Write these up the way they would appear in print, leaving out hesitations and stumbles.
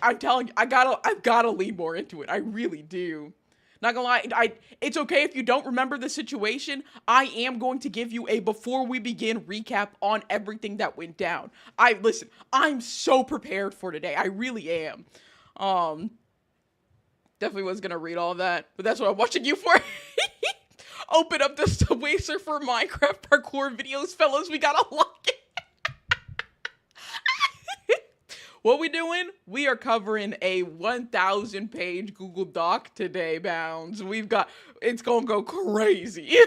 I'm telling you, I've gotta lean more into it. I really do. Not gonna lie, it's okay if you don't remember the situation. I am going to give you a before we begin recap on everything that went down. Listen, I'm so prepared for today. I really am. Um, Definitely was gonna read all that, but that's what I'm watching you for. Open up the Subway Surfer Minecraft parkour videos, fellas. We gotta lock it. What we doing? We are covering a 1,000 page Google Doc today, Bounds. It's gonna go crazy.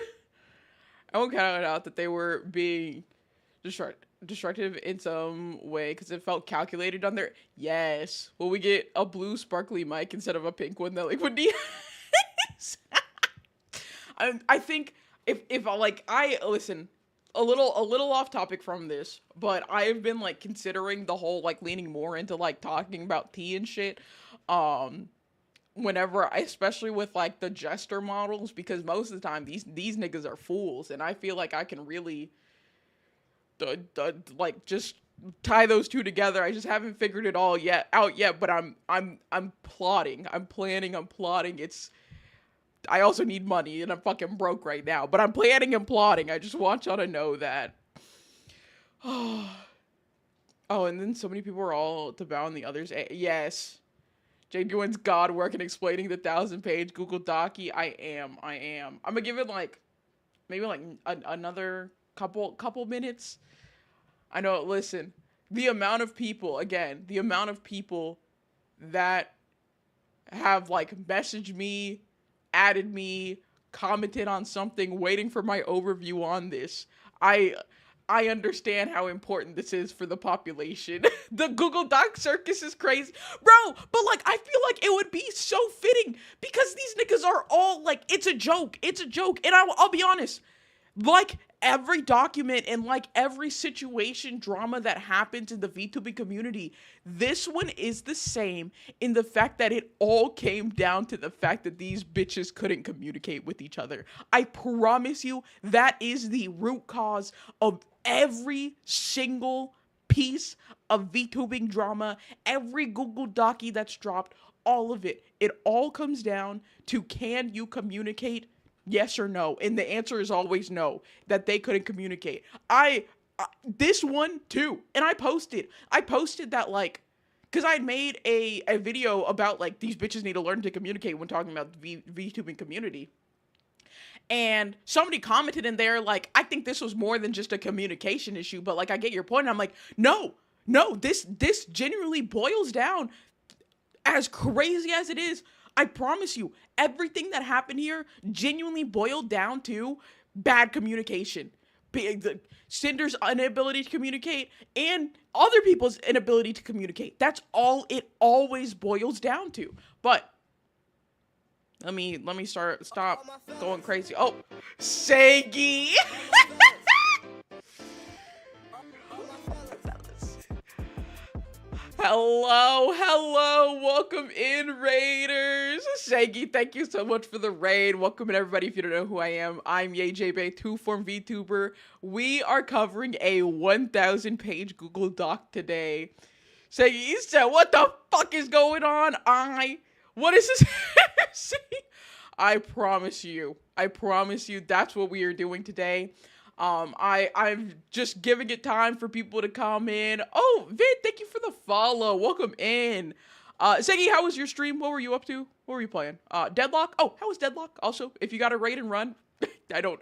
I won't count it out that they were being destructive in some way because it felt calculated on their. Yes. Will we get a blue sparkly mic instead of a pink one that Liquid D has? I think if I listen, a little off topic from this, but I've been like considering the whole like leaning more into like talking about tea and shit. Whenever especially with like the jester models, because most of the time these niggas are fools, and I feel like I can really like just tie those two together. I just haven't figured it all out yet, but I'm plotting. I'm planning, I'm plotting. I also need money, and I'm fucking broke right now. But I'm planning and plotting. I just want y'all to know that. Oh, and then so many people are all to bow on the others. Yes. Genuine's God work in explaining the 1,000 page Google Docy. I am. I'm gonna give it like, maybe like another couple minutes. I know, listen. The amount of people that have like messaged me, added me, commented on something, waiting for my overview on this. I understand how important this is for the population. The Google Doc circus is crazy. Bro, but like I feel like it would be so fitting because these niggas are all like, it's a joke. And I'll be honest, like every document and like every situation drama that happens in the VTubing community, this one is the same in the fact that it all came down to the fact that these bitches couldn't communicate with each other. I promise you that is the root cause of every single piece of VTubing drama, every Google Docy that's dropped, all of it. It all comes down to, can you communicate? Yes or no? And the answer is always no, that they couldn't communicate. This one too. And I posted that like, cause I had made a video about like, these bitches need to learn to communicate when talking about the VTubing community. And somebody commented in there like, I think this was more than just a communication issue, but like, I get your point. And I'm like, no, this genuinely boils down, as crazy as it is. I promise you, everything that happened here genuinely boiled down to bad communication. Cinder's inability to communicate and other people's inability to communicate. That's all it always boils down to. But let me stop going crazy. Oh, Sagi. Hello, welcome in, Raiders. Shaggy, thank you so much for the raid. Welcome in, everybody. If you don't know who I am, I'm YayJBay, 2-form VTuber. We are covering a 1,000 page Google Doc today. Shaggy, you said, what the fuck is going on? What is this? I promise you, that's what we are doing today. I'm just giving it time for people to come in. Oh, Vid, thank you for the follow. Welcome in. Segi, how was your stream? What were you up to? What were you playing? Deadlock? Oh, how was Deadlock? Also, if you got a raid and run, I don't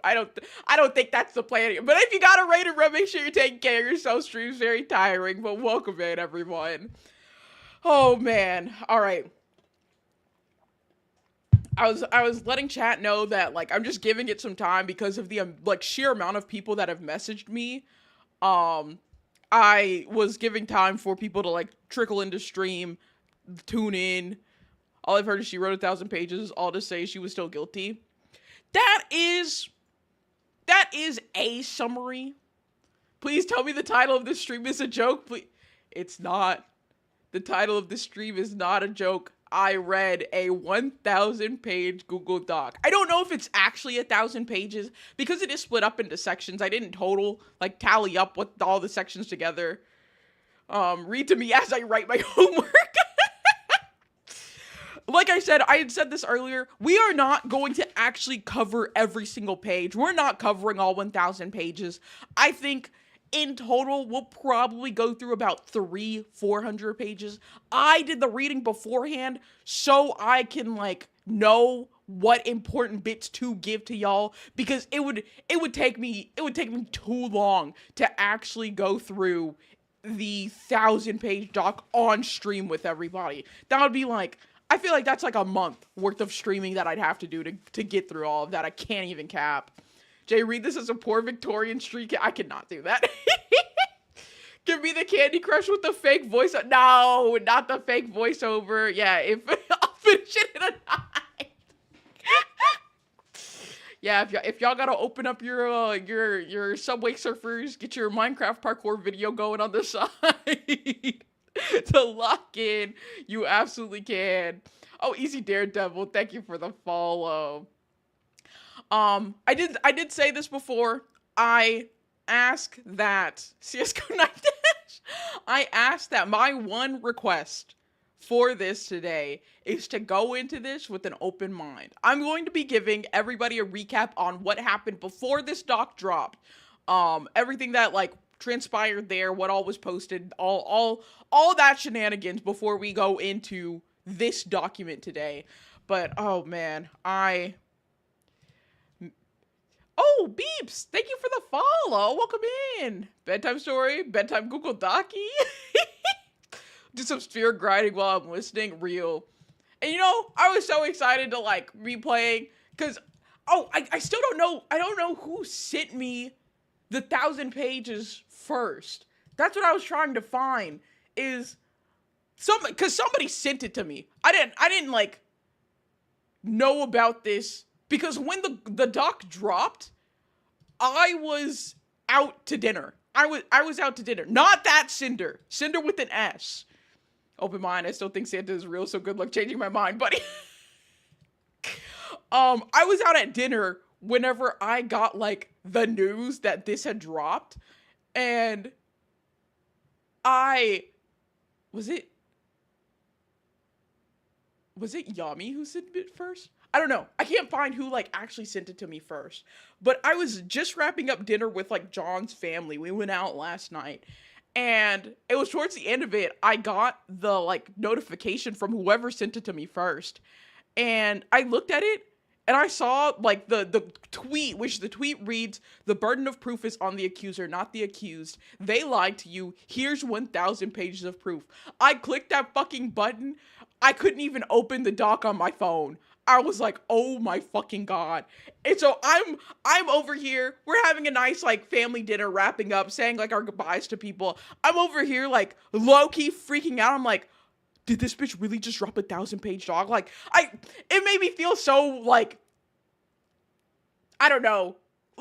think that's the plan. But if you got a raid and run, make sure you're taking care of yourself. Stream's very tiring, but welcome in, everyone. Oh, man. All right. I was letting chat know that like I'm just giving it some time because of the like sheer amount of people that have messaged me. I was giving time for people to like trickle into stream, tune in. All I've heard is she wrote 1,000 pages. All to say she was still guilty. That is a summary. Please tell me the title of this stream is a joke. Please. It's not. The title of this stream is not a joke. I read a 1,000 page Google Doc. I don't know if it's actually 1,000 pages because it is split up into sections. I didn't tally up with all the sections together. Read to me as I write my homework. I had said this earlier, we are not going to actually cover every single page. We're not covering all 1,000 pages. I think in total, we'll probably go through about 400 pages. I did the reading beforehand so I can like know what important bits to give to y'all, because it would take me too long to actually go through the 1,000-page doc on stream with everybody. That would be like, I feel like that's like a month worth of streaming that I'd have to do to get through all of that. I can't even cap. Jay, read this as a poor Victorian street. I cannot do that. Give me the Candy Crush with the fake voice. No, not the fake voiceover. Yeah, I'll finish it in a night. Yeah, if y'all gotta open up your Subway Surfers, get your Minecraft parkour video going on the side to lock in, you absolutely can. Oh, Easy Daredevil, thank you for the follow. I did say this before. I ask that CS:GO Night Dash. I asked that my one request for this today is to go into this with an open mind. I'm going to be giving everybody a recap on what happened before this doc dropped. Everything that like transpired there, what all was posted, all that shenanigans before we go into this document today. But oh man, Oh, Beeps! Thank you for the follow. Welcome in. Bedtime story, bedtime Google Docky. Do some sphere grinding while I'm listening. Real. And you know, I was so excited to like be playing because I still don't know. I don't know who sent me the 1,000 pages first. That's what I was trying to find. Is because somebody sent it to me. I didn't like know about this. Because when the doc dropped, I was out to dinner. I was out to dinner. Not that Sinder. Sinder with an S. Open mind. I still think Santa is real, so good luck changing my mind, buddy. I was out at dinner whenever I got like the news that this had dropped. And was it Yami who sent it first? I don't know. I can't find who like actually sent it to me first. But I was just wrapping up dinner with like John's family. We went out last night. And it was towards the end of it, I got the like notification from whoever sent it to me first. And I looked at it and I saw like the tweet, which the tweet reads, "The burden of proof is on the accuser, not the accused. They lied to you. Here's 1,000 pages of proof." I clicked that fucking button. I couldn't even open the doc on my phone. I was like, oh my fucking god. And so I'm over here. We're having a nice like family dinner, wrapping up, saying like our goodbyes to people. I'm over here like low-key freaking out. I'm like, did this bitch really just drop 1,000-page doc? Like, it made me feel so like, I don't know,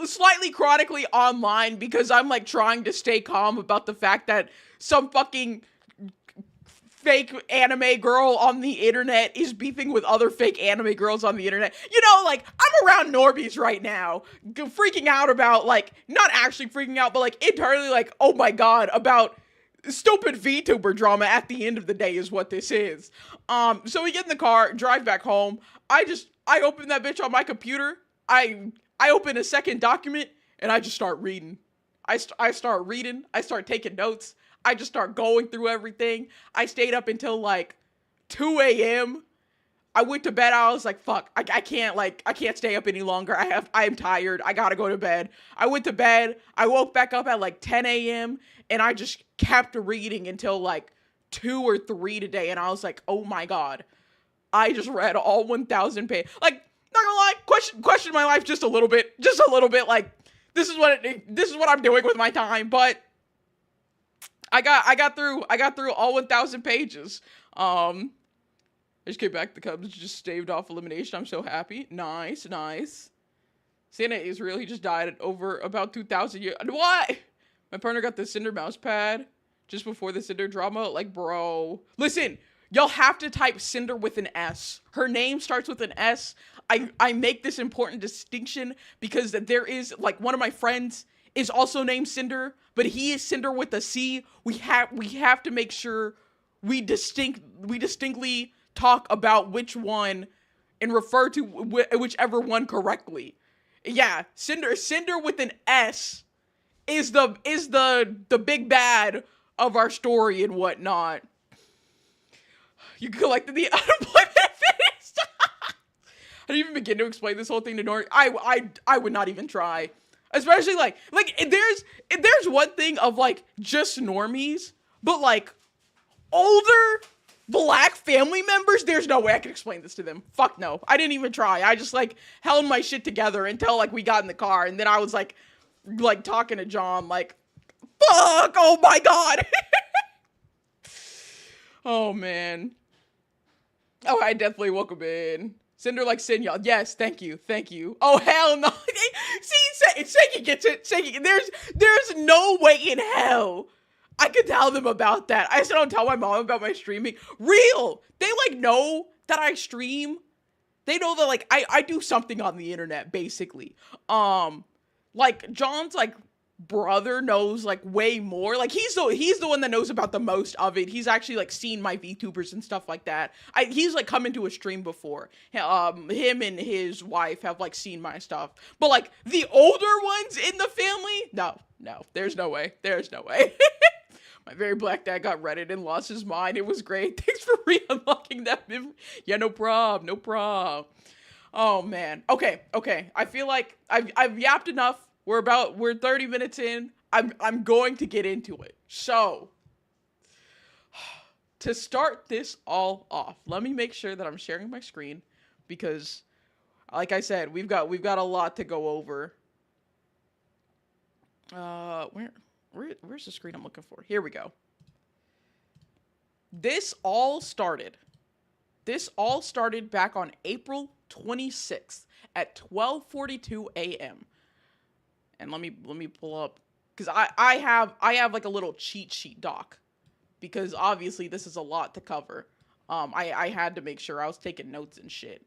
slightly chronically online, because I'm like trying to stay calm about the fact that some fucking fake anime girl on the internet is beefing with other fake anime girls on the internet. You know, like, I'm around normies right now, freaking out about, like, not actually freaking out, but, like, internally, like, oh my god, about stupid VTuber drama at the end of the day is what this is. So we get in the car, drive back home. I open that bitch on my computer. I open a second document, and I just start reading. I start reading. I start taking notes. I just start going through everything. I stayed up until like 2 a.m. I went to bed. I was like, fuck, I can't stay up any longer. I am tired. I gotta go to bed. I went to bed. I woke back up at like 10 a.m. and I just kept reading until like 2 or 3 today. And I was like, oh my god, I just read all 1,000 pages. Like, not gonna lie, question my life just a little bit. Like, this is what I'm doing with my time. But I got through all 1,000 pages. I just came back. The Cubs just staved off elimination. I'm so happy. Nice. Santa is real. He just died over about 2,000 years. What? My partner got the Sinder mouse pad just before the Sinder drama. Like, bro. Listen, y'all have to type Sinder with an S. Her name starts with an S. I make this important distinction because there is, like, one of my friends is also named Sinder, but he is Sinder with a C. We have to make sure we distinctly talk about which one and refer to whichever one correctly. Yeah, Cinder with an S is the big bad of our story and whatnot. You collected the unemployment benefits. I didn't even begin to explain this whole thing to Nori. I would not even try. Especially like there's one thing of like just normies, but like older black family members, there's no way I could explain this to them. Fuck no. I didn't even try. I just like held my shit together until like we got in the car, and then I was like talking to John like, fuck, oh my god. Oh man. Oh, I definitely woke him in. Cinder like sin, y'all. Yes, thank you. Oh, hell no. See, Seki gets it. There's no way in hell I could tell them about that. I still don't tell my mom about my streaming. Real. They like know that I stream. They know that like I do something on the internet, basically. Like John's like brother knows like way more. Like he's the one that knows about the most of it. He's actually like seen my VTubers and stuff like that. He's like come into a stream before. Him and his wife have like seen my stuff. But like the older ones in the family, no, there's no way. My very black dad got Reddit and lost his mind. It was great. Thanks for re-unlocking that memory. Yeah, no problem. Oh man. Okay. I feel like I've yapped enough. We're 30 minutes in. I'm going to get into it. So, to start this all off, let me make sure that I'm sharing my screen because, like I said, we've got a lot to go over. Where's the screen I'm looking for? Here we go. This all started back on April 26th at 12:42 a.m. And let me pull up because I have like a little cheat sheet doc because obviously this is a lot to cover. I had to make sure I was taking notes and shit.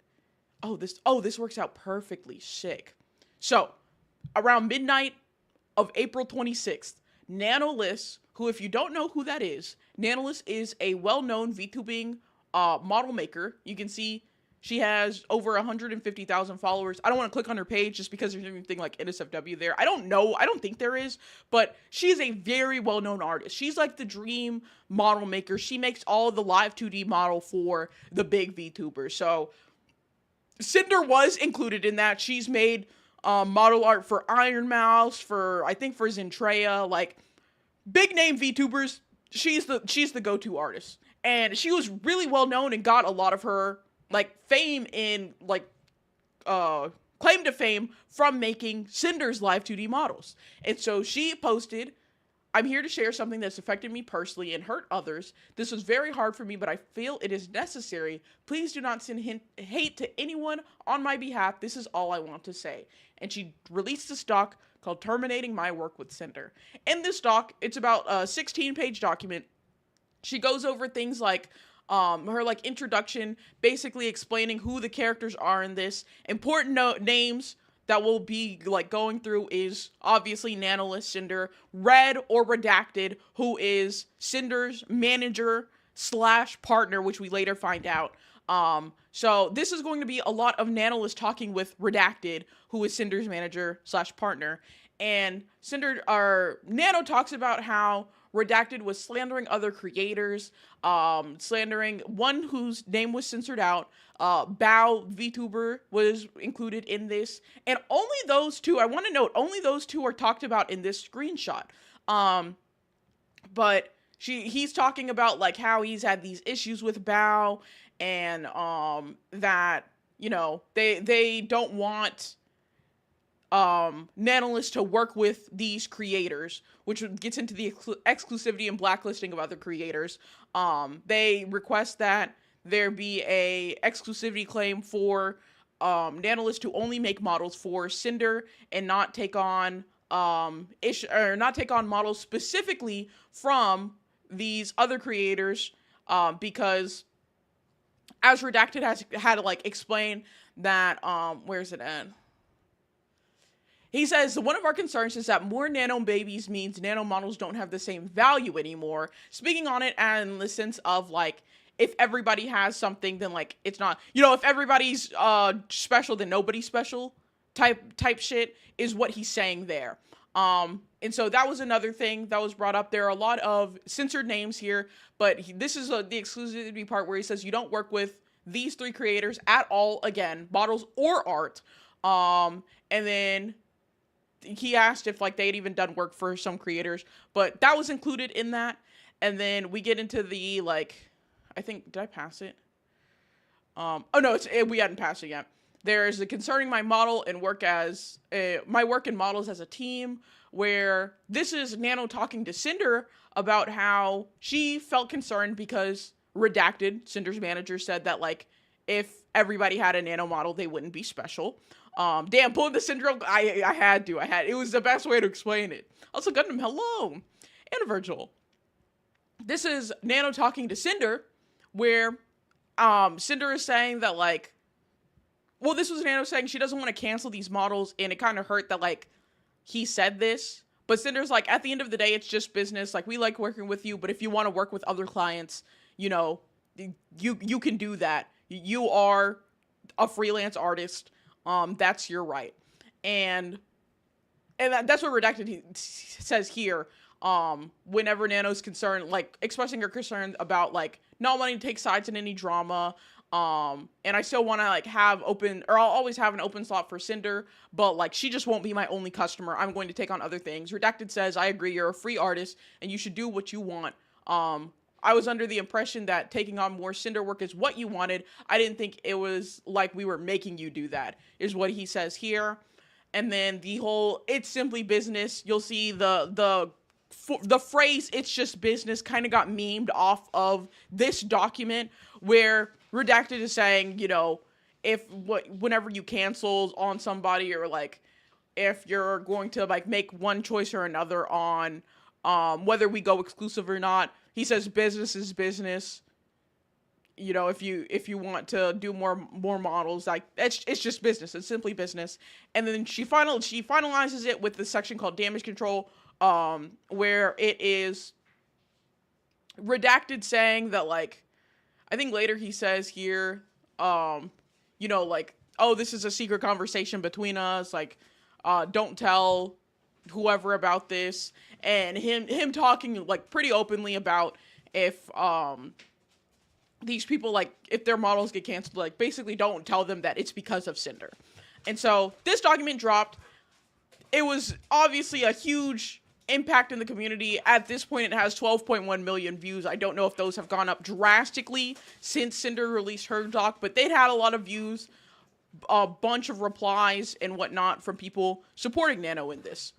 Oh, this works out perfectly. Sick. So, around midnight of April 26th, Nanoliss, who if you don't know who that is, Nanoliss is a well-known VTubing model maker. You can see she has over 150,000 followers. I don't want to click on her page just because there's anything like NSFW there. I don't know. I don't think there is, but she's a very well-known artist. She's like the dream model maker. She makes all of the live 2D model for the big VTubers. So Cinder was included in that. She's made model art for Iron Mouse, for Zentreya, like big name VTubers. She's the go-to artist. And she was really well known and got a lot of her like fame in like claim to fame from making Cinder's live 2D models. And so she posted, "I'm here to share something that's affected me personally and hurt others. This was very hard for me, but I feel it is necessary. Please do not send hate to anyone on my behalf. This is all I want to say." And she released this doc called Terminating My Work with Cinder. In this doc, it's about a 16-page document. She goes over things like her like introduction, basically explaining who the characters are in this. Important names that we'll be like going through is obviously Nanoliss, Cinder, Red or Redacted, who is Cinder's manager / partner, which we later find out. So this is going to be a lot of Nanoliss talking with Redacted, who is Cinder's manager / partner. And Nano talks about how Redacted was slandering other creators, slandering one whose name was censored out. Bao VTuber was included in this. And only those two, I want to note, only those two are talked about in this screenshot. But he's talking about like how he's had these issues with Bao and that, you know, they don't want Nanoliss to work with these creators, which gets into the exclusivity and blacklisting of other creators. They request that there be a exclusivity claim for Nanoliss to only make models for Cinder and not take on models specifically from these other creators, because as Redacted has had to like explain that where's it at? He says, one of our concerns is that more nano babies means nano models don't have the same value anymore. Speaking on it and in the sense of like, if everybody has something, then like it's not, if everybody's special, then nobody's special type shit is what he's saying there. And so that was another thing that was brought up. There are a lot of censored names here, but this is the exclusivity part where he says you don't work with these three creators at all again, models or art. And then he asked if like they had even done work for some creators, but that was included in that. And then we get into the like, I think, did I pass it? Oh no, we hadn't passed it yet. There's the concerning my model and my work and models as a team, where this is Nano talking to Sinder about how she felt concerned because Redacted, Cinder's manager, said that like if everybody had a Nano model, they wouldn't be special. Damn, pulling the syndrome. I had to. It was the best way to explain it. Also, Gundam, hello, and Virgil. This is Nano talking to Sinder, where Sinder is saying that like, well, this was Nano saying she doesn't want to cancel these models, and it kind of hurt that like he said this. But Cinder's like, at the end of the day, it's just business. Like, we like working with you, but if you want to work with other clients, you can do that. You are a freelance artist. That's your right. And that's what Redacted says here. Whenever Nano's concerned, like expressing her concern about like not wanting to take sides in any drama. And I still want to like I'll always have an open slot for Sinder, but like she just won't be my only customer. I'm going to take on other things. Redacted says, I agree, you're a free artist and you should do what you want. I was under the impression that taking on more Sinder work is what you wanted. I didn't think it was like we were making you do that, is what he says here. And then the whole, it's simply business. You'll see the phrase, it's just business, kind of got memed off of this document where Redacted is saying, whenever you cancel on somebody, or like if you're going to like make one choice or another on whether we go exclusive or not, he says business is business. If you want to do more models, like it's just business. It's simply business. And then she finalizes it with the section called damage control, where it is Redacted saying that like, I think later he says here, like, oh, this is a secret conversation between us. Like, don't tell whoever about this. And him talking like pretty openly about if these people, like, if their models get canceled, like basically don't tell them that it's because of Sinder. And so this document dropped. It was obviously a huge impact in the community. At this point, it has 12.1 million views. I don't know if those have gone up drastically since Sinder released her doc, but they'd had a lot of views, a bunch of replies and whatnot from people supporting Nano in this.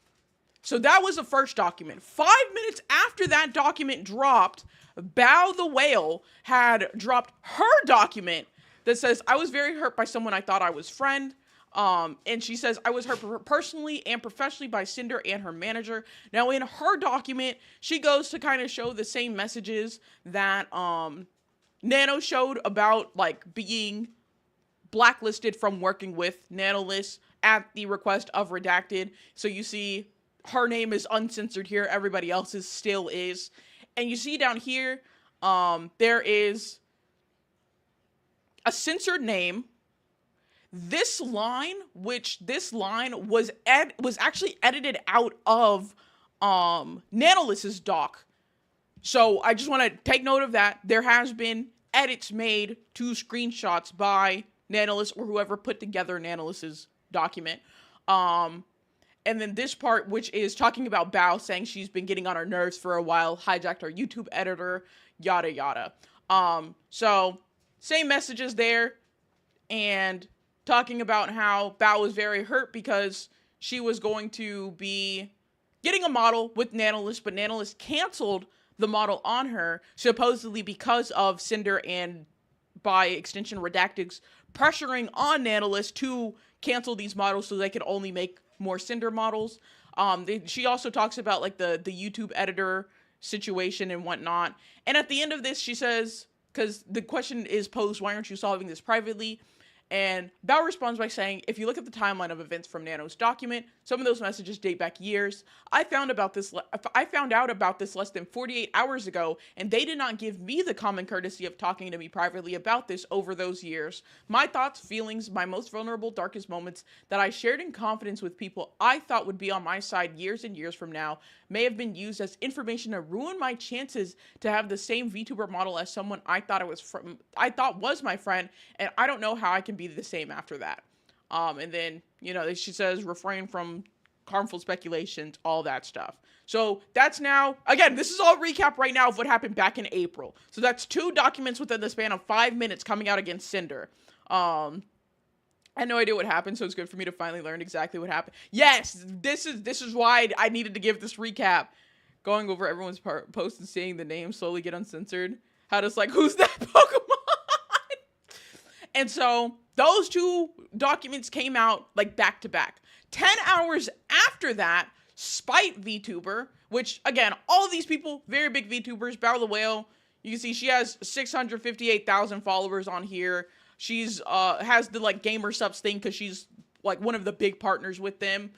So that was the first document. 5 minutes after that document dropped, Bao the Whale had dropped her document that says, I was very hurt by someone I thought I was friend. And she says, I was hurt personally and professionally by Sinder and her manager. Now, in her document, she goes to kind of show the same messages that Nano showed about, like, being blacklisted from working with Nanolist at the request of Redacted. So you see her name is uncensored here. Everybody else's still is. And you see down here, there is a censored name. This line was actually edited out of Nanolist's doc. So I just want to take note of that. There has been edits made to screenshots by Nanolist or whoever put together Nanolist's document. And then this part, which is talking about Bao saying she's been getting on her nerves for a while, hijacked our YouTube editor, yada yada. So same messages there, and talking about how Bao was very hurt because she was going to be getting a model with Nanolist, but Nanolist canceled the model on her, supposedly because of Sinder and, by extension, Redacted's pressuring on Nanolist to cancel these models so they could only make more Sinder models. She also talks about like the YouTube editor situation and whatnot. And at the end of this, she says, because the question is posed, why aren't you solving this privately? And Bao responds by saying, if you look at the timeline of events from Nano's document, some of those messages date back years. I found out about this less than 48 hours ago, and they did not give me the common courtesy of talking to me privately about this over those years. My thoughts, feelings, my most vulnerable, darkest moments that I shared in confidence with people I thought would be on my side years and years from now may have been used as information to ruin my chances to have the same VTuber model as someone I thought was my friend, and I don't know how I can be the same after that. And then, she says refrain from harmful speculations, all that stuff. So that's now, again, this is all recap right now of what happened back in April. So that's 2 documents within the span of 5 minutes coming out against Sinder. I had no idea what happened, so it's good for me to finally learn exactly what happened. Yes, this is why I needed to give this recap. Going over everyone's post and seeing the names slowly get uncensored. How does who's that Pokemon? And so those 2 documents came out back to back. 10 hours after that, Spite VTuber, which again, all of these people, very big VTubers, Battle the Whale, you can see she has 658,000 followers on here. She's has the gamer subs thing because she's one of the big partners with them.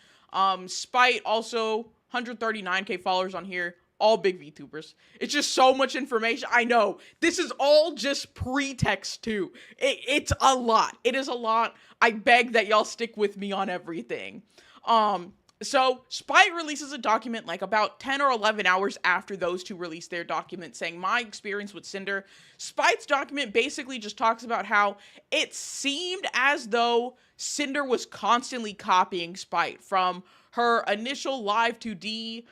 Spite also 139k followers on here. All big VTubers. It's just so much information. I know. This is all just pretext too. It's a lot. It is a lot. I beg that y'all stick with me on everything. So Spite releases a document about 10 or 11 hours after those 2 released their document saying my experience with Sinder. Spite's document basically just talks about how it seemed as though Sinder was constantly copying Spite from her initial Live 2D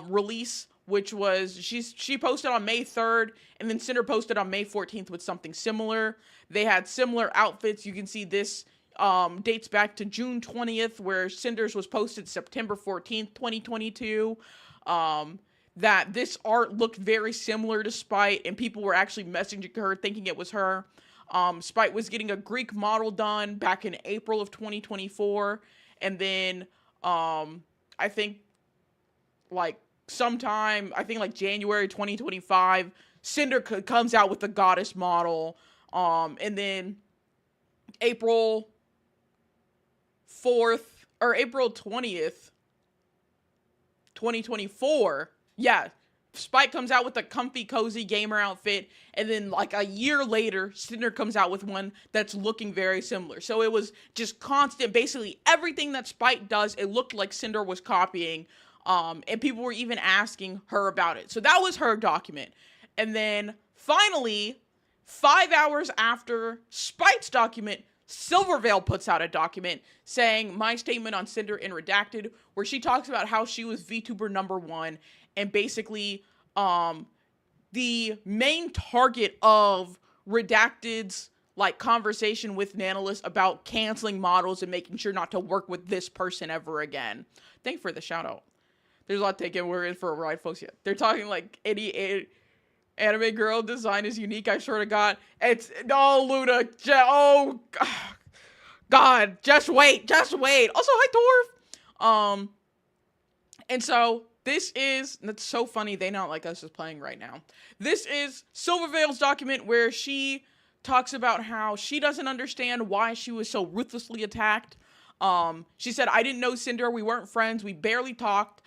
release, which was she posted on May 3rd, and then Sinder posted on May 14th with something similar. They had similar outfits. You can see this dates back to June 20th, where Cinder's was posted September 14th, 2022. That this art looked very similar to Spite, and people were actually messaging her thinking it was her. Spite was getting a Greek model done back in April of 2024, and then I think sometime, January 2025, Sinder comes out with the goddess model, and then April 4th, or April 20th, 2024, Spite comes out with a comfy, cozy gamer outfit, and then a year later, Sinder comes out with one that's looking very similar. So it was just constant, basically everything that Spite does, it looked like Sinder was copying, and people were even asking her about it. So that was her document. And then finally, 5 hours after Spite's document, Silverveil puts out a document saying my statement on Sinder in Redacted, where she talks about how she was VTuber #1 and basically the main target of Redacted's conversation with Nanolist about canceling models and making sure not to work with this person ever again. Thank you for the shout out. There's a lot taken. We're in for a ride, folks. Yeah, they're talking any anime girl design is unique. I sort of got it's Luna. God, just wait. Also, hi Torv. And so that's so funny. They not like us is playing right now. This is Silverveil's document where she talks about how she doesn't understand why she was so ruthlessly attacked. She said, I didn't know Sinder. We weren't friends. We barely talked.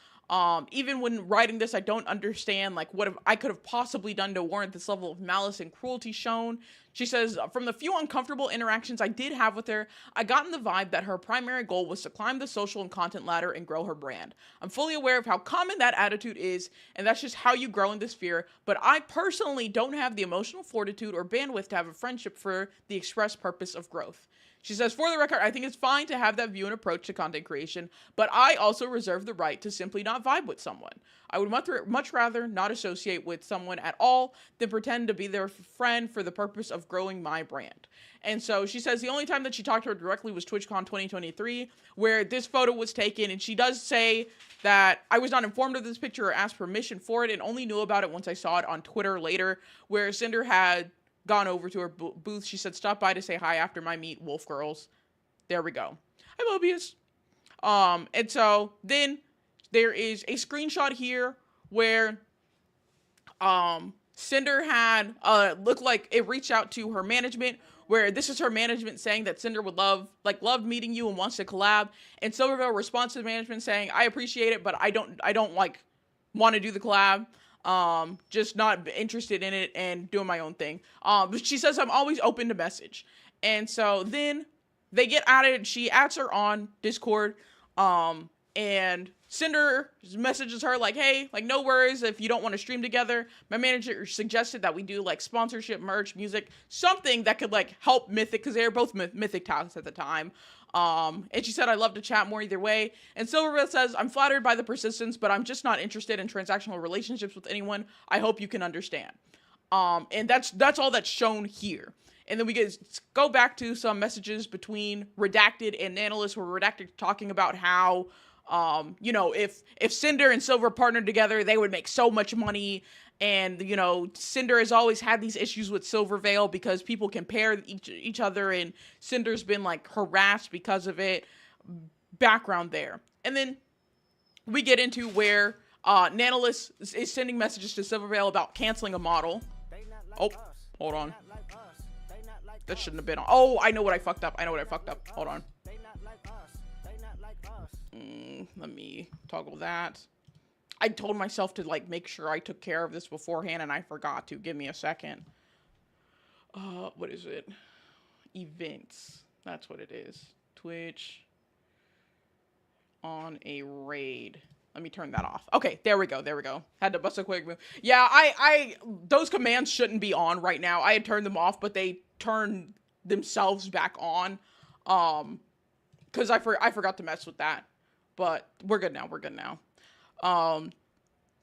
Even when writing this, I don't understand what I could have possibly done to warrant this level of malice and cruelty shown. She says, from the few uncomfortable interactions I did have with her, I got in the vibe that her primary goal was to climb the social and content ladder and grow her brand. I'm fully aware of how common that attitude is, and that's just how you grow in this sphere, but I personally don't have the emotional fortitude or bandwidth to have a friendship for the express purpose of growth. She says, for the record, I think it's fine to have that view and approach to content creation, but I also reserve the right to simply not vibe with someone. I would much rather not associate with someone at all than pretend to be their friend for the purpose of growing my brand. And so she says the only time that she talked to her directly was TwitchCon 2023, where this photo was taken, and she does say that I was not informed of this picture or asked permission for it and only knew about it once I saw it on Twitter later, where Sinder had gone over to her booth. She said, stop by to say hi after my meet, Wolf Girls. There we go. Hi, Mobius. And so then there is a screenshot here where Cinder had looked like it reached out to her management, where this is her management saying that Cinder would loved meeting you and wants to collab. And Silvervale responds to the management saying, I appreciate it, but I don't like want to do the collab. Just not interested in it and doing my own thing. But she says I'm always open to message. And so then they get at it. She adds her on Discord. And Cinder messages her like, hey, like, no worries if you don't want to stream together. My manager suggested that we do like sponsorship, merch, music, something that could like help Mythic, because they were both Mythic talents at the time. And she said, I'd love to chat more either way. And Silvervale says, I'm flattered by the persistence, but I'm just not interested in transactional relationships with anyone. I hope you can understand. And that's all that's shown here. And then we go back to some messages between Redacted and Nanolis, where Redacted talking about how, if Cinder and Silver partnered together, they would make so much money. And, Cinder has always had these issues with Silvervale because people compare each other, and Cinder's been, like, harassed because of it. Background there. And then we get into where Nanolis is sending messages to Silvervale about canceling a model. Oh, hold on. That shouldn't have been on. Oh, I know what I fucked up. Hold on. Let me toggle that. I told myself to like make sure I took care of this beforehand, and I forgot to. Give me a second. What is it? Events. That's what it is. Twitch on a raid. Let me turn that off. Okay, there we go. Had to bust a quick move. Yeah, I those commands shouldn't be on right now. I had turned them off, but they turned themselves back on. Because I forgot to mess with that. But we're good now.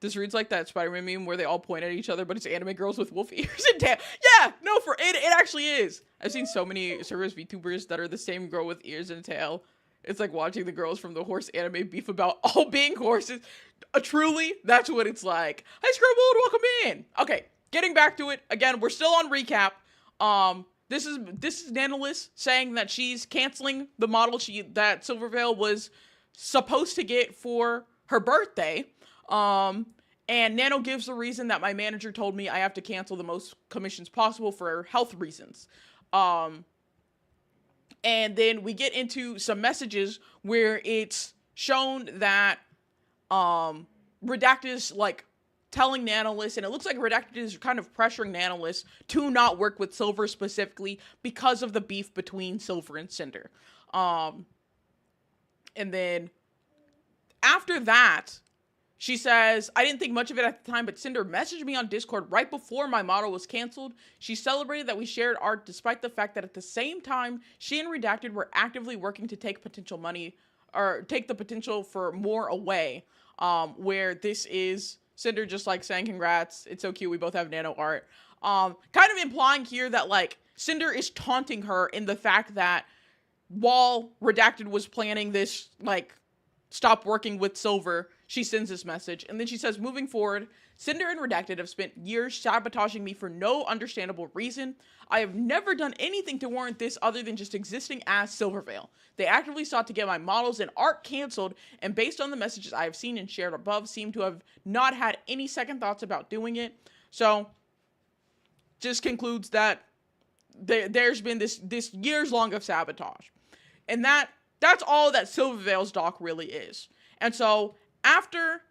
This reads like that Spider-Man meme where they all point at each other, but it's anime girls with wolf ears and tail. Yeah, no, it actually is. I've seen so many service VTubers that are the same girl with ears and tail. It's like watching the girls from the horse anime beef about all being horses. Truly, that's what it's like. Hi, Scribbled, welcome in. Okay, getting back to it. Again, we're still on recap. This is Nanolis saying that she's canceling the model that Silvervale was supposed to get for her birthday. And Nano gives the reason that my manager told me I have to cancel the most commissions possible for health reasons. And then we get into some messages where it's shown that Redacted is like telling Nanolis, and it looks like Redacted is kind of pressuring Nanolis to not work with Silver specifically because of the beef between Silver and Cinder. And then after that, she says, I didn't think much of it at the time, but Cinder messaged me on Discord right before my model was canceled. She celebrated that we shared art despite the fact that at the same time, she and Redacted were actively working to take potential money, or take the potential for more away. Where this is Cinder just like saying congrats, it's so cute, we both have nano art. Kind of implying here that like Cinder is taunting her in the fact that while Redacted was planning this, like, stop working with Silver, she sends this message. And then she says, moving forward, Cinder and Redacted have spent years sabotaging me for no understandable reason. I have never done anything to warrant this other than just existing as Silvervale. They actively sought to get my models and art canceled, and based on the messages I have seen and shared above, seem to have not had any second thoughts about doing it. So, just concludes that there's been this years long of sabotage. And that's all that Silvervale's doc really is. And so, after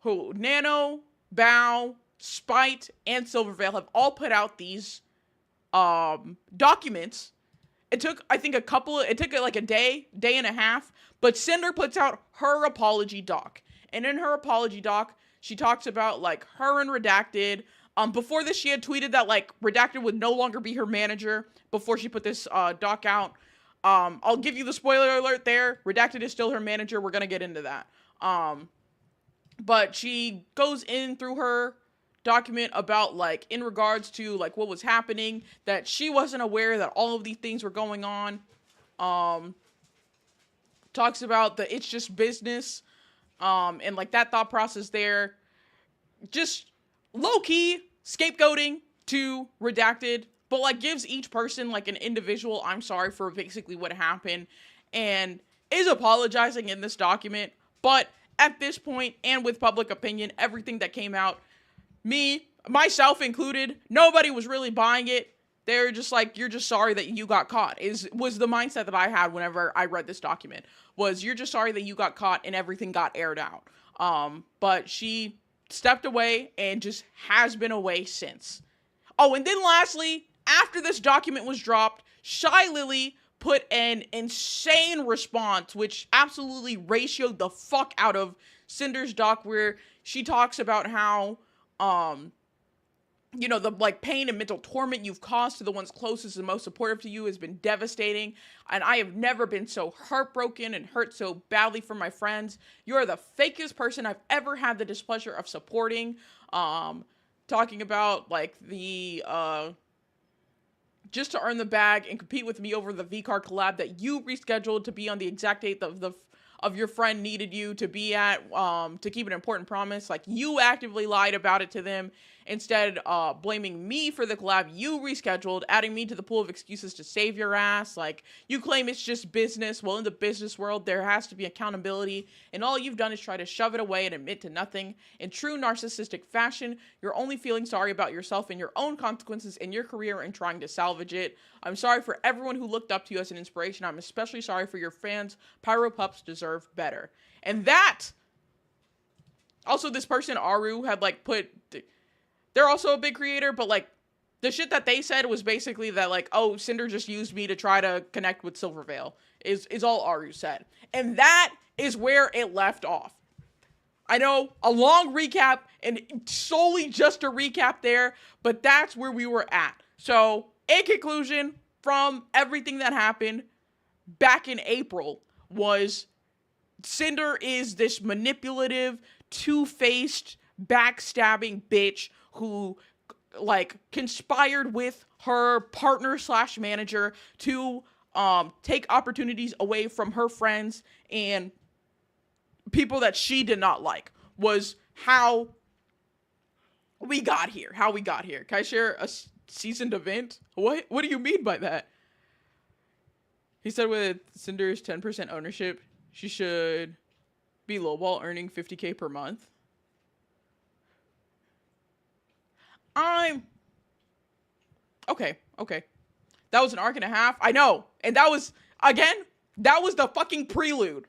Nano, Bao, Spite, and Silvervale have all put out these documents, it took, I think, like a day and a half, but Cinder puts out her apology doc. And in her apology doc, she talks about, like, her and Redacted. Before this, she had tweeted that, like, Redacted would no longer be her manager before she put this doc out. I'll give you the spoiler alert there. Redacted is still her manager. We're gonna get into that. But she goes in through her document about, like, in regards to, like, what was happening, that she wasn't aware that all of these things were going on. Talks about the it's just business, and, like, that thought process there. Just low-key scapegoating to Redacted, but, like, gives each person, like, an individual I'm sorry for basically what happened, and is apologizing in this document. But at this point, and with public opinion, everything that came out, me, myself included, nobody was really buying it. They're just like, you're just sorry that you got caught. Was the mindset that I had whenever I read this document. Was, you're just sorry that you got caught and everything got aired out. But she stepped away and just has been away since. Oh, and then lastly, after this document was dropped, Shy Lily put an insane response, which absolutely ratioed the fuck out of Cinder's doc, where she talks about how, the like pain and mental torment you've caused to the ones closest and most supportive to you has been devastating. And I have never been so heartbroken and hurt so badly for my friends. You're the fakest person I've ever had the displeasure of supporting. Talking about like the just to earn the bag and compete with me over the V-Card collab that you rescheduled to be on the exact date of your friend needed you to be at, to keep an important promise. Like, you actively lied about it to them, instead blaming me for the collab you rescheduled, adding me to the pool of excuses to save your ass. Like, you claim it's just business. Well, in the business world, there has to be accountability, and all you've done is try to shove it away and admit to nothing. In true narcissistic fashion, you're only feeling sorry about yourself and your own consequences in your career and trying to salvage it. I'm sorry for everyone who looked up to you as an inspiration. I'm especially sorry for your fans. Pyro Pups deserve better. And that, also this person, Aru, had like put, they're also a big creator, but like the shit that they said was basically that like, oh, Sinder just used me to try to connect with Silvervale, is all Aru said. And that is where it left off. I know, a long recap, and solely just a recap there, but that's where we were at. So, in conclusion, from everything that happened back in April, was Sinder is this manipulative, two-faced, backstabbing bitch who, like, conspired with her partner slash manager to take opportunities away from her friends and people that she did not like, was how we got here. Can I share a seasoned event? What do you mean by that? He said with Cinder's 10% ownership, she should be lowball, earning $50K per month. Okay. That was an arc and a half. I know. And that was the fucking prelude.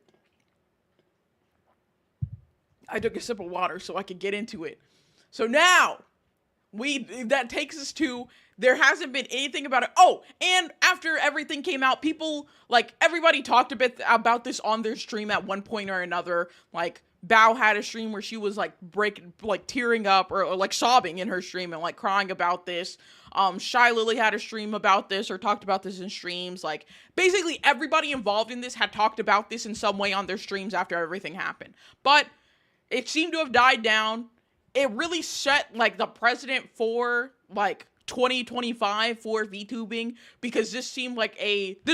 I took a sip of water so I could get into it. So now, that takes us to, there hasn't been anything about it. Oh, and after everything came out, people, like, everybody talked a bit about this on their stream at one point or another. Like, Bao had a stream where she was, like, tearing up or like, sobbing in her stream and, like, crying about this. Shy Lily had a stream about this or talked about this in streams. Like, basically everybody involved in this had talked about this in some way on their streams after everything happened. But it seemed to have died down. It really set, like, the precedent for, like, 2025 for VTubing, because this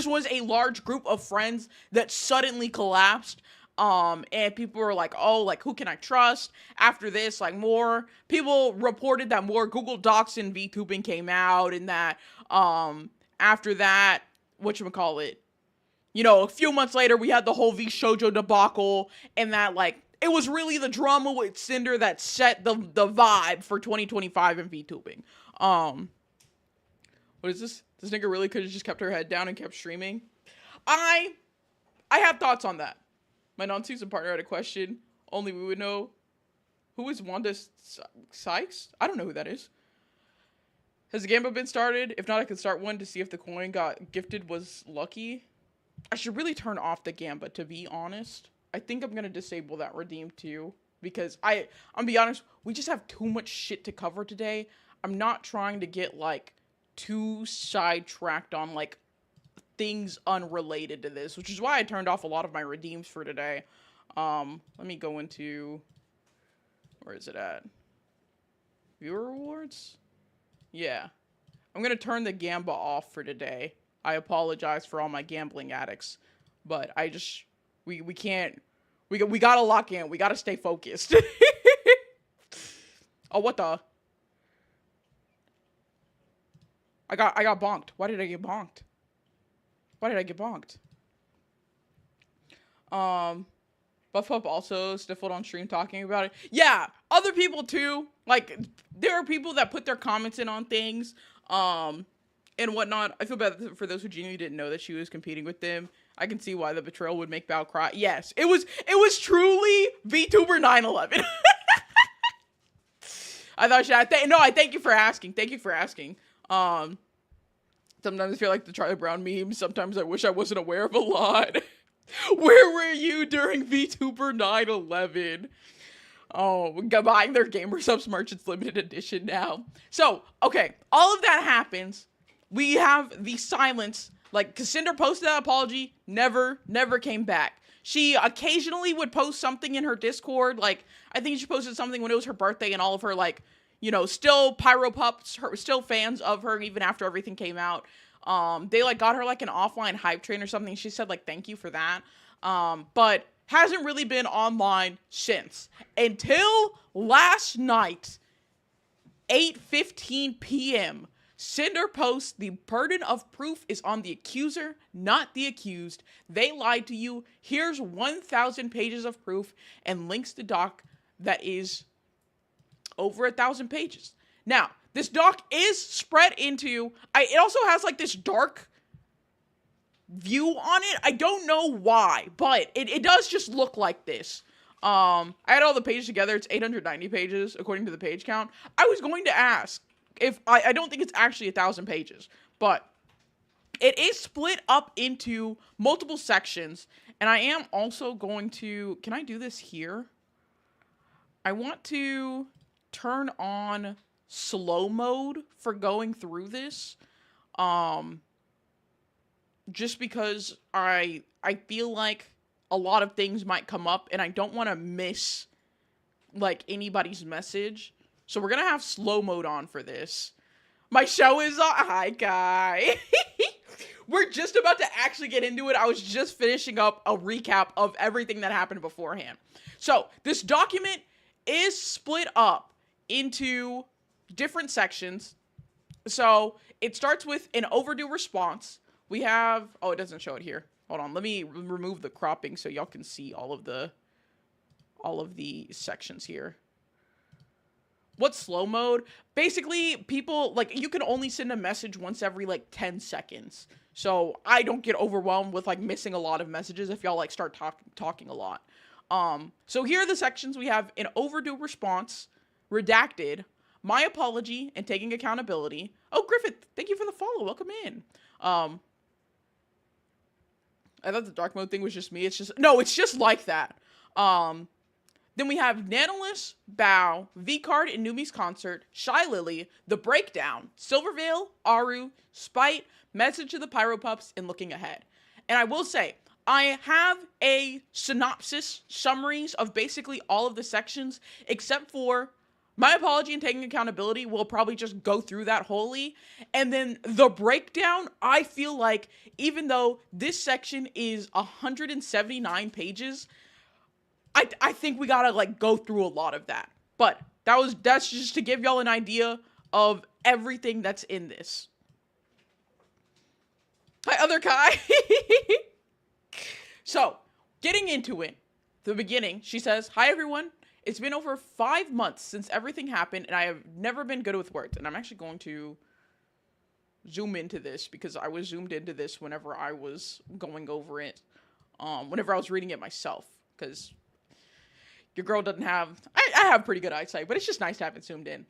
was a large group of friends that suddenly collapsed. And people were like, oh, like, who can I trust? After this, like, more people reported that more Google Docs and VTubing came out, and that, after that, whatchamacallit, a few months later, we had the whole V Shoujo debacle, and that, like, it was really the drama with Sinder that set the vibe for 2025 in VTubing. What is this? This nigga really could have just kept her head down and kept streaming. I have thoughts on that. My non-season partner had a question. Only we would know. Who is Wanda Sykes? I don't know who that is. Has the Gamba been started? If not, I could start one to see if the coin got gifted was lucky. I should really turn off the Gamba, to be honest. I think I'm going to disable that redeem too. Because I'm going to be honest, we just have too much shit to cover today. I'm not trying to get, like, too sidetracked on, like, things unrelated to this, which is why I turned off a lot of my redeems for today. Let me go into, where is it at? Viewer rewards? Yeah. I'm going to turn the Gamba off for today. I apologize for all my gambling addicts, but I just, we can't, we gotta lock in. We gotta stay focused. Oh, what the? I got bonked. Why did I get bonked? Buff Up also sniffled on stream talking about it. Yeah, other people too. Like, there are people that put their comments in on things, and whatnot. I feel bad for those who genuinely didn't know that she was competing with them. I can see why the betrayal would make Bao cry. Yes, it was truly VTuber 9/11. I thought I thank you for asking. Thank you for asking. Sometimes I feel like the Charlie Brown meme. Sometimes I wish I wasn't aware of a lot. Where were you during VTuber 9/11? Oh, buying their Gamer Subs merch. It's limited edition now. So, okay, all of that happens. We have the silence. Like, cause Sinder posted that apology, never came back. She occasionally would post something in her Discord. Like, I think she posted something when it was her birthday, and all of her, like, still Pyro Pups, still fans of her even after everything came out. They, like, got her, like, an offline hype train or something. She said, like, thank you for that. But hasn't really been online since. Until last night, 8:15 p.m., Sinder posts, the burden of proof is on the accuser, not the accused. They lied to you. Here's 1,000 pages of proof and links to doc that is over 1,000 pages. Now, this doc is spread into, it also has like this dark view on it. I don't know why, but it does just look like this. I had all the pages together. It's 890 pages according to the page count. I was going to ask if I don't think it's actually 1,000 pages, but it is split up into multiple sections. And I am also going to, can I do this here? I want to turn on slow mode for going through this. Just because I feel like a lot of things might come up and I don't want to miss like anybody's message. So we're going to have slow mode on for this. My show is on. Hi, Kai. We're just about to actually get into it. I was just finishing up a recap of everything that happened beforehand. So this document is split up into different sections. So it starts with an overdue response. We have, it doesn't show it here. Hold on, let me remove the cropping so y'all can see all of the sections here. What's slow mode? Basically, people, like, you can only send a message once every, like, 10 seconds. So I don't get overwhelmed with, like, missing a lot of messages if y'all, like, start talking a lot. So here are the sections. We have an overdue response, redacted, my apology, and taking accountability. Oh, Griffith, thank you for the follow. Welcome in. I thought the dark mode thing was just me. It's just like that. Then we have Nanolus, Bao, V-Card in Numi's concert, Shy Lily, The Breakdown, Silvervale, Aru, Spite, Message to the Pyro Pups, and Looking Ahead. And I will say, I have a synopsis, summaries of basically all of the sections, except for my apology and taking accountability. We'll probably just go through that wholly. And then the breakdown, I feel like, even though this section is 179 pages, I think we gotta, like, go through a lot of that. But that's just to give y'all an idea of everything that's in this. Hi, other Kai. So, getting into it, the beginning, she says, hi, everyone. It's been over 5 months since everything happened, and I have never been good with words. And I'm actually going to zoom into this, because I was zoomed into this whenever I was going over it, whenever I was reading it myself, because your girl doesn't have, I have pretty good eyesight, but it's just nice to have it zoomed in.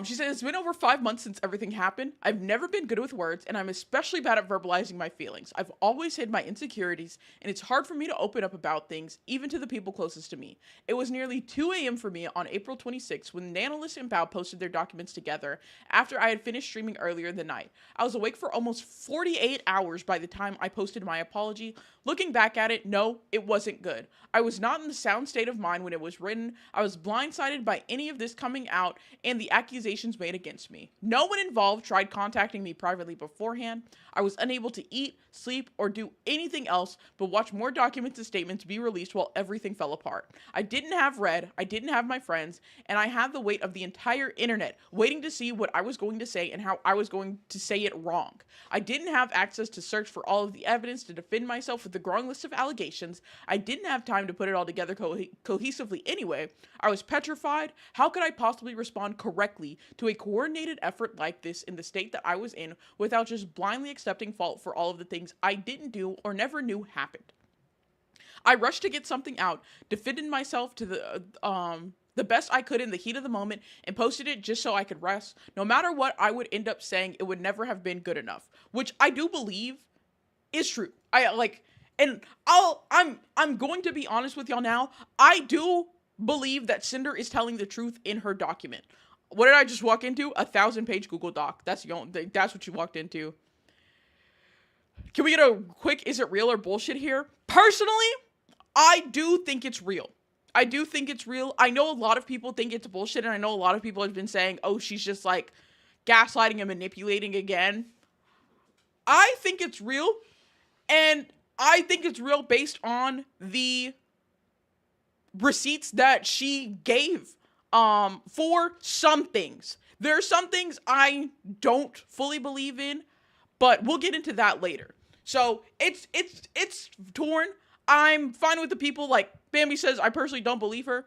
She said, it's been over 5 months since everything happened. I've never been good with words, and I'm especially bad at verbalizing my feelings. I've always hid my insecurities, and it's hard for me to open up about things, even to the people closest to me. It was nearly 2 a.m. for me on April 26th when Nanolist and Bao posted their documents together after I had finished streaming earlier in the night. I was awake for almost 48 hours by the time I posted my apology. Looking back at it, no, it wasn't good. I was not in the sound state of mind when it was written. I was blindsided by any of this coming out and the accusations made against me. No one involved tried contacting me privately beforehand. I was unable to eat, sleep, or do anything else but watch more documents and statements be released while everything fell apart. I didn't have Red, I didn't have my friends, and I had the weight of the entire internet waiting to see what I was going to say and how I was going to say it wrong. I didn't have access to search for all of the evidence to defend myself with the growing list of allegations. I didn't have time to put it all together cohesively effectively anyway. I was petrified. How could I possibly respond correctly to a coordinated effort like this in the state that I was in without just blindly accepting fault for all of the things I didn't do or never knew happened? I rushed to get something out, defended myself to the best I could in the heat of the moment, and posted it just so I could rest. No matter what I would end up saying, it would never have been good enough, which I do believe is true. I'm going to be honest with y'all now. I do believe that Sinder is telling the truth in her document. What did I just walk into? A 1,000-page Google Doc. That's what you walked into. Can we get a quick, is it real or bullshit here? Personally, I do think it's real. I do think it's real. I know a lot of people think it's bullshit, and I know a lot of people have been saying, oh, she's just like gaslighting and manipulating again. I think it's real, and I think it's real based on the receipts that she gave for some things. There are some things I don't fully believe in, but we'll get into that later. So it's torn. I'm fine with the people, like Bambi says, I personally don't believe her.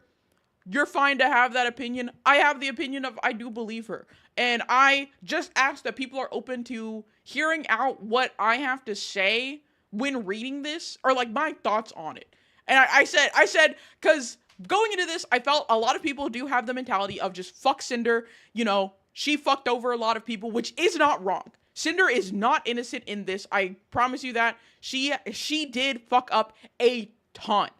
You're fine to have that opinion. I have the opinion of I do believe her. And I just ask that people are open to hearing out what I have to say when reading this, or like my thoughts on it. And I said, because going into this, I felt a lot of people do have the mentality of just fuck Sinder. You know, she fucked over a lot of people, which is not wrong. Sinder is not innocent in this. I promise you that. She did fuck up a ton.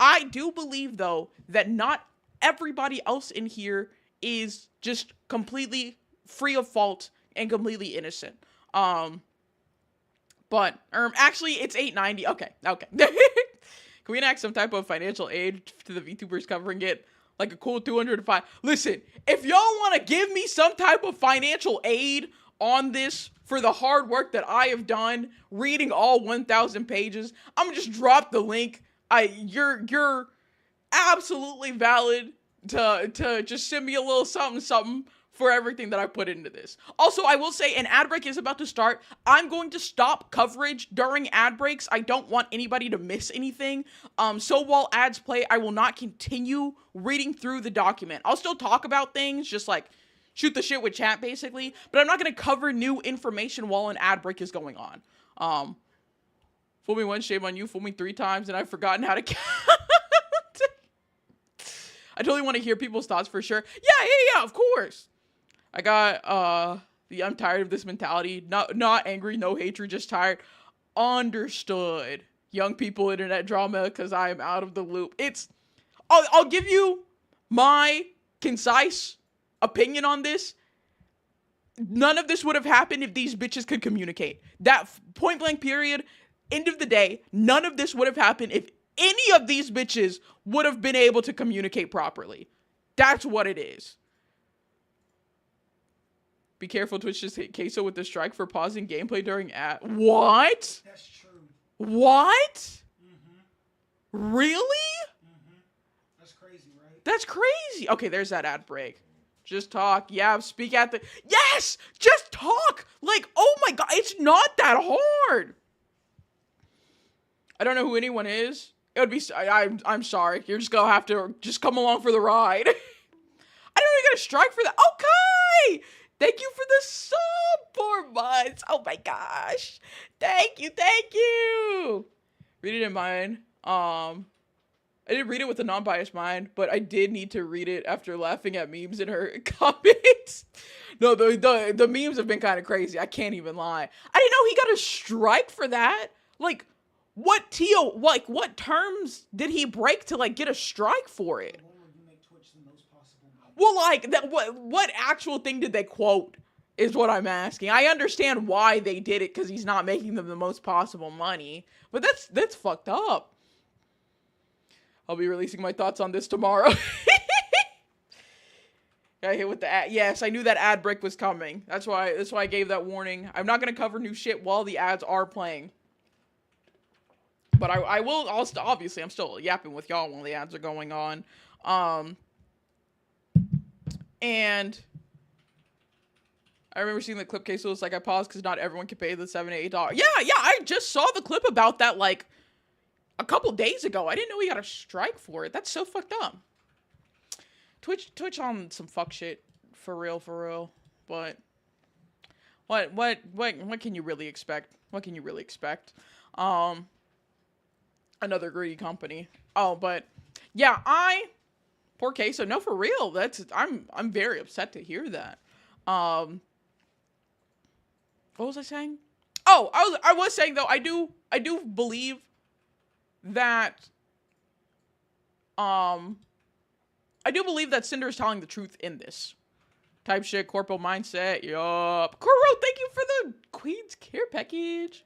I do believe, though, that not everybody else in here is just completely free of fault and completely innocent. But actually, it's $8.90. Okay. Can we enact some type of financial aid to the VTubers covering it? Like a cool 205. Listen, if y'all want to give me some type of financial aid on this for the hard work that I have done reading all 1,000 pages, I'm gonna just drop the link. You're absolutely valid to just send me a little something for everything that I put into this. Also, I will say an ad break is about to start. I'm going to stop coverage during ad breaks. I don't want anybody to miss anything. So while ads play, I will not continue reading through the document. I'll still talk about things, just like shoot the shit with chat basically, but I'm not going to cover new information while an ad break is going on. Fool me once, shame on you. Fool me 3 times, and I've forgotten how to count. I totally want to hear people's thoughts for sure. Yeah, of course. I got I'm tired of this mentality. Not angry, no hatred, just tired. Understood. Young people internet drama because I am out of the loop. I'll give you my concise opinion on this. None of this would have happened if these bitches could communicate. That point blank period, end of the day, none of this would have happened if any of these bitches would have been able to communicate properly. That's what it is. Be careful, Twitch just hit Queso with the strike for pausing gameplay during ad. What? That's true. What? Mm-hmm. Really? Mm-hmm. That's crazy, right? That's crazy. Okay, there's that ad break. Just talk. Yeah, speak at the... Yes! Just talk! Like, oh my god, it's not that hard. I don't know who anyone is. It would be... I'm sorry. You're just gonna have to just come along for the ride. I don't even get a strike for that. Okay! Thank you for the sub 4 months. Oh my gosh. Thank you. Read it in mine. I didn't read it with a non-biased mind, but I did need to read it after laughing at memes in her comments. No, the memes have been kind of crazy. I can't even lie. I didn't know he got a strike for that. Like, what terms did he break to like get a strike for it? Well, like that. What actual thing did they quote? Is what I'm asking. I understand why they did it because he's not making them the most possible money, but that's fucked up. I'll be releasing my thoughts on this tomorrow. Got hit with the ad. Yes, I knew that ad break was coming. That's why I gave that warning. I'm not gonna cover new shit while the ads are playing. But I will. Obviously, I'm still yapping with y'all while the ads are going on. And I remember seeing the clip case, so it's like I paused because not everyone can pay the $7 to $8. Yeah, I just saw the clip about that like a couple days ago. I didn't know he got a strike for it. That's so fucked up. Twitch on some fuck shit, for real, for real. But what can you really expect? What can you really expect? Another greedy company. Oh, but yeah, poor Queso. No, for real. I'm very upset to hear that. What was I saying? Oh, I was saying though, I do believe that I do believe that Cinder is telling the truth in this. Type shit, corporal mindset, yup. Kuro, thank you for the Queen's Care package.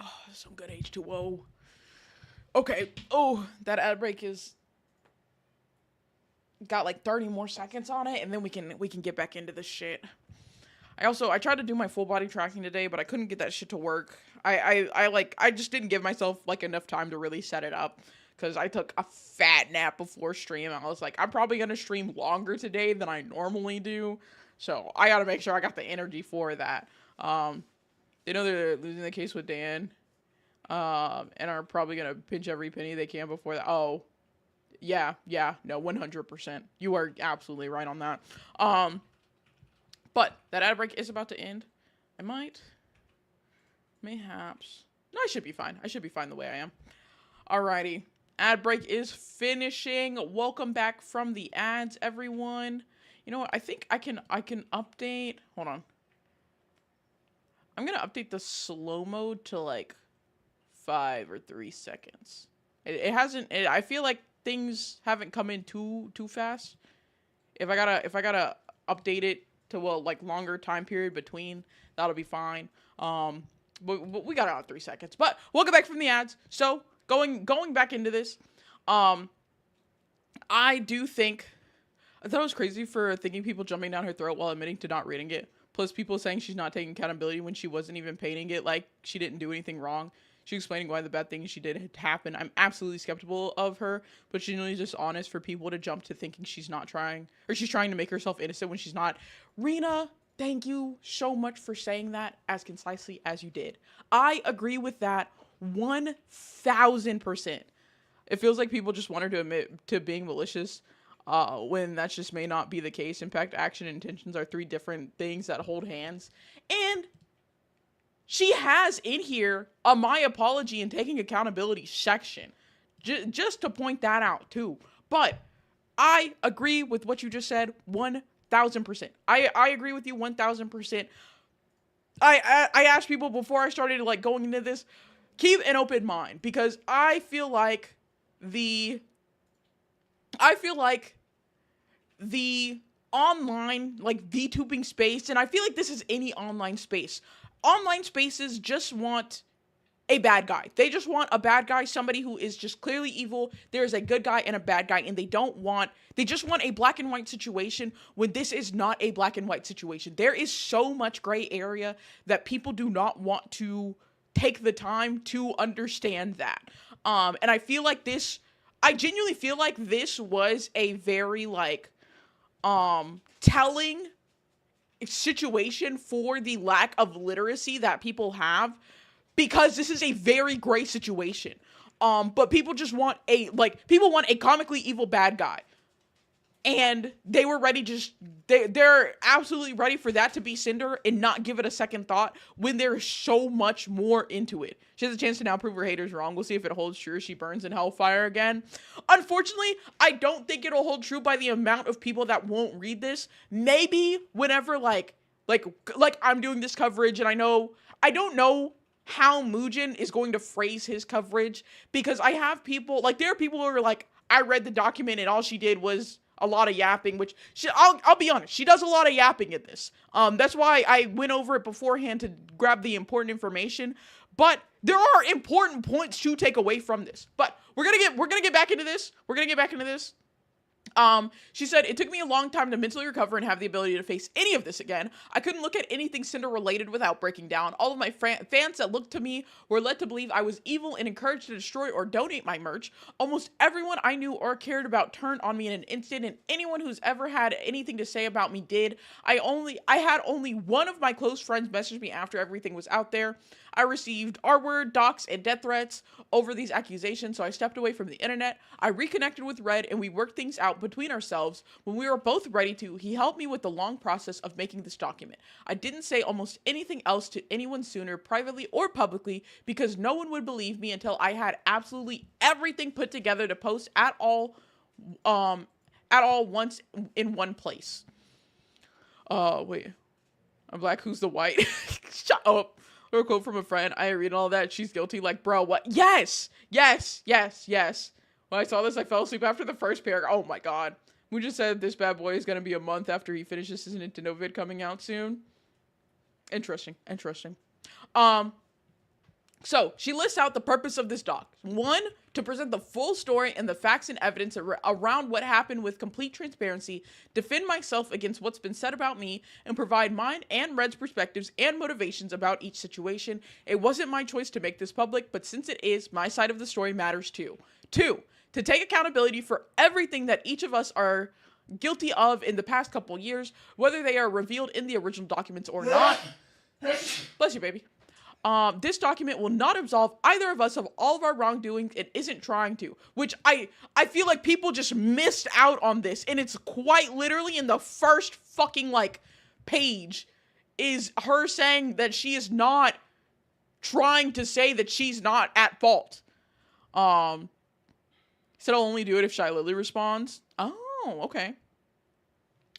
Oh, some good H2O. Okay. Oh, that ad break is got like 30 more seconds on it, and then we can get back into this shit. I tried to do my full body tracking today, but I couldn't get that shit to work. I just didn't give myself like enough time to really set it up. Because I took a fat nap before stream. And I was like, I'm probably going to stream longer today than I normally do. So I got to make sure I got the energy for that. They know they're losing the case with Dan. And are probably going to pinch every penny they can before that. Oh, yeah, no, 100%. You are absolutely right on that. But that ad break is about to end. Mayhaps. No, I should be fine. I should be fine the way I am. Alrighty. Ad break is finishing. Welcome back from the ads, everyone. You know what? I think I can update. Hold on. I'm going to update the slow mode to like 5 or 3 seconds. It hasn't. I feel like things haven't come in too fast. If I gotta update it to a like longer time period between, that'll be fine. But we got it on 3 seconds. But welcome back from the ads. So going back into this, I do think I thought it was crazy for thinking people jumping down her throat while admitting to not reading it. Plus people saying she's not taking accountability when she wasn't even painting it like she didn't do anything wrong. She's explaining why the bad things she did had happened. I'm absolutely skeptical of her, but she's really just honest for people to jump to thinking she's not trying, or she's trying to make herself innocent when she's not. Rena, thank you so much for saying that as concisely as you did. I agree with that 1000%. It feels like people just want her to admit to being malicious, when that just may not be the case. In fact, action and intentions are 3 different things that hold hands. And she has in here a my apology and taking accountability section. Just to point that out too. But I agree with what you just said 1000%. I agree with you 1000%. I asked people before I started like going into this, keep an open mind, because I feel like the online like VTubing space, and I feel like this is any online space. Online spaces just want a bad guy. They just want a bad guy, somebody who is just clearly evil. There's a good guy and a bad guy, and they just want a black and white situation when this is not a black and white situation. There is so much gray area that people do not want to take the time to understand that. And I feel like I genuinely feel like this was a very like, telling situation for the lack of literacy that people have, because this is a very gray situation. But people just want people want a comically evil bad guy. And they were ready they're absolutely ready for that to be Cinder and not give it a second thought when there's so much more into it. She has a chance to now prove her haters wrong. We'll see if it holds true. She burns in hellfire again. Unfortunately, I don't think it'll hold true by the amount of people that won't read this. Maybe whenever like I'm doing this coverage, and I don't know how Mugen is going to phrase his coverage, because I have people there are people who are like, I read the document and all she did was a lot of yapping, which I'll be honest, she does a lot of yapping in this. That's why I went over it beforehand to grab the important information. But there are important points to take away from this. But we're gonna get back into this. She said, it took me a long time to mentally recover and have the ability to face any of this again. I couldn't look at anything Cinder related without breaking down. All of my fans that looked to me were led to believe I was evil and encouraged to destroy or donate my merch. Almost everyone I knew or cared about turned on me in an instant, and anyone who's ever had anything to say about me did. I had only one of my close friends message me after everything was out there. I received R-word, docs, and death threats over these accusations, so I stepped away from the internet. I reconnected with Red, and we worked things out between ourselves. When we were both ready to, he helped me with the long process of making this document. I didn't say almost anything else to anyone sooner, privately or publicly, because no one would believe me until I had absolutely everything put together to post at all once in one place. Wait. I'm black, who's the white? Shut up. Or a quote from a friend. I read all that. She's guilty. Like, bro, what? Yes. Yes. Yes. Yes. When I saw this, I fell asleep after the first paragraph. Oh my god. We just said this bad boy is going to be a month after he finishes his Nintendo vid coming out soon. Interesting. Interesting. So, she lists out the purpose of this doc. 1, to present the full story and the facts and evidence around what happened with complete transparency, defend myself against what's been said about me, and provide mine and Red's perspectives and motivations about each situation. It wasn't my choice to make this public, but since it is, my side of the story matters too. 2, to take accountability for everything that each of us are guilty of in the past couple years, whether they are revealed in the original documents or not. Bless you, baby. This document will not absolve either of us of all of our wrongdoings. It isn't trying to, which I feel like people just missed out on this. And it's quite literally in the first fucking like page is her saying that she is not trying to say that she's not at fault. Said I'll only do it if Shy Lily responds. Oh, okay.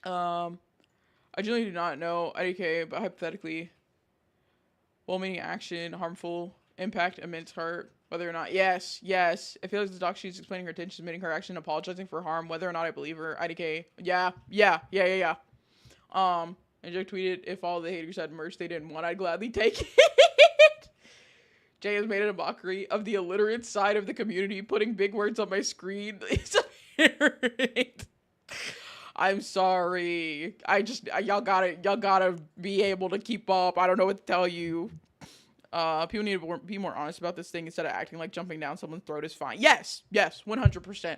I generally do not know IDK, but hypothetically, well-meaning action, harmful impact, immense hurt, whether or not, yes, it feels like the doc she's explaining her intentions, admitting her action, apologizing for harm, whether or not I believe her, IDK, yeah. And Jake tweeted, if all the haters had merch they didn't want, I'd gladly take it. Jay has made it a mockery of the illiterate side of the community, putting big words on my screen. It's apparent. I'm sorry. Y'all gotta be able to keep up. I don't know what to tell you. People need to be more honest about this thing instead of acting like jumping down someone's throat is fine. Yes, 100%.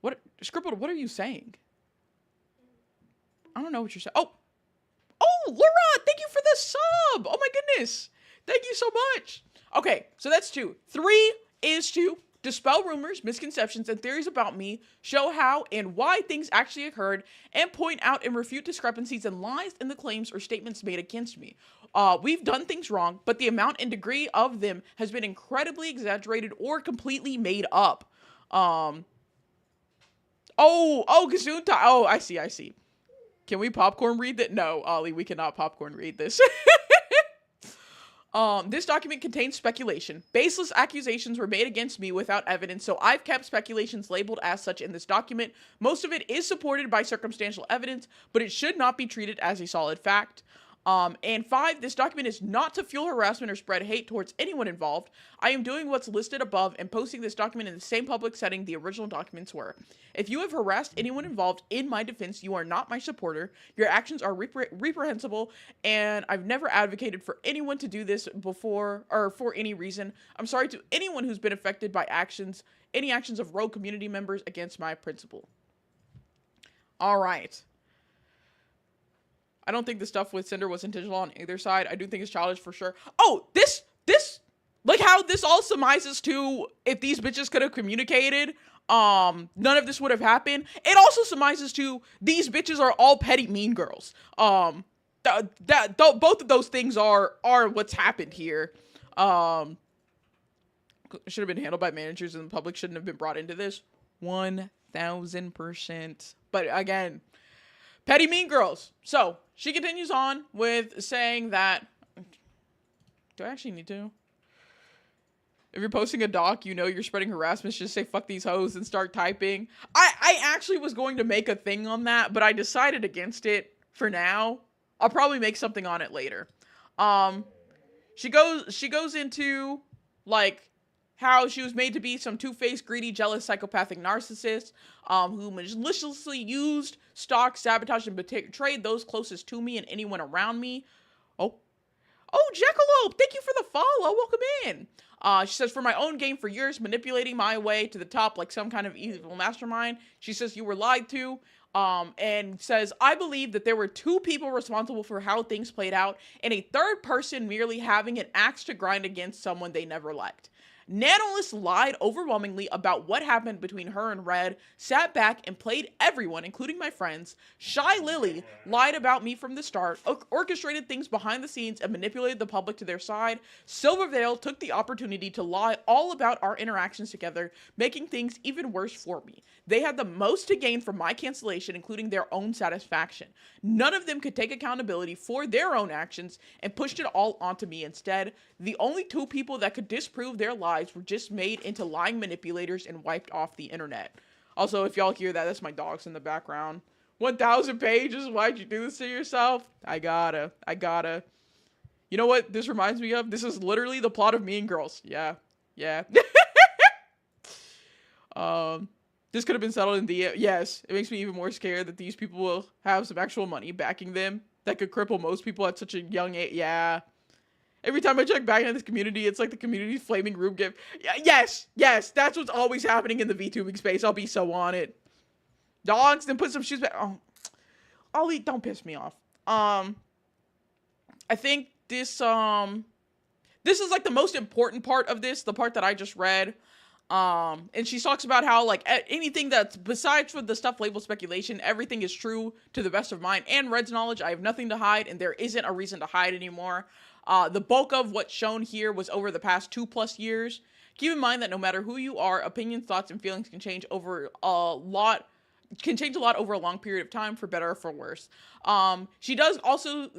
What, Scribbled, what are you saying? I don't know what you're saying. Oh, Laura, thank you for the sub. Oh my goodness. Thank you so much. Okay, so that's 2. 3 is to dispel rumors, misconceptions, and theories about me, show how and why things actually occurred, and point out and refute discrepancies and lies in the claims or statements made against me. We've done things wrong, but the amount and degree of them has been incredibly exaggerated or completely made up. Gesundheit. Oh, I see. Can we popcorn read that? No, Ollie, we cannot popcorn read this. This document contains speculation. Baseless accusations were made against me without evidence, so I've kept speculations labeled as such in this document. Most of it is supported by circumstantial evidence, but it should not be treated as a solid fact. And 5, this document is not to fuel harassment or spread hate towards anyone involved. I am doing what's listed above and posting this document in the same public setting the original documents were. If you have harassed anyone involved in my defense, you are not my supporter. Your actions are reprehensible, and I've never advocated for anyone to do this before or for any reason. I'm sorry to anyone who's been affected by any actions of rogue community members against my principle. All right. I don't think the stuff with Cinder was intentional on either side. I do think it's childish for sure. Oh, this, like how this all surmises to if these bitches could have communicated, none of this would have happened. It also surmises to these bitches are all petty mean girls. Both of those things are what's happened here. Should have been handled by managers and the public shouldn't have been brought into this. 1000%. But again, petty mean girls. So she continues on with saying that, do I actually need to? If you're posting a doc, you know you're spreading harassment, just say fuck these hoes and start typing. I actually was going to make a thing on that, but I decided against it for now. I'll probably make something on it later. She goes into like how she was made to be some two-faced, greedy, jealous, psychopathic narcissist who maliciously used, stalked, sabotaged, and betrayed those closest to me and anyone around me. Oh, oh, Jackalope, thank you for the follow. Welcome in. She says, for my own gain for years, manipulating my way to the top like some kind of evil mastermind. She says, you were lied to. And says, I believe that there were two people responsible for how things played out, and a third person merely having an axe to grind against someone they never liked. Nanolist lied overwhelmingly about what happened between her and Red, sat back and played everyone, including my friends. Shy Lily lied about me from the start, orchestrated things behind the scenes, and manipulated the public to their side. Silverveil took the opportunity to lie all about our interactions together, making things even worse for me. They had the most to gain from my cancellation, including their own satisfaction. None of them could take accountability for their own actions and pushed it all onto me instead. The only two people that could disprove their lies were just made into lying manipulators and wiped off the internet. Also, if y'all hear that, that's my dogs in the background. 1,000 pages? Why'd you do this to yourself? I gotta. You know what this reminds me of? This is literally the plot of Mean Girls. Yeah. This could have been settled in the... Yes, it makes me even more scared that these people will have some actual money backing them that could cripple most people at such a young age. Yeah. Every time I check back into this community, it's like the community's flaming room gift. Yes, that's what's always happening in the VTubing space. I'll be so on it. Dogs, then put some shoes back. Oh, Ollie, don't piss me off. I think this is like the most important part of this, the part that I just read. And she talks about how, like, anything that's besides for the stuff labeled speculation, everything is true to the best of mine and Red's knowledge. I have nothing to hide, and there isn't a reason to hide anymore. The bulk of what's shown here was over the past 2+ years. Keep in mind that no matter who you are, opinions, thoughts, and feelings can change a lot over a long period of time, for better or for worse. She does also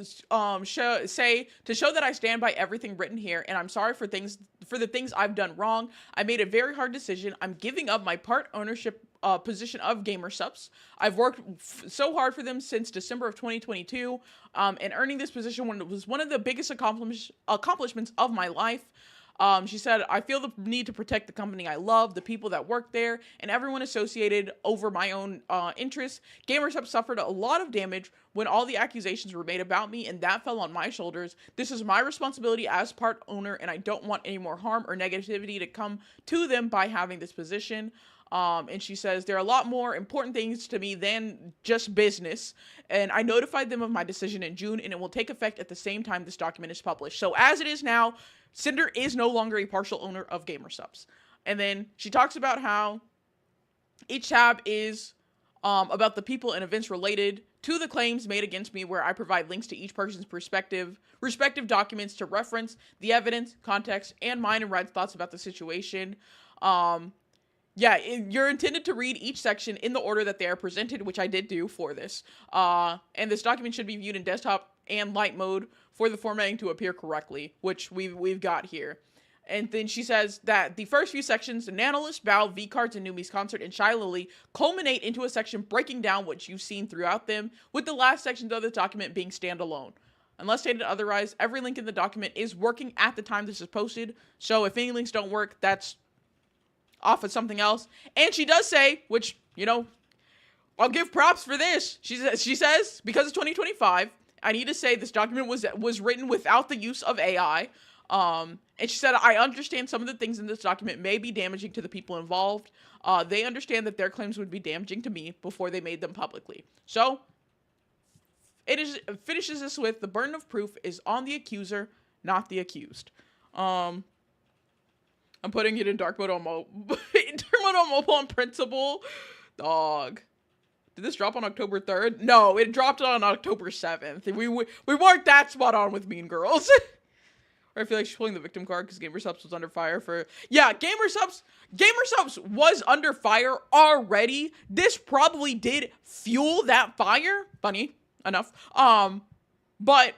say to show that I stand by everything written here, and I'm sorry for the things I've done wrong. I made a very hard decision. I'm giving up my part ownership position of GamerSupps. I've worked so hard for them since December of 2022, and earning this position was one of the biggest accomplishments of my life. She said, I feel the need to protect the company I love, the people that work there, and everyone associated over my own interests. GamerSupps suffered a lot of damage when all the accusations were made about me, and that fell on my shoulders. This is my responsibility as part owner, and I don't want any more harm or negativity to come to them by having this position. And she says, there are a lot more important things to me than just business. And I notified them of my decision in June, and it will take effect at the same time this document is published. So as it is now, Sinder is no longer a partial owner of GamerSupps. And then she talks about how each tab is about the people and events related to the claims made against me, where I provide links to each person's respective documents to reference the evidence, context, and mine and Red's thoughts about the situation. You're intended to read each section in the order that they are presented, which I did do for this. And this document should be viewed in desktop and light mode for the formatting to appear correctly, which we've got here. And then she says that the first few sections, the Nanolist, Bow, V-Cards, and Numi's Concert, and Shy Lily, culminate into a section breaking down what you've seen throughout them, with the last sections of the document being standalone. Unless stated otherwise, every link in the document is working at the time this is posted, so if any links don't work, that's off of something else. And she does say, which, you know, I'll give props for this. She says, because it's 2025, I need to say this document was written without the use of AI. And she said, I understand some of the things in this document may be damaging to the people involved. They understand that their claims would be damaging to me before they made them publicly. So, finishes this with, the burden of proof is on the accuser, not the accused. I'm putting it in dark mode on mobile. In dark mode on mobile on principle. Dog. Did this drop on October 3rd? No, it dropped on October 7th. We weren't that spot on with Mean Girls. Or I feel like she's pulling the victim card because GamerSupps was under fire for... Yeah, GamerSupps was under fire already. This probably did fuel that fire. Funny enough. But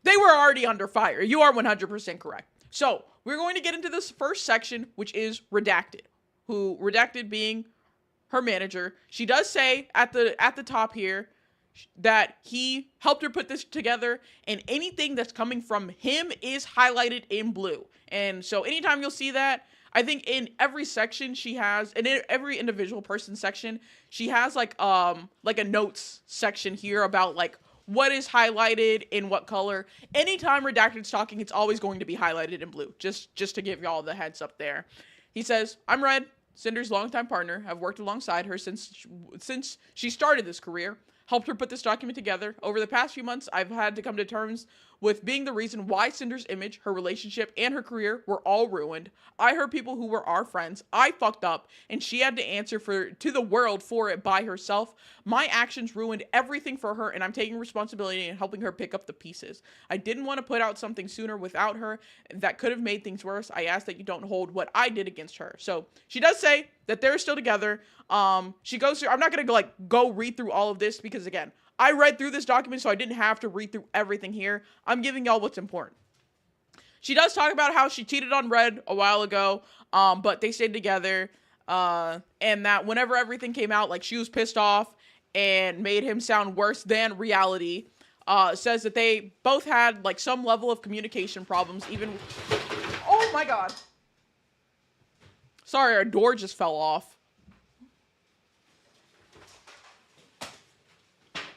they were already under fire. You are 100% correct. So, we're going to get into this first section, which is Redacted. Redacted being her manager. She does say at the top here, that he helped her put this together, and anything that's coming from him is highlighted in blue. And so anytime you'll see that, I think in every section she has, and in every individual person section, she has like a notes section here about like what is highlighted in what color. Anytime Redacted's talking, it's always going to be highlighted in blue. Just to give y'all the heads up there. He says, "I'm Red, Cinder's longtime partner. I've worked alongside her since she started this career. Helped her put this document together. Over the past few months, I've had to come to terms with being the reason why Cinder's image, her relationship, and her career were all ruined. I hurt people who were our friends. I fucked up, and she had to answer to the world for it by herself. My actions ruined everything for her, and I'm taking responsibility and helping her pick up the pieces. I didn't want to put out something sooner without her that could have made things worse. I ask that you don't hold what I did against her." So she does say that they're still together. She goes through, I'm not gonna go read through all of this because again, I read through this document, so I didn't have to read through everything here. I'm giving y'all what's important. She does talk about how she cheated on Red a while ago, but they stayed together, and that whenever everything came out, like, she was pissed off and made him sound worse than reality. Says that they both had, like, some level of communication problems, even... Oh my god. Sorry, our door just fell off.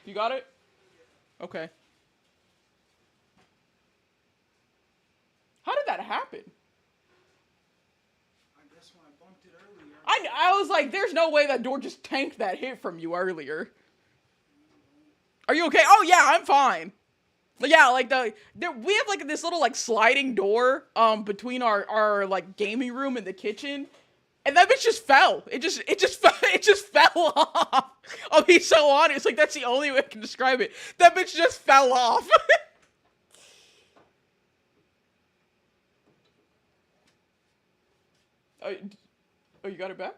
You got it? Okay. How did that happen? I guess when I bumped it earlier. I was like, there's no way that door just tanked that hit from you earlier. Are you okay? Oh yeah, I'm fine. Yeah, like we have like this little like sliding door between our like gaming room and the kitchen. And that bitch just fell. It just fell off. I'll be so honest. Like, that's the only way I can describe it. That bitch just fell off. Oh, you got it back?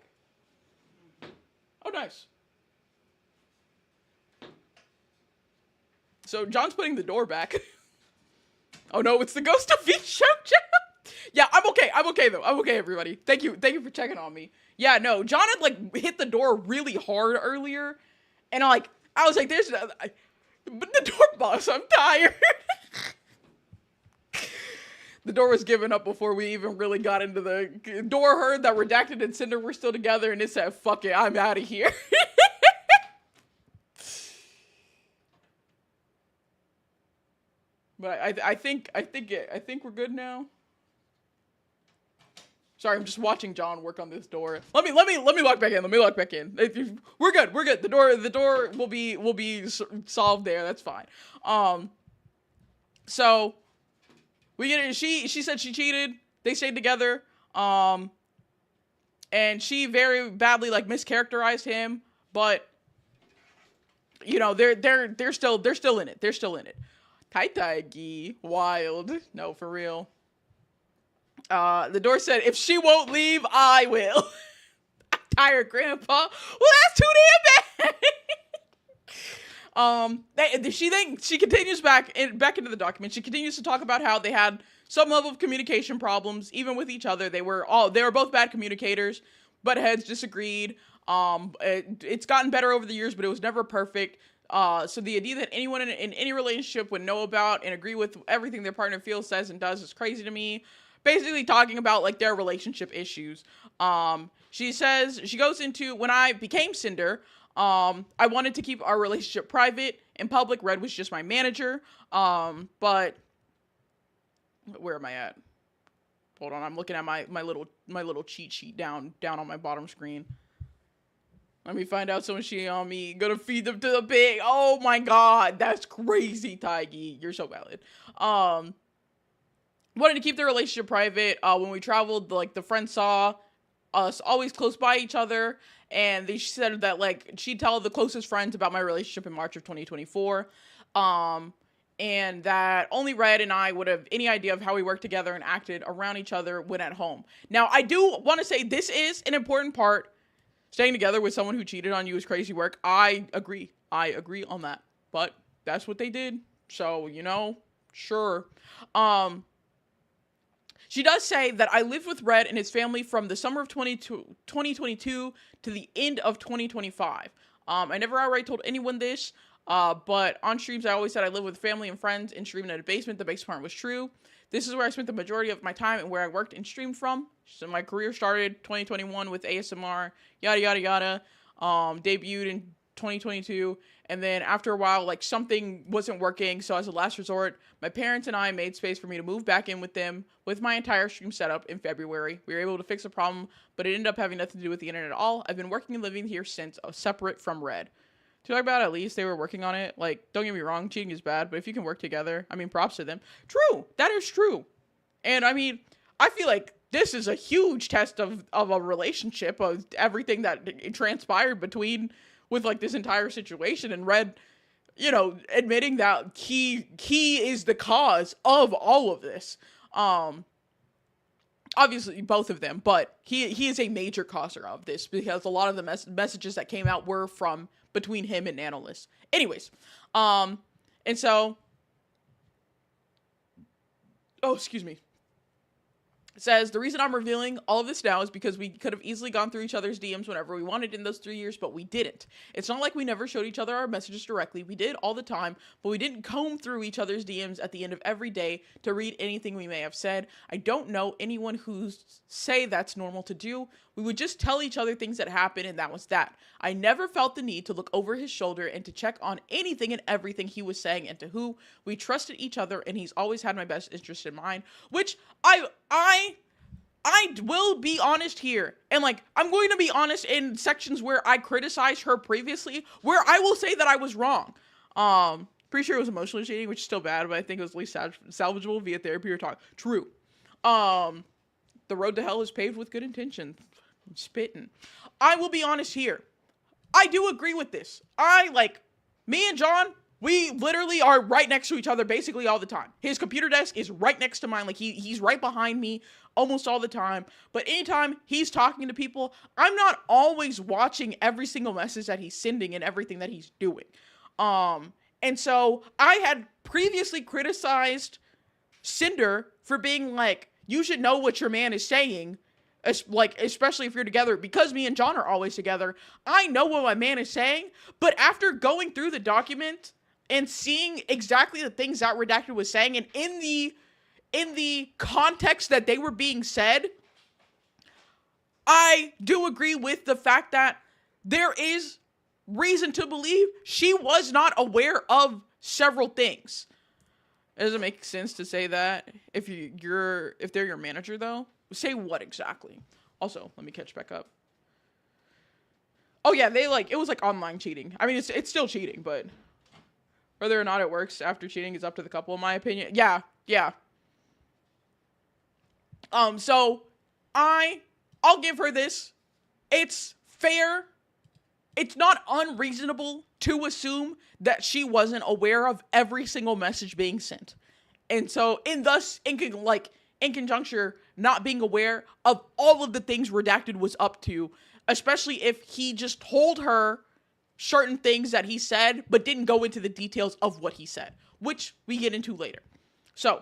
Oh, nice. So, John's putting the door back. Oh, no, it's the ghost of Vishoja. Yeah, I'm okay. I'm okay, though. I'm okay, everybody. Thank you for checking on me. Yeah, no, John had, like, hit the door really hard earlier. And, I was like, but the door boss, I'm tired. The door was given up before we even really got into the... Door heard that Redacted and Sinder were still together, and it said, fuck it, I'm out of here. But I think we're good now. Sorry, I'm just watching John work on this door. Let me lock back in. We're good. The door will be solved there. That's fine. So we get it. She said she cheated. They stayed together. And she very badly like mischaracterized him, but you know, they're still in it. They're still in it. Taitagi, wild. No, for real. The door said, "If she won't leave, I will." I'm tired, Grandpa. Well, that's too damn bad. She continues back into the document. She continues to talk about how they had some level of communication problems, even with each other. They were both bad communicators, but heads disagreed. It's gotten better over the years, but it was never perfect. So the idea that anyone in any relationship would know about and agree with everything their partner feels, says, and does is crazy to me. Basically talking about like their relationship issues. She says, she goes into, when I became Cinder, I wanted to keep our relationship private. In public, Red was just my manager. But where am I at? Hold on, I'm looking at my little cheat sheet down on my bottom screen. Let me find out someone's cheating on me. Gonna feed them to the pig. Oh my god, that's crazy, Taigi. You're so valid. Wanted to keep the relationship private. When we traveled, like, the friends saw us always close by each other, and she said that, like, she'd tell the closest friends about my relationship in March of 2024, and that only Red and I would have any idea of how we worked together and acted around each other when at home. Now, I do want to say this is an important part. Staying together with someone who cheated on you is crazy work. I agree on that, but that's what they did, so, you know, sure. She does say that I lived with Red and his family from the summer of 2022 to the end of 2025. I never outright told anyone this, But on streams, I always said I live with family and friends and streaming in a basement. The basement part was true. This is where I spent the majority of my time and where I worked and streamed from. So my career started 2021 with ASMR, yada yada yada. Debuted in 2022, and then after a while, like something wasn't working. So as a last resort, my parents and I made space for me to move back in with them with my entire stream setup in February. We were able to fix the problem, but it ended up having nothing to do with the internet at all. I've been working and living here since, separate from Red. To talk about, at least they were working on it. Like, don't get me wrong, cheating is bad, but if you can work together, I mean, props to them. True, that is true. And I mean, I feel like this is a huge test of a relationship, of everything that transpired between, with like this entire situation, and Red, admitting that he is the cause of all of this. Obviously both of them, but he is a major causer of this, because a lot of the messages that came out were from between him and Analyst. Anyways, and so, oh, excuse me. It says, the reason I'm revealing all of this now is because we could have easily gone through each other's DMs whenever we wanted in those 3 years, but we didn't. It's not like we never showed each other our messages directly. We did all the time, but we didn't comb through each other's DMs at the end of every day to read anything we may have said. I don't know anyone who say that's normal to do. We would just tell each other things that happened, and that was that. I never felt the need to look over his shoulder and to check on anything and everything he was saying and to who. We trusted each other, and he's always had my best interest in mind, which I will be honest here. And like, I'm going to be honest in sections where I criticized her previously, where I will say that I was wrong. Pretty sure it was emotionally cheating, which is still bad, but I think it was at least salvageable via therapy or talk. True. The road to hell is paved with good intention. I'm spitting. I will be honest here. I do agree with this. Me and John, we literally are right next to each other basically all the time. His computer desk is right next to mine. Like, he's right behind me almost all the time. But anytime he's talking to people, I'm not always watching every single message that he's sending and everything that he's doing. And so I had previously criticized Sinder for being like, you should know what your man is saying, especially if you're together, because me and John are always together. I know what my man is saying, but after going through the document and seeing exactly the things that Redacted was saying, and in the context that they were being said, I do agree with the fact that there is reason to believe she was not aware of several things. It doesn't make sense to say that if they're your manager, though. Say what exactly? Also, let me catch back up. Oh yeah, it was like online cheating. I mean, it's still cheating, but whether or not it works after cheating is up to the couple, in my opinion. Yeah. So I'll give her this. It's fair. It's not unreasonable to assume that she wasn't aware of every single message being sent. And so, in conjuncture, not being aware of all of the things Redacted was up to, especially if he just told her certain things that he said, but didn't go into the details of what he said, which we get into later. So,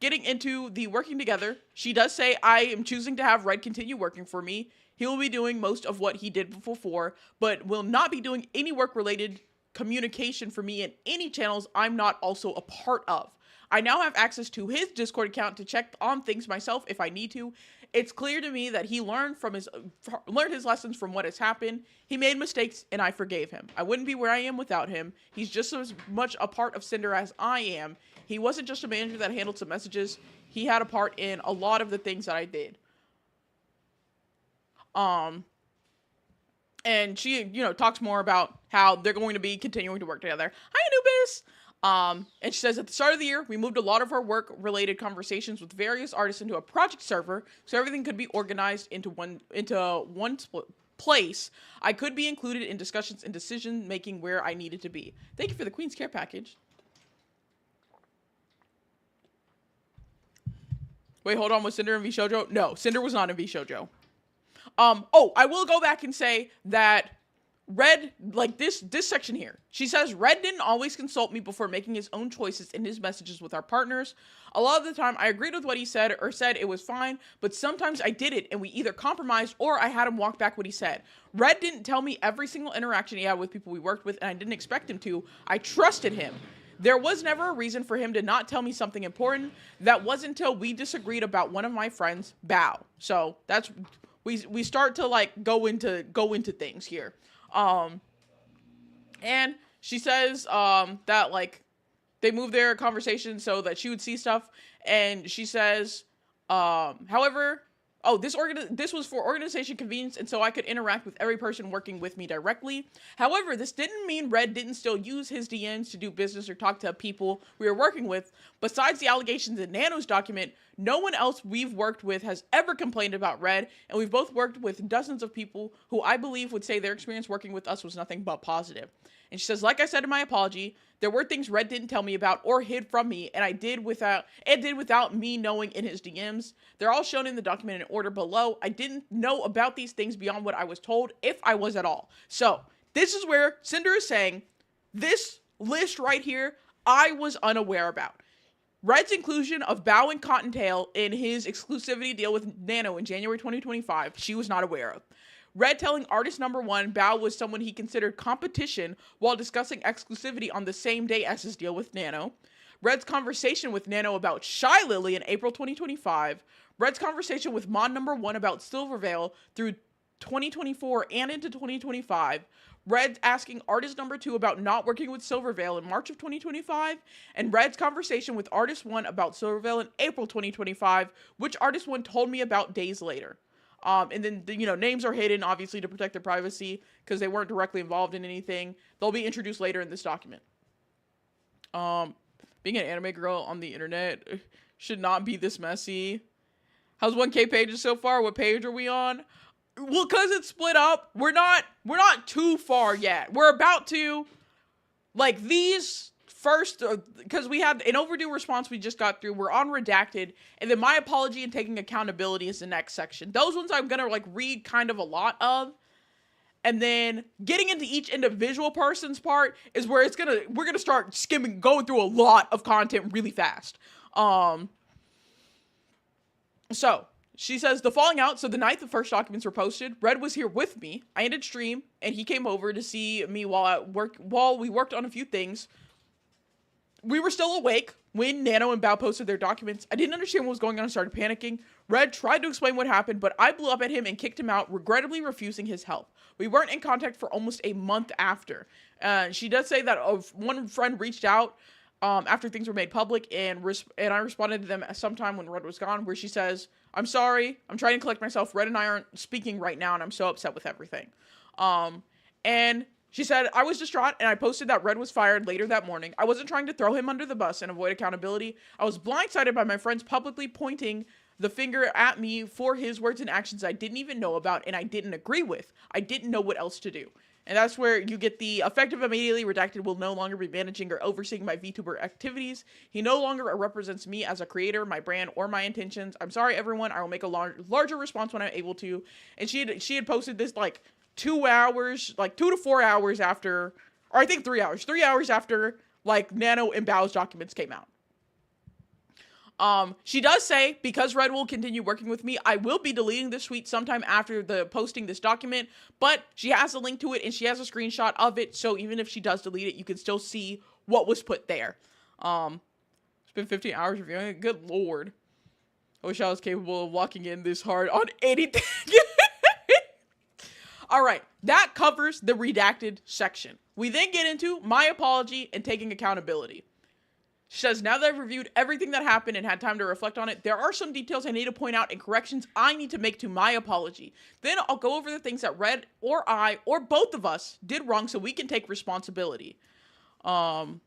getting into the working together, she does say, I am choosing to have Red continue working for me. He will be doing most of what he did before, but will not be doing any work-related communication for me in any channels I'm not also a part of. I now have access to his Discord account to check on things myself if I need to. It's clear to me that he learned his lessons from what has happened. He made mistakes, and I forgave him. I wouldn't be where I am without him. He's just as much a part of Sinder as I am. He wasn't just a manager that handled some messages. He had a part in a lot of the things that I did. And she, talks more about how they're going to be continuing to work together. Hi, Anubis! And she says, at the start of the year, we moved a lot of our work-related conversations with various artists into a project server, so everything could be organized into one place. I could be included in discussions and decision-making where I needed to be. Thank you for the Queen's Care package. Wait, hold on. Was Cinder in V Shoujo? No, Cinder was not in V Shoujo. I will go back and say that Red, like this section here. She says, Red didn't always consult me before making his own choices in his messages with our partners. A lot of the time, I agreed with what he said or said it was fine, but sometimes I did it and we either compromised or I had him walk back what he said. Red didn't tell me every single interaction he had with people we worked with, and I didn't expect him to. I trusted him. There was never a reason for him to not tell me something important. That wasn't until we disagreed about one of my friends, Bao. So that's we start to like go into things here. And she says that like they moved their conversation so that she would see stuff, and she says however, this was for organization convenience and so I could interact with every person working with me directly. However, this didn't mean Red didn't still use his DMs to do business or talk to people we were working with. Besides the allegations in Nano's document, no one else we've worked with has ever complained about Red, and we've both worked with dozens of people who I believe would say their experience working with us was nothing but positive. And she says, like I said in my apology, there were things Red didn't tell me about or hid from me, and it did without me knowing in his DMs. They're all shown in the document in order below. I didn't know about these things beyond what I was told, if I was at all. So, this is where Sinder is saying, this list right here, I was unaware about. Red's inclusion of Bao and Cottontail in his exclusivity deal with Nano in January 2025, she was not aware of. Red telling artist number one Bao was someone he considered competition while discussing exclusivity on the same day as his deal with Nano. Red's conversation with Nano about Shy Lily in April 2025. Red's conversation with Mon number one about Silvervale through 2024 and into 2025. Red's asking artist number two about not working with Silvervale in March of 2025, and Red's conversation with artist one about Silvervale in April 2025, which artist one told me about days later. And then, names are hidden, obviously, to protect their privacy, because they weren't directly involved in anything. They'll be introduced later in this document. Being an anime girl on the internet should not be this messy. How's 1K pages so far? What page are we on? Well, because it's split up, we're not too far yet. We're about to, like, these first, because we had an overdue response we just got through. We're on redacted, and then my apology and taking accountability is the next section. Those ones I'm gonna like read kind of a lot of, and then getting into each individual person's part is where we're gonna start going through a lot of content really fast. So she says, the falling out, so the night the first documents were posted, Red was here with me. I ended stream, and he came over to see me while we worked on a few things. We were still awake when Nano and Bao posted their documents. I didn't understand what was going on and started panicking. Red tried to explain what happened, but I blew up at him and kicked him out, regrettably refusing his help. We weren't in contact for almost a month after. She does say that one friend reached out after things were made public, and I responded to them sometime when Red was gone, where she says, I'm sorry, I'm trying to collect myself. Red and I aren't speaking right now, and I'm so upset with everything. And she said, I was distraught, and I posted that Red was fired later that morning. I wasn't trying to throw him under the bus and avoid accountability. I was blindsided by my friends publicly pointing the finger at me for his words and actions I didn't even know about and I didn't agree with. I didn't know what else to do. And that's where you get the effective immediately redacted will no longer be managing or overseeing my VTuber activities. He no longer represents me as a creator, my brand, or my intentions. I'm sorry, everyone. I will make a larger response when I'm able to. And she had posted this like 2 hours, like 2 to 4 hours after, or I think 3 hours. 3 hours after like Nano and Bao's documents came out. She does say, because Red will continue working with me, I will be deleting this tweet sometime after the posting this document, but she has a link to it and she has a screenshot of it, so even if she does delete it, you can still see what was put there. It's been 15 hours reviewing it. Good lord. I wish I was capable of walking in this hard on anything. Alright, that covers the redacted section. We then get into my apology and taking accountability. She says, now that I've reviewed everything that happened and had time to reflect on it, there are some details I need to point out and corrections I need to make to my apology. Then I'll go over the things that Red or I or both of us did wrong so we can take responsibility. Okay,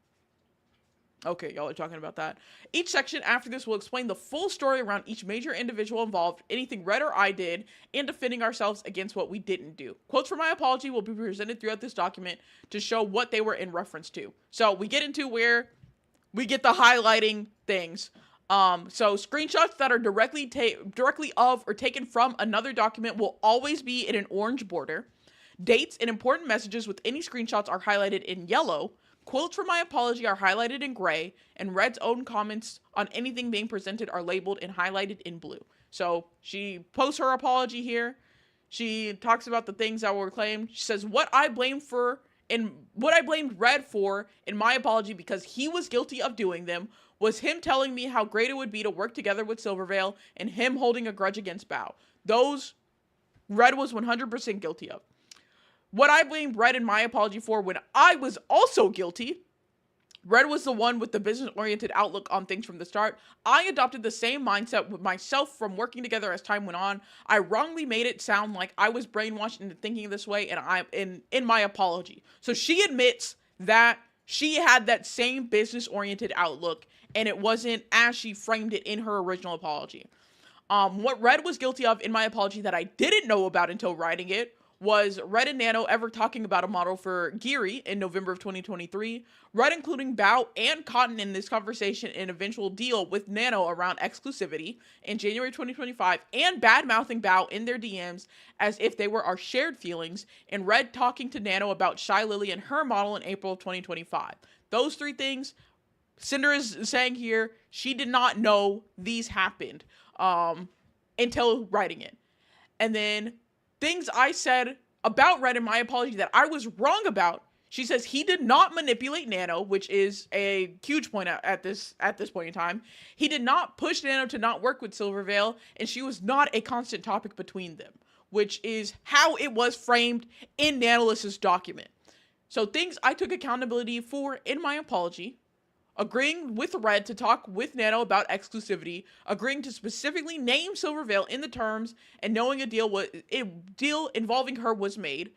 y'all are talking about that. Each section after this will explain the full story around each major individual involved, anything Red or I did, and defending ourselves against what we didn't do. Quotes from my apology will be presented throughout this document to show what they were in reference to. So we get into where we get the highlighting things. So screenshots that are directly of or taken from another document will always be in an orange border. Dates and important messages with any screenshots are highlighted in yellow. Quotes from my apology are highlighted in gray, and Red's own comments on anything being presented are labeled and highlighted in blue. So she posts her apology here. She talks about the things that were claimed. She says what I blamed Red for in my apology because he was guilty of doing them was him telling me how great it would be to work together with Silvervale and him holding a grudge against Bao. Those Red was 100% guilty of. What I blamed Red in my apology for when I was also guilty. Red was the one with the business-oriented outlook on things from the start. I adopted the same mindset with myself from working together as time went on. I wrongly made it sound like I was brainwashed into thinking this way, and I'm in my apology. So she admits that she had that same business-oriented outlook, and it wasn't as she framed it in her original apology. What Red was guilty of in my apology that I didn't know about until writing it was Red and Nano ever talking about a model for Geary in November of 2023, Red including Bao and Cotton in this conversation and eventual deal with Nano around exclusivity in January 2025, and bad-mouthing Bao in their DMs as if they were our shared feelings, and Red talking to Nano about Shy Lily and her model in April of 2025. Those three things, Sinder is saying here, she did not know these happened until writing it. And then things I said about Red in my apology that I was wrong about. She says he did not manipulate Nano, which is a huge point at this point in time. He did not push Nano to not work with Silvervale, and she was not a constant topic between them, which is how it was framed in Nanolist's document. So things I took accountability for in my apology: agreeing with Red to talk with Nano about exclusivity, agreeing to specifically name Silvervale in the terms, and knowing a deal involving her was made,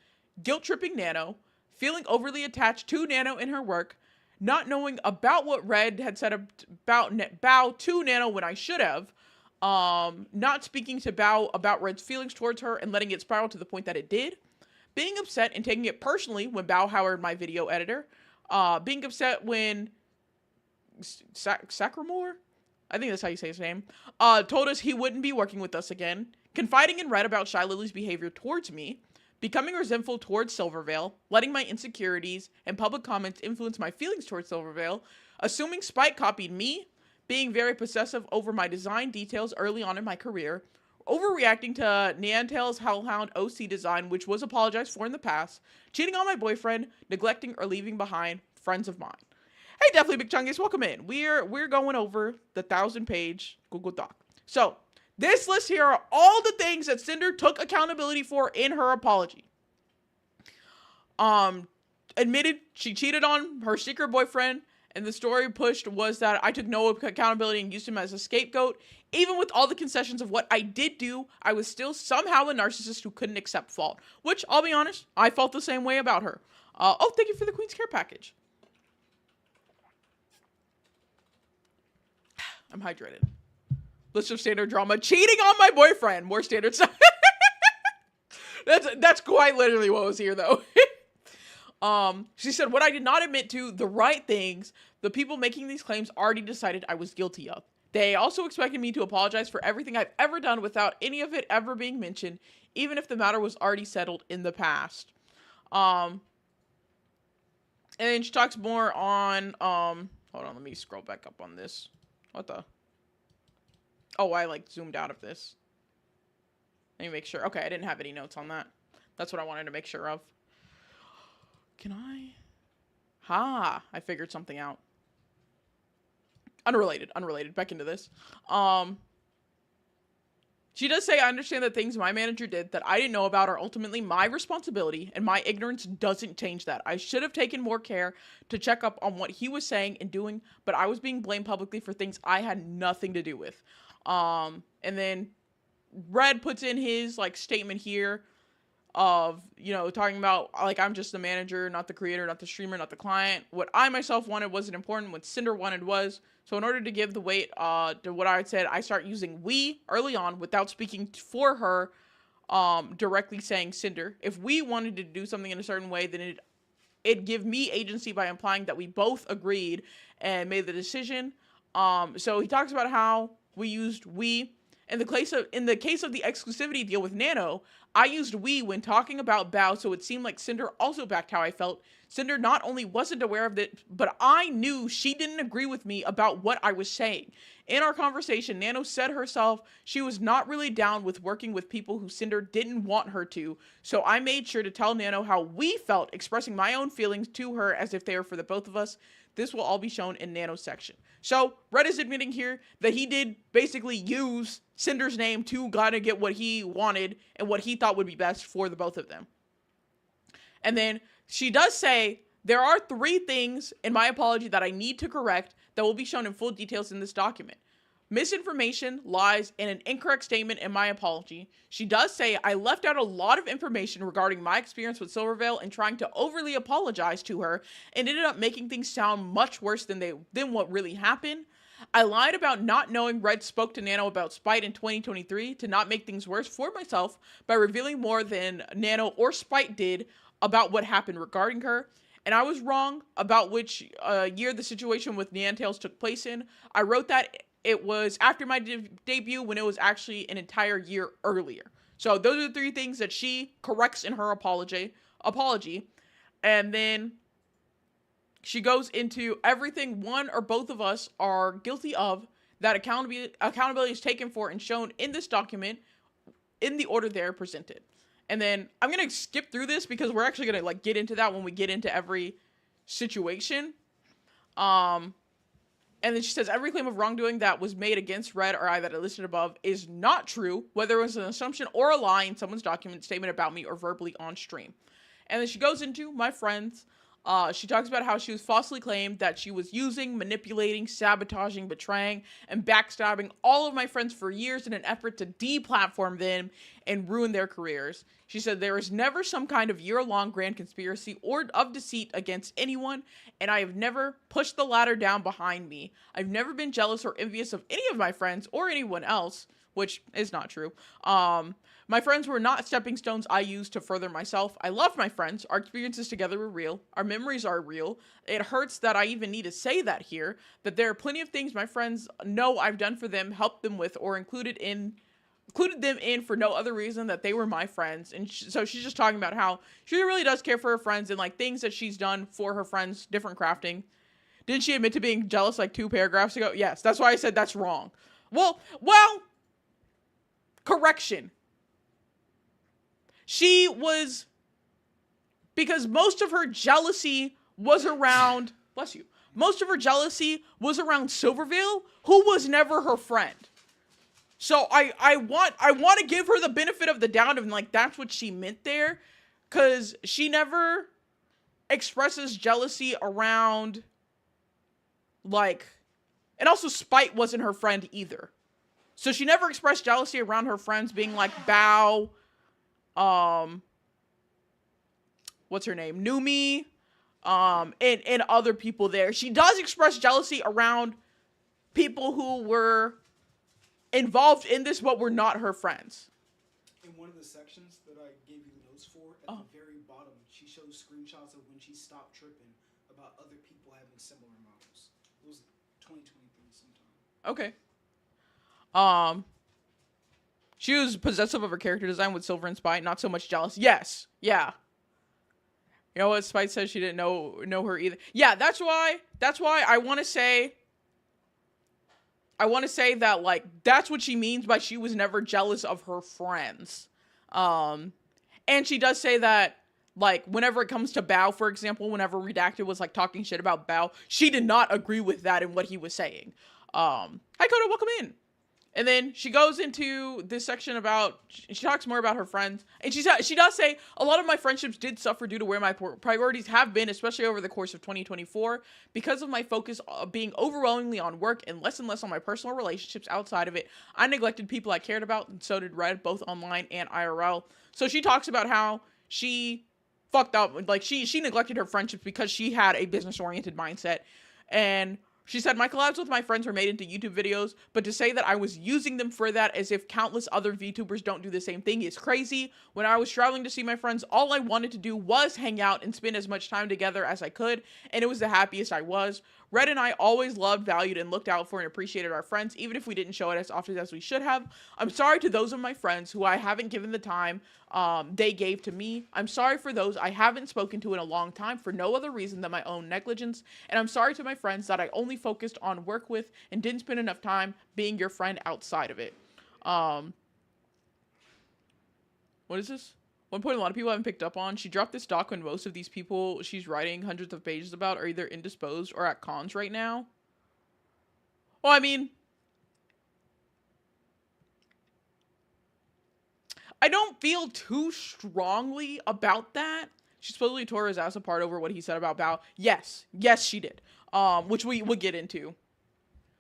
guilt-tripping Nano, feeling overly attached to Nano in her work, not knowing about what Red had said about Bao to Nano when I should have, not speaking to Bao about Red's feelings towards her and letting it spiral to the point that it did, being upset and taking it personally when Bao hired my video editor, being upset when Sacramore, I think that's how you say his name, told us he wouldn't be working with us again, confiding in Red about Shy Lily's behavior towards me, becoming resentful towards Silvervale, letting my insecurities and public comments influence my feelings towards Silvervale, assuming Spike copied me, being very possessive over my design details early on in my career, overreacting to Neantel's Hellhound OC design, which was apologized for in the past, cheating on my boyfriend, neglecting or leaving behind friends of mine. Hey, definitely Big Chungus, welcome in. We're going over the 1,000-page Google Doc. So this list here are all the things that Sinder took accountability for in her apology. Admitted she cheated on her secret boyfriend, and the story pushed was that I took no accountability and used him as a scapegoat. Even with all the concessions of what I did do, I was still somehow a narcissist who couldn't accept fault. Which, I'll be honest, I felt the same way about her. Oh, thank you for the Queen's Care package. I'm hydrated. List of standard drama. Cheating on my boyfriend. More standard stuff. That's quite literally what was here, though. She said, what I did not admit to, the right things, the people making these claims already decided I was guilty of. They also expected me to apologize for everything I've ever done without any of it ever being mentioned, even if the matter was already settled in the past. And then she talks more on, hold on, let me scroll back up on this. What the? Oh, I zoomed out of this. Let me make sure. Okay, I didn't have any notes on that. That's what I wanted to make sure of. Can I? I figured something out. Unrelated. Back into this. She does say, I understand that things my manager did that I didn't know about are ultimately my responsibility, and my ignorance doesn't change that. I should have taken more care to check up on what he was saying and doing, but I was being blamed publicly for things I had nothing to do with. And then Red puts in his statement here of, talking about I'm just the manager, not the creator, not the streamer, not the client. What I myself wanted wasn't important. What Cinder wanted was. So in order to give the weight to what I had said, I start using we early on without speaking for her, directly saying Cinder. If we wanted to do something in a certain way, then it'd give me agency by implying that we both agreed and made the decision. So he talks about how we used we In the case of the exclusivity deal with Nano, I used we when talking about Bao, so it seemed like Cinder also backed how I felt. Cinder not only wasn't aware of it, but I knew she didn't agree with me about what I was saying. In our conversation, Nano said herself she was not really down with working with people who Cinder didn't want her to, so I made sure to tell Nano how we felt, expressing my own feelings to her as if they were for the both of us. This will all be shown in Nano's section. So, Red is admitting here that he did basically use Cinder's name to kind of get what he wanted and what he thought would be best for the both of them. And then she does say, there are 3 things in my apology that I need to correct that will be shown in full details in this document. Misinformation, lies, and an incorrect statement in my apology. She does say I left out a lot of information regarding my experience with Silvervale and trying to overly apologize to her and ended up making things sound much worse than what really happened. I lied about not knowing Red spoke to Nano about Spite in 2023 to not make things worse for myself by revealing more than Nano or Spite did about what happened regarding her. And I was wrong about which year the situation with Neantails took place in. I wrote that it was after my debut when it was actually an entire year earlier. So those are the 3 things that she corrects in her apology. And then she goes into everything one or both of us are guilty of that accountability is taken for and shown in this document in the order they're presented. And then I'm going to skip through this because we're actually going to like get into that when we get into every situation. And then she says, every claim of wrongdoing that was made against Red or I that I listed above is not true, whether it was an assumption or a lie in someone's document statement about me or verbally on stream. And then she goes into my friends. She talks about how she was falsely claimed that she was using, manipulating, sabotaging, betraying, and backstabbing all of my friends for years in an effort to deplatform them and ruin their careers. She said there was never some kind of year-long grand conspiracy or of deceit against anyone, and I have never pushed the ladder down behind me. I've never been jealous or envious of any of my friends or anyone else, which is not true. My friends were not stepping stones I used to further myself. I love my friends. Our experiences together were real. Our memories are real. It hurts that I even need to say that here, that there are plenty of things my friends know I've done for them, helped them with, or included them in for no other reason that they were my friends. And so she's just talking about how she really does care for her friends and like things that she's done for her friends, different crafting. Didn't she admit to being jealous like 2 paragraphs ago? Yes, that's why I said that's wrong. Well, correction. She was, because most of her jealousy was around, bless you, most of her jealousy was around Silvervale, who was never her friend. So I want to give her the benefit of the doubt and like that's what she meant there, because she never expresses jealousy around like, and also Spite wasn't her friend either. So she never expressed jealousy around her friends being like Bao, what's her name? Numi, and other people there. She does express jealousy around people who were involved in this but were not her friends. In one of the sections that I gave you the notes for, at the very bottom, she shows screenshots of when she stopped tripping about other people having similar models. It was 2023 sometime. Okay. She was possessive of her character design with Silver and Spite, not so much jealous. Yes. Yeah. You know what? Spite says she didn't know her either. Yeah, that's why I want to say that, like, that's what she means by she was never jealous of her friends. And she does say that, like, whenever it comes to Bao, for example, whenever Redacted was, like, talking shit about Bao, she did not agree with that and what he was saying. Hi, Coda, welcome in. And then she goes into this section about, she talks more about her friends. And she does say, a lot of my friendships did suffer due to where my priorities have been, especially over the course of 2024. Because of my focus being overwhelmingly on work and less on my personal relationships outside of it, I neglected people I cared about, and so did Red, both online and IRL. So she talks about how she fucked up, like she neglected her friendships because she had a business-oriented mindset. And she said, my collabs with my friends were made into YouTube videos, but to say that I was using them for that as if countless other VTubers don't do the same thing is crazy. When I was traveling to see my friends, all I wanted to do was hang out and spend as much time together as I could, and it was the happiest I was. Red and I always loved, valued, and looked out for and appreciated our friends, even if we didn't show it as often as we should have. I'm sorry to those of my friends who I haven't given the time they gave to me. I'm sorry for those I haven't spoken to in a long time for no other reason than my own negligence. And I'm sorry to my friends that I only focused on work with and didn't spend enough time being your friend outside of it. Um, what is this? One point a lot of people haven't picked up on, she dropped this doc when most of these people she's writing hundreds of pages about are either indisposed or at cons right now. Well, I mean, I don't feel too strongly about that. She supposedly tore his ass apart over what he said about Bao. Yes. Yes, she did. Which we will get into.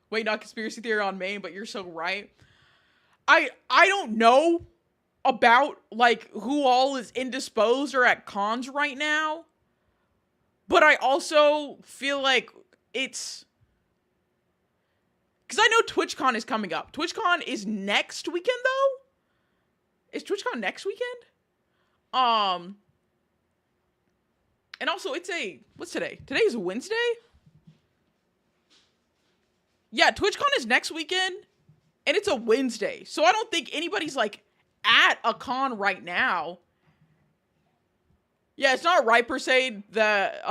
Wait, not conspiracy theory on Maine, but you're so right. I don't know about like who all is indisposed or at cons right now, but I also feel like it's because I know TwitchCon is coming up. TwitchCon is next weekend though. Is TwitchCon next weekend? And also it's what's today? Today is Wednesday? Yeah, TwitchCon is next weekend and it's a Wednesday. So I don't think anybody's like at a con right now. Yeah, it's not right per se that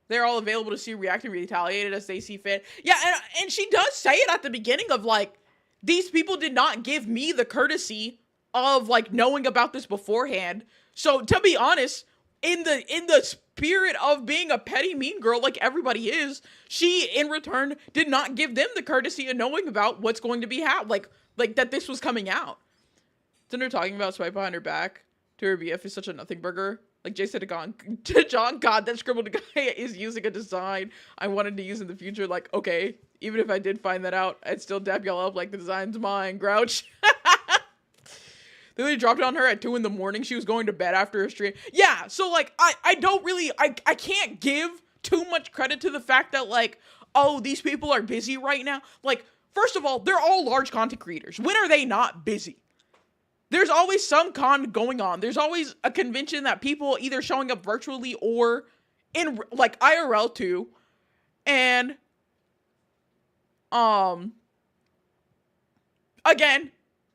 they're all available to see, react, and retaliated as they see fit. Yeah, and she does say it at the beginning of like, these people did not give me the courtesy of like knowing about this beforehand. So to be honest, in the spirit of being a petty mean girl like everybody is, she in return did not give them the courtesy of knowing about what's going to be like that this was coming out. Sinder talking about swipe behind her back to her BF is such a nothing burger. Like Jay said to John, God, that scribbled guy is using a design I wanted to use in the future. Like, okay, even if I did find that out, I'd still dap y'all up like the design's mine, grouch. Then they dropped it on her at 2 a.m. She was going to bed after a stream. Yeah, so like I don't really I can't give too much credit to the fact that like, oh, these people are busy right now. Like, first of all, they're all large content creators. When are they not busy? There's always some con going on. There's always a convention that people either showing up virtually or in like IRL too. And again,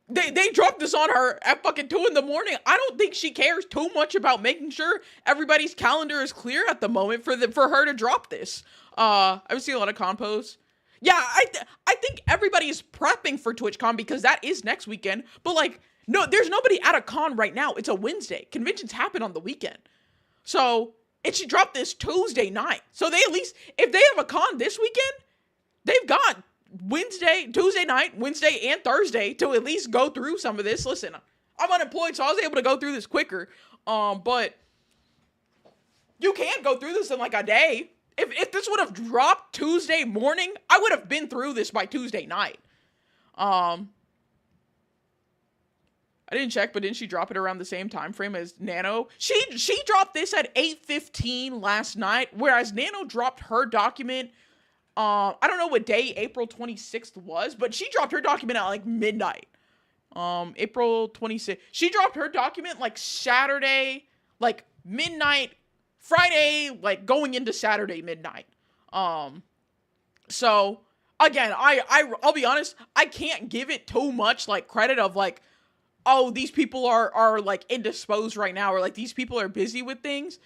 they dropped this on her at fucking 2 a.m. I don't think she cares too much about making sure everybody's calendar is clear at the moment for her to drop this. I've seen a lot of con posts. Yeah, I think everybody is prepping for TwitchCon because that is next weekend. But like, no, there's nobody at a con right now. It's a Wednesday. Conventions happen on the weekend. So, and she dropped this Tuesday night. So they at least, if they have a con this weekend, they've got Tuesday night, Wednesday, and Thursday to at least go through some of this. Listen, I'm unemployed, so I was able to go through this quicker. But you can't go through this in like a day. If this would have dropped Tuesday morning, I would have been through this by Tuesday night. I didn't check, but didn't she drop it around the same time frame as Nano? She dropped this at 8:15 last night, whereas Nano dropped her document. I don't know what day April 26th was, but she dropped her document at like midnight. April 26th. She dropped her document like Saturday, like midnight, Friday, like going into Saturday midnight. So again, I'll be honest, I can't give it too much like credit of like, oh, these people are like indisposed right now, or like these people are busy with things.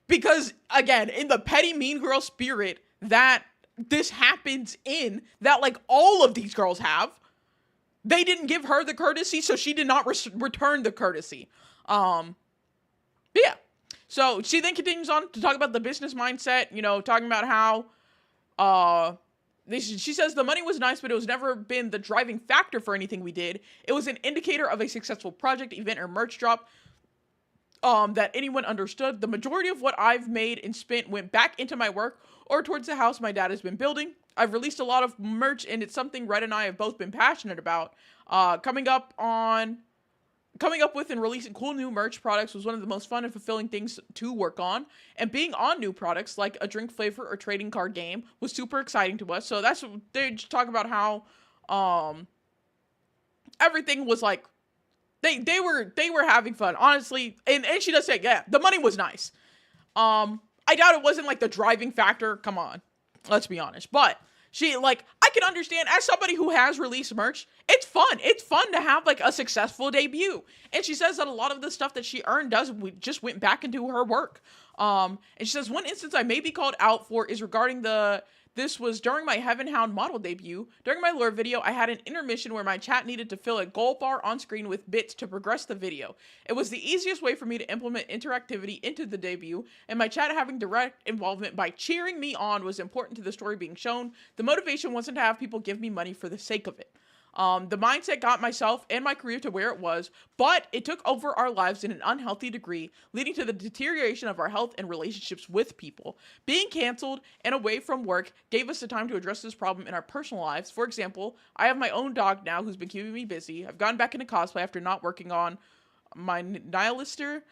Because again, in the petty mean girl spirit that this happens in, that like all of these girls have, they didn't give her the courtesy, so she did not return the courtesy. But yeah. So she then continues on to talk about the business mindset, you know, talking about how, she says the money was nice, but it was never been the driving factor for anything we did. It was an indicator of a successful project, event, or merch drop that anyone understood. The majority of what I've made and spent went back into my work or towards the house my dad has been building. I've released a lot of merch, and it's something Red and I have both been passionate about. Coming up with and releasing cool new merch products was one of the most fun and fulfilling things to work on. And being on new products like a drink flavor or trading card game was super exciting to us. So that's, they just talk about how everything was like, they were having fun, honestly. And she does say, yeah, the money was nice. I doubt it wasn't like the driving factor. Come on, let's be honest. But she, like, I can understand as somebody who has released merch, it's fun. It's fun to have like a successful debut. And she says that a lot of the stuff that she earned just went back into her work. And she says one instance I may be called out for is regarding this was during my Heaven Hound model debut. During my lure video, I had an intermission where my chat needed to fill a gold bar on screen with bits to progress the video. It was the easiest way for me to implement interactivity into the debut, and my chat having direct involvement by cheering me on was important to the story being shown. The motivation wasn't to have people give me money for the sake of it. The mindset got myself and my career to where it was, but it took over our lives in an unhealthy degree, leading to the deterioration of our health and relationships with people. Being canceled and away from work gave us the time to address this problem in our personal lives. For example, I have my own dog now who's been keeping me busy. I've gone back into cosplay after not working on my Nihilister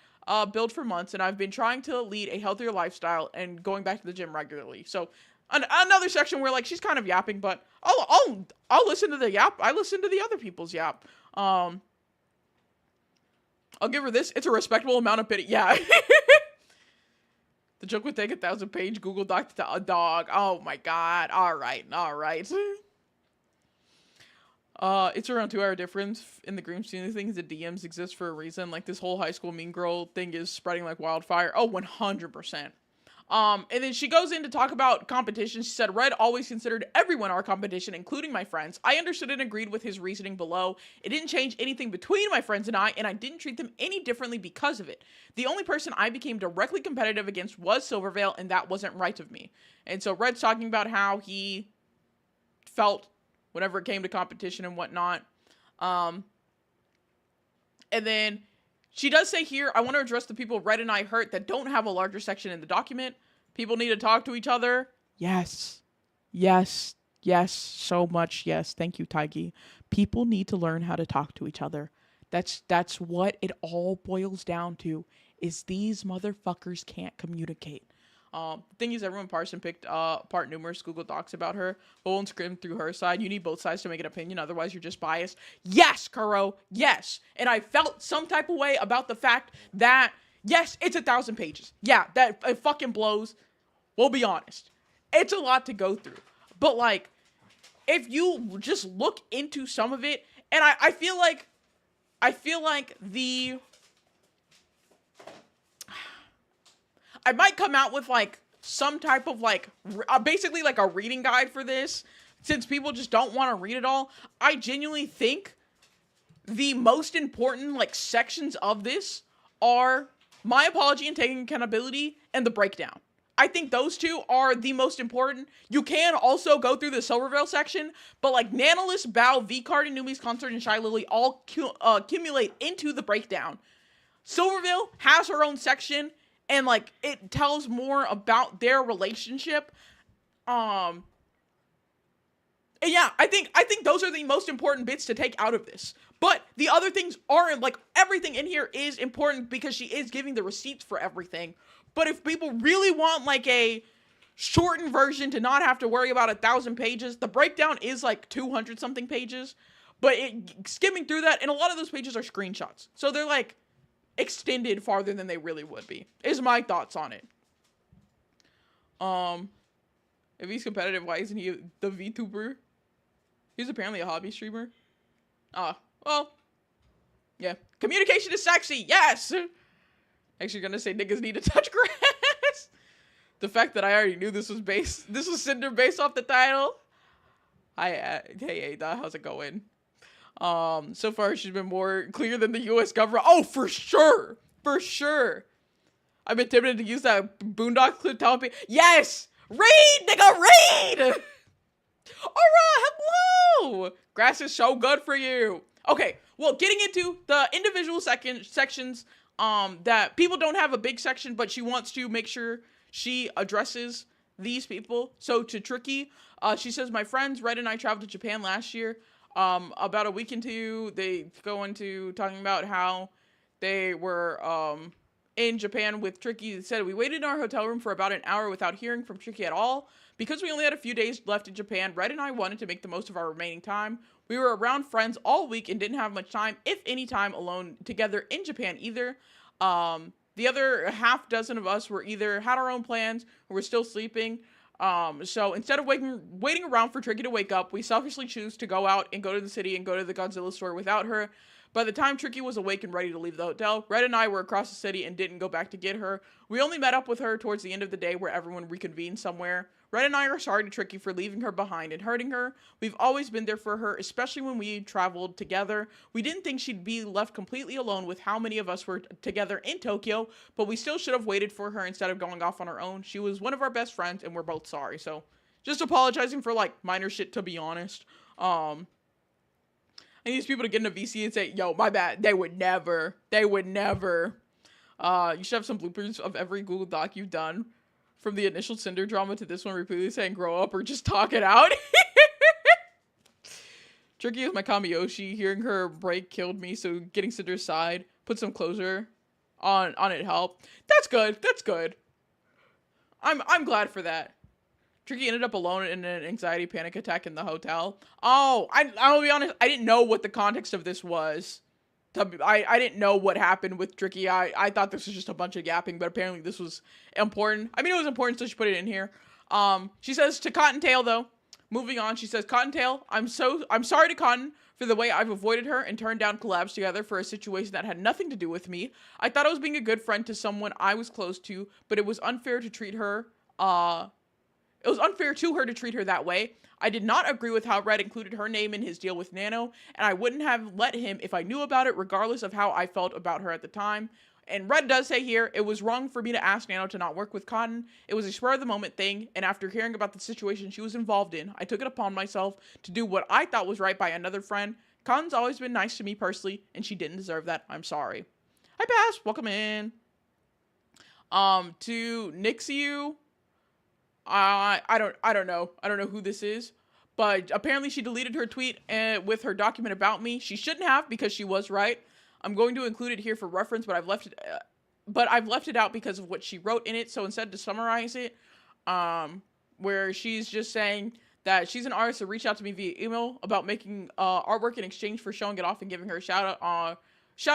build for months, and I've been trying to lead a healthier lifestyle and going back to the gym regularly. So another section where like she's kind of yapping, but I'll listen to the yap. I listen to the other people's yap. I'll give her this. It's a respectable amount of pity. Yeah. The joke would take 1,000-page Google Doc to a dog. Oh my god. All right. It's around 2-hour difference in the Grim scheme of things. The DMs exist for a reason. Like this whole high school mean girl thing is spreading like wildfire. Oh, 100%. And then she goes in to talk about competition. She said, Red always considered everyone our competition, including my friends. I understood and agreed with his reasoning below. It didn't change anything between my friends and I didn't treat them any differently because of it. The only person I became directly competitive against was Silvervale, and that wasn't right of me. And so Red's talking about how he felt whenever it came to competition and whatnot. And then she does say here, I want to address the people Red and I hurt that don't have a larger section in the document. People need to talk to each other. Yes. So much yes. Thank you, Taigi. People need to learn how to talk to each other. That's what it all boils down to, is these motherfuckers can't communicate. The thing is, everyone Parson picked apart numerous Google Docs about her, but won't skim through her side. You need both sides to make an opinion, otherwise you're just biased. Yes, Kuro, yes. And I felt some type of way about the fact that, yes, it's 1,000 pages. Yeah, that it fucking blows. We'll be honest. It's a lot to go through. But, like, if you just look into some of it, and I feel like I might come out with, like, some type of, like, basically, like, a reading guide for this, since people just don't want to read it all. I genuinely think the most important, like, sections of this are my apology and taking accountability and the breakdown. I think those two are the most important. You can also go through the Silvervale section, but, like, Nanolis, Bao, V-Card, and Numi's Concert, and Shy Lily all accumulate into the breakdown. Silvervale has her own section, and, like, it tells more about their relationship. And yeah, I think those are the most important bits to take out of this. But the other things aren't, like, everything in here is important because she is giving the receipts for everything. But if people really want, like, a shortened version to not have to worry about 1,000 pages, the breakdown is, like, 200-something pages. But skimming through that, and a lot of those pages are screenshots. So they're, like, extended farther than they really would be, is my thoughts on it. If he's competitive, why isn't he the VTuber? He's apparently a hobby streamer. Well, yeah. Communication is sexy, yes! Actually gonna say niggas need to touch grass. The fact that I already knew this was Sinder based off the title. Hey Ada, how's it going? So far she's been more clear than the US government. Oh, for sure. I've been tempted to use that Boondock clip telling me, yes! Read, nigga, read! Alright, hello! Grass is so good for you. Okay, well, getting into the individual sections, that people don't have a big section, but she wants to make sure she addresses these people. So to Tricky, she says, my friends, Red and I traveled to Japan last year. About a week into, they go into talking about how they were, in Japan with Tricky. It said, we waited in our hotel room for about an hour without hearing from Tricky at all. Because we only had a few days left in Japan, Red and I wanted to make the most of our remaining time. We were around friends all week and didn't have much time, if any time, alone together in Japan either. The other half dozen of us were either had our own plans or were still sleeping. So instead of waiting around for Tricky to wake up, we selfishly choose to go out and go to the city and go to the Godzilla store without her. By the time Tricky was awake and ready to leave the hotel, Red and I were across the city and didn't go back to get her. We only met up with her towards the end of the day where everyone reconvened somewhere. Red and I are sorry to Tricky for leaving her behind and hurting her. We've always been there for her, especially when we traveled together. We didn't think she'd be left completely alone with how many of us were together in Tokyo, but we still should have waited for her instead of going off on her own. She was one of our best friends and we're both sorry. So just apologizing for like minor shit, to be honest. I need these people to get in a VC and say, yo, my bad. They would never. They would never. You should have some bloopers of every Google Doc you've done. From the initial Sinder drama to this one repeatedly saying grow up or just talk it out. Tricky is my Kamiyoshi. Hearing her break killed me, so getting Cinder's side, put some closure on it helped. That's good. That's good. I'm glad for that. Tricky ended up alone in an anxiety panic attack in the hotel. Oh, I'll be honest, I didn't know what the context of this was. I didn't know what happened with Tricky. I thought this was just a bunch of yapping, but apparently this was important. I mean, it was important, so she put it in here. She says to Cottontail, though, moving on, she says, Cottontail, I'm sorry to Cotton for the way I've avoided her and turned down collabs together for a situation that had nothing to do with me. I thought I was being a good friend to someone I was close to, but it was unfair to treat her, it was unfair to her to treat her that way. I did not agree with how Red included her name in his deal with Nano, and I wouldn't have let him if I knew about it, regardless of how I felt about her at the time. And Red does say here, it was wrong for me to ask Nano to not work with Cotton. It was a spur-of-the-moment thing, and after hearing about the situation she was involved in, I took it upon myself to do what I thought was right by another friend. Cotton's always been nice to me personally, and she didn't deserve that. I'm sorry. Hi, Pass. Welcome in. To Nixiu. I don't know. I don't know who this is, but apparently she deleted her tweet with her document about me. She shouldn't have, because she was right. I'm going to include it here for reference, but I've left it out because of what she wrote in it. So instead, to summarize it, where she's just saying that she's an artist that reached out to me via email about making artwork in exchange for showing it off and giving her a shout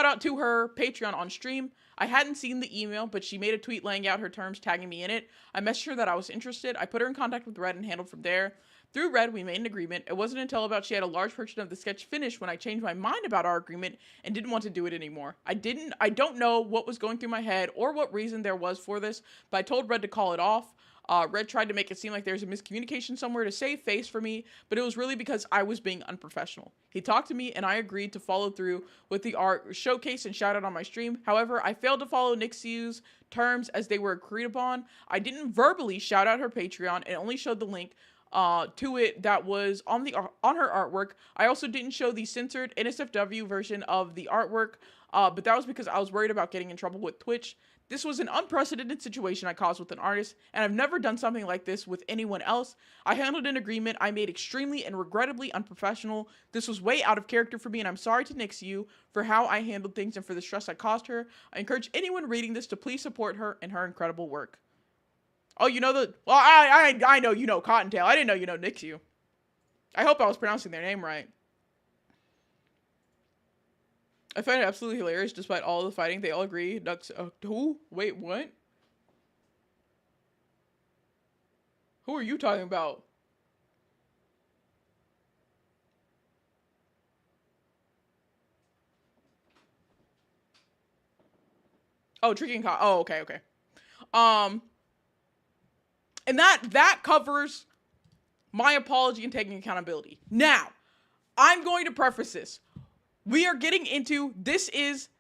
out to her Patreon on stream. I hadn't seen the email, but she made a tweet laying out her terms, tagging me in it. I messaged her that I was interested. I put her in contact with Red and handled from there. Through Red, we made an agreement. It wasn't until about she had a large portion of the sketch finished when I changed my mind about our agreement and didn't want to do it anymore. I don't know what was going through my head or what reason there was for this, but I told Red to call it off. Red tried to make it seem like there's a miscommunication somewhere to save face for me, but it was really because I was being unprofessional. He talked to me and I agreed to follow through with the art showcase and shout out on my stream. However, I failed to follow Nixiu's terms as they were agreed upon. I didn't verbally shout out her Patreon and only showed the link to it that was on her artwork. I also didn't show the censored NSFW version of the artwork, but that was because I was worried about getting in trouble with Twitch. This was an unprecedented situation I caused with an artist, and I've never done something like this with anyone else. I handled an agreement I made extremely and regrettably unprofessional. This was way out of character for me, and I'm sorry to Nixiu for how I handled things and for the stress I caused her. I encourage anyone reading this to please support her and her incredible work. Oh, you know the... Well, I know you know Cottontail. I didn't know you know Nixiu. I hope I was pronouncing their name right. I find it absolutely hilarious. Despite all the fighting, they all agree. Ducks. Who? Wait, what? Who are you talking about? Oh, Tricky and Oh, okay. And that covers my apology and taking accountability. Now, I'm going to preface this. We are getting into, this is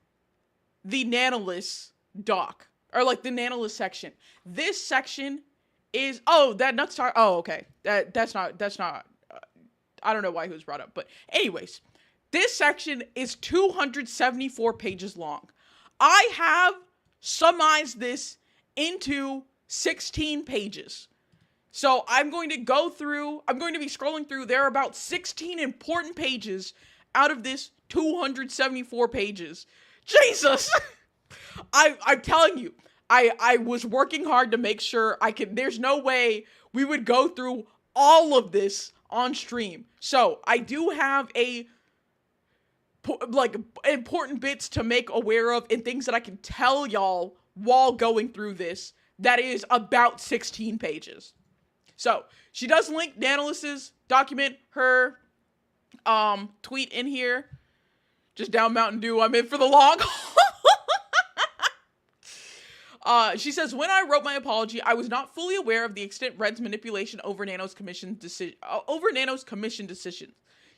the Nanolist doc, or like the Nanolist section. This section is, okay. That's not, I don't know why he was brought up, but anyways, this section is 274 pages long. I have summarized this into 16 pages. So I'm going to be scrolling through, there are about 16 important pages out of this 274 pages. Jesus! I'm telling you, I was working hard to make sure there's no way we would go through all of this on stream. So I do have important bits to make aware of and things that I can tell y'all while going through this that is about 16 pages. So she does link Nanolist's document, her tweet in here. Just down Mountain Dew, I'm in for the long haul. She says, when I wrote my apology, I was not fully aware of the extent Red's manipulation over Nano's commission decisions.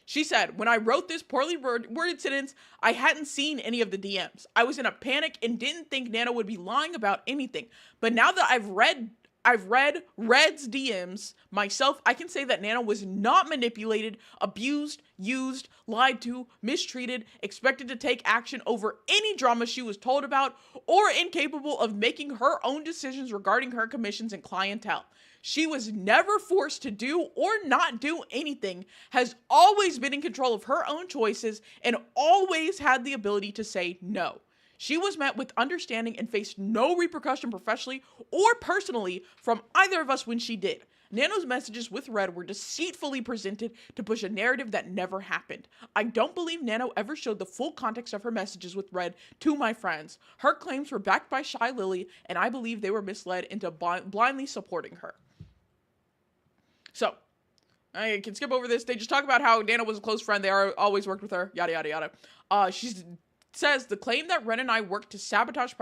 She said, when I wrote this poorly worded sentence, I hadn't seen any of the DMs. I was in a panic and didn't think Nano would be lying about anything. But now that I've read Red's DMs myself, I can say that Nano was not manipulated, abused, used, lied to, mistreated, expected to take action over any drama she was told about, or incapable of making her own decisions regarding her commissions and clientele. She was never forced to do or not do anything, has always been in control of her own choices, and always had the ability to say no. She was met with understanding and faced no repercussion professionally or personally from either of us when she did. Nano's messages with Red were deceitfully presented to push a narrative that never happened. I don't believe Nano ever showed the full context of her messages with Red to my friends. Her claims were backed by Shy Lily, and I believe they were misled into blindly supporting her. So, I can skip over this. They just talk about how Nano was a close friend. They always worked with her. Yada, yada, yada. She says, the claim that Ren and I worked to sabotage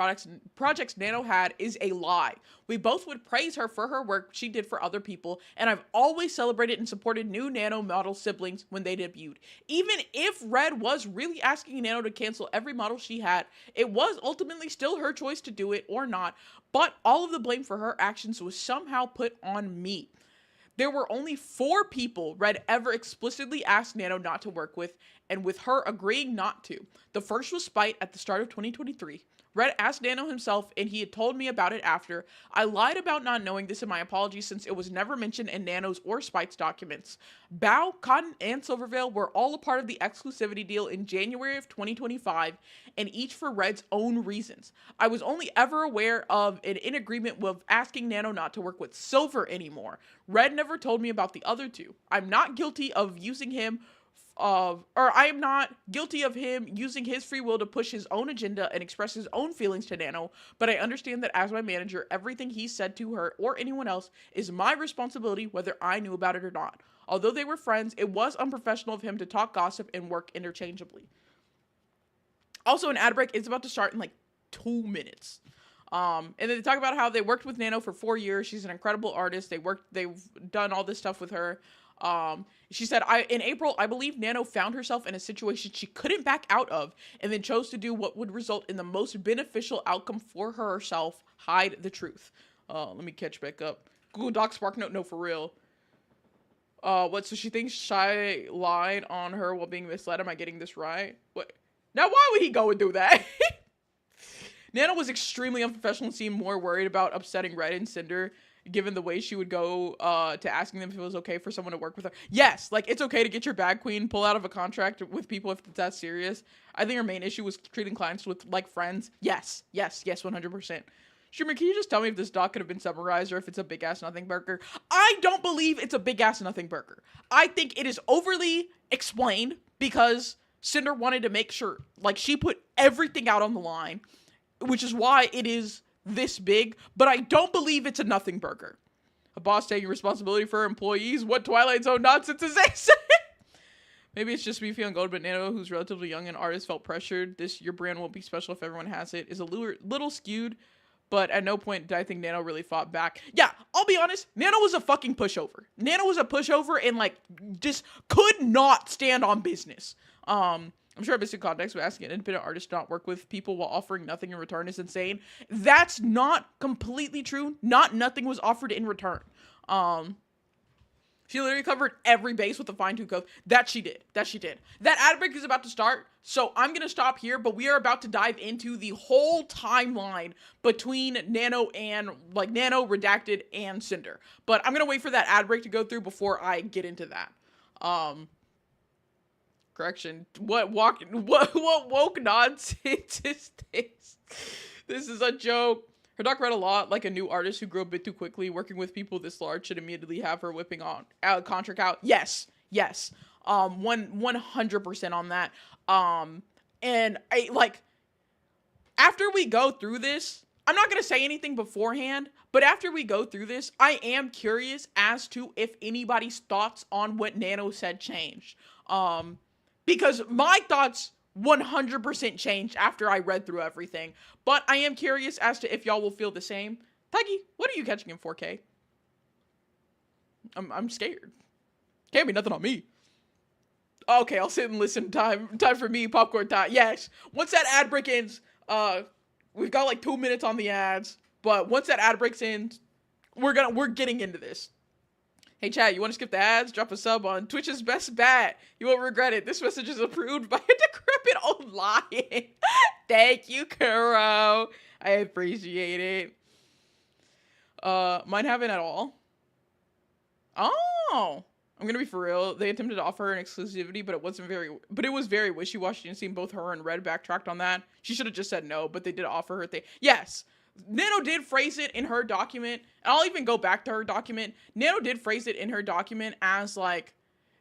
projects Nano had is a lie. We both would praise her for her work she did for other people, and I've always celebrated and supported new Nano model siblings when they debuted. Even if Red was really asking Nano to cancel every model she had, it was ultimately still her choice to do it or not, but all of the blame for her actions was somehow put on me. There were only 4 people Red ever explicitly asked Nano not to work with, and with her agreeing not to. The first was Spite at the start of 2023. Red asked Nano himself, and he had told me about it after. I lied about not knowing this in my apology since it was never mentioned in Nano's or Spite's documents. Bao, Cotton, and Silvervale were all a part of the exclusivity deal in January of 2025, and each for Red's own reasons. I was only ever aware of and in agreement with asking Nano not to work with Silver anymore. Red never told me about the other 2. I'm not guilty of using him I am not guilty of him using his free will to push his own agenda and express his own feelings to Nano, but I understand that as my manager, everything he said to her or anyone else is my responsibility whether I knew about it or not. Although they were friends, it was unprofessional of him to talk gossip and work interchangeably. Also, an ad break is about to start in like 2 minutes. And then they talk about how they worked with Nano for 4 years. She's an incredible artist. They've done all this stuff with her. She said, in April, I believe Nano found herself in a situation she couldn't back out of and then chose to do what would result in the most beneficial outcome for herself, hide the truth. Let me catch back up. Google Doc Spark Note, no, for real. So she thinks Shy lied on her while being misled. Am I getting this right? What? Now, why would he go and do that? Nano was extremely unprofessional and seemed more worried about upsetting Red and Sinder, given the way she would go to asking them if it was okay for someone to work with her. Yes, like, it's okay to get your bag queen pull out of a contract with people if it's that serious. I think her main issue was treating clients with, like, friends. Yes, 100%. Streamer, can you just tell me if this doc could have been summarized or if it's a big-ass nothing burger? I don't believe it's a big-ass nothing burger. I think it is overly explained because Cinder wanted to make sure, like, she put everything out on the line, which is why it is this big, but I don't believe it's a nothing burger. A boss taking responsibility for her employees? What Twilight Zone nonsense is this? Maybe it's just me feeling gold, but Nano, who's relatively young and artist, felt pressured. Your brand won't be special if everyone has it. Is a little skewed, but at no point did I think Nano really fought back. Yeah, I'll be honest, Nano was a fucking pushover. Nano was a pushover and, like, just could not stand on business. I'm sure I missed in context, but asking an independent artist to not work with people while offering nothing in return is insane. That's not completely true. Not nothing was offered in return. She literally covered every base with a fine-tooth comb. That she did. That ad break is about to start, so I'm going to stop here, but we are about to dive into the whole timeline between Nano and, like, Nano, Redacted, and Cinder. But I'm going to wait for that ad break to go through before I get into that. Correction. What woke nonsense is this? This is a joke. Her doc read a lot like a new artist who grew a bit too quickly. Working with people this large should immediately have her whipping on contract out. Yes. 100% on that. And I, like, after we go through this, I'm not going to say anything beforehand, but after we go through this, I am curious as to if anybody's thoughts on what Nano said changed. Because my thoughts 100% changed after I read through everything, but I am curious as to if y'all will feel the same. Peggy, what are you catching in 4K? I'm scared. Can't be nothing on me. Okay, I'll sit and listen. Time for me, popcorn time. Yes. Once that ad break ends, we've got like 2 minutes on the ads, but once that ad breaks in, we're getting into this. Hey chat, you want to skip the ads? Drop a sub on Twitch's best bet. You won't regret it. This message is approved by a decrepit old lion. Thank you, Kuro. I appreciate it. Mine haven't at all. Oh, I'm gonna be for real. They attempted to offer her an exclusivity, but it was very wishy-washy, and seemed both her and Red backtracked on that. She should have just said no, but they did offer her thing. Yes, Nano did phrase it in her document, and I'll even go back to her document. Nano did phrase it in her document as like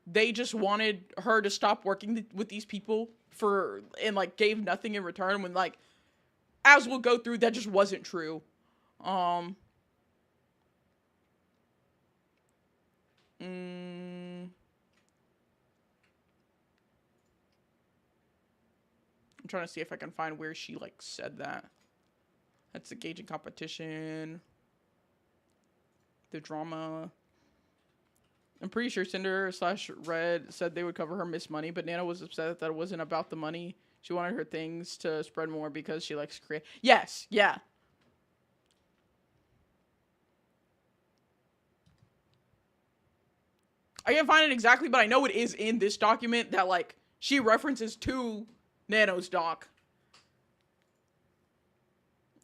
they just wanted her to stop working with these people and like gave nothing in return, when like, as we'll go through, that just wasn't true. I'm trying to see if I can find where she like said that. That's the gauging competition. The drama. I'm pretty sure Sinder / Red said they would cover her missed money, but Nana was upset that it wasn't about the money. She wanted her things to spread more because she likes create. Yes, yeah. I can't find it exactly, but I know it is in this document that like she references to Nano's doc.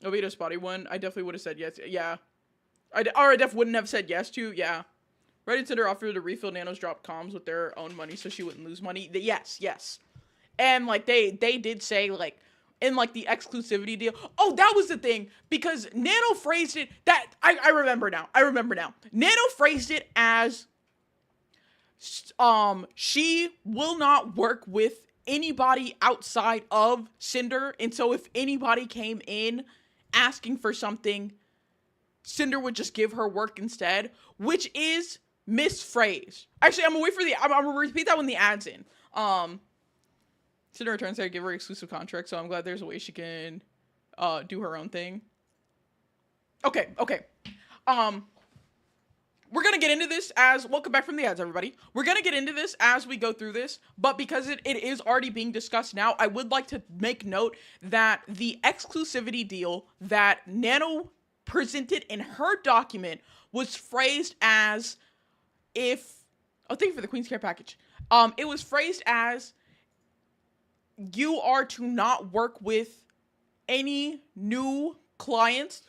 Oviedo spotty one. I definitely would have said yes. Yeah. I definitely wouldn't have said yes to. Yeah. Red and Cinder offered to refill Nano's drop comms with their own money so she wouldn't lose money. Yes. And like they did say like in like the exclusivity deal. Oh, that was the thing, because Nano phrased it that I remember now. Nano phrased it as she will not work with anybody outside of Cinder, and so if anybody came in asking for something, Cinder would just give her work instead, which is misphrased. Actually, I'm gonna repeat that when the ad's in. Cinder returns there, give her exclusive contract, so I'm glad there's a way she can do her own thing. Okay. We're going to get into this as... Welcome back from the ads, everybody. We're going to get into this as we go through this, but because it is already being discussed now, I would like to make note that the exclusivity deal that Nano presented in her document was phrased as if... Oh, thank you for the Queen's Care package. It was phrased as you are to not work with any new clients,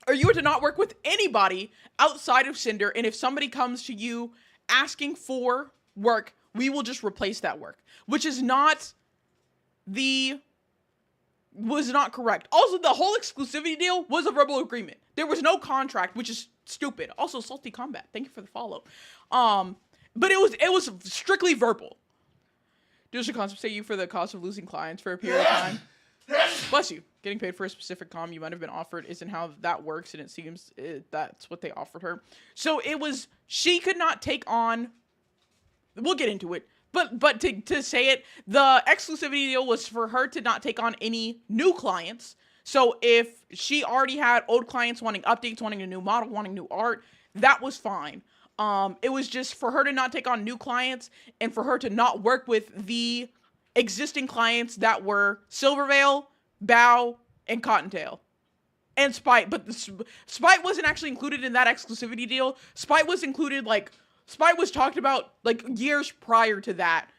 or you are to not work with anybody outside of Cinder, and if somebody comes to you asking for work, we will just replace that work, which is not correct. Also, the whole exclusivity deal was a verbal agreement. There was no contract, which is stupid. Also, Salty Combat, thank you for the follow. But it was strictly verbal. Deals should compensate you for the cost of losing clients for a period of time. Bless you. Getting paid for a specific comm you might have been offered isn't how that works, and it seems that's what they offered her. So it was, she could not take on, we'll get into it, but to say it, the exclusivity deal was for her to not take on any new clients. So if she already had old clients wanting updates, wanting a new model, wanting new art, that was fine. It was just for her to not take on new clients, and for her to not work with the existing clients that were Silverveil, Bow, and Cottontail. And Spite, but Spite wasn't actually included in that exclusivity deal. Spite was included, like, Spite was talked about, like, years prior to that.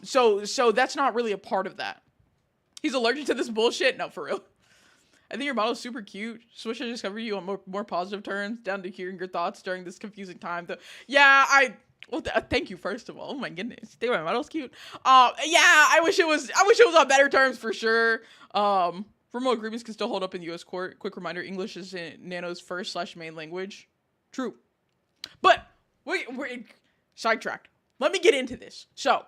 So that's not really a part of that. He's allergic to this bullshit? No, for real. I think your model is super cute. Just wish I discovered you on more positive terms. Down to hearing your thoughts during this confusing time. Yeah, well, thank you, first of all. Oh my goodness. Think my model's cute. Yeah, I wish it was on better terms for sure. Formal agreements can still hold up in the U.S. court. Quick reminder, English is Nano's first/main language. True. But we're sidetracked. Let me get into this. So,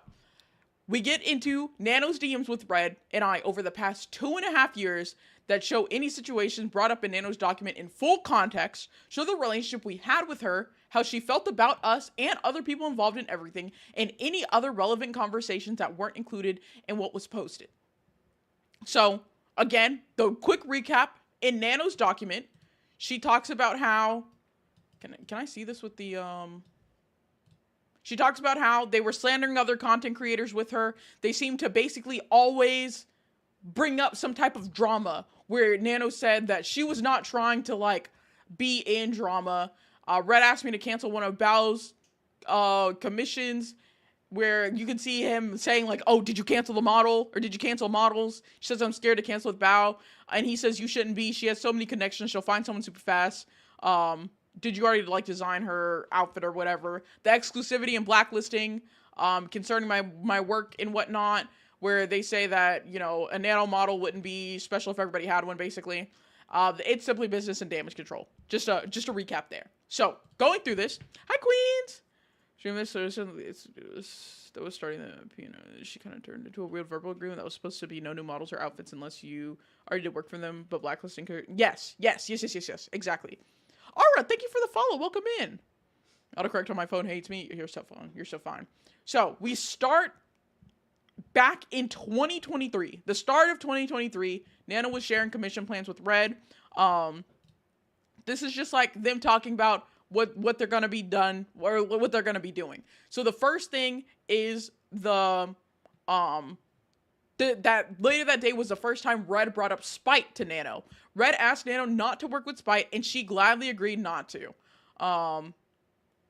we get into Nano's DMs with Red and I over the past 2.5 years that show any situations brought up in Nano's document in full context, show the relationship we had with her, how she felt about us and other people involved in everything, and any other relevant conversations that weren't included in what was posted. So, again, the quick recap in Nano's document, she talks about how can I see this with the She talks about how they were slandering other content creators with her. They seem to basically always bring up some type of drama where Nano said that she was not trying to like be in drama. Red asked me to cancel one of Bao's commissions where you can see him saying like, oh, did you cancel the model or did you cancel models? She says, I'm scared to cancel with Bao. And he says, you shouldn't be. She has so many connections. She'll find someone super fast. Did you already like design her outfit or whatever? The exclusivity and blacklisting concerning my work and whatnot, where they say that, you know, a nano model wouldn't be special if everybody had one, basically. It's simply business and damage control. Just a recap there. So, going through this. Hi, Queens! That was starting the piano. She kind of turned into a weird verbal agreement that was supposed to be no new models or outfits unless you already did work for them, but blacklisting. Yes. Exactly. Aura, thank you for the follow. Welcome in. Autocorrect on my phone hates me. You're so fine. You're so fine. So we start back in 2023. The start of 2023. Nano was sharing commission plans with Red. This is just like them talking about what they're gonna be done or what they're gonna be doing. So the first thing is that later that day was the first time Red brought up Spite to Nano. Red asked Nano not to work with Spite, and she gladly agreed not to.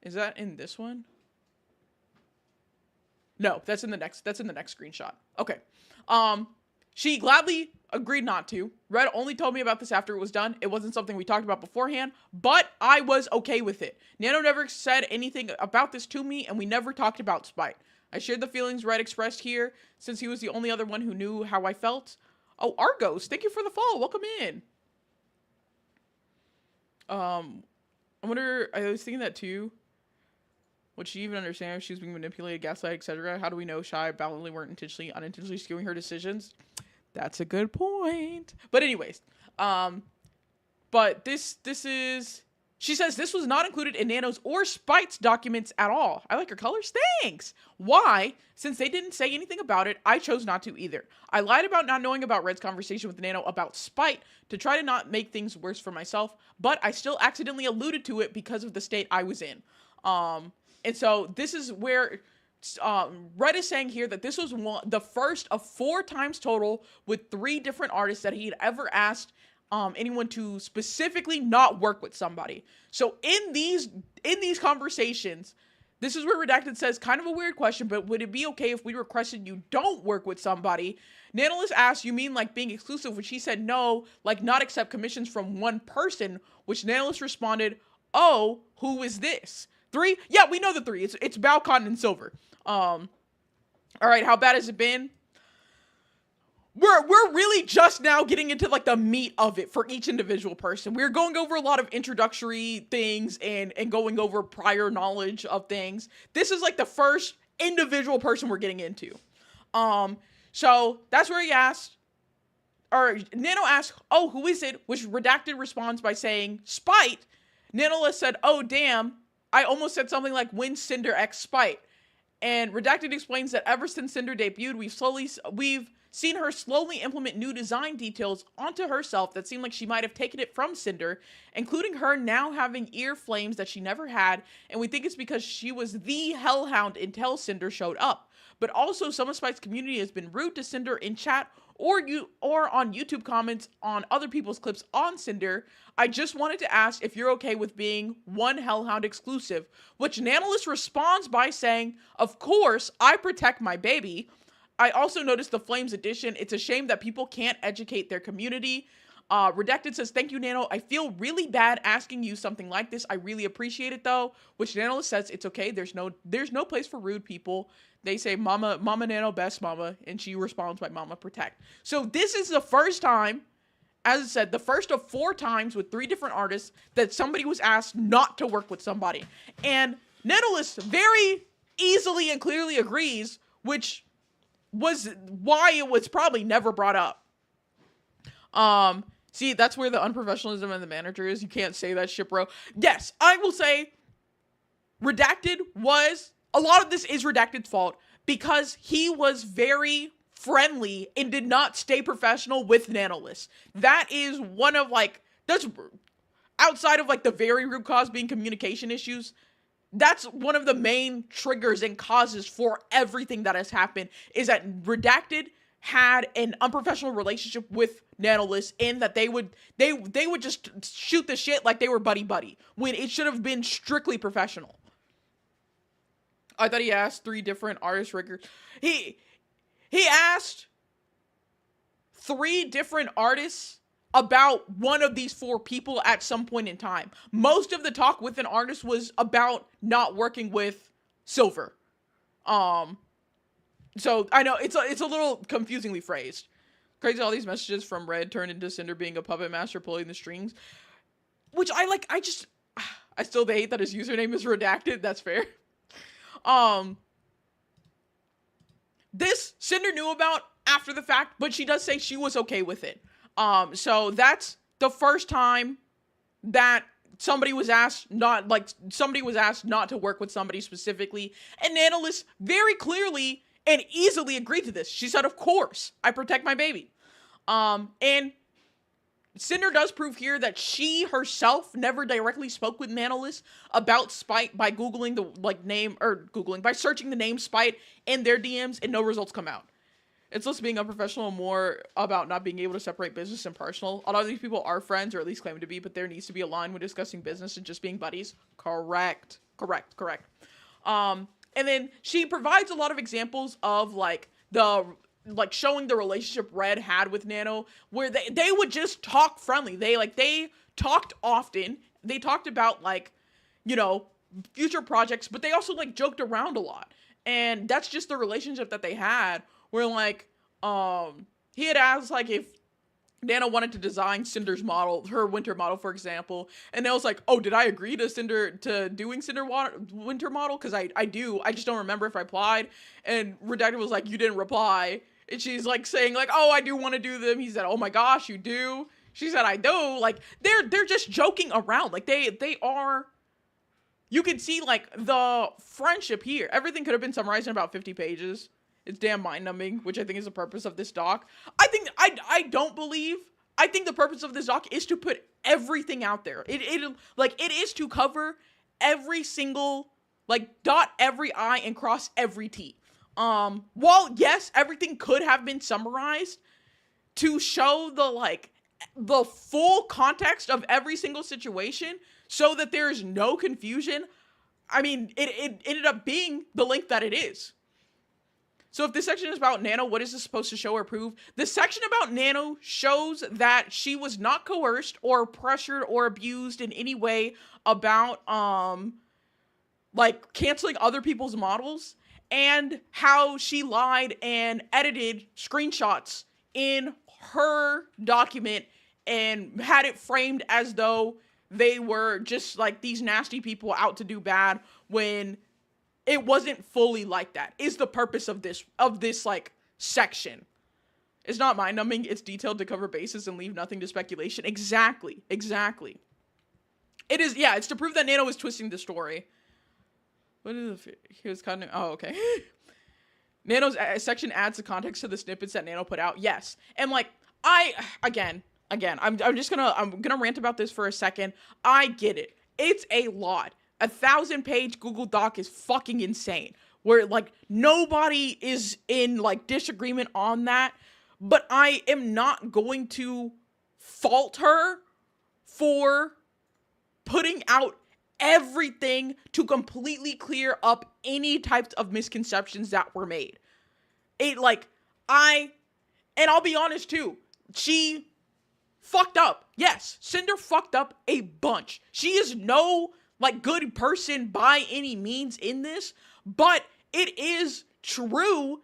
Is that in this one? No, that's in the next screenshot. Okay. She gladly agreed not to. Red only told me about this after it was done. It wasn't something we talked about beforehand, but I was okay with it. Nano never said anything about this to me, and we never talked about Spite. I shared the feelings Red expressed here, since he was the only other one who knew how I felt. Oh, Argos, thank you for the follow. Welcome in. I wonder, I was thinking that too. Would she even understand if she was being manipulated, gaslighted, etc.? How do we know Shy Balance weren't unintentionally skewing her decisions? That's a good point. But anyways, but this is... She says this was not included in Nano's or Spite's documents at all. I like her colors. Thanks. Why? Since they didn't say anything about it, I chose not to either. I lied about not knowing about Red's conversation with Nano about Spite to try to not make things worse for myself, but I still accidentally alluded to it because of the state I was in. And so this is where Red is saying here that this was the first of 4 times total with 3 different artists that he had ever asked anyone to specifically not work with somebody. So in these conversations, this is where Redacted says, kind of a weird question, but would it be okay if we requested you don't work with somebody? Nanolis asked, you mean like being exclusive? Which he said no, like not accept commissions from one person, which Nanolis responded, oh, who is this? 3? Yeah, we know the 3. It's Balcon and Silver. All right, how bad has it been? We're really just now getting into like the meat of it for each individual person. We're going over a lot of introductory things and going over prior knowledge of things. This is like the first individual person we're getting into. So that's where he asked, or Nano asked, oh, who is it? Which Redacted responds by saying, Spite. Nanolith said, oh, damn. I almost said something like, when Sinder X Spite. And Redacted explains that ever since Sinder debuted, we've seen her slowly implement new design details onto herself that seem like she might have taken it from Sinder, including her now having ear flames that she never had, and we think it's because she was the hellhound until Sinder showed up. But also, some of Spite's community has been rude to Sinder in chat or on YouTube comments on other people's clips on Sinder. I just wanted to ask if you're okay with being one Hellhound exclusive, which Nanolis responds by saying, of course, I protect my baby. I also noticed the Flames edition. It's a shame that people can't educate their community. Redacted says, thank you, Nano. I feel really bad asking you something like this. I really appreciate it, though. Which Nano says, it's okay. There's no place for rude people. They say, Mama Nano, best mama. And she responds by Mama protect. So this is the first time, as I said, the first of 4 times with 3 different artists that somebody was asked not to work with somebody. And Nanolis very easily and clearly agrees, which was why it was probably never brought up. See, that's where the unprofessionalism of the manager is. You can't say that shit, bro. Yes, I will say Redacted was, a lot of this is Redacted's fault because he was very friendly and did not stay professional with Nanolist. That is one of like, that's outside of like the very root cause being communication issues. That's one of the main triggers and causes for everything that has happened is that Redacted had an unprofessional relationship with Nanolist in that they would just shoot the shit like they were buddy buddy when it should have been strictly professional. I thought he asked 3 different artist records. He asked 3 different artists about one of these 4 people at some point in time. Most of the talk with an artist was about not working with Silver. So I know it's a little confusingly phrased. Crazy, all these messages from Red turned into Cinder being a puppet master pulling the strings, which I like. I still hate that his username is redacted. That's fair. This Cinder knew about after the fact, but she does say she was okay with it. So that's the first time that somebody was asked not to work with somebody specifically, and Nanolist very clearly and easily agreed to this. She said, "Of course, I protect my baby." And Cinder does prove here that she herself never directly spoke with Nanolist about Spite by Googling by searching the name Spite in their DMs, and no results come out. It's less being unprofessional and more about not being able to separate business and personal. A lot of these people are friends, or at least claim to be, but there needs to be a line when discussing business and just being buddies. Correct. And then she provides a lot of examples of showing the relationship Red had with Nano, where they would just talk friendly. They talked often. They talked about future projects, but they also joked around a lot. And that's just the relationship that they had, where he had asked if Nano wanted to design Cinder's model, her winter model, for example, and I was like, "Oh, did I agree to doing Cinder winter model? Because I do. I just don't remember if I applied." And Redacted was like, "You didn't reply." And she's saying "Oh, I do want to do them." He said, "Oh my gosh, you do?" She said, "I do." They're just joking around. They are. You can see the friendship here. Everything could have been summarized in about 50 pages. It's damn mind-numbing, which I think is the purpose of this doc. I think the purpose of this doc is to put everything out there. It is to cover every single, dot every I and cross every T. While yes, everything could have been summarized to show the full context of every single situation so that there's no confusion. I mean, it ended up being the length that it is. So if this section is about Nano, what is this supposed to show or prove? The section about Nano shows that she was not coerced or pressured or abused in any way about canceling other people's models, and how she lied and edited screenshots in her document and had it framed as though they were just these nasty people out to do bad, when it wasn't fully like that. Is the purpose of this section. It's not mind-numbing, it's detailed to cover bases and leave nothing to speculation. Exactly. It is, yeah, it's to prove that Nano is twisting the story. What is the, he was cutting, oh, okay. Nano's section adds the context to the snippets that Nano put out, yes. And I'm gonna rant about this for a second. I get it. It's a lot. 1,000-page Google Doc is fucking insane. Where nobody is in disagreement on that. But I am not going to fault her for putting out everything to completely clear up any types of misconceptions that were made. And I'll be honest too, she fucked up. Yes, Cinder fucked up a bunch. She is no good person by any means in this, but it is true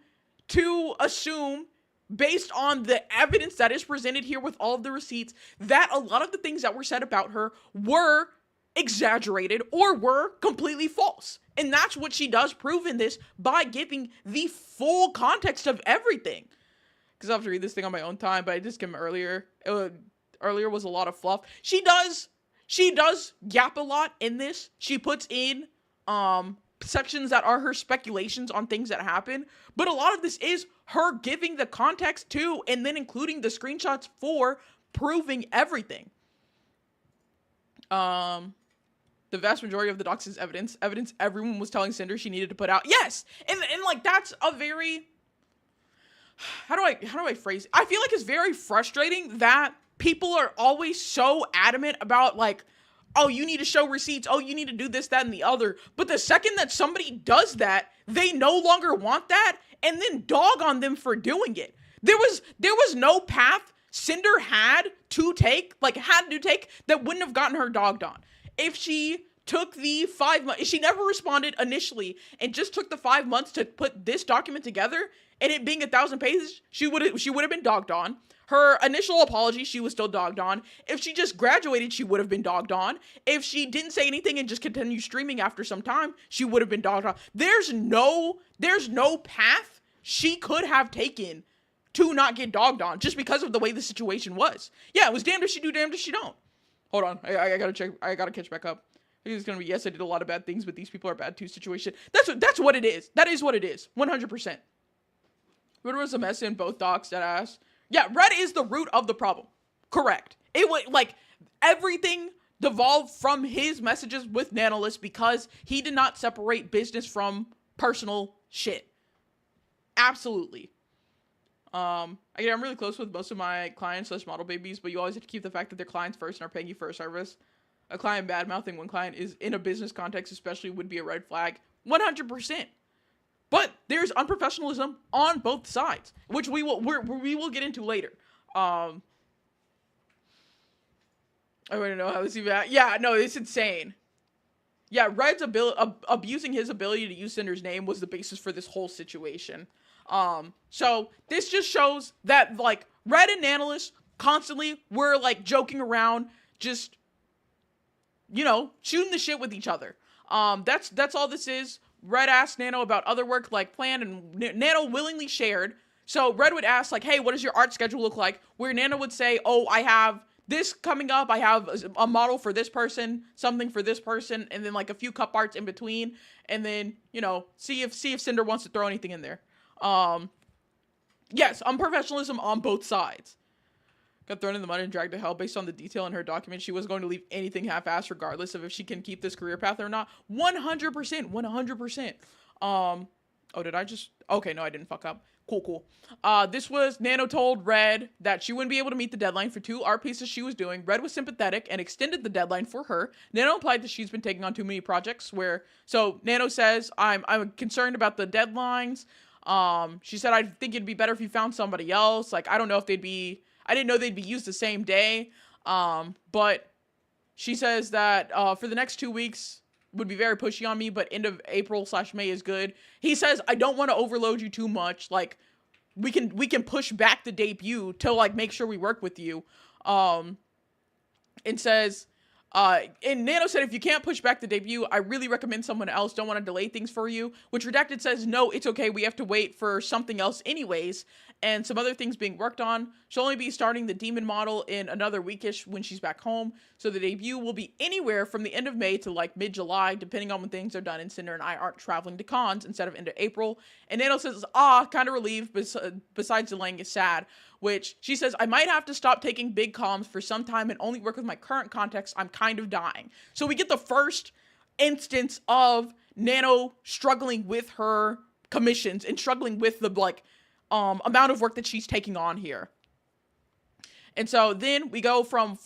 to assume, based on the evidence that is presented here with all of the receipts, that a lot of the things that were said about her were exaggerated or were completely false. And that's what she does prove in this by giving the full context of everything. Because I have to read this thing on my own time, but I just skimmed earlier. Earlier was a lot of fluff. She does gap a lot in this. She puts in sections that are her speculations on things that happen, but a lot of this is her giving the context too, and then including the screenshots for proving everything. The vast majority of the docs is evidence everyone was telling Sinder she needed to put out. Yes, and like that's a very, how do I phrase it? I feel like it's very frustrating that people are always so adamant about like, oh, you need to show receipts, oh, you need to do this, that, and the other. But the second that somebody does that, they no longer want that, and then dog on them for doing it. There was no path Sinder had to take that wouldn't have gotten her dogged on. If she took the 5 months, she never responded initially and just took the 5 months to put this document together, and it being 1,000 pages, she would have been dogged on. Her initial apology, she was still dogged on. If she just graduated, she would have been dogged on. If she didn't say anything and just continued streaming after some time, she would have been dogged on. There's no path she could have taken to not get dogged on just because of the way the situation was. Yeah, it was damned if she do, damned if she don't. Hold on, I gotta check. I gotta catch back up. I think it's gonna be, yes, I did a lot of bad things, but these people are bad too situation. That's what it is. That is what it is. 100%. Red was a mess in both docs, that ass. Yeah, Red is the root of the problem. Correct. It was like everything devolved from his messages with Nanolist because he did not separate business from personal shit. Absolutely. Again, I'm really close with most of my clients / model babies, but you always have to keep the fact that they're clients first and are paying you for a service. A client bad-mouthing one client is in a business context especially would be a red flag. 100%. But there's unprofessionalism on both sides, which we will get into later. I don't know how this even. Yeah, no, it's insane. Yeah, Red's abusing his ability to use Cinder's name was the basis for this whole situation. So this just shows that like Red and Nanolis constantly were like joking around, just shooting the shit with each other. That's all this is. Red asked Nano about other work like planned, and Nano willingly shared. So Red would ask like, hey, what does your art schedule look like? Where Nano would say, oh, I have this coming up. I have a model for this person, something for this person, and then like a few cup arts in between. And then, see if Sinder wants to throw anything in there. Yes, unprofessionalism on both sides. Got thrown in the mud and dragged to hell based on the detail in her document. She wasn't going to leave anything half-assed regardless of if she can keep this career path or not. 100%. 100%. Oh, did I just... Okay, no, I didn't fuck up. Cool. This was... Nano told Red that she wouldn't be able to meet the deadline for 2 art pieces she was doing. Red was sympathetic and extended the deadline for her. Nano implied that she's been taking on too many projects where... So, Nano says, I'm concerned about the deadlines. She said, I think it'd be better if you found somebody else. Like, I don't know if they'd be... I didn't know they'd be used the same day, but she says that for the next 2 weeks would be very pushy on me, but end of April / May is good. He says, I don't want to overload you too much. Like, we can push back the debut to, like, make sure we work with you. And says... and Nano said, if you can't push back the debut, I really recommend someone else. Don't want to delay things for you. Which Redacted says, no, it's okay. We have to wait for something else anyways. And some other things being worked on. She'll only be starting the demon model in another weekish when she's back home. So the debut will be anywhere from the end of May to like mid-July, depending on when things are done. And Cinder and I aren't traveling to cons instead of into April. And Nano says, kind of relieved, besides delaying is sad. Which she says, I might have to stop taking big comms for some time and only work with my current context. I'm kind of dying. So we get the first instance of Nano struggling with her commissions and struggling with the amount of work that she's taking on here. And so then we go from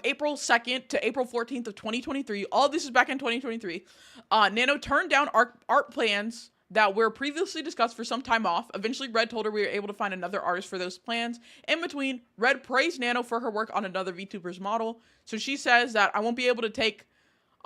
April 2nd to April 14th of 2023. All this is back in 2023. Nano turned down art plans that were previously discussed for some time off. Eventually, Red told her we were able to find another artist for those plans. In between, Red praised Nano for her work on another VTuber's model. So she says that I won't be able to take...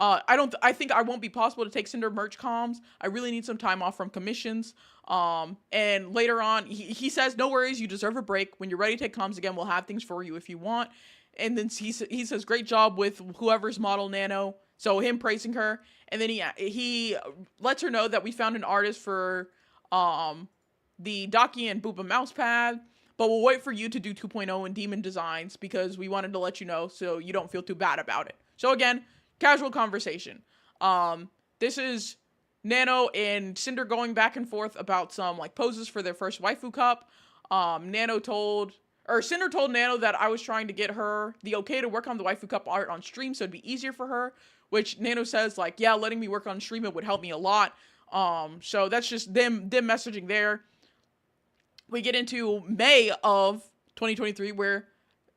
I think I won't be possible to take Cinder merch comms. I really need some time off from commissions. And later on, he says, no worries, you deserve a break. When you're ready to take comms again, we'll have things for you if you want. And then he says, great job with whoever's model Nano So him praising her, and then he lets her know that we found an artist for the Daki and Booba mouse pad, but we'll wait for you to do 2.0 and Demon Designs because we wanted to let you know so you don't feel too bad about it. So again, casual conversation. This is Nano and Cinder going back and forth about some like poses for their first waifu cup. Cinder told Nano that I was trying to get her the okay to work on the waifu cup art on stream so it'd be easier for her, which Nano says like, yeah, letting me work on stream it would help me a lot. So that's just them messaging there. We get into May of 2023 where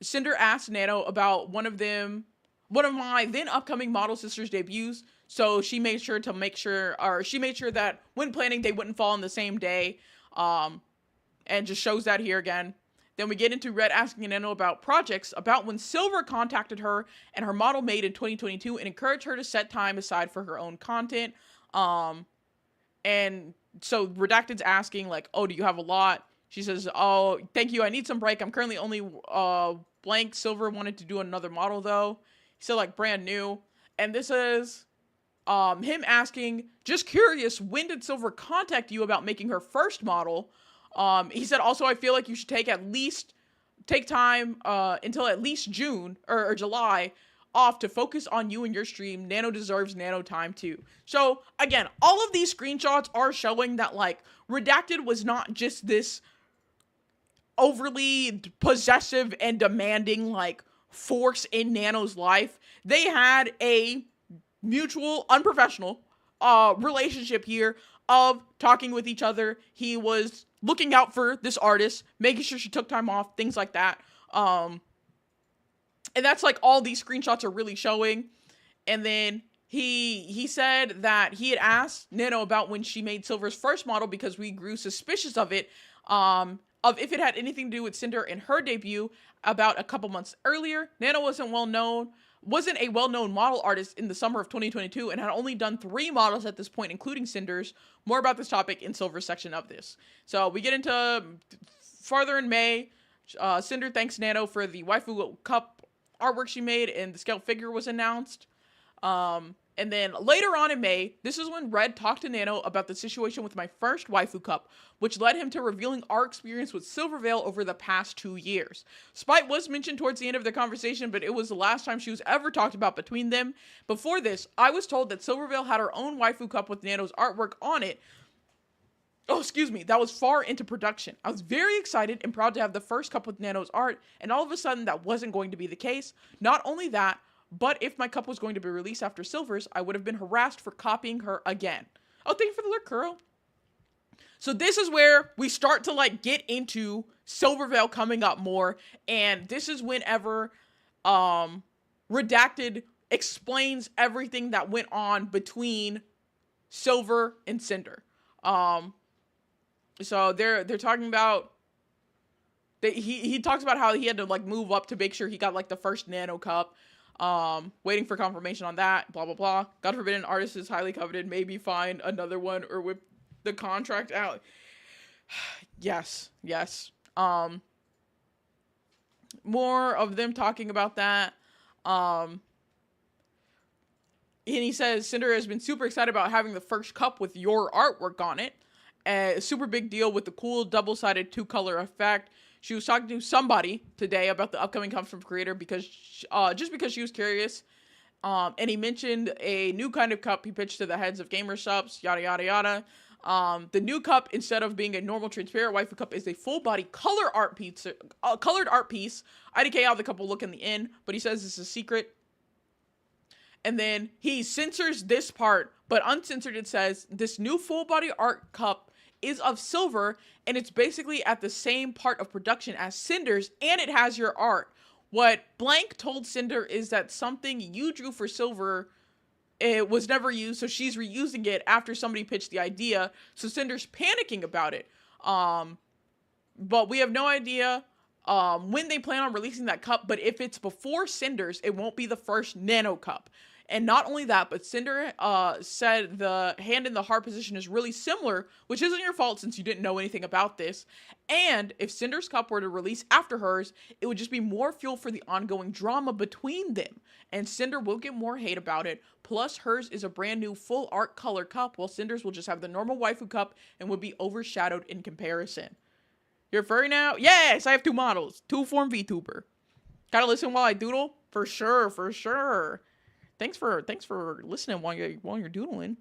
Cinder asked Nano about one of my then upcoming model sisters debuts. So she made sure that when planning they wouldn't fall on the same day. And just shows that here again. Then we get into Red asking Nano about projects, about when Silver contacted her and her model made in 2022 and encouraged her to set time aside for her own content. And so Redacted's asking like, oh, do you have a lot? She says, oh, thank you. I need some break. I'm currently only blank. Silver wanted to do another model though. He's still like brand new. And this is him asking, just curious, when did Silver contact you about making her first model? He said, also, I feel like you should take time until at least June or July off to focus on you and your stream. Nano deserves Nano time too. So again, all of these screenshots are showing that like Redacted was not just this overly possessive and demanding like force in Nano's life. They had a mutual, unprofessional relationship here of talking with each other. He was looking out for this artist, making sure she took time off, things like that. And that's like all these screenshots are really showing. And then he said that he had asked Nano about when she made Silver's first model because we grew suspicious of it, of if it had anything to do with Cinder and her debut about a couple months earlier. Nano wasn't a well-known model artist in the summer of 2022 and had only done 3 models at this point, including Cinder's. More about this topic in Silver's section of this. So we get into farther in May. Cinder thanks Nano for the waifu cup artwork she made, and the scale figure was announced. And then later on in May, this is when Red talked to Nano about the situation with my first waifu cup, which led him to revealing our experience with Silvervale over the past 2 years. Spite was mentioned towards the end of their conversation, but it was the last time she was ever talked about between them. Before this, I was told that Silvervale had her own waifu cup with Nano's artwork on it. That was far into production. I was very excited and proud to have the first cup with Nano's art, and all of a sudden that wasn't going to be the case. Not only that, but if my cup was going to be released after Silver's, I would have been harassed for copying her again. Oh, thank you for the lurk, Kuro. So this is where we start to like get into Silvervale coming up more, and this is whenever Redacted explains everything that went on between Silver and Cinder. So they're talking about he talks about how he had to like move up to make sure he got like the first Nano cup. Waiting for confirmation on that, blah blah blah. God forbid an artist is highly coveted, maybe find another one or whip the contract out. Yes. More of them talking about that. And he says Cinder has been super excited about having the first cup with your artwork on it. A super big deal with the cool double-sided 2-color effect. She was talking to somebody today about the upcoming cups from creator because she was curious. And he mentioned a new kind of cup he pitched to the heads of gamer subs, yada yada yada. The new cup, instead of being a normal transparent waifu cup, is a full-body colored art piece. IDK how the cup will look in the end, but he says it's a secret. And then he censors this part, but uncensored it says, this new full-body art cup is of Silver, and it's basically at the same part of production as Cinder's, and it has your art. What Blank told Cinder is that something you drew for Silver, it was never used, so she's reusing it after somebody pitched the idea, so Cinder's panicking about it. But we have no idea when they plan on releasing that cup, but if it's before Cinder's, it won't be the first Nano cup. And not only that, but Cinder said the hand in the heart position is really similar, which isn't your fault since you didn't know anything about this. And if Cinder's cup were to release after hers, it would just be more fuel for the ongoing drama between them. And Cinder will get more hate about it. Plus, hers is a brand new full art color cup, while Cinder's will just have the normal waifu cup and would be overshadowed in comparison. You're furry now? Yes, I have 2 models. 2 form VTuber. Gotta listen while I doodle? For sure, for sure. Thanks for listening while you're doodling.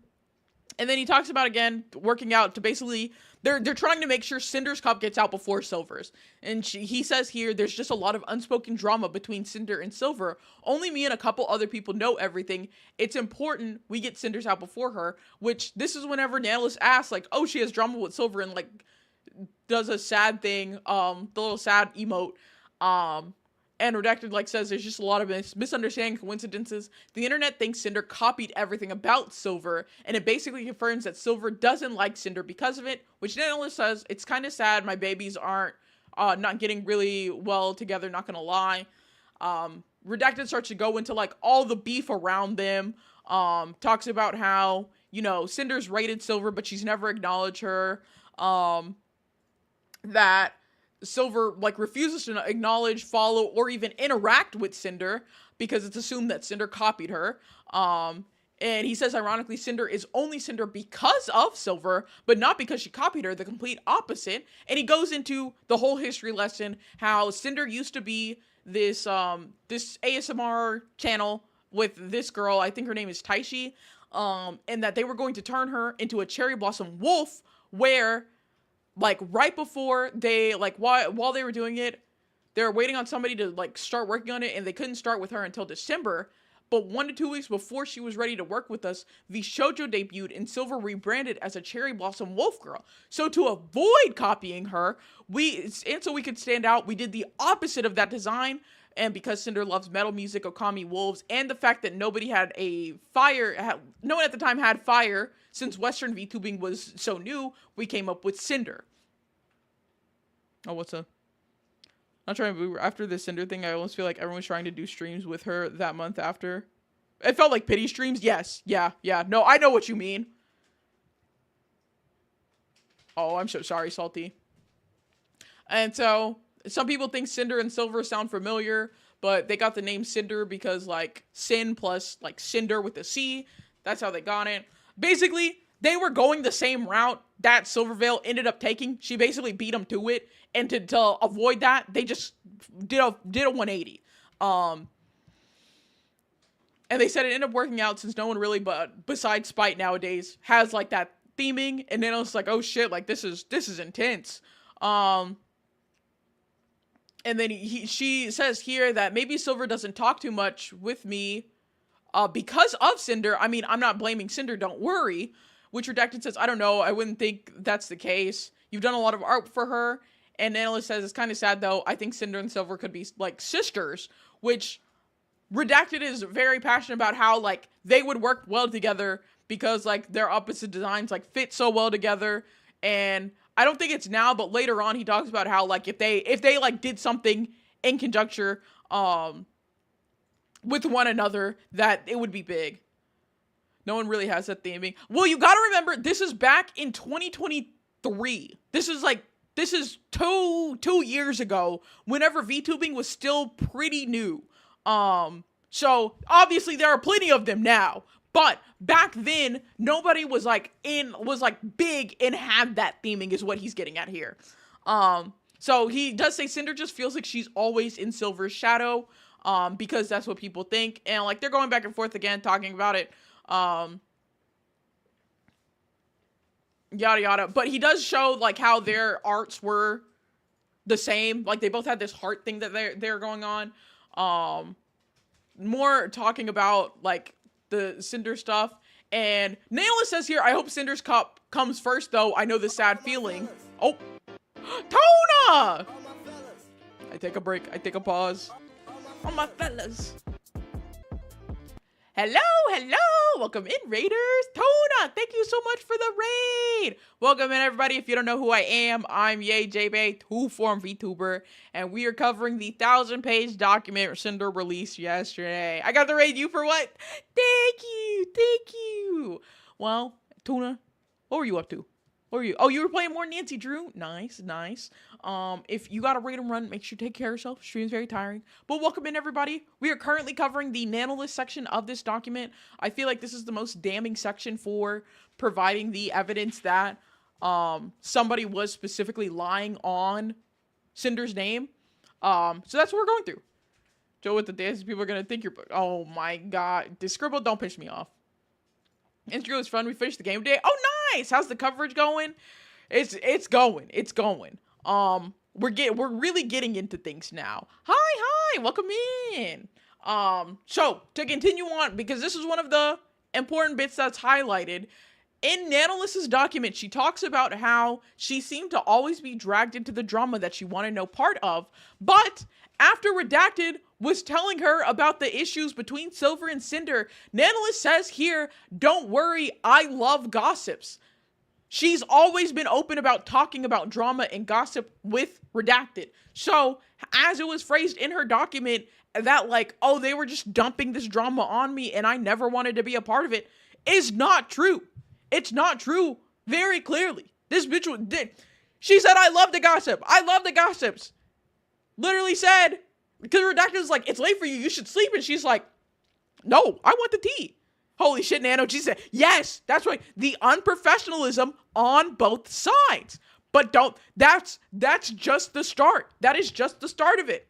And then he talks about, again, working out to basically, they're trying to make sure Cinder's cup gets out before Silver's. And he says here, there's just a lot of unspoken drama between Cinder and Silver. Only me and a couple other people know everything. It's important we get Cinder's out before her, which this is whenever Natalis asks, like, oh, she has drama with Silver, and, like, does a sad thing, the little sad emote, and Redacted, like, says there's just a lot of misunderstanding, coincidences. The internet thinks Cinder copied everything about Silver, and it basically confirms that Silver doesn't like Cinder because of it, which Natalis says, it's kind of sad my babies aren't, not getting really well together, not gonna lie. Redacted starts to go into, like, all the beef around them, talks about how, you know, Cinder's rated Silver, but she's never acknowledged her, that Silver, like, refuses to acknowledge, follow, or even interact with Cinder because it's assumed that Cinder copied her. And he says, ironically, Cinder is only Cinder because of Silver, but not because she copied her, the complete opposite. And he goes into the whole history lesson, how Cinder used to be this, this ASMR channel with this girl, I think her name is Taishi, and that they were going to turn her into a cherry blossom wolf, where, like, right before they, like, while they were doing it, they were waiting on somebody to, like, start working on it, and they couldn't start with her until December. But 1 to 2 weeks before she was ready to work with us, the shoujo debuted, and Silver rebranded as a cherry blossom wolf girl. So to avoid copying her, so we could stand out, we did the opposite of that design. And because Cinder loves metal music, Okami wolves, and the fact that no one at the time had fire, since Western VTubing was so new, we came up with Cinder. Oh, what's up? I'm trying to, after the Cinder thing, I almost feel like everyone's trying to do streams with her that month after. It felt like pity streams. Yes. Yeah. No, I know what you mean. Oh, I'm so sorry, Salty. And so, some people think Cinder and Silver sound familiar, but they got the name Cinder because, like, sin plus, like, Cinder with a C. That's how they got it. Basically, they were going the same route that Silverveil ended up taking. She basically beat them to it. And to avoid that, they just did a 180. And they said it ended up working out since no one really, but besides Spite nowadays, has, like, that theming. And then I was like, oh shit, like, this is intense. And then she says here that maybe Silver doesn't talk too much with me because of Cinder. I mean, I'm not blaming Cinder, don't worry. Which Redacted says, I don't know, I wouldn't think that's the case. You've done a lot of art for her. And Analyst says, it's kind of sad though, I think Cinder and Silver could be, like, sisters. Which Redacted is very passionate about how, like, they would work well together because, like, their opposite designs, like, fit so well together. And I don't think it's now, but later on he talks about how, like, if they like did something in conjuncture with one another, that it would be big. No one really has that theming. Well, you gotta remember, this is back in 2023. This is two years ago, whenever VTubing was still pretty new. So obviously there are plenty of them now. But back then, nobody was big and had that theming, is what he's getting at here. So he does say Cinder just feels like she's always in Silver's shadow, because that's what people think. And, like, they're going back and forth again, talking about it. Yada yada. But he does show, like, how their arts were the same. Like, they both had this heart thing that they're going on. More talking about, like, the Cinder stuff. And Naila says here, I hope Cinder's cup comes first, though. I know the sad feeling. Oh, Tona! I take a break. I take a pause. Oh, my fellas. Hello. Welcome in, Raiders. Tona, thank you so much for the Right! Welcome in, everybody. If you don't know who I am, I'm Ye JBay, two-form VTuber, and we are covering the 1,000-page document Sinder released yesterday. I got to rate you for what? Thank you. Well, Tuna, what were you up to? What were you? Oh, you were playing more Nancy Drew? Nice. If you got to rate and run, make sure you take care of yourself. Stream's very tiring. But welcome in, everybody. We are currently covering the nanolist section of this document. I feel like this is the most damning section for providing the evidence that somebody was specifically lying on Cinder's name. So that's what we're going through. Joe with the dance, people are going to think you're... Oh, my God. This scribble don't piss me off. Instagram was fun. We finished the game today. Oh, nice. How's the coverage going? It's going. We're really getting into things now. Hi. Welcome in. So to continue on, because this is one of the important bits that's highlighted in Nanolist's document, she talks about how she seemed to always be dragged into the drama that she wanted no part of, but after Redacted was telling her about the issues between Silver and Cinder, Nanolist says here, don't worry, I love gossips. She's always been open about talking about drama and gossip with Redacted. So, as it was phrased in her document, that like, oh, they were just dumping this drama on me and I never wanted to be a part of it, is not true. It's not true very clearly. This bitch did. She said, I love the gossip. I love the gossips. Literally said, because Redacted was like, it's late for you. You should sleep. And she's like, no, I want the tea. Holy shit, Nano. She said, yes, that's right. The unprofessionalism on both sides. But that's just the start. That is just the start of it.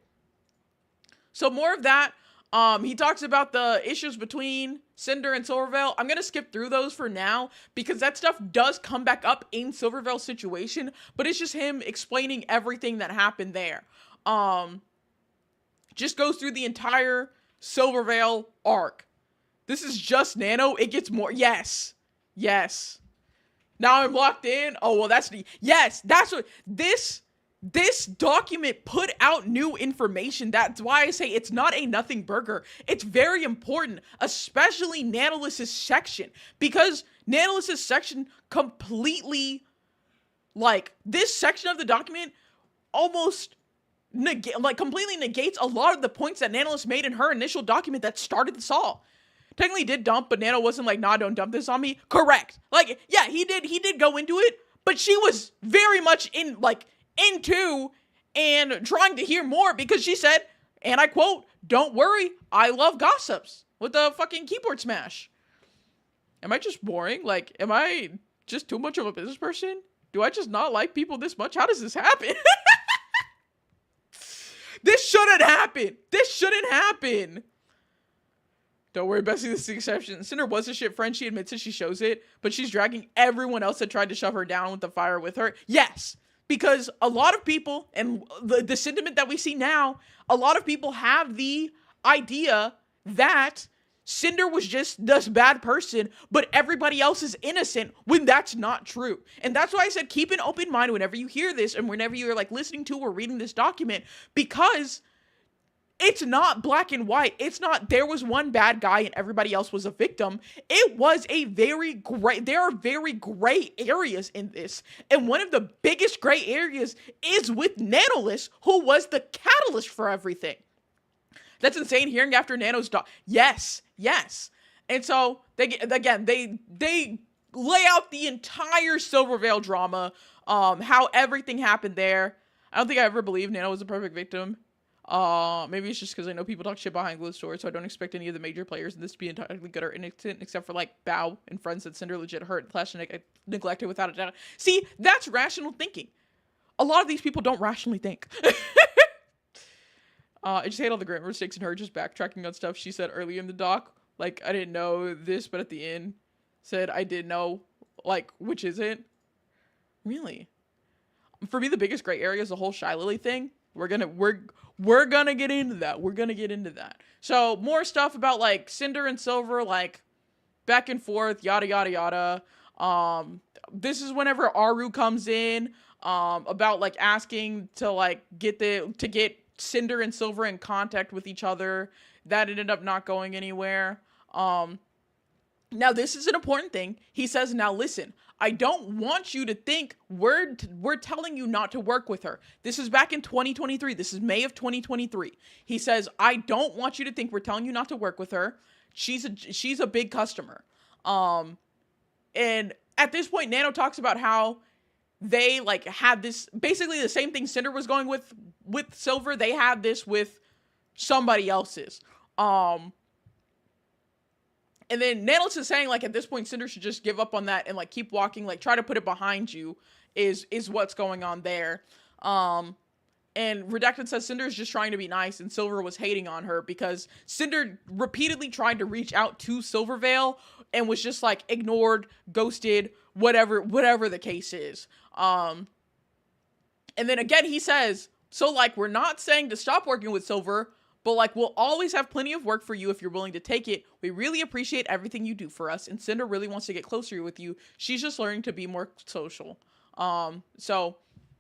So more of that. He talks about the issues between Cinder and Silvervale. I'm going to skip through those for now because that stuff does come back up in Silvervale's situation, but it's just him explaining everything that happened there. Just goes through the entire Silvervale arc. This is just Nano. It gets more. Yes. Now I'm locked in. Oh, well, that's what this document put out new information. That's why I say it's not a nothing burger. It's very important, especially Nanolist's section, because Nanolist's section completely, like, this section of the document almost completely negates a lot of the points that Nanolist made in her initial document that started this all. Technically did dump, but Nano wasn't like, nah, don't dump this on me. Correct. Like, yeah, he did go into it, but she was very much into and trying to hear more because she said, and I quote, don't worry, I love gossips, with the fucking keyboard smash. Am I just boring? Like, am I just too much of a business person? Do I just not like people this much? How does this happen? This shouldn't happen. Don't worry, Bessie, this is the exception. Cinder was a shit friend. She admits it. She shows it. But she's dragging everyone else that tried to shove her down with the fire with her. Yes, because a lot of people, and the sentiment that we see now, a lot of people have the idea that Cinder was just this bad person, but everybody else is innocent, when that's not true. And that's why I said keep an open mind whenever you hear this and whenever you're like listening to or reading this document, because it's not black and white. It's not there was one bad guy and everybody else was a victim. It was there are very gray areas in this. And one of the biggest gray areas is with Nanolist, who was the catalyst for everything. That's insane hearing after Nano's Yes. And so they lay out the entire Silvervale drama, how everything happened there. I don't think I ever believed Nano was a perfect victim. Maybe it's just because I know people talk shit behind closed doors, so I don't expect any of the major players in this to be entirely good or innocent, except for like Bao and friends that Cinder legit hurt / neglected without a doubt. See, that's rational thinking. A lot of these people don't rationally think. I just hate all the grammar mistakes in her just backtracking on stuff she said early in the doc. Like, I didn't know this, but at the end said I did know, like, which is it? Really? For me, the biggest gray area is the whole Shy Lily thing. We're gonna get into that. So more stuff about like Cinder and Silver, like back and forth, yada yada yada. This is whenever Aru comes in, about like asking to like get Cinder and Silver in contact with each other. That ended up not going anywhere. Now, this is an important thing. He says, now listen, I don't want you to think we're telling you not to work with her. This is back in 2023. This is May of 2023. He says, I don't want you to think we're telling you not to work with her. She's a big customer. And at this point, Nano talks about how they like had this basically the same thing Cinder was going with Silver. They had this with somebody else's. And then Nailus is saying, like, at this point, Cinder should just give up on that and, like, keep walking, like, try to put it behind you is what's going on there. And Redacted says Cinder is just trying to be nice, and Silver was hating on her because Cinder repeatedly tried to reach out to Silvervale and was just, like, ignored, ghosted, whatever the case is. And then again, he says, so, like, we're not saying to stop working with Silver, but, like, we'll always have plenty of work for you if you're willing to take it. We really appreciate everything you do for us. And Cinder really wants to get closer with you. She's just learning to be more social. So,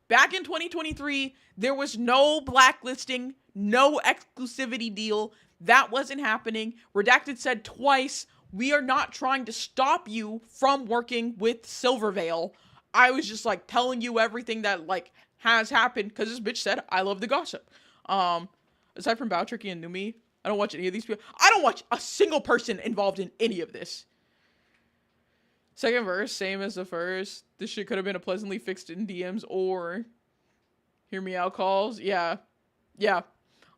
back in 2023, there was no blacklisting, no exclusivity deal. That wasn't happening. Redacted said twice, we are not trying to stop you from working with Silvervale. I was just, like, telling you everything that, like, has happened. Because this bitch said, I love the gossip. Aside from Bao Tricky and Numi, I don't watch any of these people. I don't watch a single person involved in any of this. Second verse, same as the first. This shit could have been a pleasantly fixed in DMs or hear me out calls. Yeah. Yeah.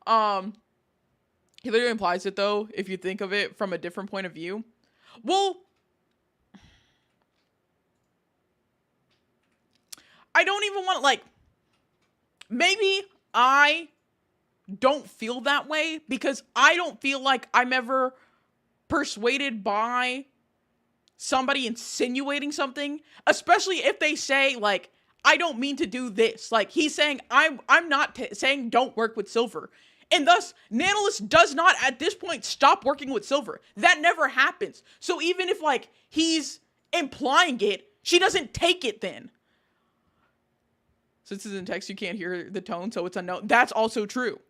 He literally implies it though, if you think of it from a different point of view. Well, I don't even want to, like, maybe I don't feel that way because I don't feel like I'm ever persuaded by somebody insinuating something, especially if they say, like, I don't mean to do this. Like, he's saying, I'm not saying don't work with Silver. And thus, Nanolis does not, at this point, stop working with Silver. That never happens. So even if, like, he's implying it, she doesn't take it then. Since it's in text, you can't hear the tone, so it's unknown. That's also true.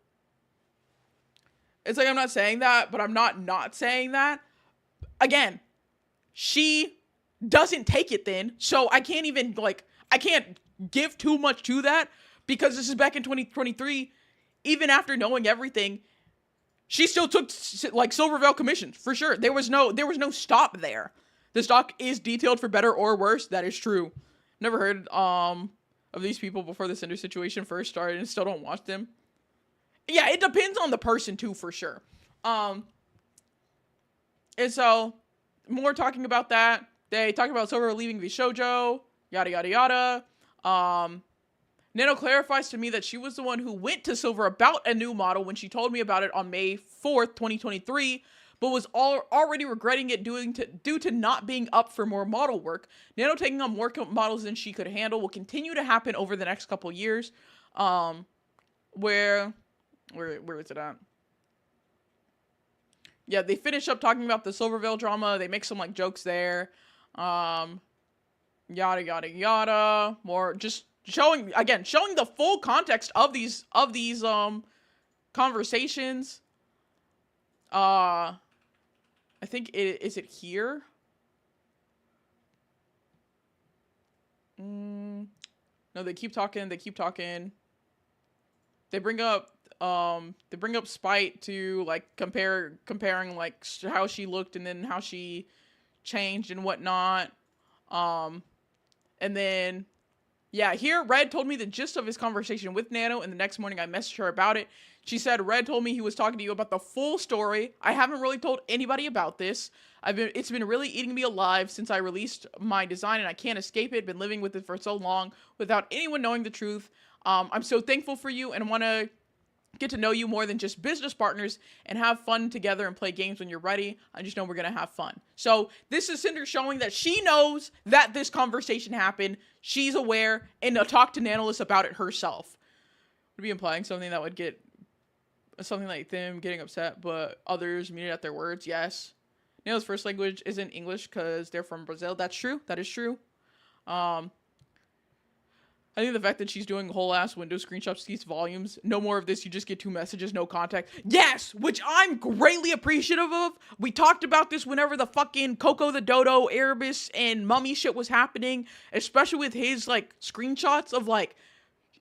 It's like, I'm not saying that, but I'm not saying that. Again, she doesn't take it then, so I can't even, like, I can't give too much to that, because this is back in 2023, even after knowing everything, she still took, like, Silvervale commissions, for sure. There was no stop there. The stock is detailed for better or worse, that is true. Never heard, of these people before the Cinder situation first started, and still don't watch them. Yeah, it depends on the person too, for sure. And so, more talking about that. They talk about Silver leaving the shoujo, yada yada yada. Nano clarifies to me that she was the one who went to Silver about a new model when she told me about it on May 4th, 2023, but was already regretting it due to not being up for more model work. Nano taking on more models than she could handle will continue to happen over the next couple years. Where is it at? Yeah, they finish up talking about the Silvervale drama. They make some, like, jokes there. Yada yada yada. More just showing the full context of these conversations. I think is it here? No, they keep talking. They bring up Spite to, like, comparing like how she looked and then how she changed and whatnot. And then, yeah, here Red told me the gist of his conversation with Nano, and the next morning I messaged her about it. She said, Red told me he was talking to you about the full story. I haven't really told anybody about this. It's been really eating me alive since I released my design, and I can't escape it. Been living with it for so long without anyone knowing the truth. I'm so thankful for you and want to get to know you more than just business partners and have fun together and play games when you're ready. I just know we're going to have fun. So this is Cinder showing that she knows that this conversation happened. She's aware and talk to Nanolis about it herself. Would be implying something that would get something like them getting upset, but others mean it at their words. Yes. Nanolis' first language isn't English because they're from Brazil. That's true. That is true. I think the fact that she's doing whole ass window screenshots speaks volumes. No more of this. You just get 2 messages, no contact. Yes, which I'm greatly appreciative of. We talked about this whenever the fucking Coco the Dodo, Erebus, and Mummy shit was happening, especially with his like screenshots of like,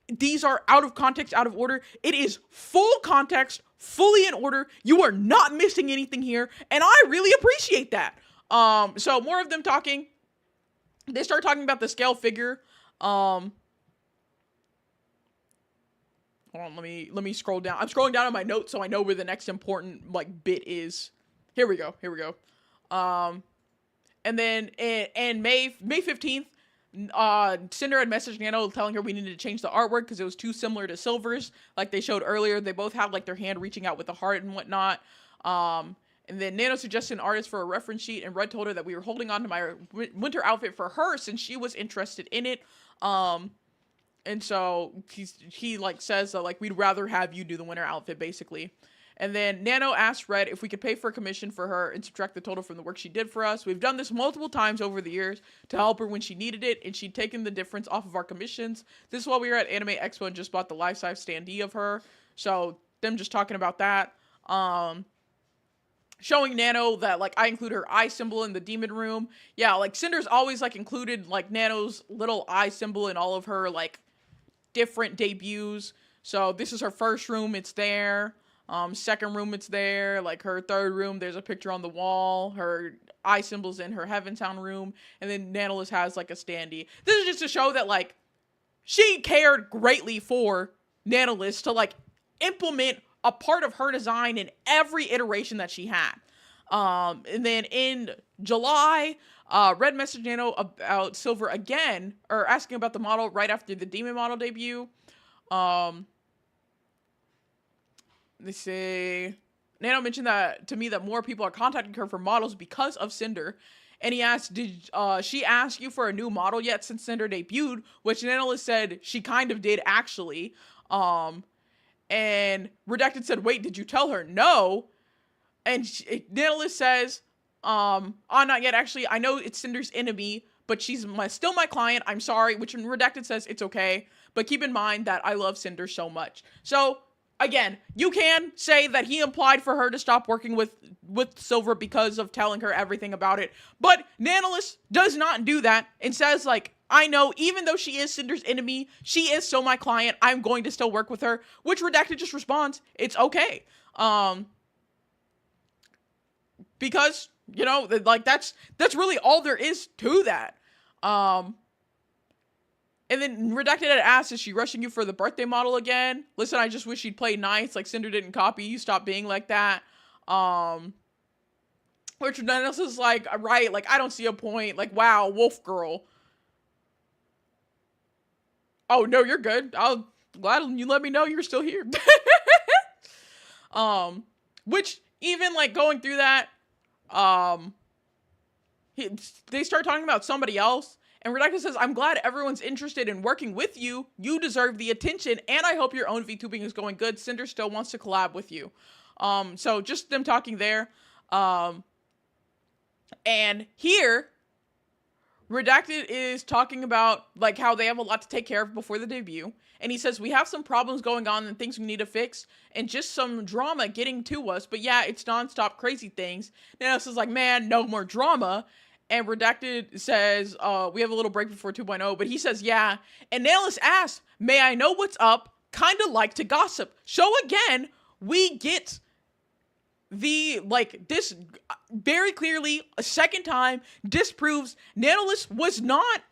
these are out of context, out of order. It is full context, fully in order. You are not missing anything here, and I really appreciate that. So more of them talking. They start talking about the scale figure. Hold on, let me scroll down. I'm scrolling down on my notes so I know where the next important like bit is. Here we go. And then in May 15th, Sinder had messaged Nano telling her we needed to change the artwork because it was too similar to Silver's, like they showed earlier. They both had like their hand reaching out with the heart and whatnot. And then Nano suggested an artist for a reference sheet, and Red told her that we were holding on to my winter outfit for her since she was interested in it. And so he like says that like we'd rather have you do the winter outfit basically. And then Nano asked Red if we could pay for a commission for her and subtract the total from the work she did for us. We've done this multiple times over the years to help her when she needed it, and she'd taken the difference off of our commissions. This is while we were at Anime Expo and just bought the life-size standee of her. So them just talking about that. Showing Nano that like I include her eye symbol in the demon room. Yeah, like Cinder's always like included like Nano's little eye symbol in all of her like different debuts. So this is her first room, it's there. Second room, it's there. Like her third room, there's a picture on the wall. Her eye symbol's in her Heaven Town room. And then Nanolis has like a standee. This is just to show that like she cared greatly for Nanolis to like implement a part of her design in every iteration that she had. And then in July, Red messaged Nano about Silver again, or asking about the model right after the Demon model debut. They say Nano mentioned that to me that more people are contacting her for models because of Sinder. And he asked, did she ask you for a new model yet since Sinder debuted? Which Nanolis said she kind of did actually. And Redacted said, wait, did you tell her? No. And Nanolis says, not yet. Actually, I know it's Cinder's enemy, but she's still my client. I'm sorry. Which Redacted says it's okay. But keep in mind that I love Cinder so much. So, again, you can say that he implied for her to stop working with Silver because of telling her everything about it. But Nanolis does not do that and says, like, I know, even though she is Cinder's enemy, she is still my client. I'm going to still work with her. Which Redacted just responds, it's okay. Because, you know, like, that's really all there is to that. And then Redacted had asked, is she rushing you for the birthday model again? Listen, I just wish she'd play nice. Like, Cinder didn't copy you. Stop being like that. Which then else is like, right, like, I don't see a point. Like, wow, Wolf Girl. Oh, no, you're good. I'll glad you let me know you're still here. Which, even, like, going through that, they start talking about somebody else. And Redacted says, I'm glad everyone's interested in working with you. You deserve the attention, and I hope your own VTubing is going good. Cinder still wants to collab with you. So just them talking there. And here, Redacted is talking about like how they have a lot to take care of before the debut. And he says, we have some problems going on and things we need to fix, and just some drama getting to us. But yeah, it's nonstop crazy things. Nanos is like, man, no more drama. And Redacted says, we have a little break before 2.0, but he says, yeah. And Nailus asks, may I know what's up? Kinda like to gossip. So again, we get this very clearly, a second time, disproves Nailus was not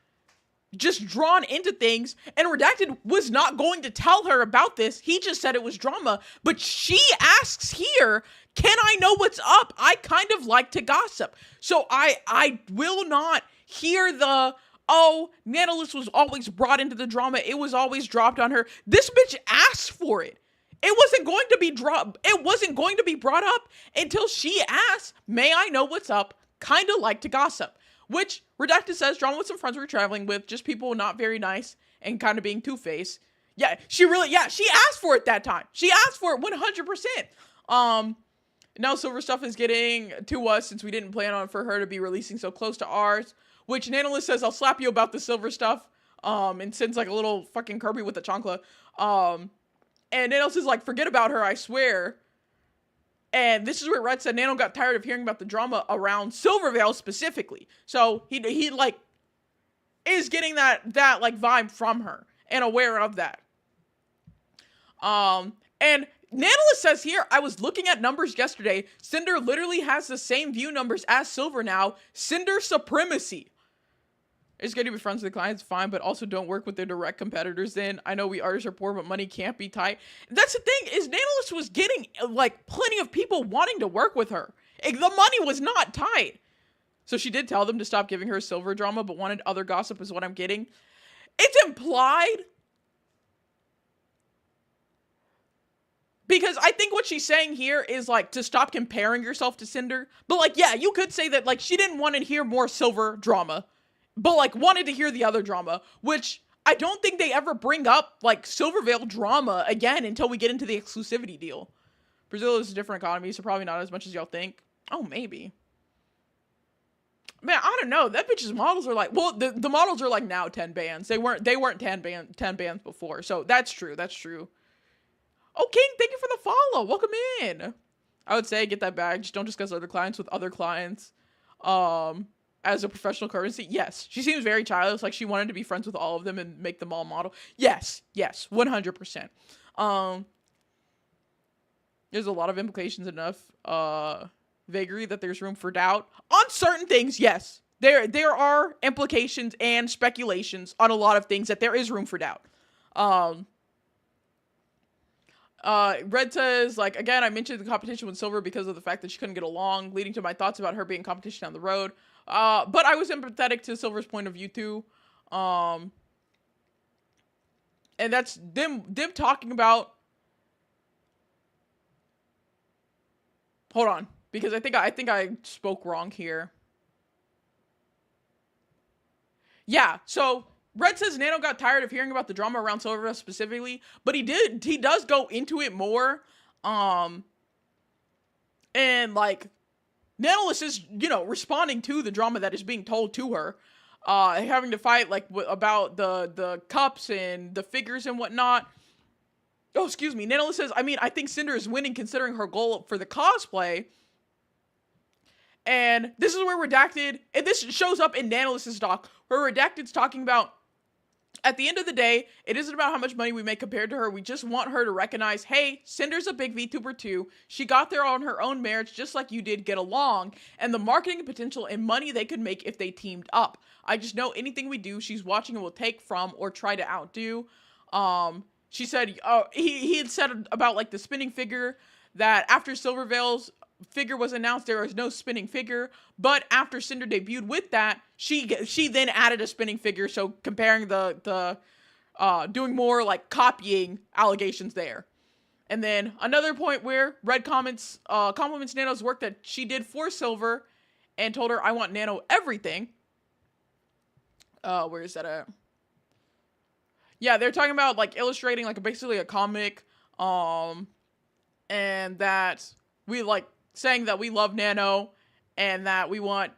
just drawn into things, and Redacted was not going to tell her about this. He just said it was drama. But she asks here, can I know what's up? I kind of like to gossip. So I will not hear the, oh, Nanolis was always brought into the drama. It was always dropped on her. This bitch asked for it. It wasn't going to be It wasn't going to be brought up until she asked, may I know what's up? Kind of like to gossip. Which Redacted says, drama with some friends we were traveling with, just people not very nice and kind of being two-faced. Yeah, she asked for it that time. She asked for it 100%. Now Silver stuff is getting to us since we didn't plan on for her to be releasing so close to ours. Which Nanolis says, I'll slap you about the Silver stuff. And sends like a little fucking Kirby with a chancla. And Nanos is like, forget about her, I swear. And this is where Red said Nano got tired of hearing about the drama around Silvervale specifically. So he like is getting that like vibe from her and aware of that. And Nanolith says here, I was looking at numbers yesterday. Sinder literally has the same view numbers as Silver now. Sinder supremacy. It's good to be friends with the clients, fine, but also don't work with their direct competitors then. I know we artists are poor, but money can't be tight. That's the thing, is Nanolith was getting, like, plenty of people wanting to work with her. The money was not tight. So she did tell them to stop giving her Silver drama, but wanted other gossip is what I'm getting. It's implied. Because I think what she's saying here is, like, to stop comparing yourself to Sinder. But, like, yeah, you could say that, like, she didn't want to hear more Silver drama. But, like, wanted to hear the other drama, which I don't think they ever bring up, like, Silvervale drama again until we get into the exclusivity deal. Brazil is a different economy, so probably not as much as y'all think. Oh, maybe. Man, I don't know. That bitch's models are like, well, the models are like now 10 bands. They weren't 10 bands before. So that's true. That's true. Oh, King, thank you for the follow. Welcome in. I would say get that bag. Just don't discuss other clients with other clients. As a professional currency, yes. She seems very childish, like she wanted to be friends with all of them and make them all model. Yes, 100%. There's a lot of implications, enough vagary that there's room for doubt. On certain things, yes. There are implications and speculations on a lot of things that there is room for doubt. Red says, like, again, I mentioned the competition with Silver because of the fact that she couldn't get along, leading to my thoughts about her being competition down the road. But I was empathetic to Silver's point of view too. And that's them talking about. Hold on, because I think I spoke wrong here. Yeah, so Red says Nano got tired of hearing about the drama around Silvervale specifically, but he does go into it more. And like, Nanolith is, responding to the drama that is being told to her, having to fight like about the cups and the figures and whatnot. Oh, excuse me. Nanolith says, I mean, I think Sinder is winning considering her goal for the cosplay. And this is where Redacted, and this shows up in Nanolith's doc, where Redacted's talking about, at the end of the day, it isn't about how much money we make compared to her. We just want her to recognize, hey, Cinder's a big VTuber too. She got there on her own merits, just like you did. Get along. And the marketing potential and money they could make if they teamed up. I just know anything we do, she's watching and will take from or try to outdo. She said, he had said about like the spinning figure, that after Silvervale's figure was announced, there was no spinning figure, but after Cinder debuted with that, she then added a spinning figure, so comparing the doing more like copying allegations there. And then another point where Red compliments Nano's work that she did for Silver and told her, I want Nano everything. Where is that at? Yeah, they're talking about like illustrating like basically a comic, and that we like saying that we love Nano and that we want,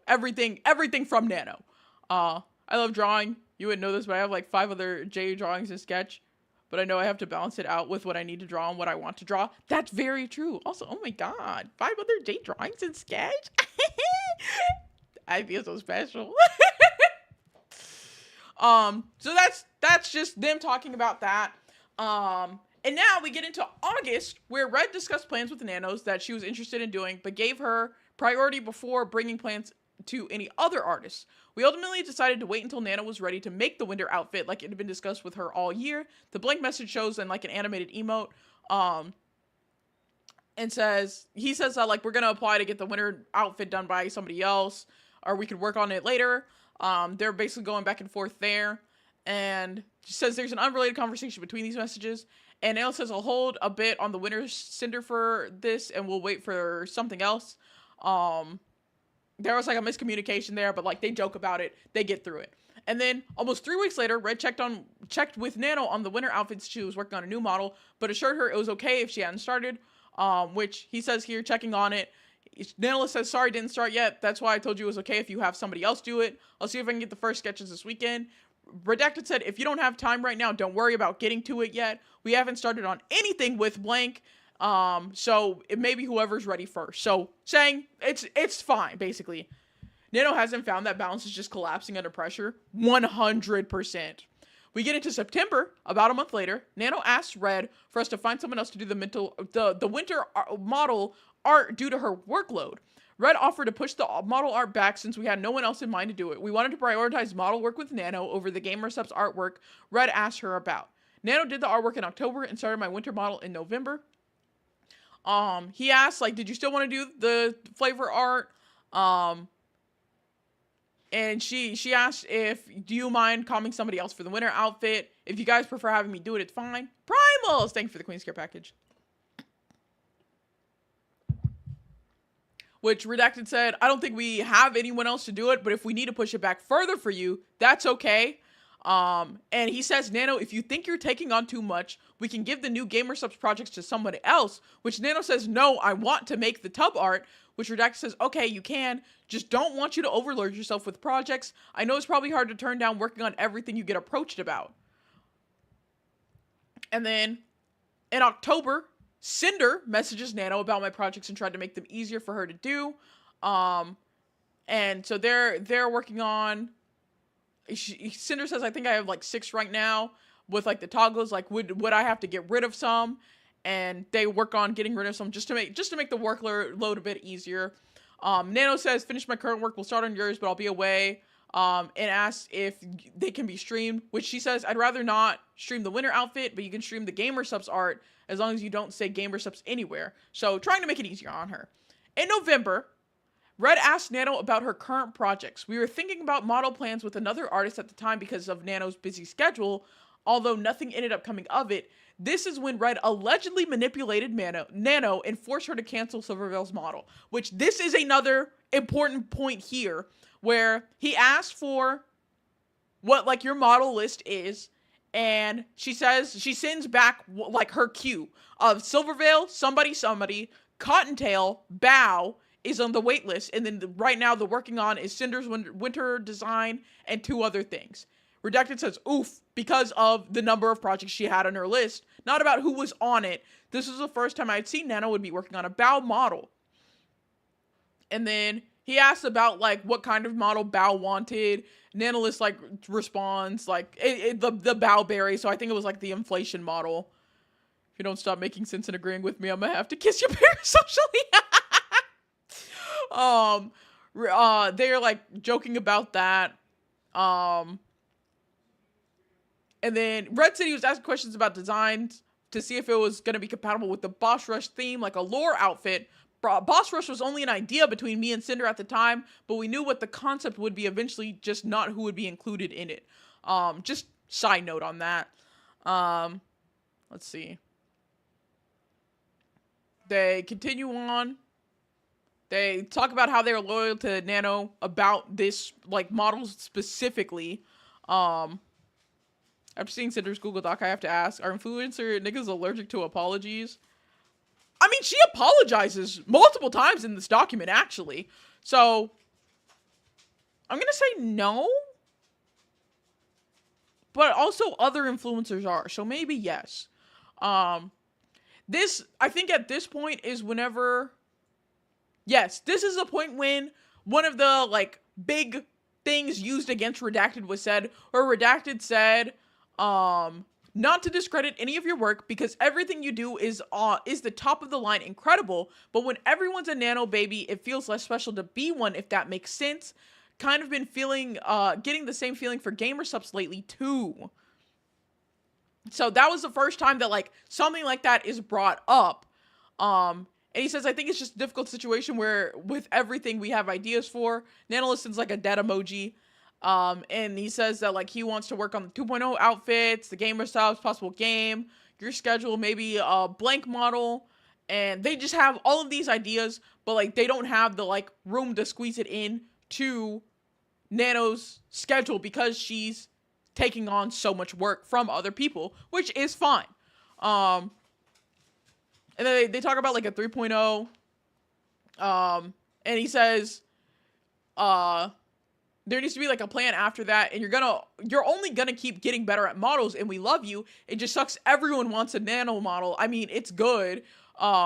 everything from Nano. I love drawing. You wouldn't know this, but I have like 5 other J drawings in Sketch, but I know I have to balance it out with what I need to draw and what I want to draw. That's very true. Also, oh my god, 5 other J drawings in Sketch? I feel so special. So that's just them talking about that. And now we get into August, where Red discussed plans with the Nanos that she was interested in doing, but gave her priority before bringing plans to any other artists. We ultimately decided to wait until Nano was ready to make the winter outfit like it had been discussed with her all year. The blank message shows in like an animated emote, and he says that like we're gonna apply to get the winter outfit done by somebody else, or we could work on it later. They're basically going back and forth there, and she says there's an unrelated conversation between these messages. And Nano says I'll hold a bit on the winter Cinder for this, and we'll wait for something else. There was like a miscommunication there, but like they joke about it, they get through it. And then almost 3 weeks later, Red checked with Nano on the winter outfits. She was working on a new model, but assured her it was okay if she hadn't started. Which he says here, checking on it. Nano says, sorry, didn't start yet. That's why I told you it was okay if you have somebody else do it. I'll see if I can get the first sketches this weekend. Redacted said, if you don't have time right now, don't worry about getting to it yet. We haven't started on anything with blank. So it may be whoever's ready first. So saying it's fine, basically. Nano hasn't found that balance is just collapsing under pressure. 100%. We get into September, about a month later. Nano asks Red for us to find someone else to do the winter model art due to her workload. Red offered to push the model art back since we had no one else in mind to do it. We wanted to prioritize model work with Nano over the Gamer Subs artwork Red asked her about. Nano did the artwork in October and started my winter model in November. He asked, like, did you still want to do the flavor art? And she asked if, do you mind calling somebody else for the winter outfit? If you guys prefer having me do it, it's fine. Primals! Thank you for the Queen's Care package. Which Redacted said, I don't think we have anyone else to do it, but if we need to push it back further for you, that's okay. And he says, Nano, if you think you're taking on too much, we can give the new Gamer Subs projects to somebody else. Which Nano says, no, I want to make the tub art. Which Redacted says, okay, you can. Just don't want you to overload yourself with projects. I know it's probably hard to turn down working on everything you get approached about. And then in October, Sinder messages Nano about my projects and tried to make them easier for her to do. And so they're working on... Sinder says, I think I have like 6 right now with like the toggles. Like, would I have to get rid of some? And they work on getting rid of some just to make the workload a bit easier. Nano says, finish my current work. We'll start on yours, but I'll be away. And asks if they can be streamed, which she says, I'd rather not stream the winter outfit, but you can stream the Gamer Subs art as long as you don't say Gamer Subs anywhere. So trying to make it easier on her. In November, Red asked Nano about her current projects. We were thinking about model plans with another artist at the time because of Nano's busy schedule, although nothing ended up coming of it. This is when Red allegedly manipulated Nano and forced her to cancel Silvervale's model, which this is another important point here, where he asked for what like your model list is, and she sends back like her queue of Silvervale, somebody, Cottontail, Bow is on the wait list, and then right now the working on is Cinder's winter design and 2 other things. Redacted says, oof, because of the number of projects she had on her list, not about who was on it. This was the first time I'd seen Nano would be working on a Bow model. And then he asks about like what kind of model Bow wanted. Nanolist like responds like the Bow berry, so I think it was like the inflation model. If you don't stop making sense and agreeing with me, I'm gonna have to kiss your parasocially. They're like joking about that. And then Red said he was asking questions about designs to see if it was going to be compatible with the Boss Rush theme, like a lore outfit. Boss Rush was only an idea between me and Sinder at the time, but we knew what the concept would be eventually, just not who would be included in it. Just side note on that. Let's see. They continue on. They talk about how they're loyal to Nano about this, like, model specifically. After seeing Cinder's Google Doc, I have to ask, are influencer niggas allergic to apologies? I mean, she apologizes multiple times in this document, actually. So, I'm gonna say no. But also other influencers are, so maybe yes. This, I think at this point is whenever... Yes, this is the point when one of the, like, big things used against Redacted was said, or Redacted said, not to discredit any of your work because everything you do is the top of the line incredible, but when everyone's a Nano baby, it feels less special to be one, if that makes sense. Kind of been feeling, getting the same feeling for Gamer Subs lately too. So that was the first time that, like, something like that is brought up. And he says, I think it's just a difficult situation where with everything we have ideas for, Nanolisten's like a dead emoji. And he says that, like, he wants to work on the 2.0 outfits, the Gamer Subs, possible game, your schedule, maybe a blank model. And they just have all of these ideas, but, like, they don't have the, like, room to squeeze it in to Nano's schedule because she's taking on so much work from other people, which is fine. And then they talk about, like, a 3.0. And he says, there needs to be like a plan after that, and you're only gonna keep getting better at models, and we love you. It just sucks everyone wants a nano model. I mean, it's good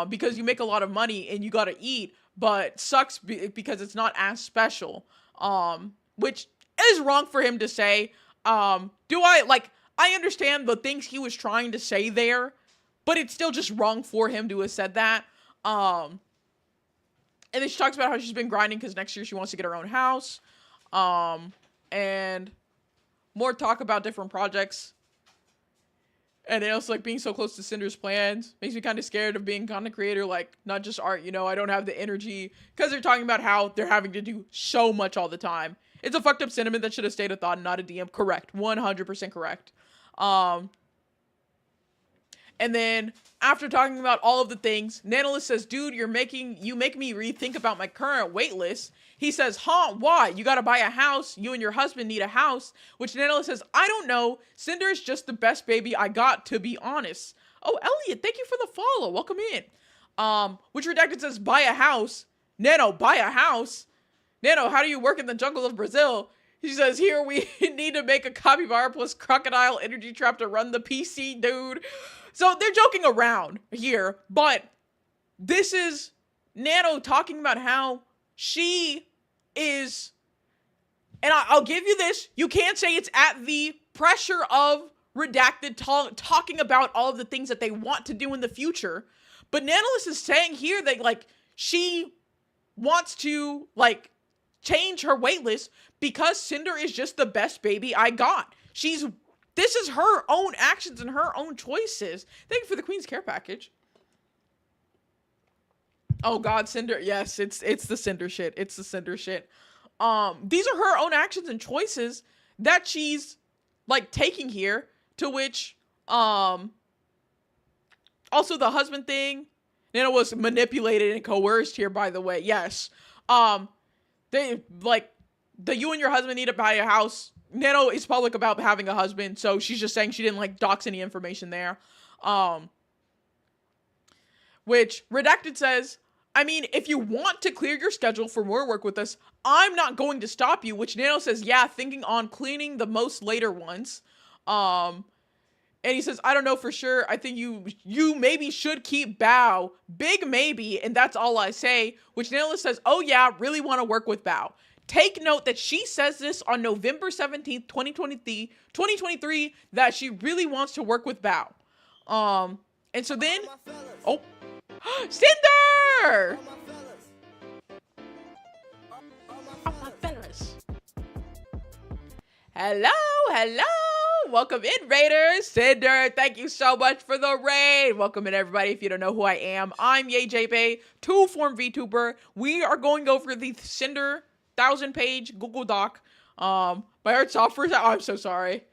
because you make a lot of money and you gotta eat, but sucks because it's not as special, which is wrong for him to say. Do I like, I understand the things he was trying to say there, but it's still just wrong for him to have said that. And then she talks about how she's been grinding because next year she wants to get her own house. And more talk about different projects. And then also like being so close to Cinder's plans makes me kind of scared of being content creator, like not just art, you know, I don't have the energy, because they're talking about how they're having to do so much all the time. It's a fucked up sentiment that should have stayed a thought, not a DM. Correct. 100% correct. And then after talking about all of the things, Nanolis says, dude, you make me rethink about my current wait list. He says, huh, why? You gotta buy a house. You and your husband need a house. Which Nanolis says, I don't know. Cinder is just the best baby I got, to be honest. Oh, Elliot, thank you for the follow. Welcome in. Which Redacted says, buy a house. Nano, buy a house. Nano, how do you work in the jungle of Brazil? He says, here we need to make a capybara plus crocodile energy trap to run the PC, dude. So they're joking around here, but this is Nano talking about how she is, and I'll give you this, you can't say it's at the pressure of Redacted talking about all of the things that they want to do in the future, but Nanolis is saying here that, like, she wants to, like, change her waitlist because Cinder is just the best baby I got. This is her own actions and her own choices. Thank you for the Queen's Care package. Oh God, Cinder. Yes, it's the Cinder shit. It's the Cinder shit. These are her own actions and choices that she's like taking here, to which also the husband thing, Nana was manipulated and coerced here, by the way. Yes. They like the you and your husband need to buy a house. Nano is public about having a husband, so she's just saying she didn't like dox any information there. Which Redacted says, I mean, if you want to clear your schedule for more work with us, I'm not going to stop you. Which Nano says, yeah, thinking on cleaning the most later ones. And he says, I don't know for sure. I think you maybe should keep Bao. Big maybe, and that's all I say. Which Nano says, oh yeah, really want to work with Bao. Take note that she says this on November 17th, 2023, that she really wants to work with Bao. And so then, oh, Sinder! Hello. Welcome in, Raiders. Cinder, thank you so much for the raid. Welcome in, everybody. If you don't know who I am, I'm YayJBay, two-form VTuber. We are going over the Cinder 1,000-page Google Doc. My heart stopped for a second. Oh, I'm so sorry.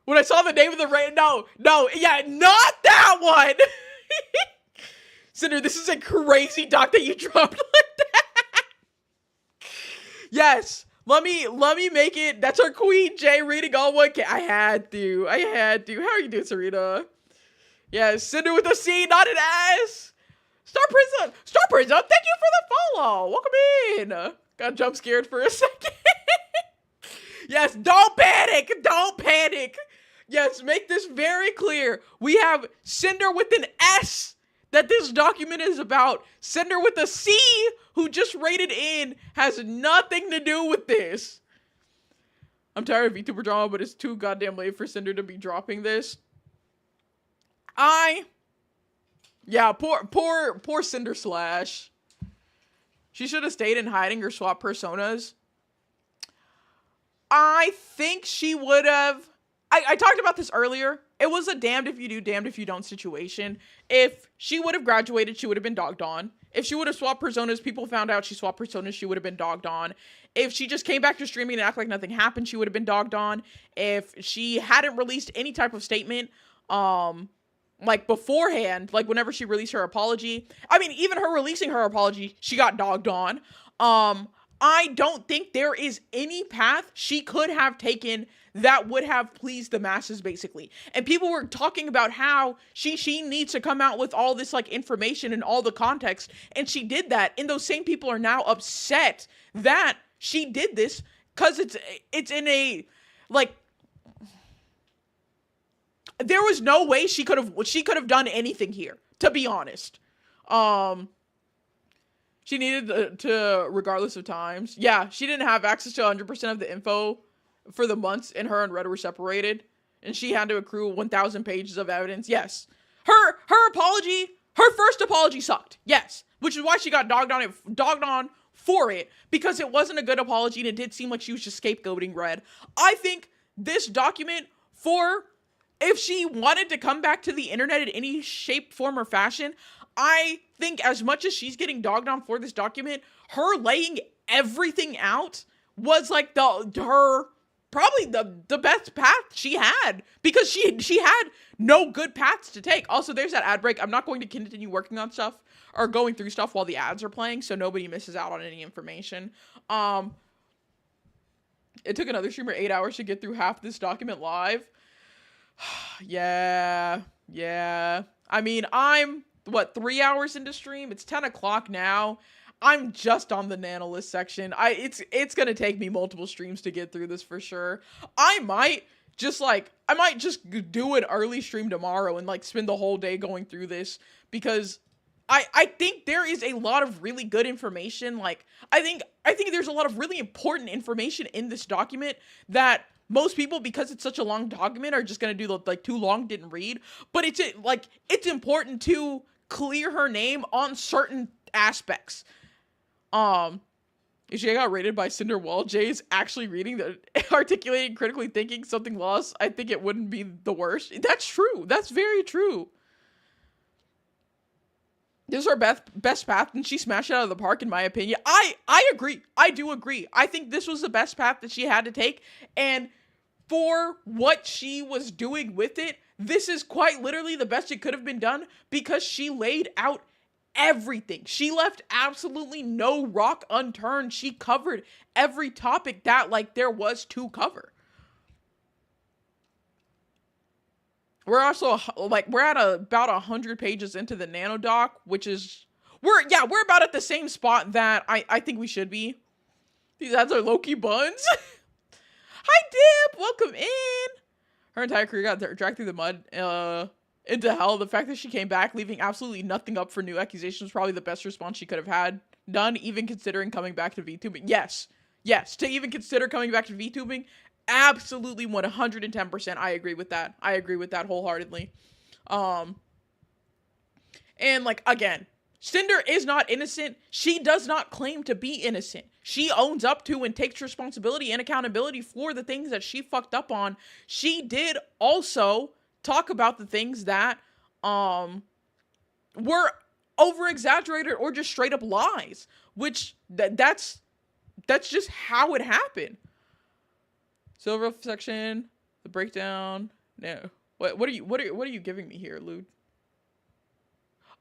When I saw the name of the raid, no, yeah, not that one. Cinder, this is a crazy doc that you dropped like that. Yes, let me make it. That's our Queen J reading all one. I had to. How are you doing, Serena? Yes, Cinder with a C, not an S. Star Prism, thank you for the follow. Welcome in. Got jump scared for a second. Yes, don't panic. Yes, make this very clear. We have Cinder with an S that this document is about. Cinder with a C, who just rated in, has nothing to do with this. I'm tired of VTuber drama, but it's too goddamn late for Cinder to be dropping this. Yeah, poor Cinder Slash. She should have stayed in hiding or swapped personas. I think she would have. I talked about this earlier. It was a damned if you do, damned if you don't situation. If she would have graduated, she would have been dogged on. If she would have swapped personas, people found out she swapped personas, she would have been dogged on. If she just came back to streaming and act like nothing happened, she would have been dogged on. If she hadn't released any type of statement, like beforehand, like whenever she released her apology, I mean, even her releasing her apology, she got dogged on. I don't think there is any path she could have taken that would have pleased the masses, basically. And people were talking about how she needs to come out with all this like information and all the context, and she did that. And those same people are now upset that she did this cuz it's in a like there was no way she could have done anything here, to be honest. Um she needed to regardless of times. Yeah, she didn't have access to 100% of the info for the months, and her and Red were separated, and she had to accrue 1,000 pages of evidence. Yes. Her apology, her first apology sucked. Yes. Which is why she got dogged on for it, because it wasn't a good apology and it did seem like she was just scapegoating Red. I think this document, for if she wanted to come back to the internet in any shape, form, or fashion, I think as much as she's getting dogged on for this document, her laying everything out was like her probably the best path she had, because she had no good paths to take. Also, there's that ad break. I'm not going to continue working on stuff or going through stuff while the ads are playing, so nobody misses out on any information. It took another streamer 8 hours to get through half this document live. Yeah. I mean, I'm 3 hours into stream. It's 10 o'clock now. I'm just on the Nanolist section. It's gonna take me multiple streams to get through this for sure. I might just do an early stream tomorrow and like spend the whole day going through this, because I think there is a lot of really good information. Like I think there's a lot of really important information in this document that most people, because it's such a long document, are just gonna do the like too long, didn't read. But it's important to clear her name on certain aspects. If Jay got rated by Sinder while Jay is actually reading the articulating, critically thinking something lost, I think it wouldn't be the worst. That's true. That's very true. This is her best path, and she smashed it out of the park, in my opinion. I agree. I do agree. I think this was the best path that she had to take, and for what she was doing with it, this is quite literally the best it could have been done, because she laid out everything. She left absolutely no rock unturned. She covered every topic that like there was to cover. We're also we're at about 100 pages into the nano doc, which is we're about at the same spot that I think we should be. These ads are low-key buns. Hi Dip, welcome in. Her entire career got dragged through the mud into hell. The fact that she came back leaving absolutely nothing up for new accusations was probably the best response she could have had done, even considering coming back to VTubing. Yes, to even consider coming back to VTubing, absolutely 110%. I agree with that. I agree with that wholeheartedly. And like, again, Sinder is not innocent. She does not claim to be innocent. She owns up to and takes responsibility and accountability for the things that she fucked up on. She did also talk about the things that were over exaggerated or just straight up lies, which that's just how it happened. Silver section, the breakdown. No, what are you giving me here, Lude?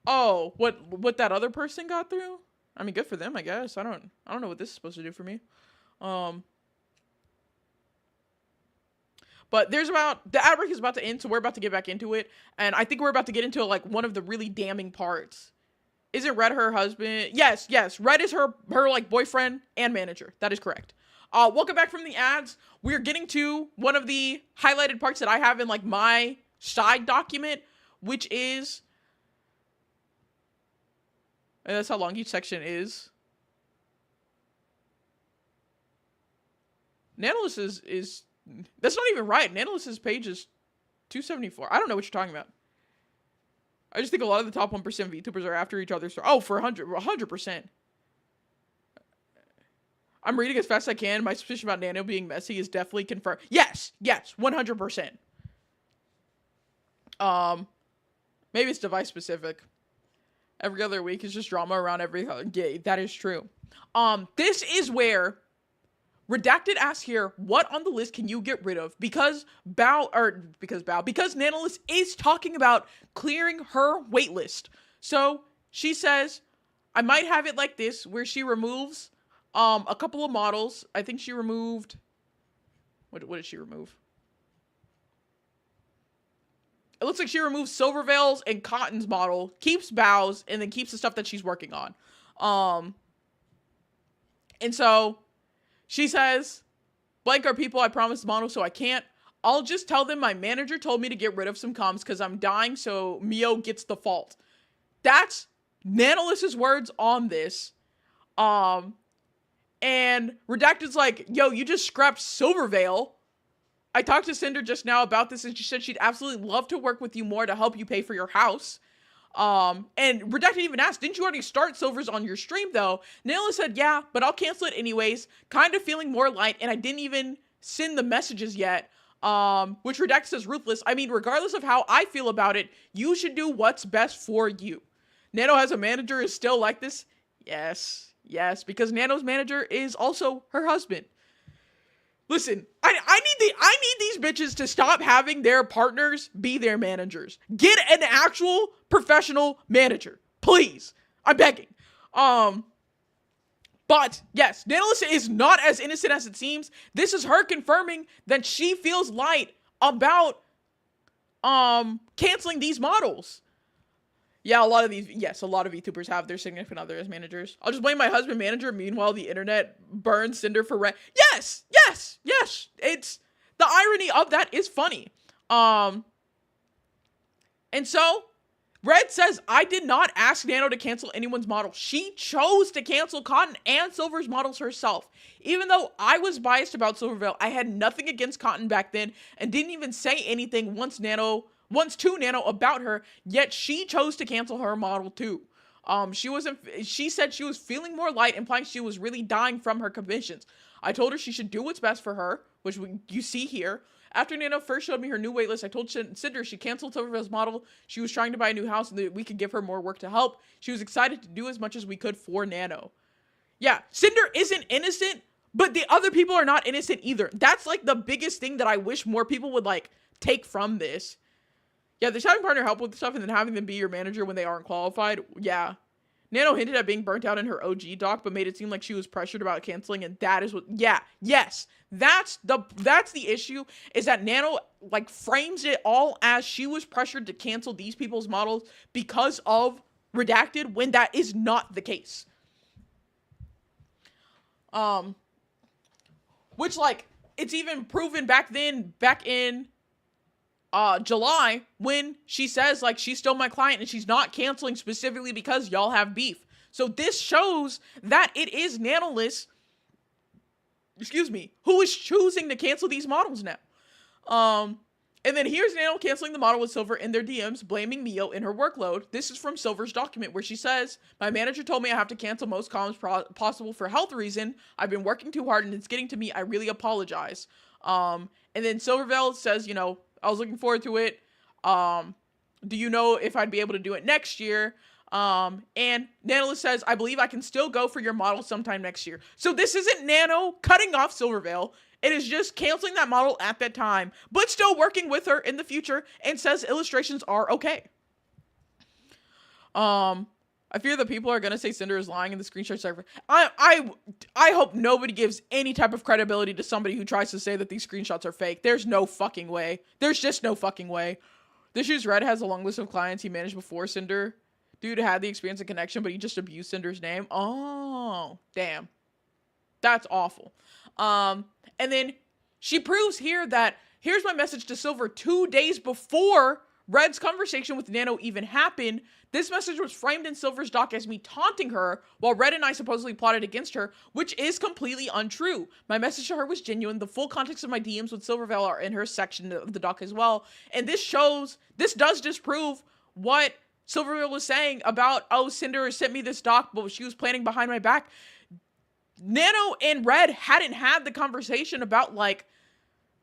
Oh, what that other person got through? I mean, good for them, I guess. I don't know what this is supposed to do for me. But the ad break is about to end, so we're about to get back into it, and I think we're about to get into like one of the really damning parts. Isn't Red her husband? Yes. Red is her like boyfriend and manager. That is correct. Welcome back from the ads. We're getting to one of the highlighted parts that I have in like my side document, which is, and that's how long each section is. Nanolist is that's not even right. Nanolist's page is 274. I don't know what you're talking about. I just think a lot of the top 1% VTubers are after each other. Oh, for 100%. I'm reading as fast as I can. My suspicion about Nano being messy is definitely confirmed. Yes, 100%. Maybe it's device specific. Every other week is just drama around every gay. That is true. This is where Redacted asks here, what on the list can you get rid of? Because Nanolist is talking about clearing her waitlist. So she says, I might have it like this, where she removes a couple of models. I think she removed, what did she remove? It looks like she removes Silvervale's and Cotton's model, keeps Bow's, and then keeps the stuff that she's working on. And so she says, Blank are people I promised the model, so I can't. I'll just tell them my manager told me to get rid of some comms because I'm dying, so Mio gets the fault. That's Nanoliss's words on this. And Redacted's like, yo, you just scrapped Silvervale. I talked to Sinder just now about this, and she said she'd absolutely love to work with you more to help you pay for your house. And Redacted even asked, didn't you already start Silvers on your stream though? Nayla said, yeah, but I'll cancel it anyways. Kind of feeling more light, and I didn't even send the messages yet. Which Redacted says ruthless. I mean, regardless of how I feel about it, you should do what's best for you. Nano has a manager is still like this? Yes, because Nano's manager is also her husband. Listen, I need these bitches to stop having their partners be their managers. Get an actual professional manager, please. I'm begging. But yes, Nanolissa is not as innocent as it seems. This is her confirming that she feels light about canceling these models. Yeah, a lot of VTubers have their significant other as managers. I'll just blame my husband manager. Meanwhile, the internet burns Cinder for rent. Yes. It's the irony of that is funny. And so Red says, I did not ask Nano to cancel anyone's model. She chose to cancel Cotton and Silver's models herself. Even though I was biased about Silvervale, I had nothing against Cotton back then and didn't even say anything once to Nano about her, yet she chose to cancel her model too. She said she was feeling more light, implying she was really dying from her commissions. I told her she should do what's best for her, which you see here. After Nano first showed me her new waitlist, I told Sinder she canceled Silvervale's model. She was trying to buy a new house and that we could give her more work to help. She was excited to do as much as we could for Nano. Yeah, Cinder isn't innocent, but the other people are not innocent either. That's like the biggest thing that I wish more people would like take from this. Yeah, there's having partner help with stuff and then having them be your manager when they aren't qualified. Yeah. Nano hinted at being burnt out in her OG doc, but made it seem like she was pressured about canceling, and that is what, yes. That's the issue, is that Nano, like, frames it all as she was pressured to cancel these people's models because of Redacted, when that is not the case. Which, like, it's even proven back in July, when she says, like, she's still my client and she's not canceling specifically because y'all have beef. So this shows that it is Nanoliss, who is choosing to cancel these models now. And then here's Nano canceling the model with Silver in their DMs, blaming Mio in her workload. This is from Silver's document where she says, my manager told me I have to cancel most comms possible for health reason. I've been working too hard and it's getting to me. I really apologize. And then Silvervale says, I was looking forward to it. Do you know if I'd be able to do it next year? And Nanolith says, I believe I can still go for your model sometime next year. So this isn't Nano cutting off Silvervale. It is just canceling that model at that time, but still working with her in the future, and says illustrations are okay. I fear that people are gonna say Cinder is lying in the screenshot server. I hope nobody gives any type of credibility to somebody who tries to say that these screenshots are fake. There's no fucking way. There's just no fucking way. This year's Red has a long list of clients he managed before Cinder. Dude had the experience and connection, but he just abused Cinder's name. Oh, damn. That's awful. And then she proves here that, here's my message to Silver 2 days before Red's conversation with Nano even happened. This message was framed in Silver's doc as me taunting her, while Red and I supposedly plotted against her, which is completely untrue. My message to her was genuine. The full context of my DMs with Silvervale are in her section of the doc as well. And this does disprove what Silvervale was saying about, oh, Cinder sent me this doc, but she was planning behind my back. Nano and Red hadn't had the conversation about, like,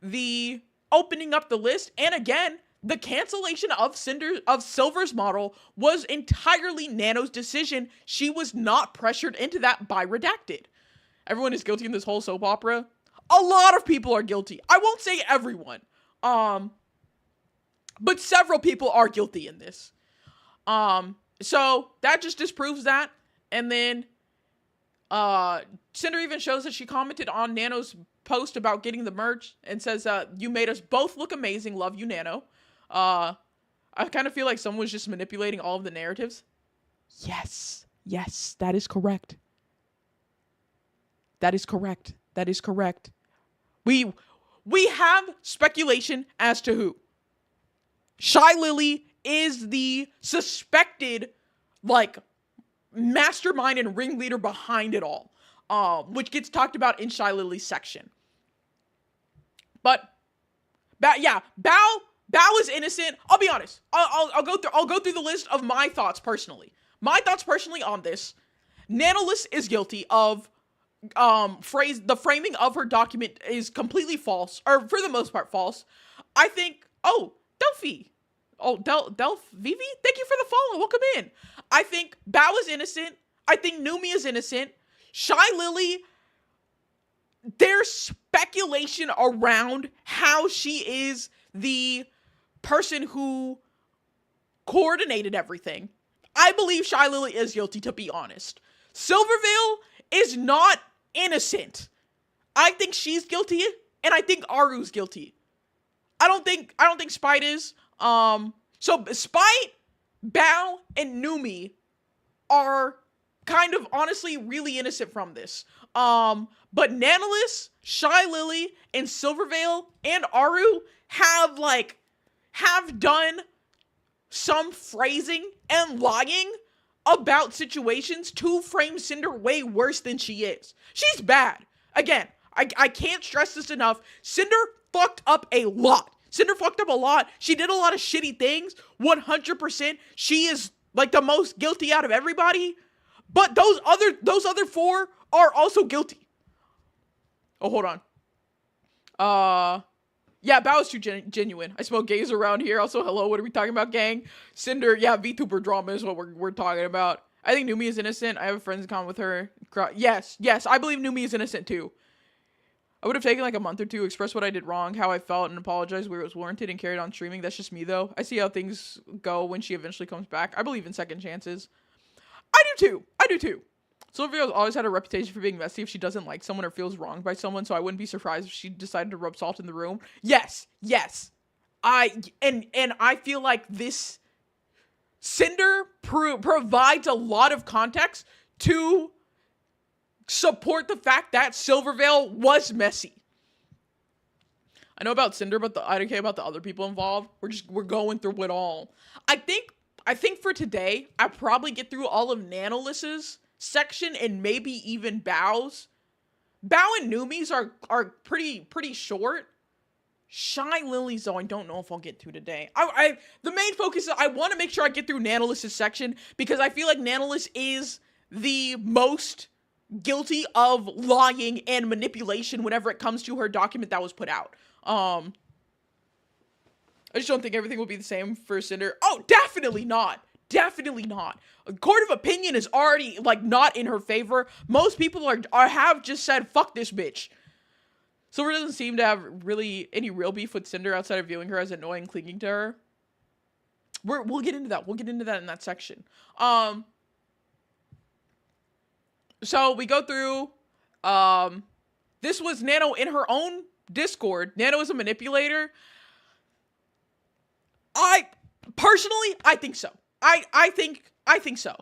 the opening up the list. And again, the cancellation of Silver's model was entirely Nano's decision. She was not pressured into that by Redacted. Everyone is guilty in this whole soap opera. A lot of people are guilty. I won't say everyone. But several people are guilty in this. So that just disproves that. And then Cinder even shows that she commented on Nano's post about getting the merch and says, you made us both look amazing. Love you, Nano. I kind of feel like someone was just manipulating all of the narratives. Yes, that is correct. That is correct. We we have speculation as to who. Shy Lily is the suspected, like, mastermind and ringleader behind it all, which gets talked about in Shy Lily's section. But, yeah, Bao is innocent. I'll be honest. I'll go through the list of my thoughts personally. My thoughts personally on this: Nanolith is guilty of the framing of her document is completely false, or for the most part false. I think, Delphi. Vivi? Thank you for the follow. Welcome in. I think Bao is innocent. I think Numi is innocent. Shy Lily, there's speculation around how she is the person who coordinated everything. I believe Shy Lily is guilty, to be honest. Silvervale is not innocent. I think she's guilty, and I think Aru's guilty. I don't think Spite is. So Spite, Bao, and Numi are kind of honestly really innocent from this. But Nanolith, Shy Lily, and Silvervale and Aru have done some phrasing and lying about situations to frame Sinder way worse than she is. She's bad. Again, I can't stress this enough. Sinder fucked up a lot. She did a lot of shitty things. 100%. She is like the most guilty out of everybody. But those other four are also guilty. Oh, hold on. Yeah, Bao is too genuine. I smell gays around here. Also, hello, what are we talking about, gang? Sinder, yeah, VTuber drama is what we're talking about. I think Numi is innocent. I have a friends in common with her. Yes, I believe Numi is innocent too. I would have taken like a month or two, express what I did wrong, how I felt, and apologize where it was warranted, and carried on streaming. That's just me, though. I see how things go when she eventually comes back. I believe in second chances. I do too. Silvervale's always had a reputation for being messy if she doesn't like someone or feels wronged by someone, so I wouldn't be surprised if she decided to rub salt in the room. Yes. I feel like this Sinder provides a lot of context to support the fact that Silvervale was messy. I know about Sinder, but I don't care about the other people involved. We're going through it all. I think for today, I probably get through all of Nanolith's section and maybe even Bao's. Bao and Numi's are pretty short. Shy Lily's, though, I don't know if I'll get to today. The main focus is I want to make sure I get through Nanolith's section because I feel like Nanolith is the most guilty of lying and manipulation whenever it comes to her document that was put out. I just don't think everything will be the same for Sinder. Oh, definitely not. A court of opinion is already not in her favor. Most people have just said fuck this bitch. Silver doesn't seem to have really any real beef with Sinder outside of viewing her as annoying, clinging to her. We'll get into that. We'll get into that in that section. So we go through, this was Nano in her own Discord. Nano is a manipulator. I think so. I think so.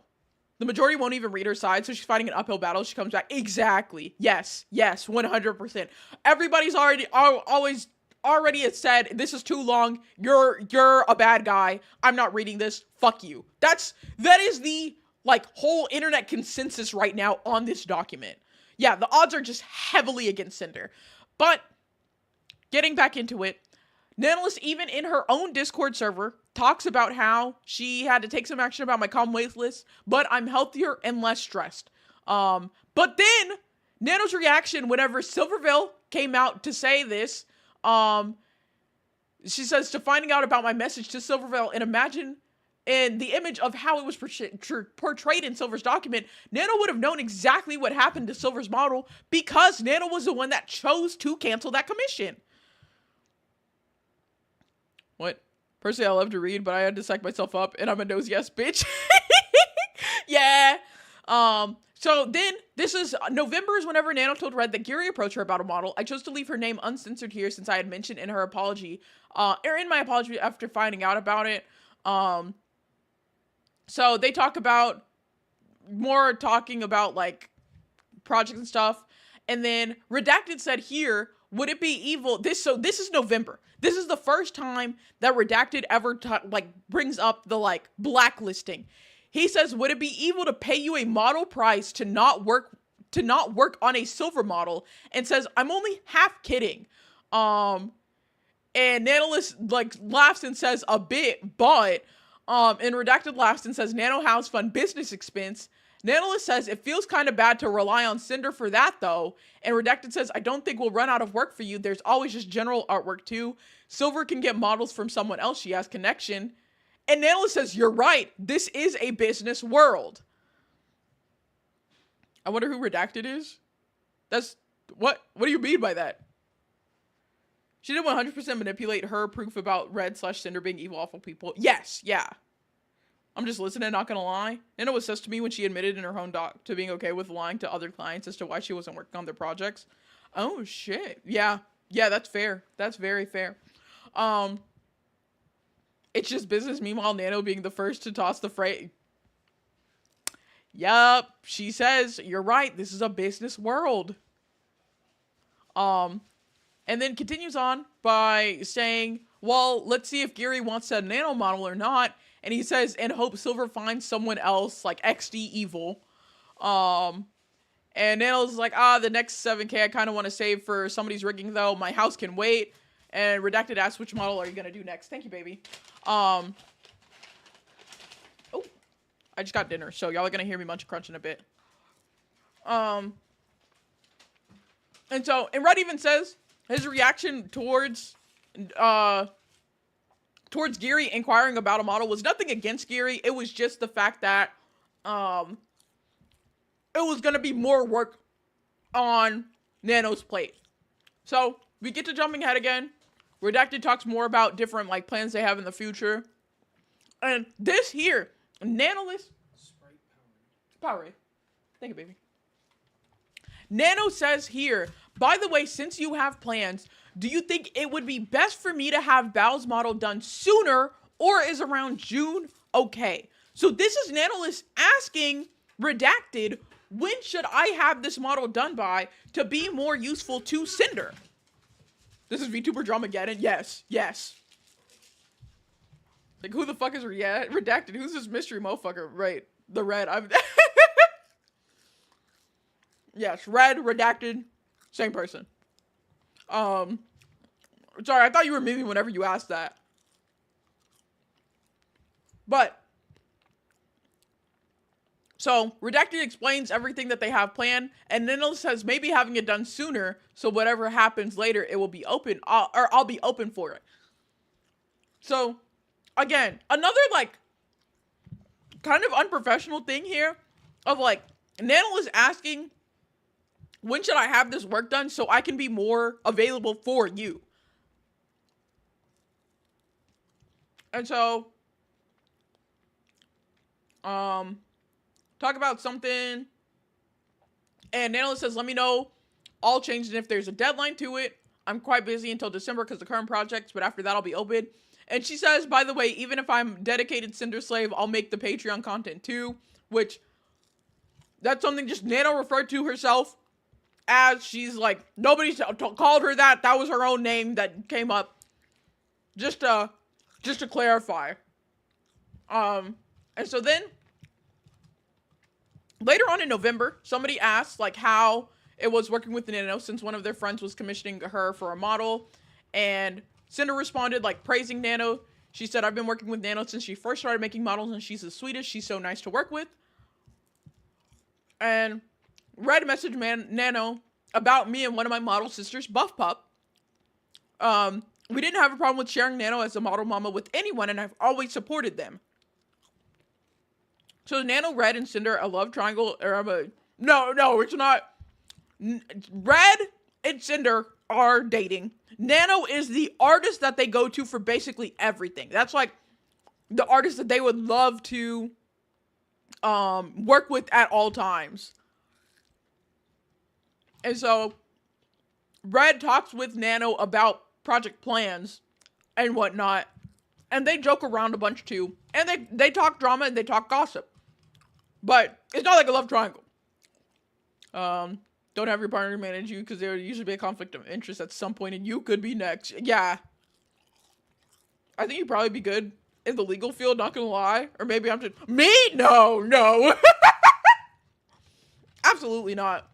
The majority won't even read her side, so she's fighting an uphill battle. She comes back. Exactly. Yes, 100%. Everybody's always has said, this is too long. You're a bad guy. I'm not reading this. Fuck you. That is the whole internet consensus right now on this document. Yeah, the odds are just heavily against Sinder. But getting back into it, Nanolith, even in her own Discord server, talks about how she had to take some action about my calm wait list, but I'm healthier and less stressed. But then Nano's reaction whenever Silvervale came out to say this, she says, to finding out about my message to Silvervale and imagine in the image of how it was portrayed in Silver's document, Nano would have known exactly what happened to Silver's model because Nano was the one that chose to cancel that commission. What? Personally, I love to read, but I had to psych myself up, and I'm a nosy ass bitch. Yeah. So then, this is November is whenever Nano told Red that Giri approached her about a model. I chose to leave her name uncensored here since I had mentioned in her apology, or in my apology after finding out about it. So they talk about talking about projects and stuff. And then Redacted said here, would it be evil? This is November. This is the first time that Redacted ever brings up the like blacklisting. He says, "Would it be evil to pay you a model price to not work on a silver model?" And says, "I'm only half kidding." And Nanolist like laughs and says, "A bit, but." And Redacted laughs and says, "Nano has fun business expense." Nanolist says, "It feels kind of bad to rely on Sinder for that, though." And Redacted says, "I don't think we'll run out of work for you. There's always just general artwork, too. Silver can get models from someone else. She has connection." And Nanolist says, "You're right. This is a business world." I wonder who Redacted is. That's... What do you mean by that? She did 100% manipulate her proof about Red/Cinder being evil, awful people. Yes, yeah. I'm just listening, not gonna lie. Nano was sus to me when she admitted in her own doc to being okay with lying to other clients as to why she wasn't working on their projects. Oh, shit. Yeah. Yeah, that's fair. That's very fair. It's just business. Meanwhile, Nano being the first to toss the freight. Yup. She says, "You're right. This is a business world." And then continues on by saying, "Well, let's see if Gary wants a nano model or not." And he says, "And hope Silver finds someone else, like XD evil." And Nano's like, "The next 7K I kind of want to save for somebody's rigging, though. My house can wait." And Redacted asks, "Which model are you going to do next?" Thank you, baby. Oh, I just got dinner, so y'all are going to hear me munch crunch in a bit. And Red even says his reaction towards Geary inquiring about a model was nothing against Geary. It was just the fact that it was going to be more work on Nano's plate. So we get to jumping ahead again. Redacted talks more about different like plans they have in the future. And this here, Nanolist Sprite Powerade. Thank you, baby. Nano says here, "By the way, since you have plans, do you think it would be best for me to have Bao's model done sooner, or is around June okay?" So this is Nanolist asking Redacted, when should I have this model done by to be more useful to Sinder? This is VTuber Dramageddon. Yes, yes. Like, who the fuck is Redacted? Who's this mystery motherfucker? Right, the Red. Yes, Red, Redacted, same person. Sorry, I thought you were memeing whenever you asked that. But, so, Redacted explains everything that they have planned, and Nino says maybe having it done sooner, so whatever happens later, it will be open, or I'll be open for it. So, again, another, like, kind of unprofessional thing here, of, like, Nano is asking, when should I have this work done so I can be more available for you? And so, talk about something, and Nano says, "Let me know all changes if there's a deadline to it. I'm quite busy until December because of the current projects, but after that I'll be open." And she says, "By the way, even if I'm dedicated Cinder slave, I'll make the Patreon content too," which, that's something just Nano referred to herself as. She's like, nobody called her that. That was her own name that came up. Just to clarify. And so then, later on in November, somebody asked, like, how it was working with Nano since one of their friends was commissioning her for a model. And Cinder responded, like, praising Nano. She said, "I've been working with Nano since she first started making models, and she's the sweetest. She's so nice to work with." And Red messaged Nano about me and one of my model sisters, Buff Pup. We didn't have a problem with sharing Nano as a model mama with anyone, and I've always supported them. So Nano, Red, and Cinder, a love triangle, no, it's not. Red and Cinder are dating. Nano is the artist that they go to for basically everything. That's like the artist that they would love to work with at all times. And so Red talks with Nano about project plans and whatnot, and they joke around a bunch too, and they talk drama and they talk gossip, but it's not like a love triangle. Don't have your partner manage you because there would usually be a conflict of interest at some point and you could be next. Yeah. I think you'd probably be good in the legal field, not gonna lie. Or maybe I'm just... Me? No, no. Absolutely not.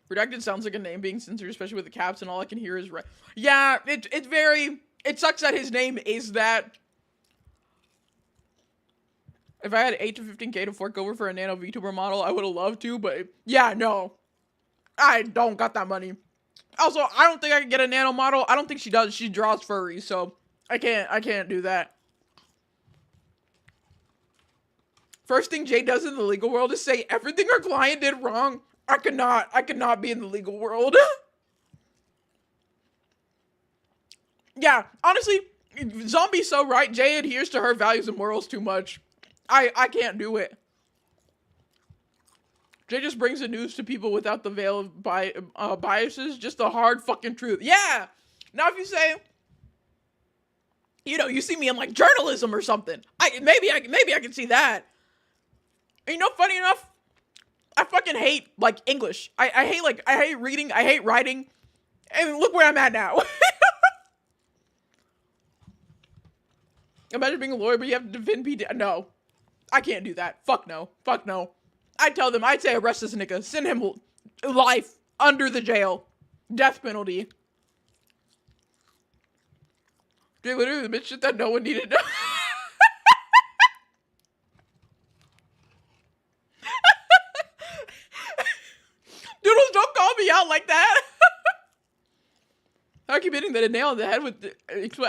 Redacted sounds like a name being censored, especially with the caps, and all I can hear is... Yeah, it's very... It sucks that his name is that. If I had 8 to 15k to fork over for a nano VTuber model, I would have loved to, but yeah, no. I don't got that money. Also, I don't think I can get a nano model. I don't think she does. She draws furries, so I can't do that. First thing Jay does in the legal world is say everything our client did wrong. I could not be in the legal world. Yeah, honestly, Zombie's so right. Jay adheres to her values and morals too much. I can't do it. Jay just brings the news to people without the veil of biases, just the hard fucking truth. Yeah! Now if you say, you know, you see me in like journalism or something, maybe I can see that. And you know, funny enough, I fucking hate like English. I hate reading, I hate writing, and look where I'm at now. Imagine being a lawyer, but you have to defend PD. No. I can't do that. Fuck no. Fuck no. I'd tell them, I'd say arrest this nigga. Send him life under the jail. Death penalty. Dude, literally the bitch shit that no one needed to know. Doodles, don't call me out like that. I keep hitting the nail on the head with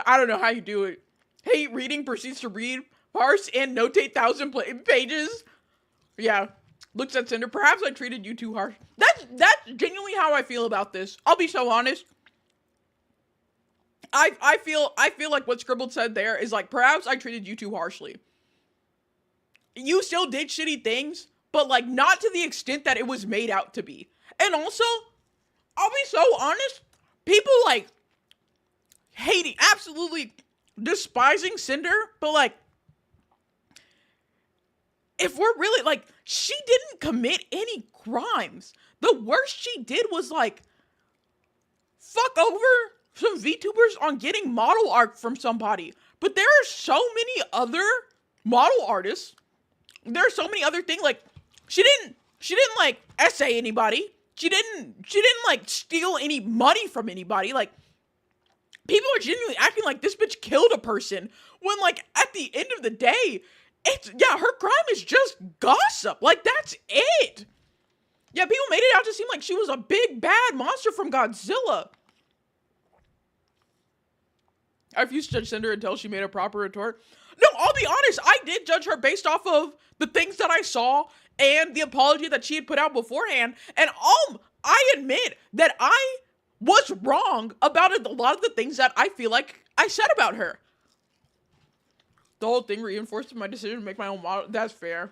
I don't know how you do it. Hate reading, proceeds to read, parse, and notate 1,000 pages. Yeah. Looks at Sinder. Perhaps I treated you too harsh. That's genuinely how I feel about this. I'll be so honest. I feel like what Scribbled said there is like, perhaps I treated you too harshly. You still did shitty things, but like not to the extent that it was made out to be. And also, I'll be so honest, people like hating, absolutely despising Sinder, but like, if we're really like, she didn't commit any crimes. The worst she did was like fuck over some VTubers on getting model art from somebody. But there are so many other model artists. There are so many other things. Like she didn't like essay anybody. She didn't like steal any money from anybody. Like people are genuinely acting like this bitch killed a person when like at the end of the day, her crime is just gossip. Like, that's it. Yeah, people made it out to seem like she was a big bad monster from Godzilla. I refuse to judge Sinder until she made a proper retort. No, I'll be honest, I did judge her based off of the things that I saw and the apology that she had put out beforehand. And I admit that I was wrong about a lot of the things that I feel like I said about her. The whole thing reinforced my decision to make my own model. That's fair.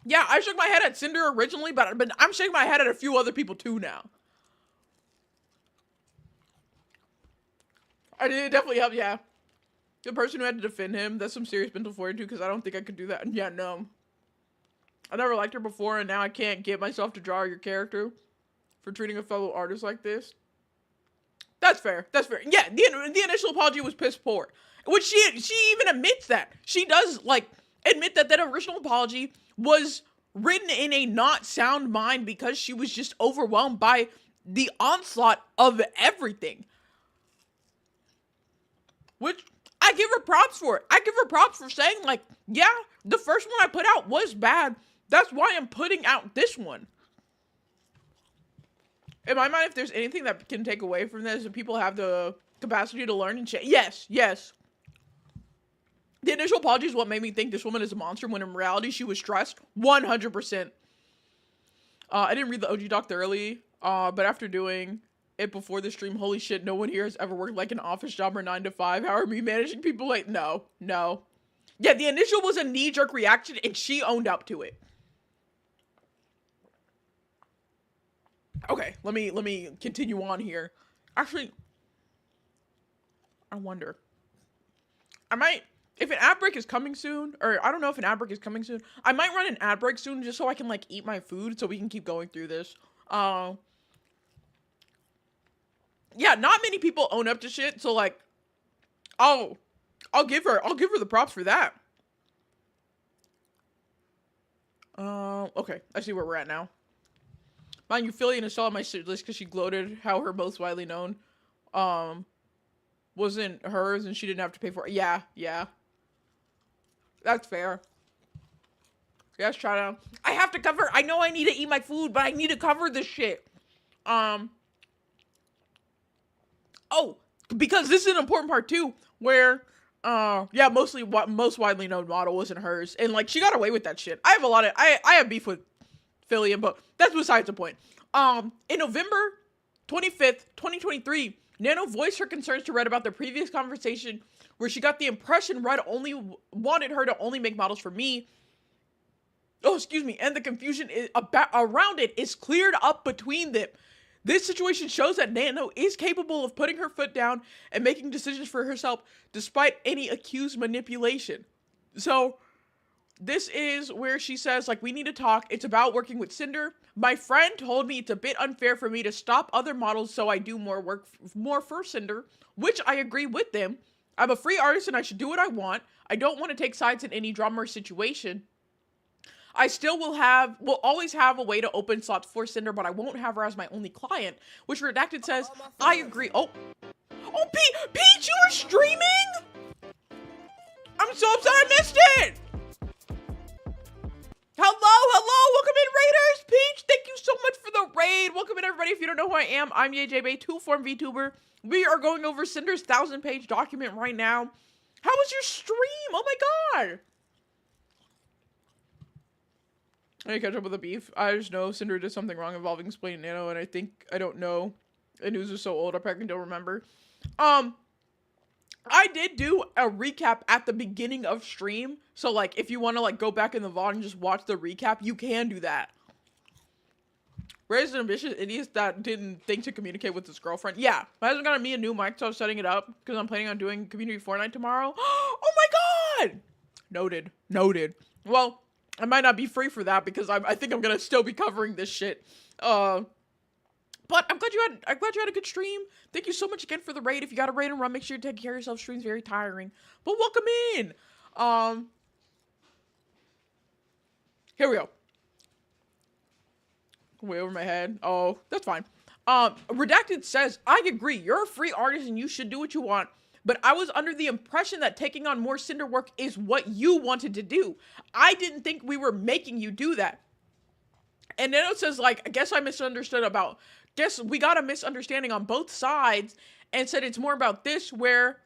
Yeah, I shook my head at Sinder originally, but I'm shaking my head at a few other people too now. I did definitely help, yeah. The person who had to defend him, that's some serious mental fortitude because I don't think I could do that. Yeah, no. I never liked her before and now I can't get myself to draw your character for treating a fellow artist like this. That's fair. That's fair. Yeah, the initial apology was piss poor. Which she even admits that. She does, like, admit that original apology was written in a not sound mind because she was just overwhelmed by the onslaught of everything. Which, I give her props for it. I give her props for saying, like, yeah, the first one I put out was bad. That's why I'm putting out this one. In my mind, if there's anything that can take away from this, and people have the capacity to learn and change. Yes, yes. The initial apology is what made me think this woman is a monster, when in reality, she was stressed. 100%. I didn't read the OG doc thoroughly, but after doing it before the stream, holy shit, no one here has ever worked like an office job or 9 to 5. How are we managing people like, no. Yeah, the initial was a knee-jerk reaction, and she owned up to it. Okay, let me continue on here. Actually, I wonder. if an ad break is coming soon, or I don't know if an ad break is coming soon, I might run an ad break soon just so I can like eat my food so we can keep going through this. Yeah, not many people own up to shit, so like, I'll give her the props for that. Okay, I see where we're at now. Mind you, Philly installed my shit list because she gloated how her most widely known, wasn't hers and she didn't have to pay for it. Yeah. That's fair. Yes, try to. I have to cover. I know I need to eat my food, but I need to cover this shit. Oh, because this is an important part too, where yeah, mostly what most widely known model wasn't hers, and like she got away with that shit. I have a lot of I have beef with Philly, but that's besides the point. In November 25th, 2023, Nano voiced her concerns to Red about their previous conversation, where she got the impression Red only wanted her to only make models for me. Oh, excuse me, and the confusion around it is cleared up between them. This situation shows that Nano is capable of putting her foot down and making decisions for herself despite any accused manipulation. So, this is where she says, like, we need to talk. It's about working with Sinder. My friend told me it's a bit unfair for me to stop other models so I do more work, more for Sinder, which I agree with them. I'm a free artist and I should do what I want. I don't want to take sides in any drama or situation. I still will always have a way to open slots for Sinder, but I won't have her as my only client, which Redacted says, I agree. Oh, Peach, you were streaming? I'm so upset I missed it. Hello, welcome in, Raiders. Peach, thank you so much for the raid. Welcome in, everybody. If you don't know who I am, I'm YJB, two-form VTuber. We are going over Cinder's 1,000-page document right now. How was your stream? Oh my god. I catch up with the beef. I just know Cinder did something wrong involving explaining Nano, and I don't know. The news is so old, I probably don't remember. I did do a recap at the beginning of stream, so like if you want to like go back in the VOD and just watch the recap, you can do that. Raised an ambitious idiot that didn't think to communicate with his girlfriend. Yeah, my husband got me a new mic, so I was setting it up because I'm planning on doing community Fortnite tomorrow. Oh my god! Noted. Well, I might not be free for that because I think I'm gonna still be covering this shit. But I'm glad you had a good stream. Thank you so much again for the raid. If you got a raid and run, make sure you take care of yourself. Stream's very tiring. But welcome in. Here we go. Way over my head. Oh, that's fine. Redacted says, I agree. You're a free artist and you should do what you want. But I was under the impression that taking on more Cinder work is what you wanted to do. I didn't think we were making you do that. And then it says, like, I guess I misunderstood about, guess we got a misunderstanding on both sides and said it's more about this, where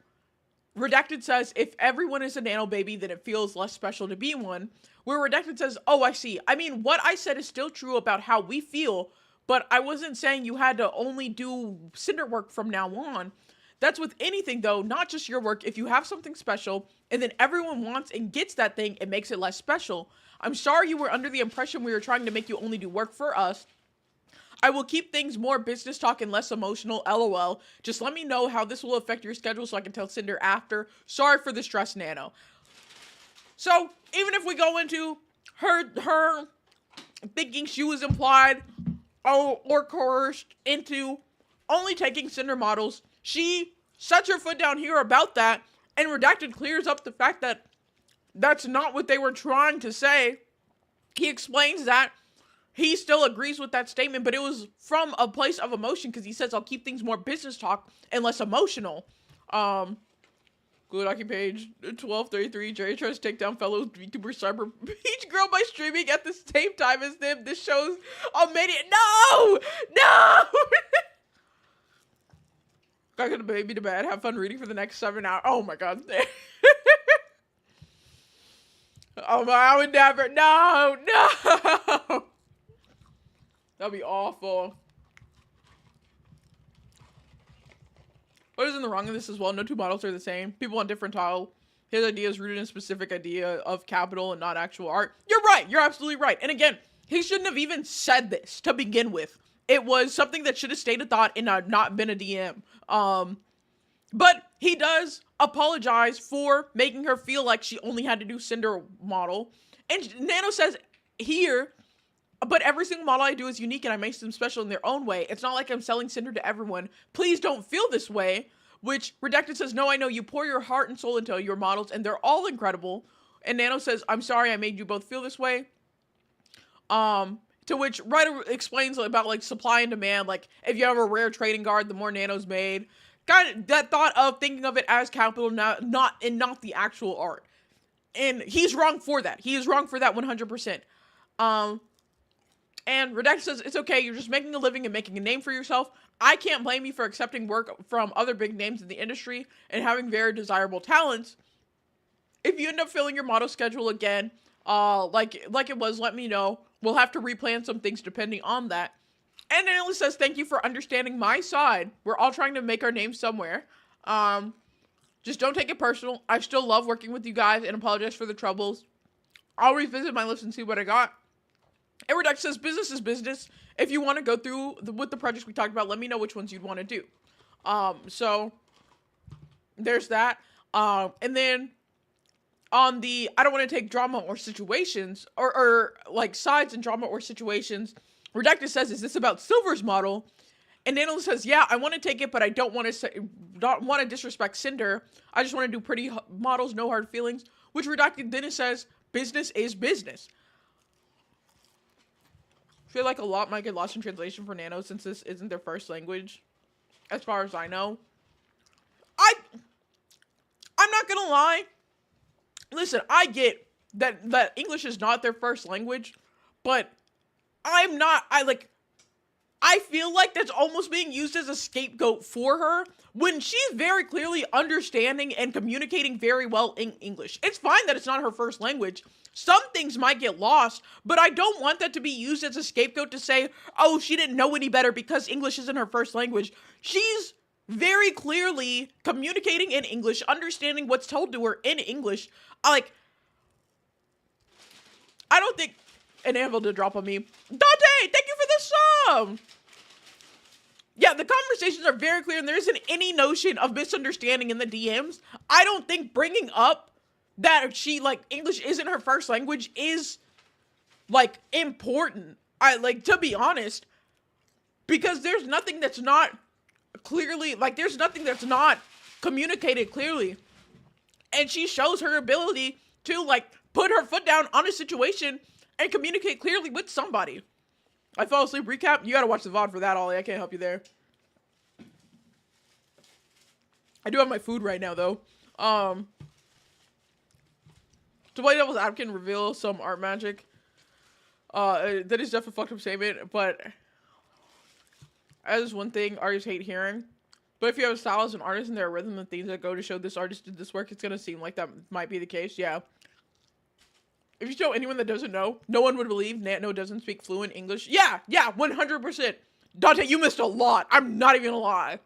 Redacted says, if everyone is a Nano baby, then it feels less special to be one. Where Redacted says, oh, I see. I mean, what I said is still true about how we feel, but I wasn't saying you had to only do Cinder work from now on. That's with anything, though, not just your work. If you have something special, and then everyone wants and gets that thing, it makes it less special. I'm sorry you were under the impression we were trying to make you only do work for us. I will keep things more business talk and less emotional, LOL. Just let me know how this will affect your schedule so I can tell Cinder after. Sorry for the stress, Nano. So, even if we go into her thinking she was implied or coerced into only taking Cinder models, she sets her foot down here about that, and Redacted clears up the fact that that's not what they were trying to say. He explains that he still agrees with that statement, but it was from a place of emotion because he says, I'll keep things more business talk and less emotional. Good Hockey page 1233. Jerry tries to take down fellow VTuber Cyber Peach Girl by streaming at the same time as them. This shows a mania. No! Got the baby to bed. Have fun reading for the next 7 hours. Oh my god. Oh my, I would never. No. That'd be awful. What is in the wrong in this as well? No two models are the same. People want different tile. His idea is rooted in a specific idea of capital and not actual art. You're right. You're absolutely right. And again, he shouldn't have even said this to begin with. It was something that should have stayed a thought and not been a DM. But he does apologize for making her feel like she only had to do Cinder model. And Nano says here, but every single model I do is unique and I make them special in their own way. It's not like I'm selling Cinder to everyone. Please don't feel this way. Which Redacted says, no, I know you pour your heart and soul into your models and they're all incredible. And Nano says, I'm sorry I made you both feel this way. To which Ryder explains about like supply and demand. Like if you have a rare trading card, the more Nano's made. Kind of that thought of thinking of it as capital, not the actual art. And he's wrong for that. He is wrong for that 100%. And Redacted says, it's okay, you're just making a living and making a name for yourself. I can't blame you for accepting work from other big names in the industry and having very desirable talents. If you end up filling your model schedule again, like it was, let me know. We'll have to replan some things depending on that. And it only says, thank you for understanding my side. We're all trying to make our name somewhere. Just don't take it personal. I still love working with you guys and apologize for the troubles. I'll revisit my list and see what I got. And Redacted says, business is business. If you want to go through with the projects we talked about, let me know which ones you'd want to do. So there's that. And then on the, I don't want to take drama or situations, or like sides in drama or situations, Redacted says, is this about Silver's model? And Nano says, yeah, I want to take it, but I don't want to disrespect Cinder. I just want to do pretty models, no hard feelings. Which Redacted then says, business is business. I feel like a lot might get lost in translation for Nano since this isn't their first language, as far as I know. I'm not gonna lie. Listen, I get that English is not their first language, but I feel like that's almost being used as a scapegoat for her when she's very clearly understanding and communicating very well in English. It's fine that it's not her first language. Some things might get lost, but I don't want that to be used as a scapegoat to say, oh, she didn't know any better because English isn't her first language. She's very clearly communicating in English, understanding what's told to her in English. I don't think an anvil to drop on me. Dante, thank you for the sub! Yeah, the conversations are very clear and there isn't any notion of misunderstanding in the DMs. I don't think bringing up that she, English isn't her first language is, important. To be honest, because there's nothing that's not clearly, there's nothing that's not communicated clearly. And she shows her ability to, put her foot down on a situation and communicate clearly with somebody. I fell asleep. Recap? You gotta watch the VOD for that, Ollie. I can't help you there. I do have my food right now, though. To play devil's advocate and reveal some art magic. That is definitely a fucked up statement, but that is one thing artists hate hearing. But if you have a style as an artist and there are rhythm and themes that go to show this artist did this work, it's gonna seem like that might be the case, yeah. If you show anyone that doesn't know, no one would believe Nano doesn't speak fluent English. Yeah, 100%. Dante, you missed a lot. I'm not even gonna lie.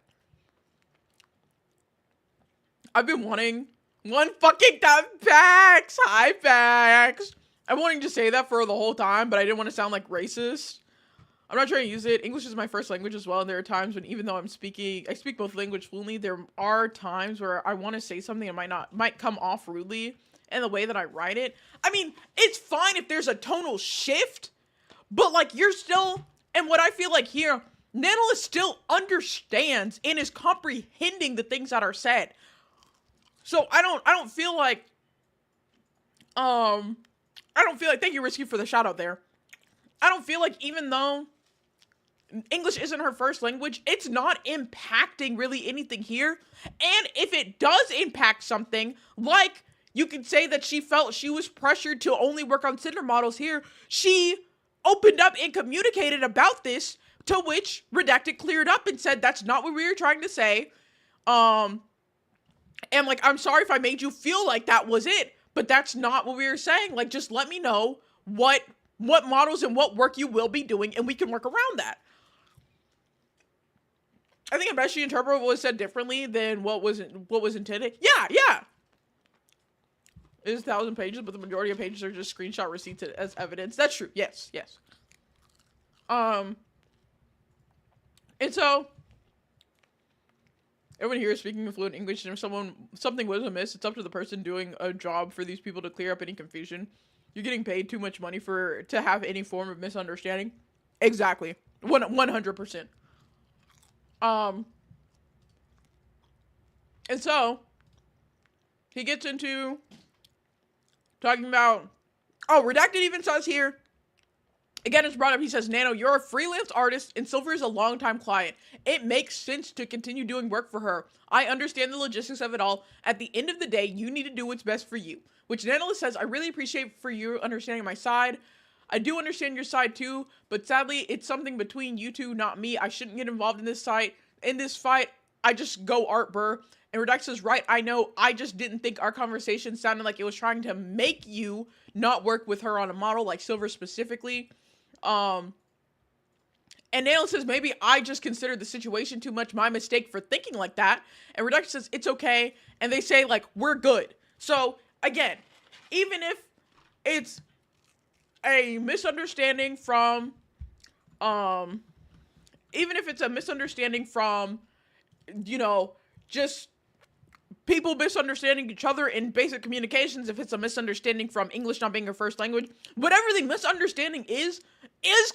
I've been wanting one fucking time Pax. Hi, Pax. I've been wanting to say that for the whole time, but I didn't want to sound like racist. I'm not trying to use it. English is my first language as well, and there are times when even though I speak both language fluently, there are times where I want to say something and might come off rudely in the way that I write it. I mean, it's fine if there's a tonal shift, but you're still, and what I feel like here, Nanala still understands and is comprehending the things that are said. So I don't feel like, thank you, Risky, for the shout out there. I don't feel like even though English isn't her first language, it's not impacting really anything here. And if it does impact something, you could say that she felt she was pressured to only work on Cinder models here, she opened up and communicated about this, to which Redacted cleared up and said, that's not what we were trying to say. And I'm sorry if I made you feel like that was it, but that's not what we were saying. Just let me know what models and what work you will be doing, and we can work around that. I think I bet she interpreted what was said differently than what was intended. Yeah. It is 1,000 pages, but the majority of pages are just screenshot receipts as evidence. That's true. Yes. And so Everyone here is speaking fluent English, and if something was amiss, it's up to the person doing a job for these people to clear up any confusion. You're getting paid too much money to have any form of misunderstanding. Exactly. 100%. Um, and so he gets into talking about, oh, Redacted even says here, again, it's brought up, he says, Nano, you're a freelance artist and Silver is a longtime client. It makes sense to continue doing work for her. I understand the logistics of it all. At the end of the day, you need to do what's best for you. Which Nano says, I really appreciate for you understanding my side. I do understand your side too, but sadly, it's something between you two, not me. I shouldn't get involved in this fight. I just go art burr. And Redax says, right, I know, I just didn't think our conversation sounded like it was trying to make you not work with her on a model, like Silver specifically. And Nail says, maybe I just considered the situation too much, my mistake for thinking like that. And Redax says, it's okay. And they say, like, we're good. So, again, even if it's a misunderstanding from, you know, just people misunderstanding each other in basic communications, if it's a misunderstanding from English not being your first language, whatever the misunderstanding is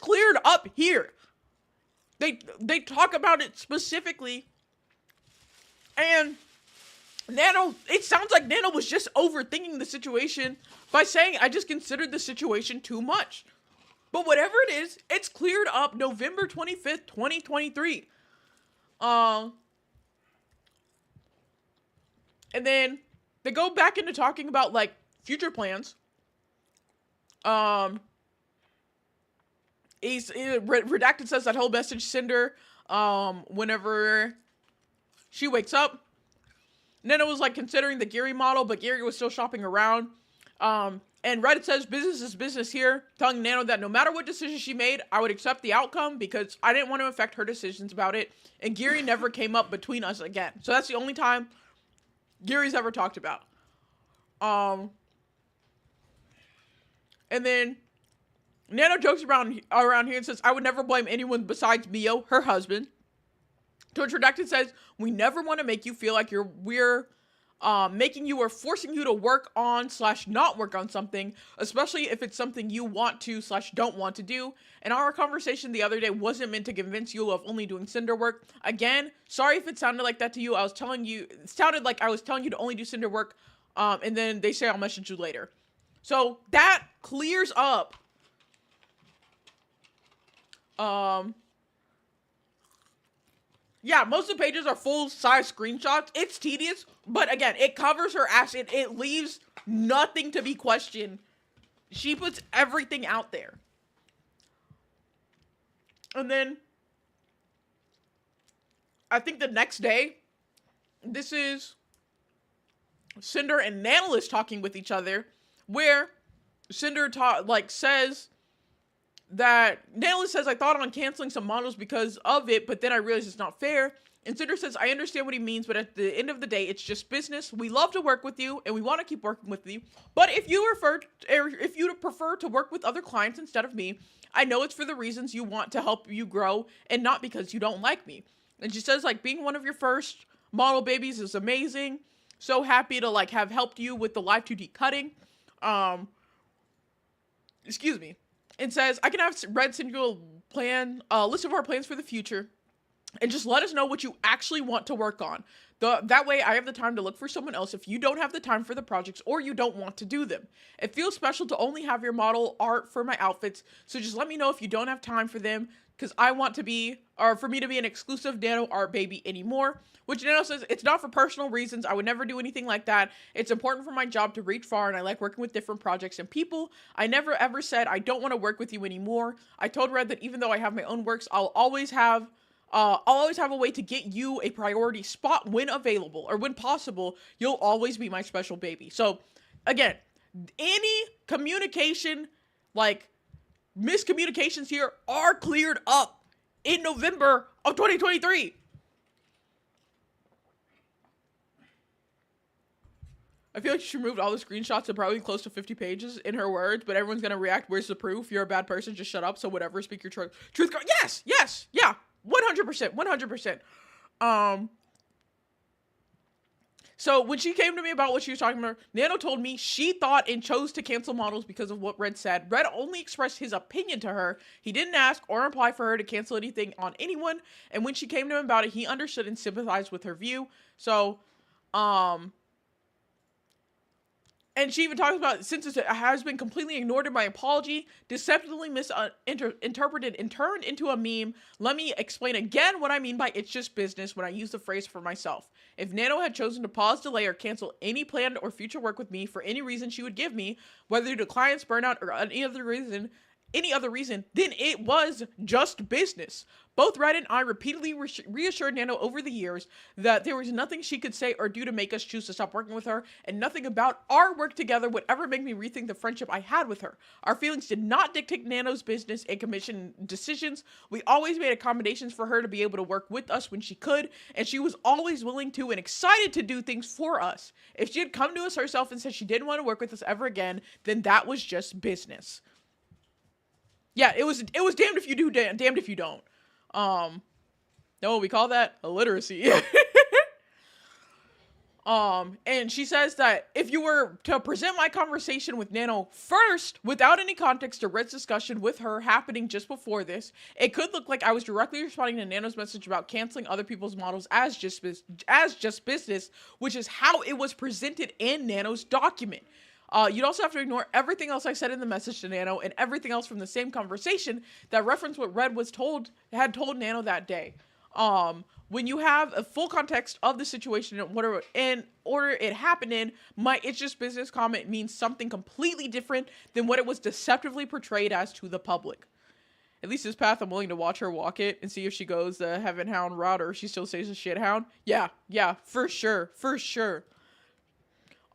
cleared up here. They talk about it specifically, and Nano, it sounds like Nano was just overthinking the situation by saying, I just considered the situation too much. But whatever it is, it's cleared up November 25th, 2023. And then they go back into talking about, like, future plans. Redacted says that he'll message Sinder, whenever she wakes up. Nana was, like, considering the Gary model, but Gary was still shopping around. And Reddit says, business is business here, telling Nano that no matter what decision she made, I would accept the outcome because I didn't want to affect her decisions about it. And Gary never came up between us again. So that's the only time Gary's ever talked about. And then Nano jokes around here and says, I would never blame anyone besides Mio, her husband. To which Redacted says, we never want to make you feel like we're making you or forcing you to work on / not work on something, especially if it's something you want to / don't want to do. And our conversation the other day wasn't meant to convince you of only doing Cinder work. Again, sorry if it sounded like that to you. It sounded like I was telling you to only do Cinder work, and then they say I'll message you later. So that clears up yeah, most of the pages are full-size screenshots. It's tedious, but again, it covers her ass. It leaves nothing to be questioned. She puts everything out there. And then, I think the next day, this is Cinder and Nanalis talking with each other, where Cinder says that Nanalis says, I thought on canceling some models because of it, but then I realized it's not fair. And Cinder says, I understand what he means, but at the end of the day, it's just business. We love to work with you, and we want to keep working with you. But if you prefer to work with other clients instead of me, I know it's for the reasons you want to help you grow, and not because you don't like me. And she says, like, being one of your first model babies is amazing. So happy to, like, have helped you with the live 2D cutting. Excuse me. And says, I can have Red send you a list of our plans for the future, and just let us know what you actually want to work on. That way I have the time to look for someone else if you don't have the time for the projects or you don't want to do them. It feels special to only have your model art for my outfits, so just let me know if you don't have time for them, because I want to be, or for me to be an exclusive Nano art baby anymore. Which Nano says, it's not for personal reasons. I would never do anything like that. It's important for my job to reach far, and I like working with different projects and people. I never ever said I don't want to work with you anymore. I told Red that even though I have my own works, I'll always have a way to get you a priority spot when available, or when possible. You'll always be my special baby. So, again, any communication, like, miscommunications here are cleared up in November of 2023. I feel like she removed all the screenshots of probably close to 50 pages in her words, but everyone's gonna react, where's the proof? You're a bad person, just shut up, so whatever, speak your truth. Yes, yeah, 100%. So when she came to me about what she was talking about, Nano told me she thought and chose to cancel models because of what Red said. Red only expressed his opinion to her. He didn't ask or imply for her to cancel anything on anyone. And when she came to him about it, he understood and sympathized with her view. So, and she even talks about, since it has been completely ignored in my apology, deceptively misinterpreted and turned into a meme, let me explain again what I mean by it's just business when I use the phrase for myself. If Nano had chosen to pause, delay, or cancel any planned or future work with me for any reason she would give me, whether due to clients, burnout, or any other reason, then it was just business. Both Red and I repeatedly reassured Nano over the years that there was nothing she could say or do to make us choose to stop working with her, and nothing about our work together would ever make me rethink the friendship I had with her. Our feelings did not dictate Nano's business and commission decisions. We always made accommodations for her to be able to work with us when she could, and she was always willing to and excited to do things for us. If she had come to us herself and said she didn't want to work with us ever again, then that was just business. Yeah, it was damned if you do, damned if you don't. No, we call that illiteracy. And she says that if you were to present my conversation with Nano first, without any context to Red's discussion with her happening just before this, it could look like I was directly responding to Nano's message about canceling other people's models as just business, which is how it was presented in Nano's document. You'd also have to ignore everything else I said in the message to Nano and everything else from the same conversation that referenced what Red had told Nano that day. When you have a full context of the situation and whatever in order it happened in, my it's just business comment means something completely different than what it was deceptively portrayed as to the public. At least this path, I'm willing to watch her walk it and see if she goes the heaven hound route or if she still stays a shit hound. Yeah, for sure.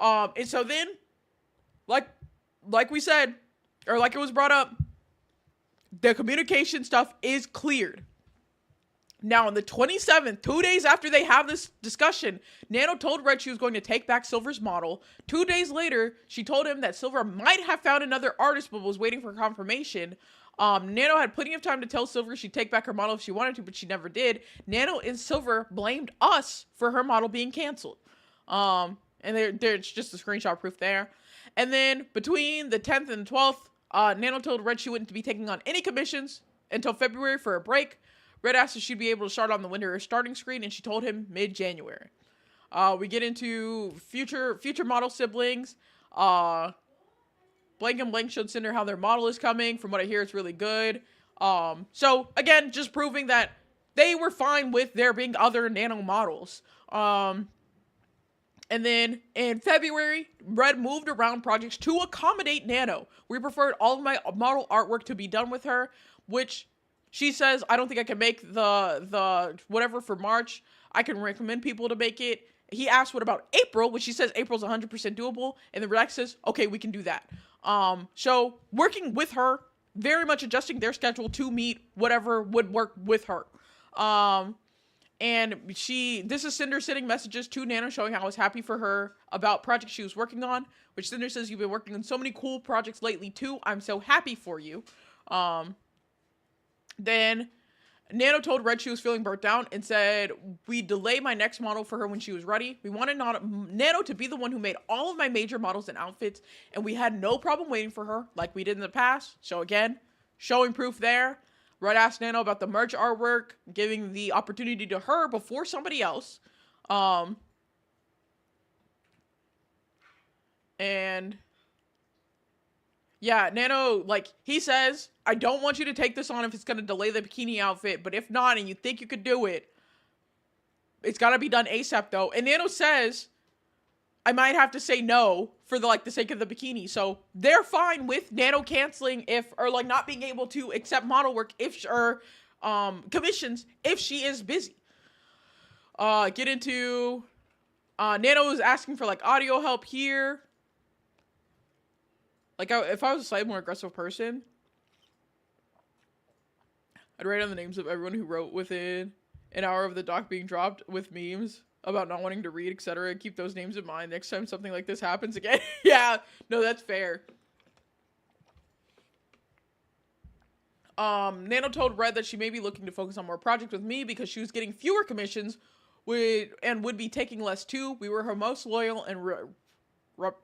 And so then, like we said, or like it was brought up, the communication stuff is cleared. Now, on the 27th, 2 days after they have this discussion, Nano told Red she was going to take back Silver's model. 2 days later, she told him that Silver might have found another artist but was waiting for confirmation. Nano had plenty of time to tell Silver she'd take back her model if she wanted to, but she never did. Nano and Silver blamed us for her model being canceled. And there's just a screenshot proof there. And then between the 10th and 12th, Nano told Red she wouldn't be taking on any commissions until February for a break. Red asked if she'd be able to start on the winter starting screen, and she told him mid-January. We get into future model siblings. Blank and Blank showed Sinder how their model is coming. From what I hear, it's really good. So, again, just proving that they were fine with there being other Nano models. And then in February, Red moved around projects to accommodate Nano. We preferred all of my model artwork to be done with her, which she says, I don't think I can make the whatever for March. I can recommend people to make it. He asked, what about April? Which she says April's 100% doable. And then Red says, okay, we can do that. So working with her, very much adjusting their schedule to meet whatever would work with her. And this is Cinder sending messages to Nano showing how I was happy for her about projects she was working on, which Cinder says, you've been working on so many cool projects lately too. I'm so happy for you. Then Nano told Red she was feeling burnt down and said we'd delay my next model for her when she was ready. We wanted Nano to be the one who made all of my major models and outfits, and we had no problem waiting for her like we did in the past. So again, showing proof there. Red asked Nano about the merch artwork, giving the opportunity to her before somebody else. And yeah, Nano, he says, I don't want you to take this on if it's going to delay the bikini outfit, but if not, and you think you could do it, it's got to be done ASAP, though. And Nano says, I might have to say no for the sake of the bikini. So they're fine with Nano canceling or not being able to accept model work or commissions if she is busy. Get into, Nano is asking for audio help here. If I was a slightly more aggressive person, I'd write down the names of everyone who wrote within an hour of the doc being dropped with memes about not wanting to read, etc. Keep those names in mind next time something like this happens again. Yeah, no, that's fair. Nano told Red that she may be looking to focus on more projects with me because she was getting fewer commissions would be taking less too. We were her most loyal and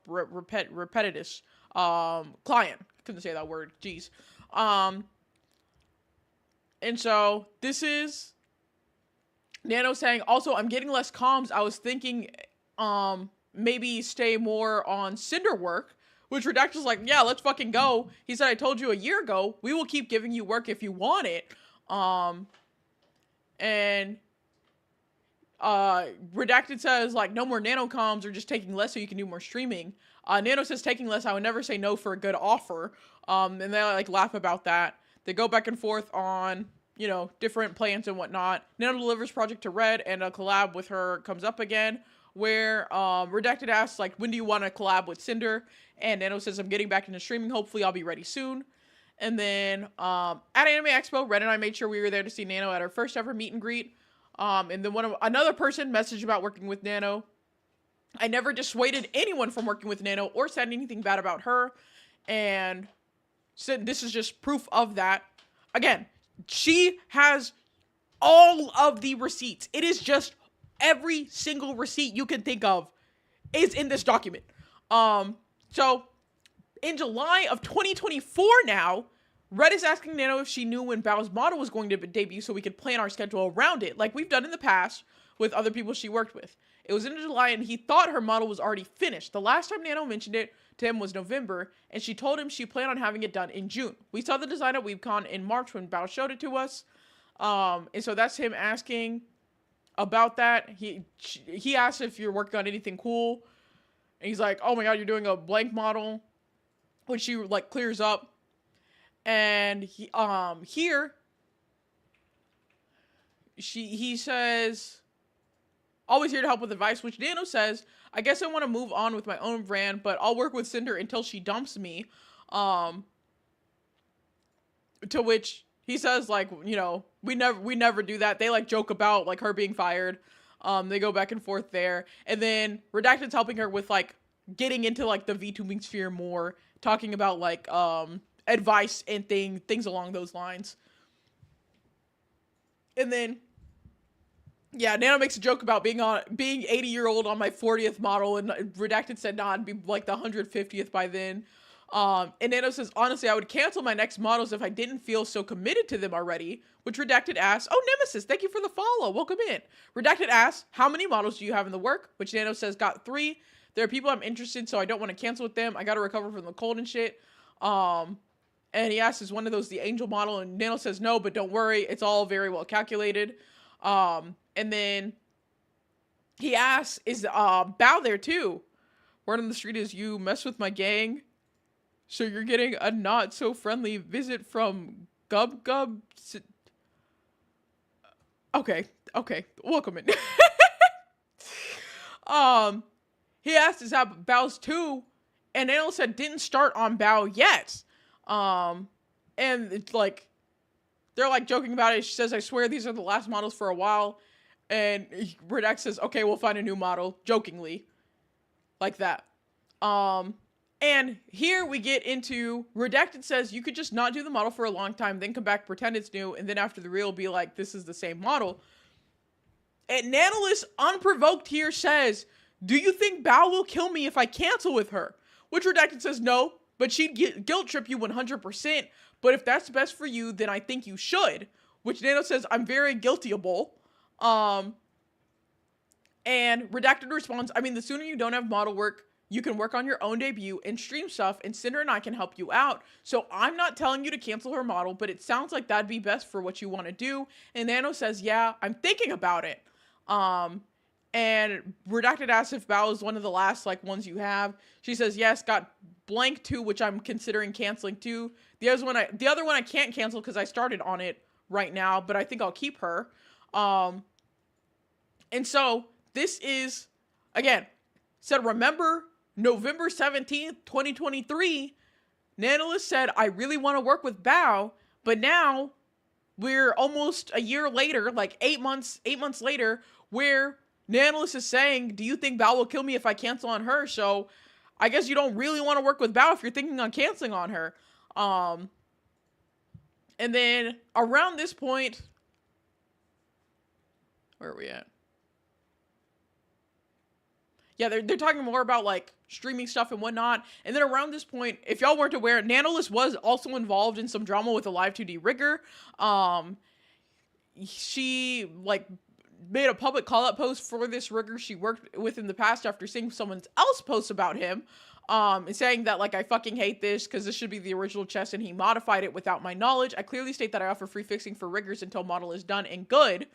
repetitious client. Couldn't say that word. Jeez. Um, and so this is Nano saying, also, I'm getting less comms. I was thinking maybe stay more on Cinder work, which Redactor's like, yeah, let's fucking go. He said, I told you a year ago, we will keep giving you work if you want it. And Redacted says, like, no more Nano comms or just taking less so you can do more streaming. Nano says, taking less, I would never say no for a good offer. And they, like, laugh about that. They go back and forth on, you know, different plans and whatnot. Nano delivers project to Red, and a collab with her comes up again, where Redacted asks, like, when do you want to collab with Sinder? And Nano says, I'm getting back into streaming. Hopefully I'll be ready soon. And then at Anime Expo, Red and I made sure we were there to see Nano at our first ever meet and greet. And then another person messaged about working with Nano. I never dissuaded anyone from working with Nano or said anything bad about her. And said this is just proof of that. Again, she has all of the receipts. It is just every single receipt you can think of is in this document. So in July of 2024 now, Red is asking Nano if she knew when Bao's model was going to debut so we could plan our schedule around it, like we've done in the past with other people she worked with. It was in July and he thought her model was already finished. The last time Nano mentioned it to him was November, and she told him she planned on having it done in June. We saw the design at WeebCon in March when Bao showed it to us. And so that's him asking about that. He asked if you're working on anything cool. And he's like, oh my god, you're doing a blank model. When she, like, clears up. And he says, always here to help with advice, which Nano says, I guess I want to move on with my own brand, but I'll work with Cinder until she dumps me. To which he says, like, you know, we never do that. They, like, joke about, like, her being fired. They go back and forth there. And then Redacted's helping her with, like, getting into, like, the VTubing sphere more, talking about, like, advice and things along those lines. And then, yeah, Nano makes a joke about being 80-year-old on my 40th model, and Redacted said, nah, I'd be like the 150th by then. And Nano says, honestly, I would cancel my next models if I didn't feel so committed to them already, which Redacted asks, oh, Nemesis, thank you for the follow, welcome in. Redacted asks, how many models do you have in the work? Which Nano says, got 3. There are people I'm interested in, so I don't want to cancel with them. I gotta recover from the cold and shit. And he asks, is one of those the Angel model? And Nano says, no, but don't worry. It's all very well calculated. And then he asks, is Bao there too? Word on the street is, you mess with my gang, so you're getting a not so friendly visit from Gub Gub. Okay. Welcome in. He asked, is that Bao's too? And Nano said, didn't start on Bao yet. And it's like, they're like joking about it. She says, I swear these are the last models for a while. And Redax says, okay, we'll find a new model, jokingly. Like that. And here we get into, Redacted says, you could just not do the model for a long time, then come back, pretend it's new, and then after the reel be like, this is the same model. And Nanolis, unprovoked here, says, do you think Bao will kill me if I cancel with her? Which Redacted says, no, but she'd guilt trip you 100%, but if that's best for you, then I think you should. Which Nano says, I'm very guiltyable. And Redacted responds, I mean, the sooner you don't have model work, you can work on your own debut and stream stuff, and Cinder and I can help you out. So I'm not telling you to cancel her model, but it sounds like that'd be best for what you want to do. And Nano says, yeah, I'm thinking about it. And Redacted asks if Bao is one of the last, like, ones you have. She says, yes, got blank too, which I'm considering canceling too. The other one I can't cancel because I started on it right now, but I think I'll keep her. And so this is, again, said, remember November 17th, 2023, Nanolis said, I really want to work with Bao, but now we're almost a year later, like 8 months later, where Nanolis is saying, do you think Bao will kill me if I cancel on her? So I guess you don't really want to work with Bao if you're thinking on canceling on her. And then around this point, where are we at? Yeah, they're talking more about like streaming stuff and whatnot. And then around this point, if y'all weren't aware, Nanolist was also involved in some drama with a live 2D rigger. She like made a public call out post for this rigger she worked with in the past after seeing someone else post about him. And saying that like I fucking hate this because this should be the original chest and he modified it without my knowledge. I clearly state that I offer free fixing for riggers until model is done and good.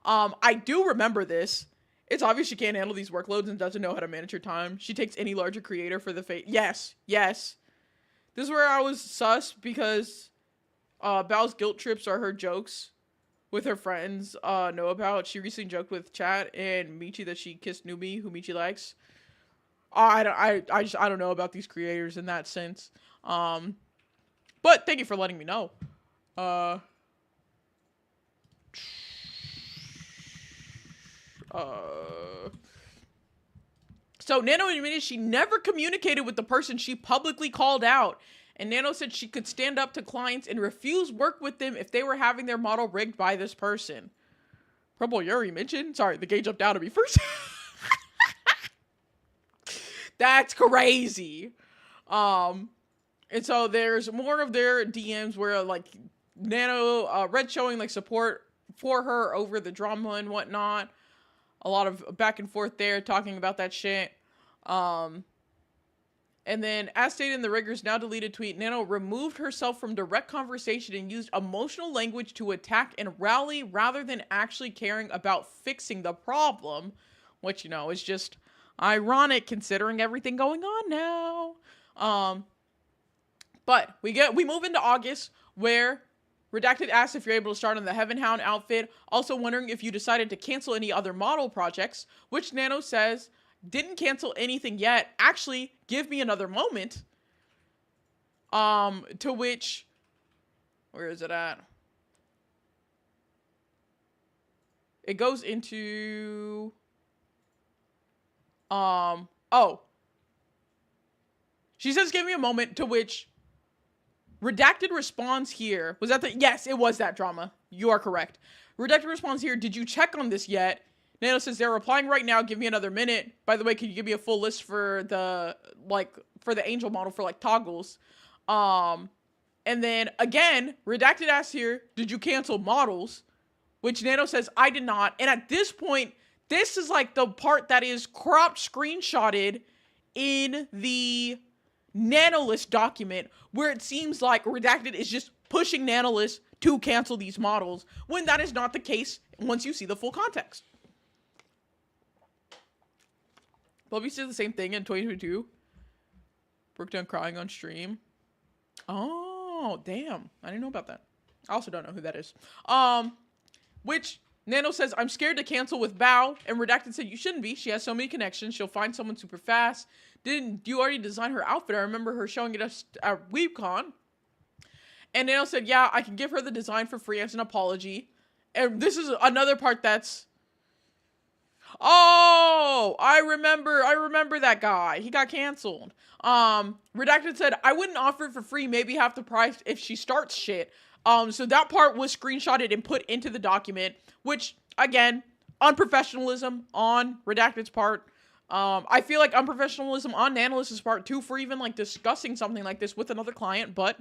I do remember this. It's obvious she can't handle these workloads and doesn't know how to manage her time. She takes any larger creator for the fate. Yes. This is where I was sus because Bao's guilt trips are her jokes with her friends know about. She recently joked with Chat and Michi that she kissed Numi, who Michi likes. I don't know about these creators in that sense. But thank you for letting me know. So Nano admitted she never communicated with the person she publicly called out. And Nano said she could stand up to clients and refuse work with them if they were having their model rigged by this person. Purple Yuri mentioned. Sorry, the gauge jumped out at me first. That's crazy. And so there's more of their DMs where like Nano, Red showing like support for her over the drama and whatnot. A lot of back and forth there talking about that shit. And then, as stated in the Rigger's now deleted tweet, Nano removed herself from direct conversation and used emotional language to attack and rally rather than actually caring about fixing the problem, which, you know, is just ironic considering everything going on now. But we move into August where Redacted asks if you're able to start on the Heaven Hound outfit, also wondering if you decided to cancel any other model projects, which Nano says, didn't cancel anything yet. Actually, give me another moment. To which, where is it at? It goes into, she says, give me a moment, to which Redacted responds here. Was that the, yes, it was that drama. You are correct. Redacted responds here, did you check on this yet? Nano says they're replying right now. Give me another minute. By the way, can you give me a full list for the, like, for the angel model for, like, toggles? And then, again, Redacted asks here, did you cancel models? Which Nano says, I did not. And at this point, this is, like, the part that is cropped, screenshotted in the Nanolist document, where it seems like Redacted is just pushing Nanolist to cancel these models, when that is not the case once you see the full context. Bobby said the same thing in 2022. Broke down crying on stream. Oh, damn. I didn't know about that. I also don't know who that is. Which Nano says, I'm scared to cancel with Bao. And Redacted said, you shouldn't be. She has so many connections. She'll find someone super fast. Didn't you already design her outfit? I remember her showing it us at WeebCon. And Nano said, yeah, I can give her the design for free as an apology. And this is another part that's, oh, I remember that guy. He got canceled. Redacted said, I wouldn't offer it for free, maybe half the price if she starts shit. So that part was screenshotted and put into the document, which, again, unprofessionalism on Redacted's part. I feel like unprofessionalism on Nanolist's part, too, for even, like, discussing something like this with another client, but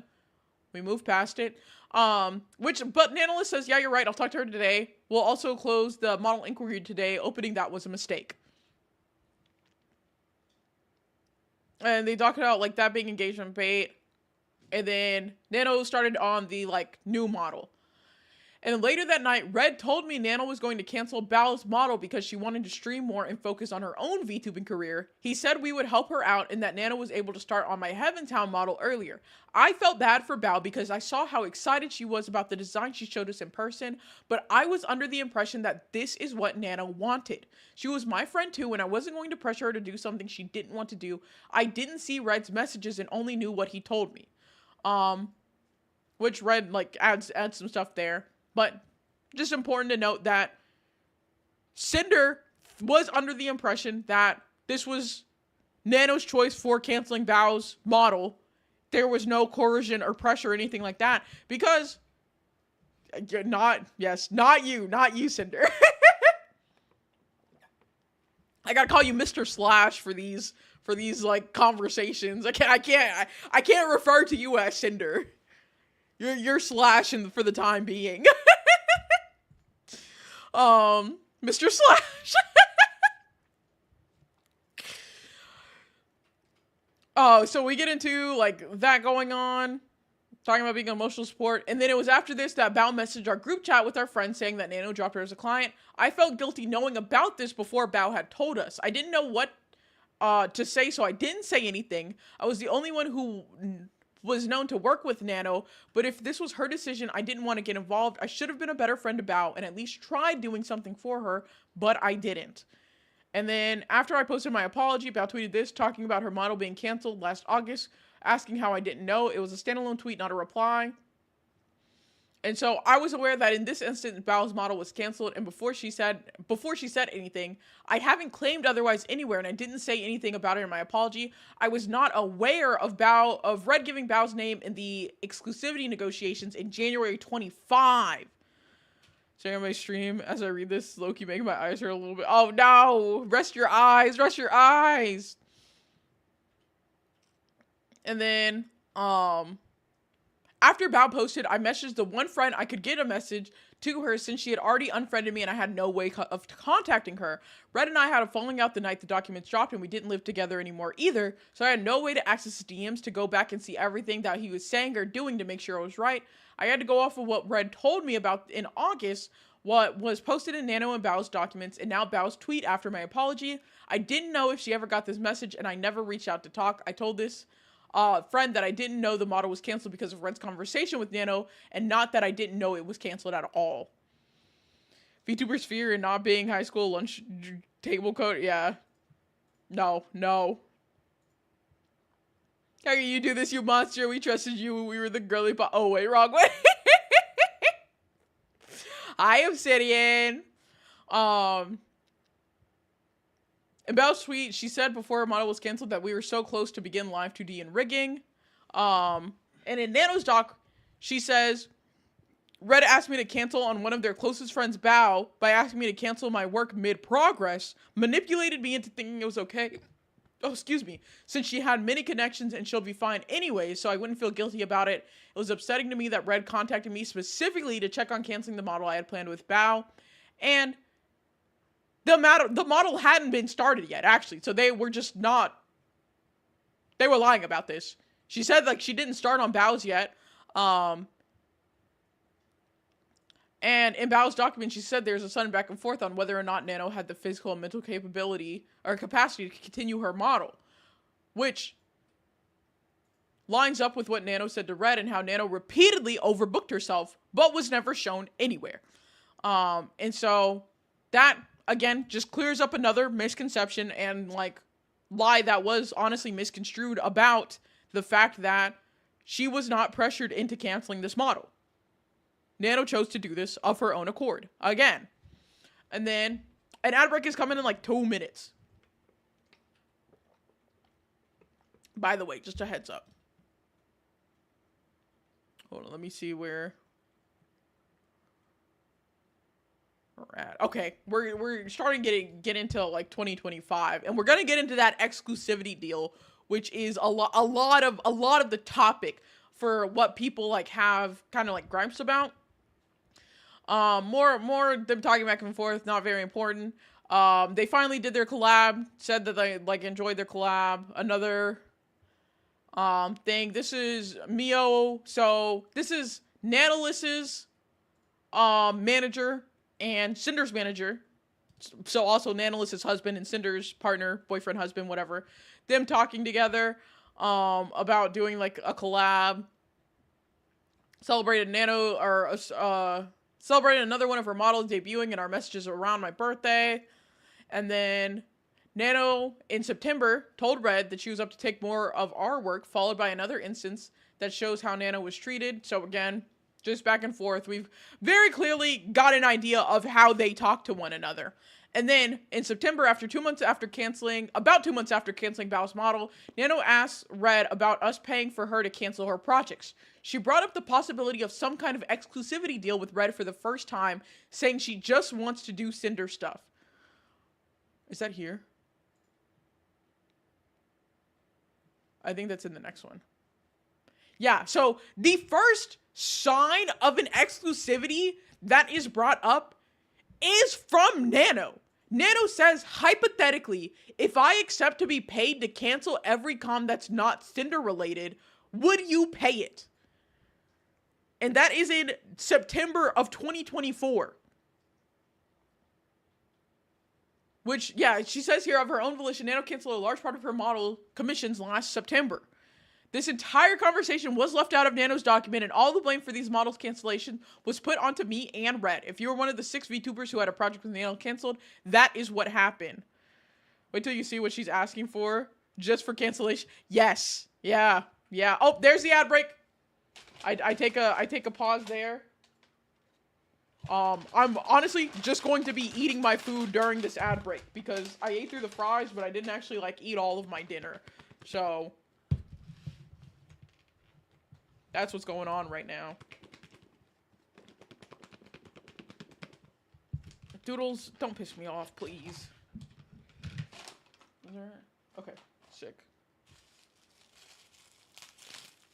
we moved past it. But Nanolist says, yeah, you're right, I'll talk to her today. We'll also close the model inquiry today, opening that was a mistake. And they talked about, like, that being engagement bait. And then Nano started on the, like, new model. And later that night, Red told me Nano was going to cancel Bao's model because she wanted to stream more and focus on her own VTubing career. He said we would help her out and that Nano was able to start on my Heaventown model earlier. I felt bad for Bao because I saw how excited she was about the design she showed us in person, but I was under the impression that this is what Nano wanted. She was my friend too, and I wasn't going to pressure her to do something she didn't want to do. I didn't see Red's messages and only knew what he told me. Which Red, like, adds some stuff there. But just important to note that Sinder was under the impression that this was Nano's choice for canceling Bao's model. There was no coercion or pressure or anything like that. Because, not you, Cinder. I gotta call you Mr. Slash for these like conversations. I can't refer to you as Sinder. You're Slash for the time being. Mr. Slash. Oh, so we get into like that going on, talking about being emotional support, and then it was after this that Bao messaged our group chat with our friends saying that Nano dropped her as a client. I felt guilty knowing about this before Bao had told us. I didn't know what to say, so I didn't say anything. I was the only one who was known to work with Nano, but if this was her decision, I didn't want to get involved. I should have been a better friend to Bao and at least tried doing something for her, but I didn't. And then after I posted my apology, Bao tweeted this, talking about her model being canceled last August, asking how I didn't know. It was a standalone tweet, not a reply. And so I was aware that in this instance, Bao's model was canceled, and before she said anything, I haven't claimed otherwise anywhere, and I didn't say anything about it in my apology. I was not aware of Red giving Bao's name in the exclusivity negotiations in January 25. Staring at my stream as I read this, Loki making my eyes hurt a little bit. Oh no! Rest your eyes! Rest your eyes! And then, after Bao posted, I messaged the one friend I could get a message to her since she had already unfriended me and I had no way of contacting her. Red and I had a falling out the night the documents dropped and we didn't live together anymore either, so I had no way to access his DMs to go back and see everything that he was saying or doing to make sure I was right. I had to go off of what Red told me about in August, what was posted in Nano and Bao's documents, and now Bao's tweet after my apology. I didn't know if she ever got this message and I never reached out to talk. I told this friend that I didn't know the model was canceled because of Red's conversation with Nano, and not that I didn't know it was canceled at all. VTuber's fear in not being high school lunch table code, yeah. No. How can you do this, you monster? We trusted you. We were the girly oh, wait, wrong way. Hi, Obsidian. In Bao's tweet, she said before her model was canceled that we were so close to begin live 2D and rigging. And in Nano's doc, she says, Red asked me to cancel on one of their closest friends, Bao, by asking me to cancel my work mid-progress, manipulated me into thinking it was okay. Oh, excuse me. Since she had many connections and she'll be fine anyway, so I wouldn't feel guilty about it. It was upsetting to me that Red contacted me specifically to check on canceling the model I had planned with Bao. And the model hadn't been started yet, actually. So they were just not... They were lying about this. She said, like, she didn't start on Bao's yet. And in Bao's document, she said there's a sudden back and forth on whether or not Nano had the physical and mental capability or capacity to continue her model, which lines up with what Nano said to Red and how Nano repeatedly overbooked herself, but was never shown anywhere. And so that, again, just clears up another misconception and, like, lie that was honestly misconstrued about the fact that she was not pressured into canceling this model. Nano chose to do this of her own accord. Again. And then an ad break is coming in like 2 minutes. By the way, just a heads up. Hold on, let me see where we're at. Okay, we're starting to get into like 2025, and we're gonna get into that exclusivity deal, which is a lot of the topic for what people like have kind of like gripes about. More them talking back and forth, not very important. They finally did their collab, said that they like enjoyed their collab. Another thing. This is Mio. So this is Nanolys's manager and Cinder's manager. So also Nanolys's husband and Cinder's partner, boyfriend, husband, whatever. Them talking together about doing like a collab. Celebrated celebrated another one of her models debuting in our messages around my birthday. And then Nano, in September, told Red that she was up to take more of our work, followed by another instance that shows how Nano was treated. So again, just back and forth. We've very clearly got an idea of how they talk to one another. And then in September, about 2 months after canceling Bao's model, Nano asked Red about us paying for her to cancel her projects. She brought up the possibility of some kind of exclusivity deal with Red for the first time, saying she just wants to do Cinder stuff. Is that here? I think that's in the next one. Yeah, so the first sign of an exclusivity that is brought up is from Nano. Nano says, hypothetically, if I accept to be paid to cancel every com that's not Sinder related, would you pay it? And that is in September of 2024. Which, yeah, she says here, of her own volition, Nano canceled a large part of her model commissions last September. This entire conversation was left out of Nano's document, and all the blame for these models' cancellation was put onto me and Red. If you were one of the 6 VTubers who had a project with Nano canceled, that is what happened. Wait till you see what she's asking for, just for cancellation. Yes. Yeah. Yeah. Oh, there's the ad break. I take a pause there. I'm honestly just going to be eating my food during this ad break because I ate through the fries, but I didn't actually like eat all of my dinner. So that's what's going on right now. Doodles, don't piss me off, please. Is there... Okay, sick.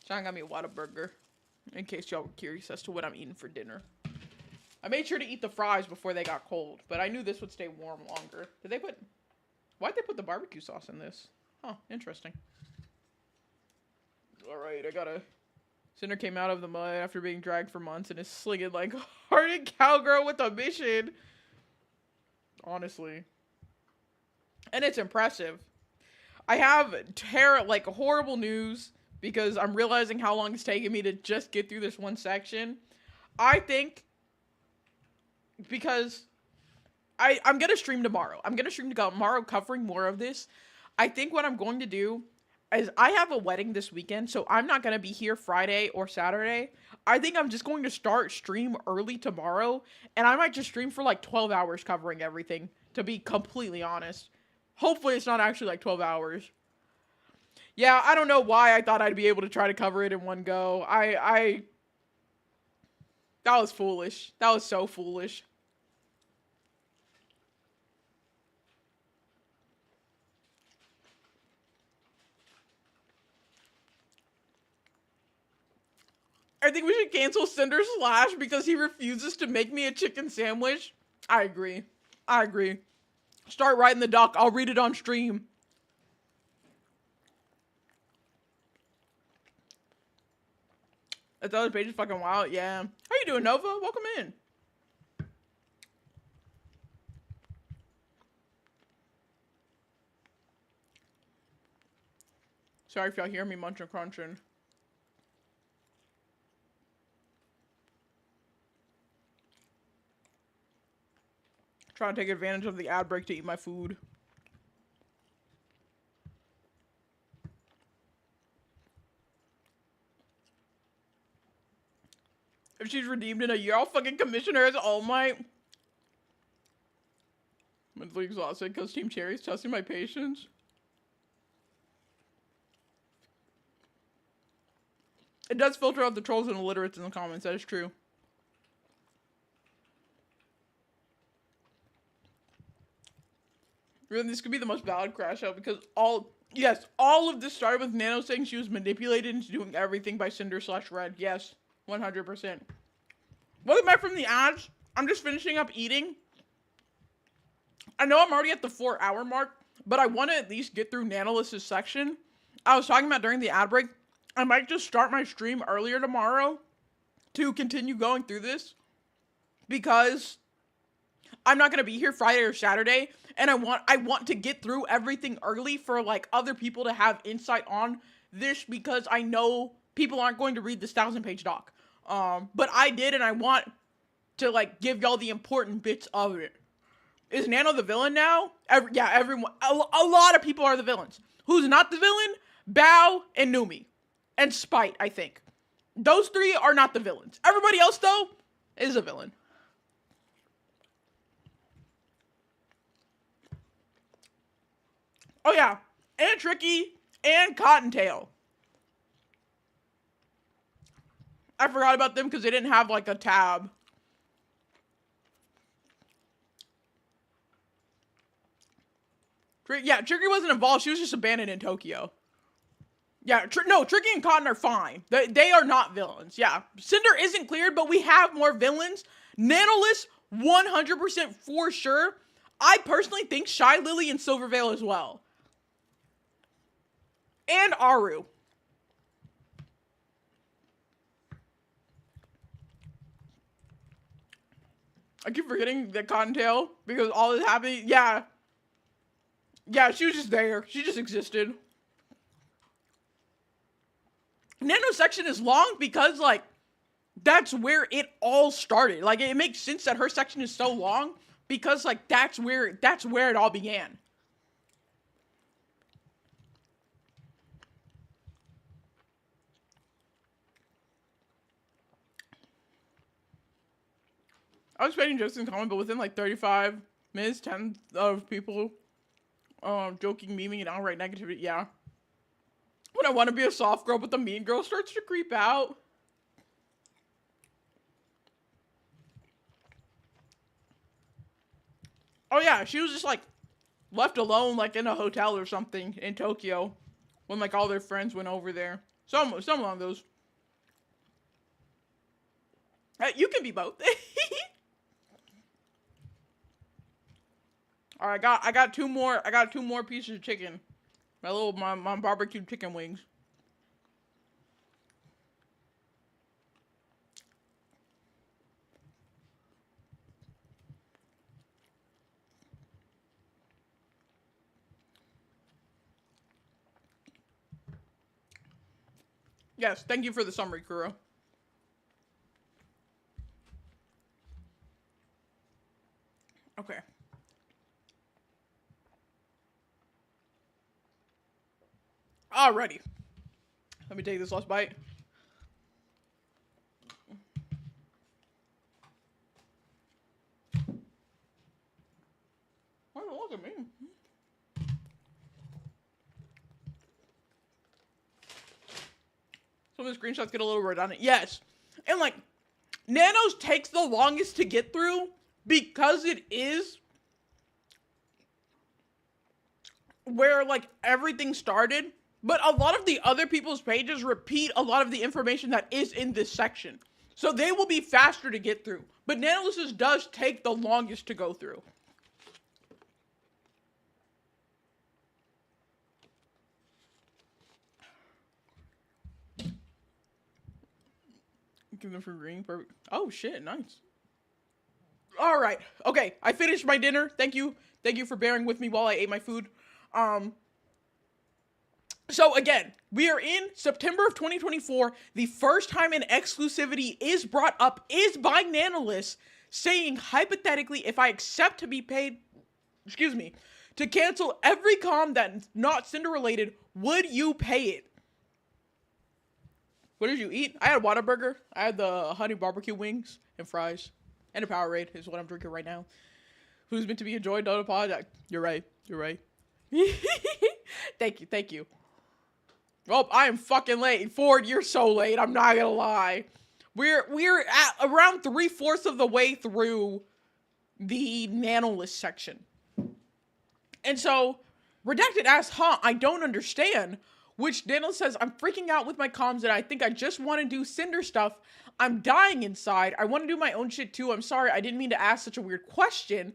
Sean got me a Whataburger, in case y'all were curious as to what I'm eating for dinner. I made sure to eat the fries before they got cold, but I knew this would stay warm longer. Did they put... Why'd they put the barbecue sauce in this? Huh, interesting. Alright, I gotta... Sinder came out of the mud after being dragged for months and is slinging like a hearted cowgirl with a mission. Honestly. And it's impressive. I have horrible news because I'm realizing how long it's taking me to just get through this one section. I think because I'm going to stream tomorrow. I'm going to stream tomorrow covering more of this. I think what I'm going to do is I have a wedding this weekend, so I'm not going to be here Friday or Saturday. I think I'm just going to start stream early tomorrow, and I might just stream for like 12 hours covering everything, to be completely honest. Hopefully it's not actually like 12 hours. Yeah, I don't know why I thought I'd be able to try to cover it in one go. That was foolish. That was so foolish. I think we should cancel Cinder Slash because he refuses to make me a chicken sandwich. I agree. I agree. Start writing the doc. I'll read it on stream. That other page is fucking wild. Yeah. How you doing, Nova? Welcome in. Sorry if y'all hear me munching crunching. Trying to take advantage of the ad break to eat my food. If she's redeemed in a year, I'll fucking commission her as All Might. Mentally exhausted because Team Cherry's testing my patience. It does filter out the trolls and illiterates in the comments, that is true. Really, this could be the most valid crash out because all of this started with Nano saying she was manipulated into doing everything by Cinder/Red. Yes, 100%. Welcome back from the ads. I'm just finishing up eating. I know I'm already at the 4-hour mark, but I want to at least get through Nanolist's section. I was talking about during the ad break, I might just start my stream earlier tomorrow to continue going through this because I'm not going to be here Friday or Saturday, and I want to get through everything early for like other people to have insight on this because I know people aren't going to read this 1,000-page doc. But I did, and I want to like give y'all the important bits of it. Is Nano the villain now? Everyone. A lot of people are the villains. Who's not the villain? Bao and Numi. And Spite, I think. Those 3 are not the villains. Everybody else, though, is a villain. Oh, yeah. And Tricky and Cottontail. I forgot about them because they didn't have, like, a tab. Yeah, Tricky wasn't involved. She was just abandoned in Tokyo. Yeah, no, Tricky and Cotton are fine. They are not villains. Yeah, Cinder isn't cleared, but we have more villains. Nanolist, 100% for sure. I personally think Shy Lily and Silverveil as well. And Aru. I keep forgetting that Cottontail because all this happening. Yeah. Yeah, she was just there. She just existed. Nano section is long because, like, that's where it all started. Like, it makes sense that her section is so long because, like, that's where it all began. I was making jokes in comment, but within like 35 minutes, 10 of people joking, memeing, and outright negativity. Yeah. When I want to be a soft girl, but the mean girl starts to creep out. Oh yeah, she was just like left alone, like in a hotel or something in Tokyo, when like all their friends went over there. Some along those. You can be both. All right, I got two more. I got two more pieces of chicken. My barbecue chicken wings. Yes, thank you for the summary, Kuro. Okay. Alrighty. Let me take this last bite. Why don't look at me? Some of the screenshots get a little redundant. Yes. And like, Nanos takes the longest to get through because it is where like everything started. But a lot of the other people's pages repeat a lot of the information that is in this section. So they will be faster to get through. But Nanolist's does take the longest to go through. Give them for green. Perfect. Oh shit, nice. All right. Okay, I finished my dinner. Thank you. Thank you for bearing with me while I ate my food. So again, we are in September of 2024. The first time an exclusivity is brought up is by Nanolist, saying hypothetically, if I accept to be paid, to cancel every comm that's not Cinder related, would you pay it? What did you eat? I had a Whataburger. I had the honey barbecue wings and fries. And a Powerade is what I'm drinking right now. Who's meant to be enjoyed, don't apologize. You're right. Thank you. Well, I am fucking late. Ford, you're so late. I'm not gonna lie. We're at around 3/4 of the way through the Nanolist section. And so, Redacted asks, I don't understand. Which Nanolist says, I'm freaking out with my comms and I think I just want to do Cinder stuff. I'm dying inside. I want to do my own shit too. I'm sorry. I didn't mean to ask such a weird question.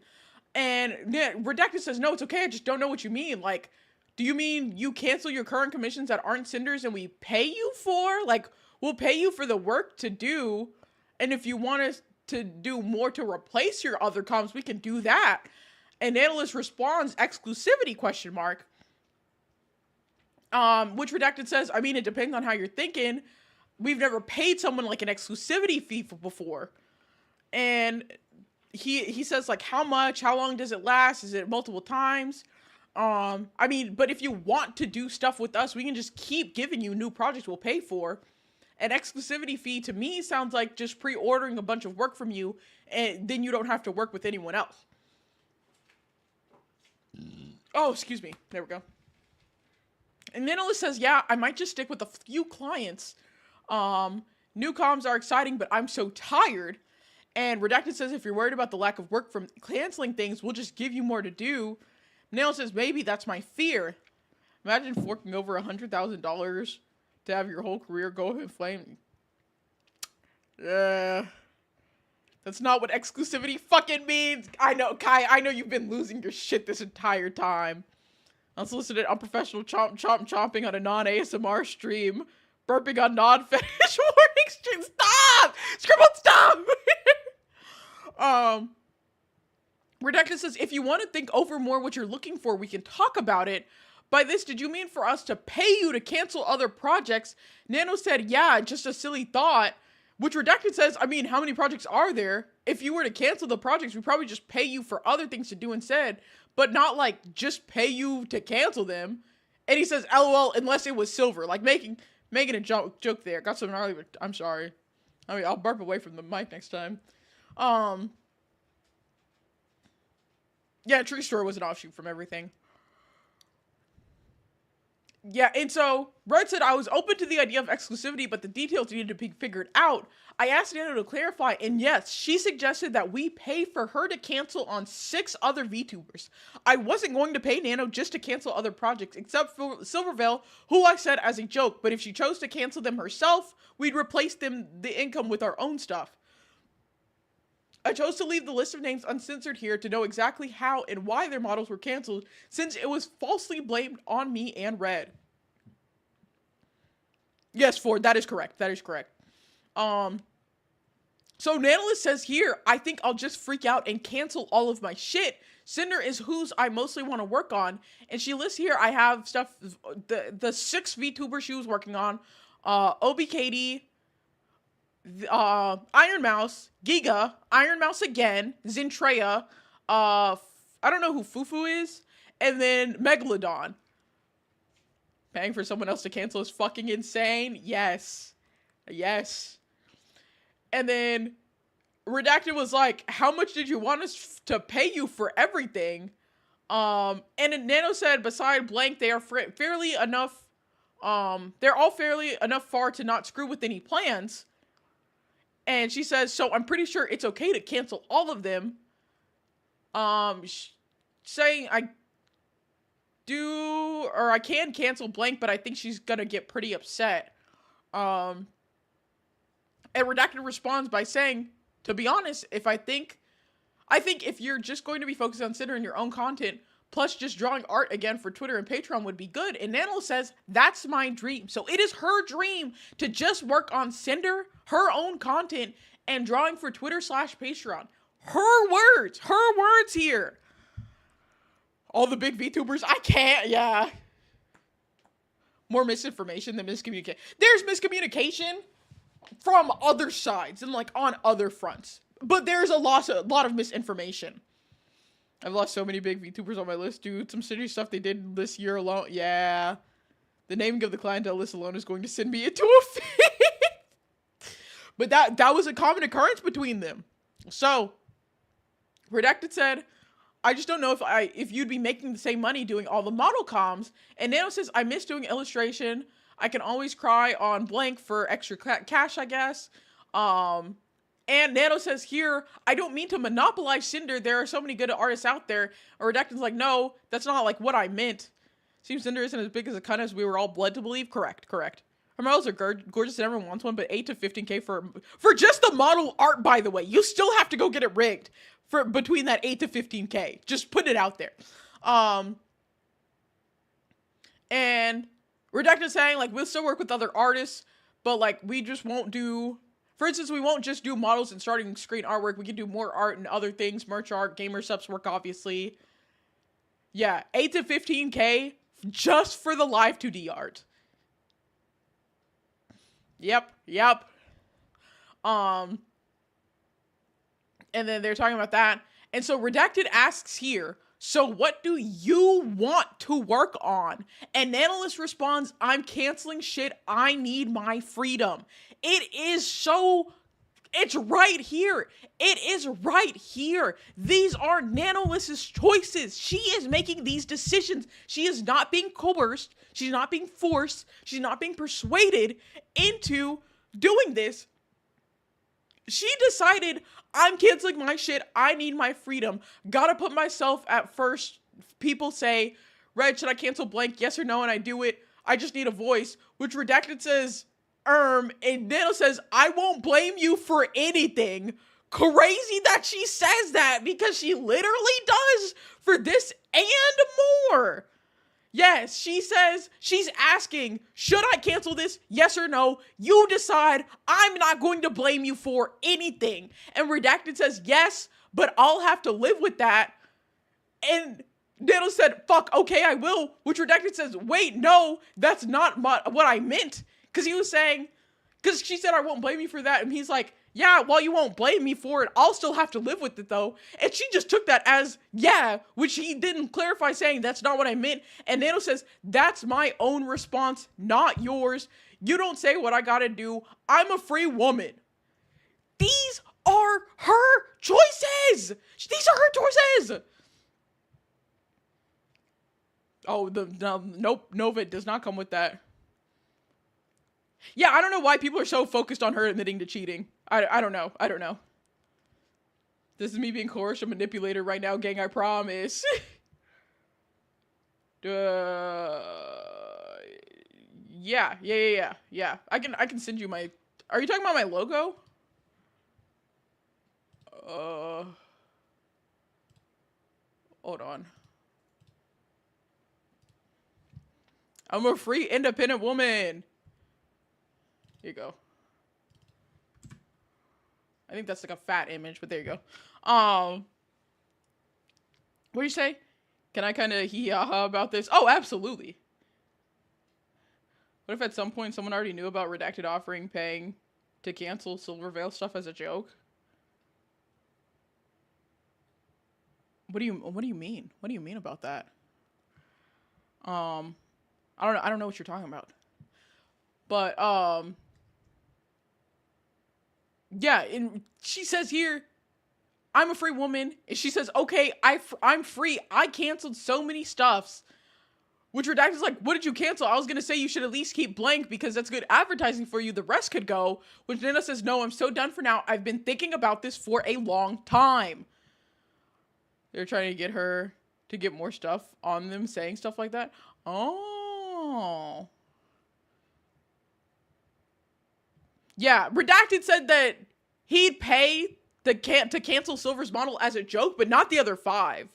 And Redacted says, no, it's okay. I just don't know what you mean. Like, do you mean you cancel your current commissions that aren't Cinders and we pay you for? Like, we'll pay you for the work to do. And if you want us to do more to replace your other comms, we can do that. And Analyst responds, exclusivity, ? Which Redacted says, I mean, it depends on how you're thinking. We've never paid someone like an exclusivity fee before. And he says, like, how much? How long does it last? Is it multiple times? I mean, but if you want to do stuff with us, we can just keep giving you new projects we'll pay for. An exclusivity fee to me sounds like just pre-ordering a bunch of work from you, and then you don't have to work with anyone else. Oh, excuse me. There we go. And Ninola says, yeah, I might just stick with a few clients. New comms are exciting, but I'm so tired. And Redacted says, if you're worried about the lack of work from canceling things, we'll just give you more to do. Nail says, maybe that's my fear. Imagine forking over $100,000 to have your whole career go in flame. That's not what exclusivity fucking means. I know, Kai. I know you've been losing your shit this entire time. Unsolicited, unprofessional chomping on a non-ASMR stream. Burping on non-fetish warning stream. Stop! Scribble, stop! Redacted says, if you want to think over more what you're looking for, we can talk about it. By this, did you mean for us to pay you to cancel other projects? Nano said, yeah, just a silly thought. Which Redacted says, I mean, how many projects are there? If you were to cancel the projects, we'd probably just pay you for other things to do instead, but not like just pay you to cancel them. And he says, LOL, unless it was silver. Like making a joke there. Got some gnarly, but I'm sorry. I mean, I'll burp away from the mic next time. Yeah, Tree Store was an offshoot from everything. Yeah, and so Red said, I was open to the idea of exclusivity, but the details needed to be figured out. I asked Nano to clarify, and yes, she suggested that we pay for her to cancel on 6 other VTubers. I wasn't going to pay Nano just to cancel other projects, except for Silverveil, who I said as a joke, but if she chose to cancel them herself, we'd replace the income with our own stuff. I chose to leave the list of names uncensored here to know exactly how and why their models were canceled, since it was falsely blamed on me and Red. Yes, Ford, that is correct. That is correct. So Nanolist says here, I think I'll just freak out and cancel all of my shit. Sinder is whose I mostly want to work on. And she lists here, I have stuff, the 6 VTubers she was working on. OBKD, Iron Mouse, Giga, Iron Mouse again, Zintrea, I don't know who Fufu is, and then Megalodon. Paying for someone else to cancel is fucking insane. Yes. Yes. And then Redacted was like, how much did you want us to pay you for everything? And then Nano said, beside blank, they are fairly enough, they're all fairly enough far to not screw with any plans. And she says, so I'm pretty sure it's okay to cancel all of them. Saying I can cancel blank, but I think she's gonna get pretty upset. And Redacted responds by saying, to be honest, I think if you're just going to be focused on Cinder and your own content, plus just drawing art again for Twitter and Patreon would be good. And Nano says, that's my dream. So it is her dream to just work on Cinder, her own content, and drawing for Twitter/Patreon. Her words here. All the big VTubers, I can't, yeah. More misinformation than miscommunication. There's miscommunication from other sides and like on other fronts. But there's a lot of misinformation. I've lost so many big VTubers on my list, dude. Some shitty stuff they did this year alone. Yeah. The naming of the clientele list alone is going to send me into a fit. But that was a common occurrence between them. So, Redacted said, I just don't know if you'd be making the same money doing all the model comms. And Nano says, I miss doing illustration. I can always cry on blank for extra cash, I guess. And Nano says here, I don't mean to monopolize Cinder. There are so many good artists out there. Or Redacted's like, no, that's not like what I meant. Seems Cinder isn't as big as a cunt as we were all led to believe. Correct. Her models are gorgeous and everyone wants one, but 8 to 15K for just the model art, by the way. You still have to go get it rigged for between that 8 to 15K. Just put it out there. And Redacted saying, like, we'll still work with other artists, but, like, we just won't do... For instance, we won't just do models and starting screen artwork. We can do more art and other things. Merch art, gamer subs work, obviously. Yeah, 8 to 15K just for the live 2D art. Yep. And then they're talking about that. And so Redacted asks here, so what do you want to work on? And Nanolis responds, I'm canceling shit. I need my freedom. It's right here. It is right here. These are Nanolis's choices. She is making these decisions. She is not being coerced. She's not being forced. She's not being persuaded into doing this. She decided, I'm canceling my shit. I need my freedom. Gotta put myself at first. People say, Red, should I cancel blank? Yes or no? And I do it. I just need a voice, which Redacted says, and Nano says, I won't blame you for anything. Crazy that she says that because she literally does for this and more. Yes, she says, she's asking, should I cancel this? Yes or no? You decide. I'm not going to blame you for anything. And Redacted says, yes, but I'll have to live with that. And Nano said, fuck, okay, I will. Which Redacted says, wait, no, that's not what I meant. Because he was saying, because she said, I won't blame you for that. And he's like, yeah, well, you won't blame me for it. I'll still have to live with it, though. And she just took that as, yeah, which he didn't clarify, saying that's not what I meant. And Nano says, that's my own response, not yours. You don't say what I gotta do. I'm a free woman. These are her choices. These are her choices. Oh, nope, Nova does not come with that. Yeah, I don't know why people are so focused on her admitting to cheating. I don't know. I don't know. This is me being coerced, a manipulator right now, gang, I promise. Yeah. I can send you my... Are you talking about my logo? Hold on. I'm a free, independent woman. Here you go. I think that's like a fat image, but there you go. What do you say? Can I kind of hee-ha-ha about this? Oh, absolutely. What if at some point someone already knew about Redacted offering paying to cancel Silverveil stuff as a joke? What do you mean? What do you mean about that? I don't know what you're talking about. But yeah, and she says here, I'm a free woman. And she says, okay, I'm free. I canceled so many stuffs. Which Redacted's like, what did you cancel? I was going to say you should at least keep blank because that's good advertising for you. The rest could go. Which Nana says, no, I'm so done for now. I've been thinking about this for a long time. They're trying to get her to get more stuff on them, saying stuff like that. Oh. Yeah, Redacted said that he'd pay to cancel Silver's model as a joke, but not the other 5.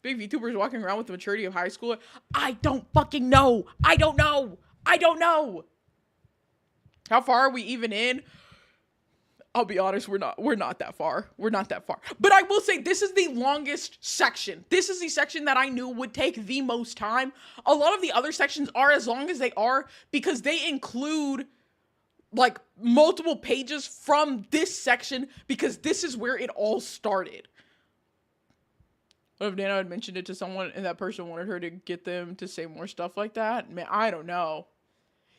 Big VTubers walking around with the maturity of high school. I don't fucking know. I don't know. How far are we even in? I'll be honest, we're not that far. But I will say this is the longest section. This is the section that I knew would take the most time. A lot of the other sections are as long as they are because they include like multiple pages from this section because this is where it all started. What if Nana had mentioned it to someone and that person wanted her to get them to say more stuff like that? Man, I don't know.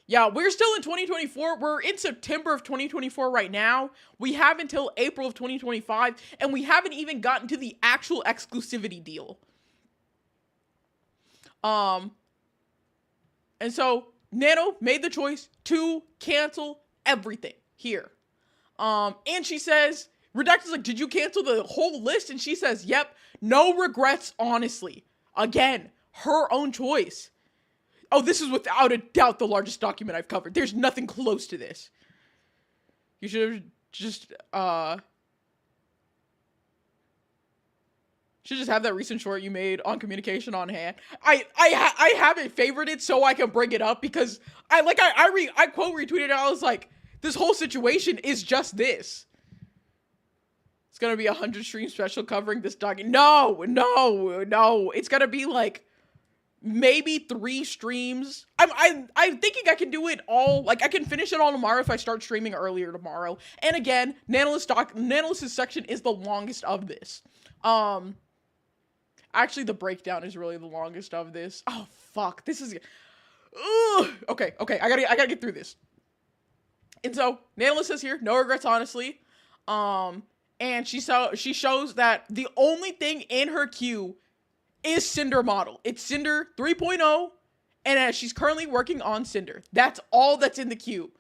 Yeah, we're still in 2024. We're in September of 2024 right now. We have until April of 2025, and we haven't even gotten to the actual exclusivity deal. And so Nano made the choice to cancel everything here. And she says, Redacted's like, did you cancel the whole list? And she says, yep, no regrets, honestly. Again, her own choice. Oh, this is without a doubt the largest document I've covered. There's nothing close to this. You should have just have that recent short you made on communication on hand. I haven't favorited so I can bring it up because I quote retweeted it. I was like, this whole situation is just this. It's gonna be 100 stream special covering this document. No. It's gonna be like maybe 3 streams. I'm thinking I can do it all. Like I can finish it all tomorrow if I start streaming earlier tomorrow. And again, Nanolist's section is the longest of this. Actually, the breakdown is really the longest of this. Oh fuck, this is. Okay. I gotta get through this. And so Nanolist says here, no regrets, honestly. And she shows that the only thing in her queue is Sinder model. It's Sinder 3.0, and she's currently working on Sinder. That's all that's in the queue.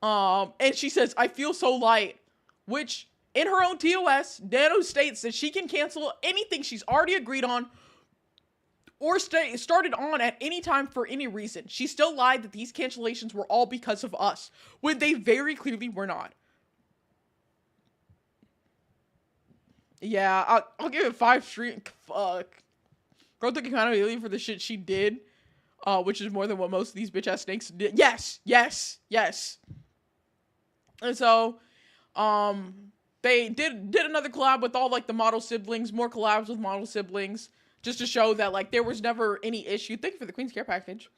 And she says, I feel so light, which in her own TOS, Nano states that she can cancel anything she's already agreed on or started on at any time for any reason. She still lied that these cancellations were all because of us, when they very clearly were not. Yeah, I'll give it 5 street. Fuck. Girl took accountability for the shit she did, which is more than what most of these bitch ass snakes did. Yes, yes, yes. And so, they did another collab with all like the model siblings, more collabs with model siblings, just to show that like there was never any issue. Thank you for the Queen's Care package.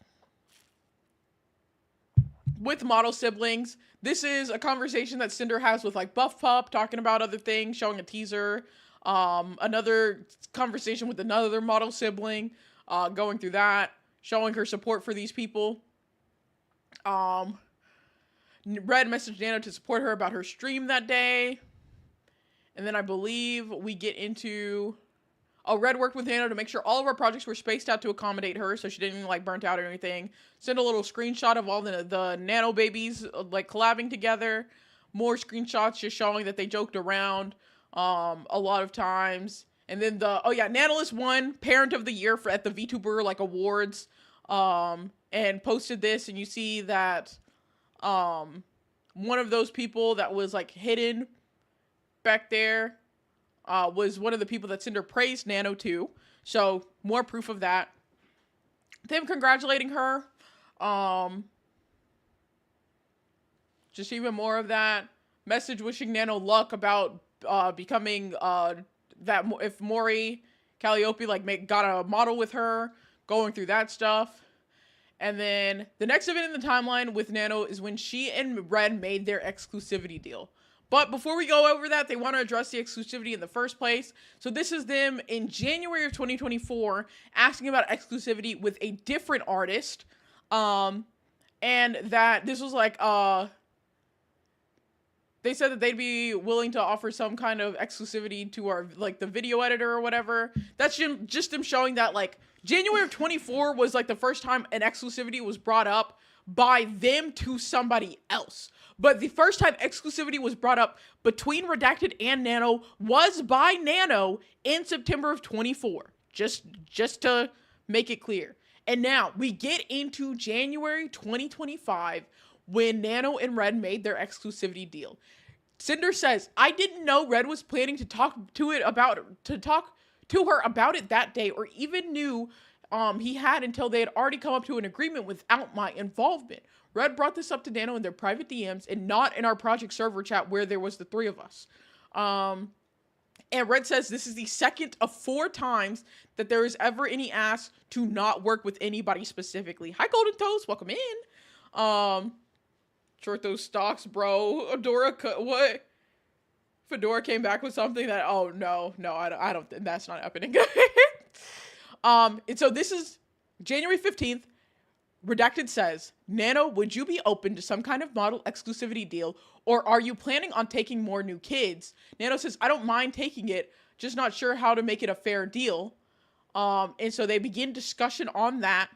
With model siblings, this is a conversation that Sinder has with like Buff Pup, talking about other things, showing a teaser. Another conversation with another model sibling, going through that, showing her support for these people. Red messaged Nano to support her about her stream that day. And then I believe we get into... Oh, Red worked with Nano to make sure all of our projects were spaced out to accommodate her, so she didn't, like, burnt out or anything. Send a little screenshot of all the Nano babies, like, collabing together. More screenshots just showing that they joked around a lot of times. And then Nanolist won Parent of the Year at the VTuber, like, awards. And posted this, and you see that one of those people that was, like, hidden back there was one of the people that Cinder praised Nano to. So, more proof of that. Them congratulating her. Just even more of that. Message wishing Nano luck about becoming that if Mori Calliope like got a model with her, going through that stuff. And then the next event in the timeline with Nano is when she and Red made their exclusivity deal. But before we go over that, they want to address the exclusivity in the first place. So this is them in January of 2024 asking about exclusivity with a different artist. And that this was like, they said that they'd be willing to offer some kind of exclusivity to our, like, the video editor or whatever. That's just them showing that, like, January of 24 was, like, the first time an exclusivity was brought up by them to somebody else. But the first time exclusivity was brought up between Redacted and Nano was by Nano in September of 24. Just to make it clear. And now we get into January 2025 when Nano and Red made their exclusivity deal. Cinder says, I didn't know Red was planning to talk to her about it that day, or even knew he had until they had already come up to an agreement without my involvement. Red brought this up to Nano in their private DMs and not in our project server chat where there was the three of us. And Red says this is the second of 4 times that there is ever any ask to not work with anybody specifically. Hi, Golden Toast. Welcome in. Short those stocks, bro. What? Fedora came back with something that, oh, no, I don't, that's not happening. And so this is January 15th. Redacted says, Nano, would you be open to some kind of model exclusivity deal, or are you planning on taking more new kids? Nano says, I don't mind taking it, just not sure how to make it a fair deal. And so they begin discussion on that.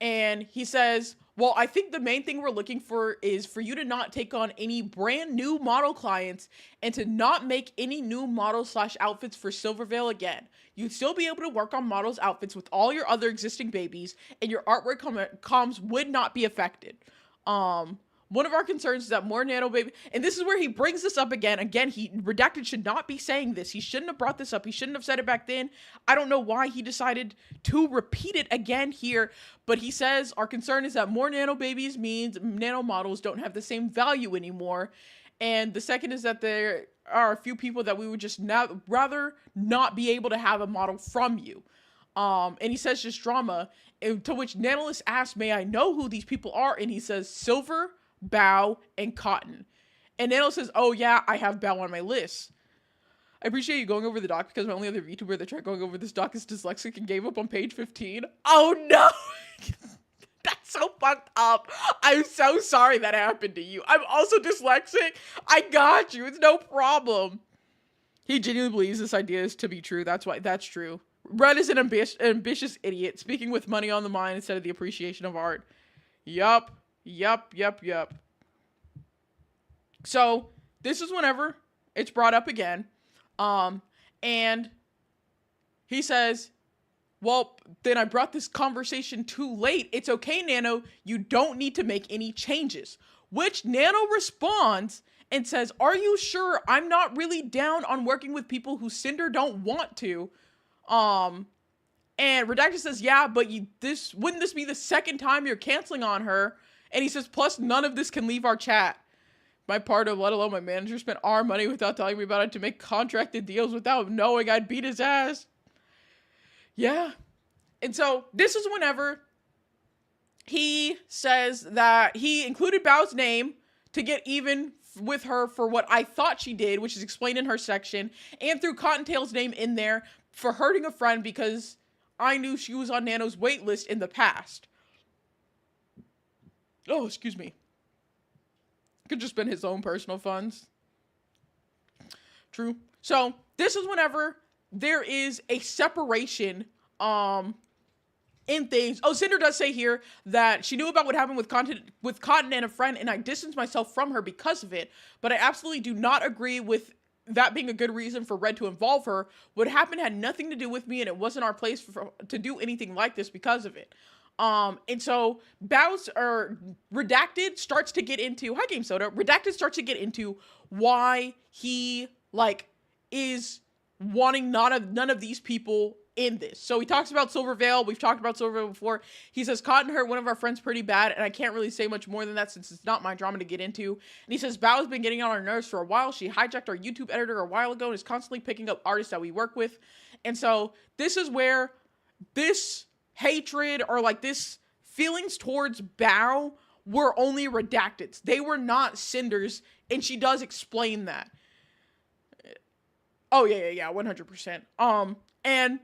And he says, well, I think the main thing we're looking for is for you to not take on any brand new model clients and to not make any new model/outfits for Silvervale again. You'd still be able to work on models' outfits with all your other existing babies, and your artwork comms would not be affected. One of our concerns is that more Nano baby, and this is where he brings this up again. Again, Redacted should not be saying this. He shouldn't have brought this up. He shouldn't have said it back then. I don't know why he decided to repeat it again here, but he says our concern is that more Nano babies means Nano models don't have the same value anymore. And the second is that there are a few people that we would just rather not be able to have a model from you. And he says just drama, to which Nanolist asks, may I know who these people are? And he says Silver, Bow, and Cotton. And Nano says, oh yeah, I have Bow on my list. I appreciate you going over the doc because my only other VTuber that tried going over this doc is dyslexic and gave up on page 15. Oh no! That's so fucked up. I'm so sorry that happened to you. I'm also dyslexic. I got you. It's no problem. He genuinely believes this idea is to be true. That's true. Red is an ambitious idiot, speaking with money on the mind instead of the appreciation of art. Yup. So, this is whenever it's brought up again. And he says, well, then I brought this conversation too late. It's okay, Nano. You don't need to make any changes. Which Nano responds and says, are you sure? I'm not really down on working with people who Cinder don't want to. And Redacted says, yeah, but wouldn't this be the second time you're canceling on her? And he says, plus none of this can leave our chat. My part of, let alone my manager, spent our money without telling me about it to make contracted deals without knowing I'd beat his ass. Yeah. And so this is whenever he says that he included Bao's name to get even with her for what I thought she did, which is explained in her section, and threw Cottontail's name in there for hurting a friend because I knew she was on Nano's wait list in the past. Oh, excuse me. Could just been his own personal funds. True. So this is whenever there is a separation in things. Oh, Cinder does say here that she knew about what happened with Cotton and a friend, and I distanced myself from her because of it. But I absolutely do not agree with that being a good reason for Red to involve her. What happened had nothing to do with me, and it wasn't our place to do anything like this because of it. And so Redacted starts to get into, hi Game Soda, Redacted starts to get into why he is wanting none of these people in this. So he talks about Silvervale. We've talked about Silvervale before. He says Cotton hurt one of our friends pretty bad, and I can't really say much more than that since it's not my drama to get into. And he says Bao's been getting on our nerves for a while. She hijacked our YouTube editor a while ago and is constantly picking up artists that we work with. And so this is where this hatred or this feelings towards Bao were only Redacted's. They were not Cinder's, and she does explain that. Oh yeah, 100%. And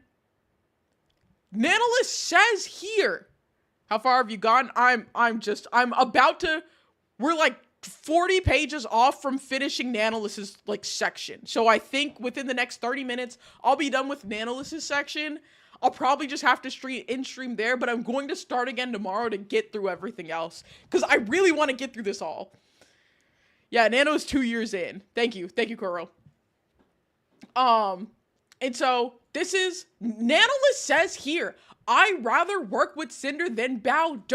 Nanolis says here, how far have you gone? We're 40 pages off from finishing Nanolis's section. So I think within the next 30 minutes, I'll be done with Nanolis's section. I'll probably just have to stream there, but I'm going to start again tomorrow to get through everything else. Because I really want to get through this all. Yeah, Nano's 2 years in. Thank you, Kuro. And so this is Nanolis says here, I rather work with Cinder than Bao.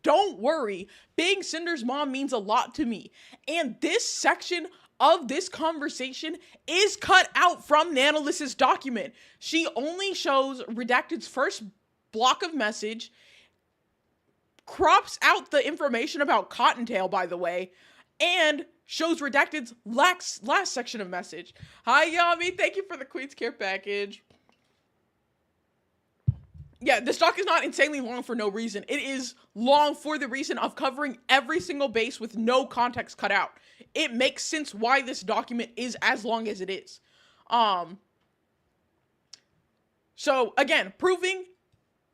Don't worry. Being Cinder's mom means a lot to me. And this section of this conversation is cut out from Nanolis's document. She only shows Redacted's first block of message, crops out the information about Cottontail, by the way, and shows Redacted's last section of message. Hi, Yami. Thank you for the Queen's Care package. Yeah, this doc is not insanely long for no reason. It is long for the reason of covering every single base with no context cut out. It makes sense why this document is as long as it is. So, again, proving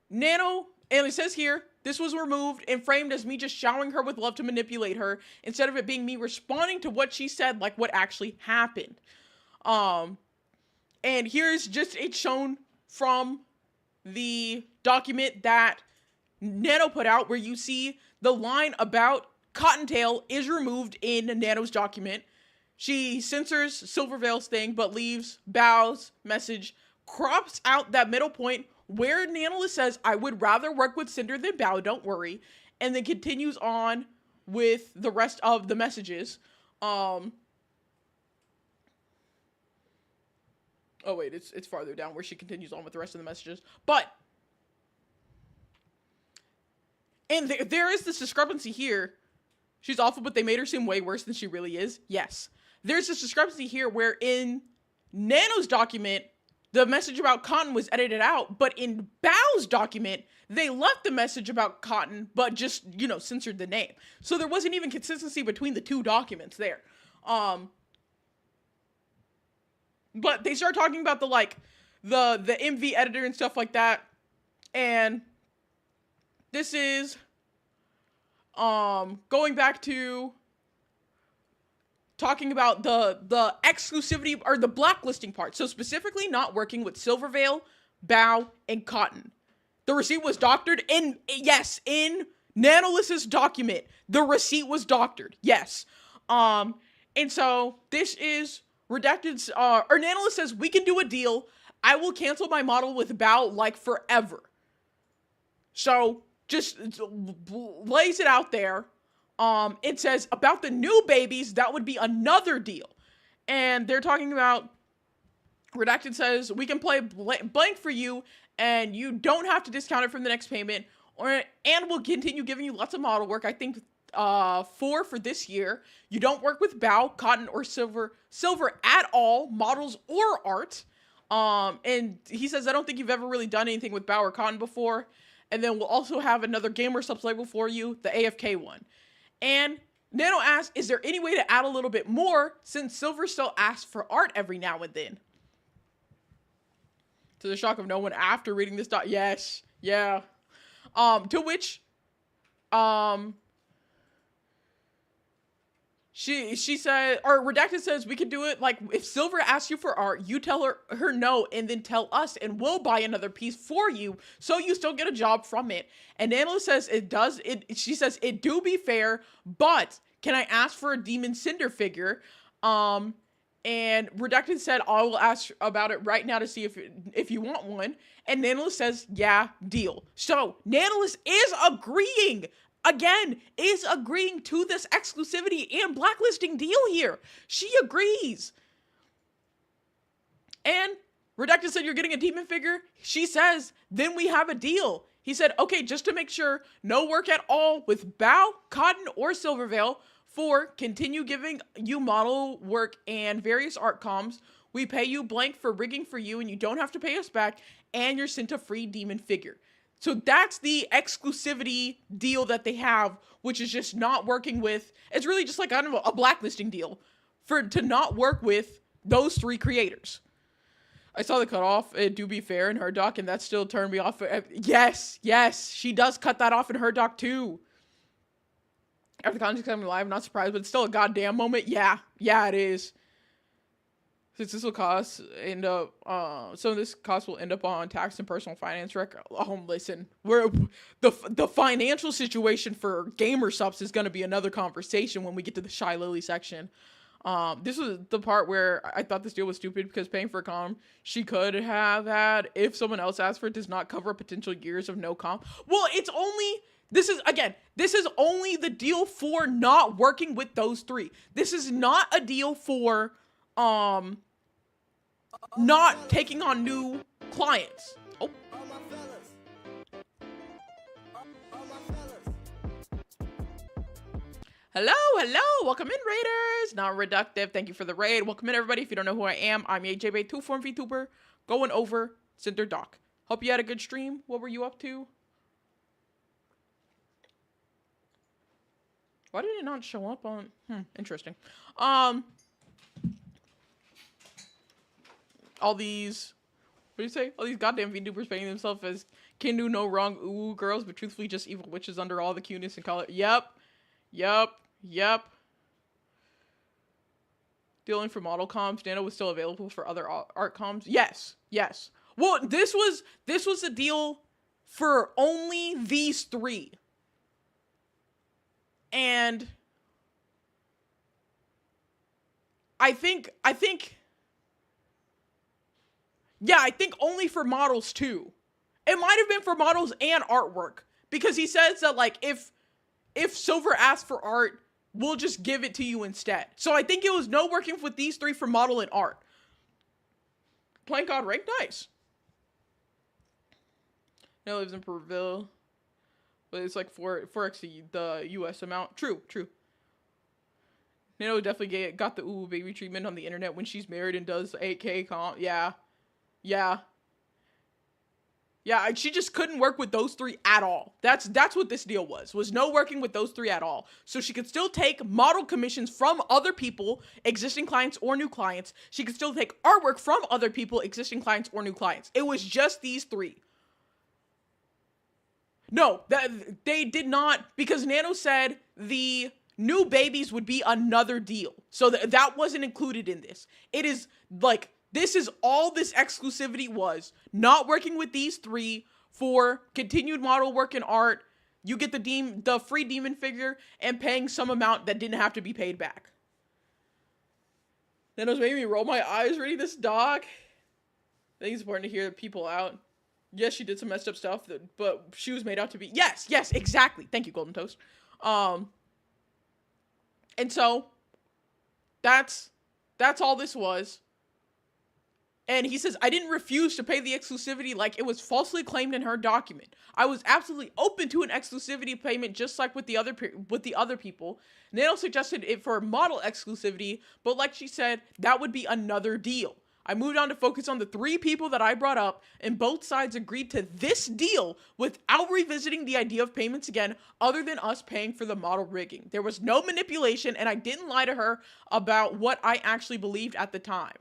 Nano, and it says here, this was removed and framed as me just showering her with love to manipulate her, instead of it being me responding to what she said, like what actually happened. And here's just it shown from the document that Nano put out, where you see the line about Cottontail is removed in Nano's document. She censors Silvervale's thing, but leaves Bao's message, crops out that middle point where Nanolis says, I would rather work with Cinder than Bao, don't worry, and then continues on with the rest of the messages. Oh wait, it's farther down where she continues on with the rest of the messages. But, and there is this discrepancy here. She's awful, but they made her seem way worse than she really is. Yes. There's this discrepancy here where in Nano's document, the message about Cotton was edited out, but in Bao's document, they left the message about Cotton, but just, censored the name. So there wasn't even consistency between the two documents there. But they start talking about the MV editor and stuff like that. And this is going back to talking about the exclusivity or the blacklisting part. So specifically not working with Silvervale, Bao, and Cotton. The receipt was doctored in Nanolis's document. The receipt was doctored. Yes. And so this is Redacted's, or Nanolis says, we can do a deal. I will cancel my model with Bao like forever. So just lays it out there. It says about the new babies, that would be another deal. And they're talking about, Redacted says, we can play blank for you, and you don't have to discount it from the next payment, and we'll continue giving you lots of model work. I think 4 for this year. You don't work with Bao, cotton, or silver at all, models or art. And he says, I don't think you've ever really done anything with Bao or cotton before. And then we'll also have another gamer subs label for you, the AFK one. And Nano asks, is there any way to add a little bit more, since Silver still asks for art every now and then? To the shock of no one after reading this yes, yeah. To which, she said, or Redacted says, we can do it like, if Silver asks you for art, you tell her no, and then tell us, and we'll buy another piece for you, so you still get a job from it. And Nano says she says, it do be fair, but can I ask for a Demon Sinder figure? And Redacted said, I will ask about it right now to see if you want one. And Nanolis says, yeah, deal. So Nanolis is agreeing. Again, is agreeing to this exclusivity and blacklisting deal here. She agrees. And Redacted said, you're getting a demon figure? She says, then we have a deal. He said, okay, just to make sure, no work at all with Bao, Cotton, or Silvervale. 4, continue giving you model work and various art comms. We pay you blank for rigging for you, and you don't have to pay us back, and you're sent a free demon figure. So that's the exclusivity deal that they have, which is just not working with, it's really just like, I don't know, a blacklisting deal to not work with those 3 creators. I saw the cutoff, it do be fair in her doc, and that still turned me off. Yes, she does cut that off in her doc too. After the context coming live, I'm not surprised, but it's still a goddamn moment. Yeah, it is. Since this will cost end up, some of this cost will end up on tax and personal finance record. Listen, the financial situation for gamer subs is going to be another conversation when we get to the Shy Lily section. This was the part where I thought this deal was stupid, because paying for a comm she could have had if someone else asked for it does not cover potential years of no comm. Well, this is only the deal for not working with those 3. This is not a deal for not taking on new clients. Oh. Hello, welcome in, Raiders. Not reductive, thank you for the raid. Welcome in, everybody. If you don't know who I am, I'm AJB, 2-form VTuber, going over Sinder Doc. Hope you had a good stream. What were you up to? Why did it not show up on? Interesting. All these, what do you say? All these goddamn VTubers painting themselves as can do no wrong ooh girls, but truthfully just evil witches under all the cuteness and color. Yep. Dealing for model comms. Nano was still available for other art comms. Yes. Well, this was the deal for only these 3. And I think only for models too. It might have been for models and artwork, because he says that, like, if Silver asks for art, we'll just give it to you instead. So I think it was no working with these 3 for model and art. Playing God rank, nice. Now lives in Perville. But it's like 4x the US amount. True. Nano definitely got the ooh baby treatment on the internet when she's married and does 8K comp. Yeah. She just couldn't work with those 3 at all. That's what this deal was no working with those 3 at all. So she could still take model commissions from other people, existing clients or new clients. She could still take artwork from other people, existing clients or new clients. It was just these 3. No, they did not, because Nano said the new babies would be another deal. So that wasn't included in this. It is like, this is all this exclusivity was. Not working with these 3 for continued model work and art. You get the free demon figure and paying some amount that didn't have to be paid back. Nano's making me roll my eyes reading this doc. I think it's important to hear people out. Yes, she did some messed up stuff, but she was made out to be. Yes, yes, exactly. Thank you, Golden Toast. Um, and so that's that's all this was. And he says, I didn't refuse to pay the exclusivity like it was falsely claimed in her document. I was absolutely open to an exclusivity payment just like with the other people. Nano suggested it for model exclusivity, but like she said, that would be another deal. I moved on to focus on the 3 people that I brought up, and both sides agreed to this deal without revisiting the idea of payments again, other than us paying for the model rigging. There was no manipulation, and I didn't lie to her about what I actually believed at the time.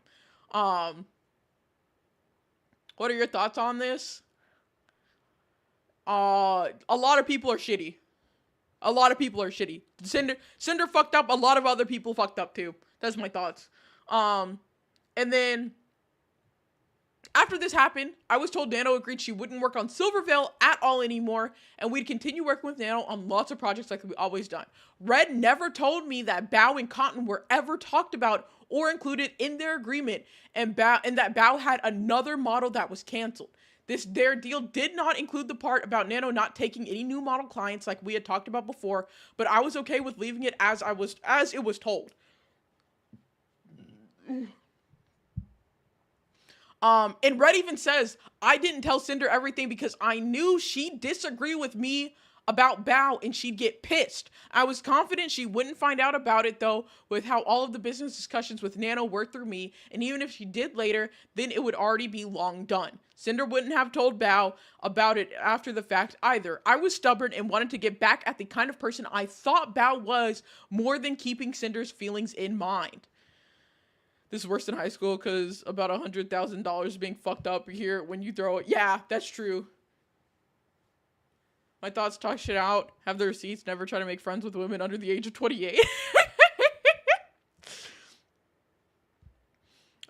What are your thoughts on this? A lot of people are shitty. A lot of people are shitty. Cinder fucked up. A lot of other people fucked up too. That's my thoughts. And then after this happened, I was told Nano agreed she wouldn't work on Silverveil at all anymore, and we'd continue working with Nano on lots of projects like we always done. Red never told me that Bao and Cotton were ever talked about or included in their agreement, and that Bao had another model that was canceled. Their deal did not include the part about Nano not taking any new model clients like we had talked about before, but I was okay with leaving it as it was told. And Red even says, I didn't tell Cinder everything because I knew she'd disagree with me about Bao and she'd get pissed. I was confident she wouldn't find out about it though, with how all of the business discussions with Nano were through me, and even if she did later, then it would already be long done. Cinder wouldn't have told Bao about it after the fact either. I was stubborn and wanted to get back at the kind of person I thought Bao was, more than keeping Cinder's feelings in mind. This is worse than high school because about $100,000 being fucked up here when you throw it. Yeah, that's true. My thoughts: talk shit out, have the receipts, never try to make friends with women under the age of 28.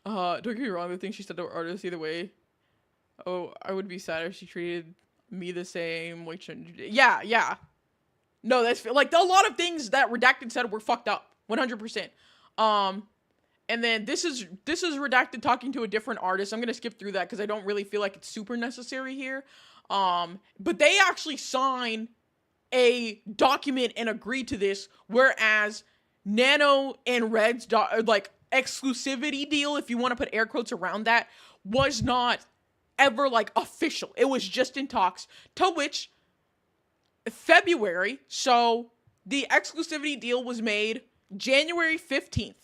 Don't get me wrong, the thing she said to artists either way. Oh, I would be sad if she treated me the same. Like, yeah. No, that's like a lot of things that Redacted said were fucked up. 100%. And then this is Redacted talking to a different artist. I'm gonna skip through that because I don't really feel like it's super necessary here. But they actually sign a document and agree to this, whereas Nano and Red's like exclusivity deal, if you want to put air quotes around that, was not ever like official. It was just in talks. To which February, so the exclusivity deal was made January 15th.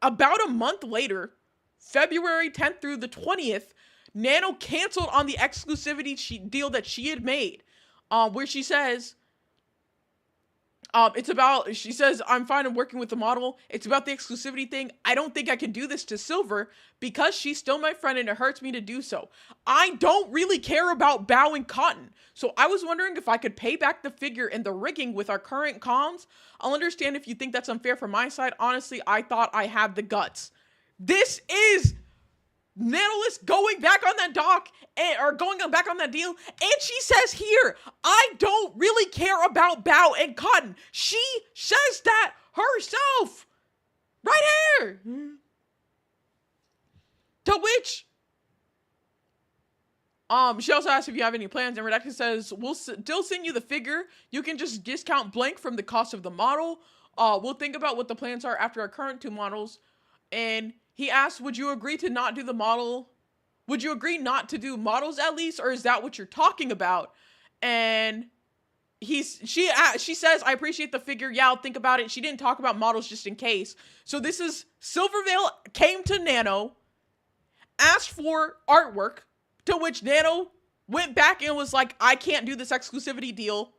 About a month later, February 10th through the 20th, Nano canceled on the exclusivity deal that she had made, where she says, she says, I'm fine in working with the model. It's about the exclusivity thing. I don't think I can do this to Silver because she's still my friend and it hurts me to do so. I don't really care about Bao and Cotton. So I was wondering if I could pay back the figure and the rigging with our current comms. I'll understand if you think that's unfair from my side. Honestly, I thought I had the guts. This is Nanolis going back on that going back on that deal, and she says here, I don't really care about Bao and Cotton. She says that herself, right here. To which, she also asks if you have any plans, and Redacted says, we'll still send you the figure. You can just discount blank from the cost of the model. We'll think about what the plans are after our current 2 models, and he asked, would you agree to not do the model? Would you agree not to do models at least? Or is that what you're talking about? And she says, I appreciate the figure. Yeah, I'll think about it. She didn't talk about models just in case. So this is Silverveil came to Nano, asked for artwork, to which Nano went back and was like, I can't do this exclusivity deal.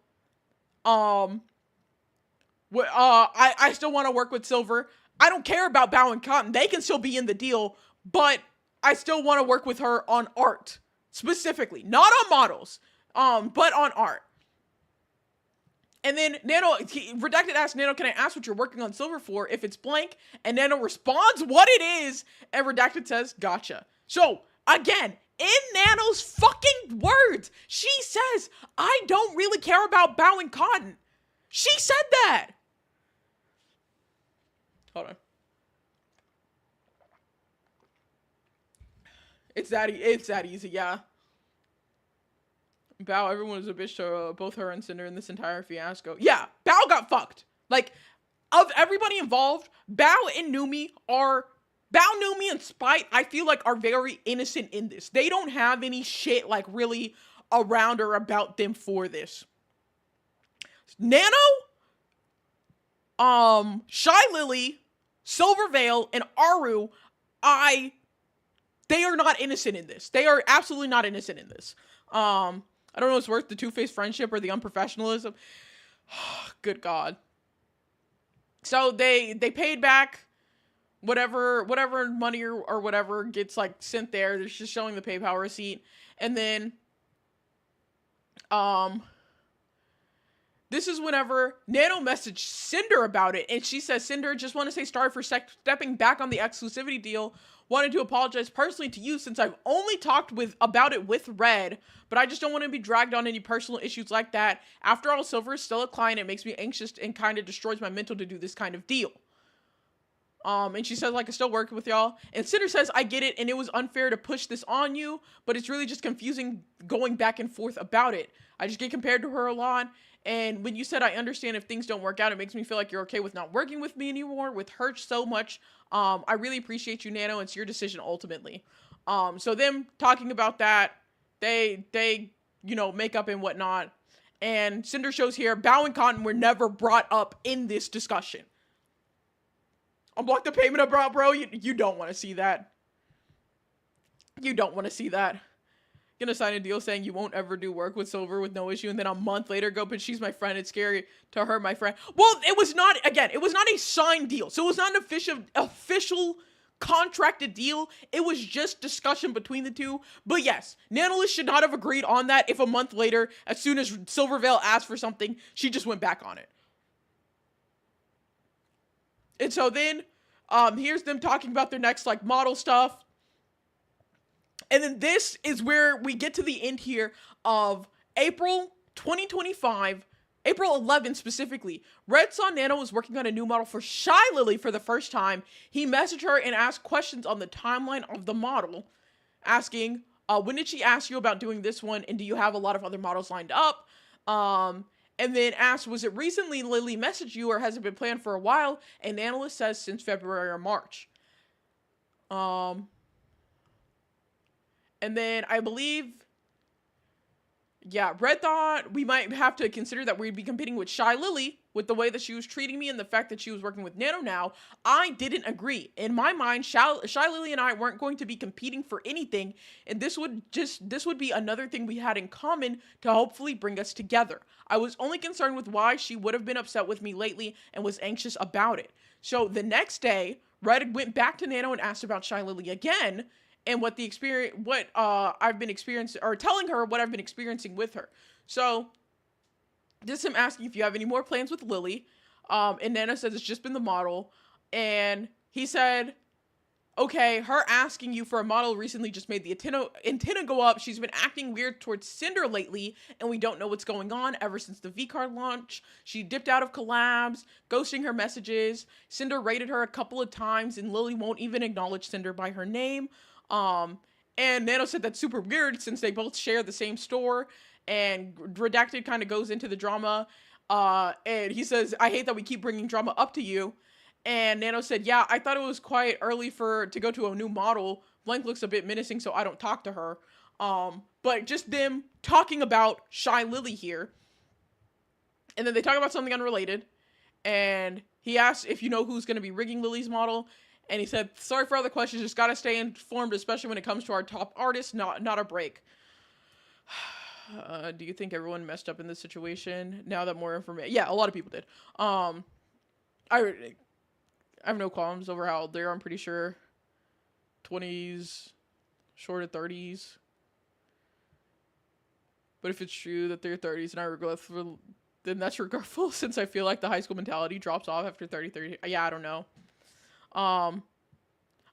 I still want to work with Silver. I don't care about Bao and Cotton. They can still be in the deal, but I still want to work with her on art, specifically. Not on models, but on art. And then Redacted asks Nano, can I ask what you're working on Silver for if it's blank? And Nano responds what it is, and Redacted says, gotcha. So, again, in Nano's fucking words, she says, I don't really care about Bao and Cotton. She said that. Hold on. It's that easy, yeah. Bao, everyone was a bitch to both her and Cinder in this entire fiasco. Yeah, Bao got fucked. Like, of everybody involved, Bao and Numi are Bao, Numi, and Spite, I feel like are very innocent in this. They don't have any shit like really around or about them for this. Nano, Shy Lily, Silver Veil, and Aru, they are not innocent in this. They are absolutely not innocent in this. I don't know what's worth, the two-faced friendship or the unprofessionalism. Good God. So they paid back whatever money or whatever gets like sent there. They're just showing the PayPal receipt. And then this is whenever Nano messaged Cinder about it, and she says, Cinder, just want to say sorry for stepping back on the exclusivity deal. Wanted to apologize personally to you since I've only talked about it with Red, but I just don't want to be dragged on any personal issues like that. After all, Silver is still a client. It makes me anxious and kind of destroys my mental to do this kind of deal. And she says, like, I still work with y'all. And Cinder says, I get it, and it was unfair to push this on you, but it's really just confusing going back and forth about it. I just get compared to her a lot. And when you said, I understand if things don't work out, it makes me feel like you're okay with not working with me anymore, with her so much. I really appreciate you, Nano. It's your decision ultimately. So them talking about that, they make up and whatnot. And Cinder shows here, Bao and Cotton were never brought up in this discussion. Unblock the payment abroad, bro. You don't want to see that. You don't want to see that. Gonna sign a deal saying you won't ever do work with Silver with no issue, and then a month later go, but she's my friend. It's scary to hurt my friend. Well, it was not a signed deal. So it was not an official contracted deal. It was just discussion between the two. But yes, Nanolis should not have agreed on that if a month later, as soon as Silverveil asked for something, she just went back on it. And so then, here's them talking about their next, like, model stuff. And then this is where we get to the end here of April 2025, April 11 specifically. Red saw Nano was working on a new model for Shy Lily for the first time. He messaged her and asked questions on the timeline of the model, asking, when did she ask you about doing this one, and do you have a lot of other models lined up? And then asked, was it recently Lily messaged you, or has it been planned for a while? And Analyst says since February or March. And then I believe, yeah, Red thought we might have to consider that we'd be competing with Shy Lily with the way that she was treating me and the fact that she was working with Nano now. I didn't agree. In my mind, Shy Lily and I weren't going to be competing for anything, and this would be another thing we had in common to hopefully bring us together. I was only concerned with why she would have been upset with me lately and was anxious about it. So the next day, Red went back to Nano and asked about Shy Lily again, and I've been experiencing, or telling her what I've been experiencing with her. So this is him asking if you have any more plans with Lily. And Nana says it's just been the model. And he said, okay, her asking you for a model recently just made the antenna go up. She's been acting weird towards Cinder lately, and we don't know what's going on ever since the V-Card launch. She dipped out of collabs, ghosting her messages. Cinder rated her a couple of times, and Lily won't even acknowledge Cinder by her name. And Nano said that's super weird since they both share the same store, and Redacted kind of goes into the drama, and he says, I hate that we keep bringing drama up to you. And Nano said, yeah, I thought it was quite early to go to a new model. Blank looks a bit menacing, so I don't talk to her. But just them talking about Shy Lily here. And then they talk about something unrelated, and he asks if you know who's going to be rigging Lily's model. And he said, sorry for all the questions, just gotta stay informed, especially when it comes to our top artists, not a break. Do you think everyone messed up in this situation? Now that more information... Yeah, a lot of people did. I have no qualms over how old they are. I'm pretty sure 20s, short of 30s. But if it's true that they're 30s and I regret, then that's regretful, since I feel like the high school mentality drops off after 30. Yeah, I don't know. I'm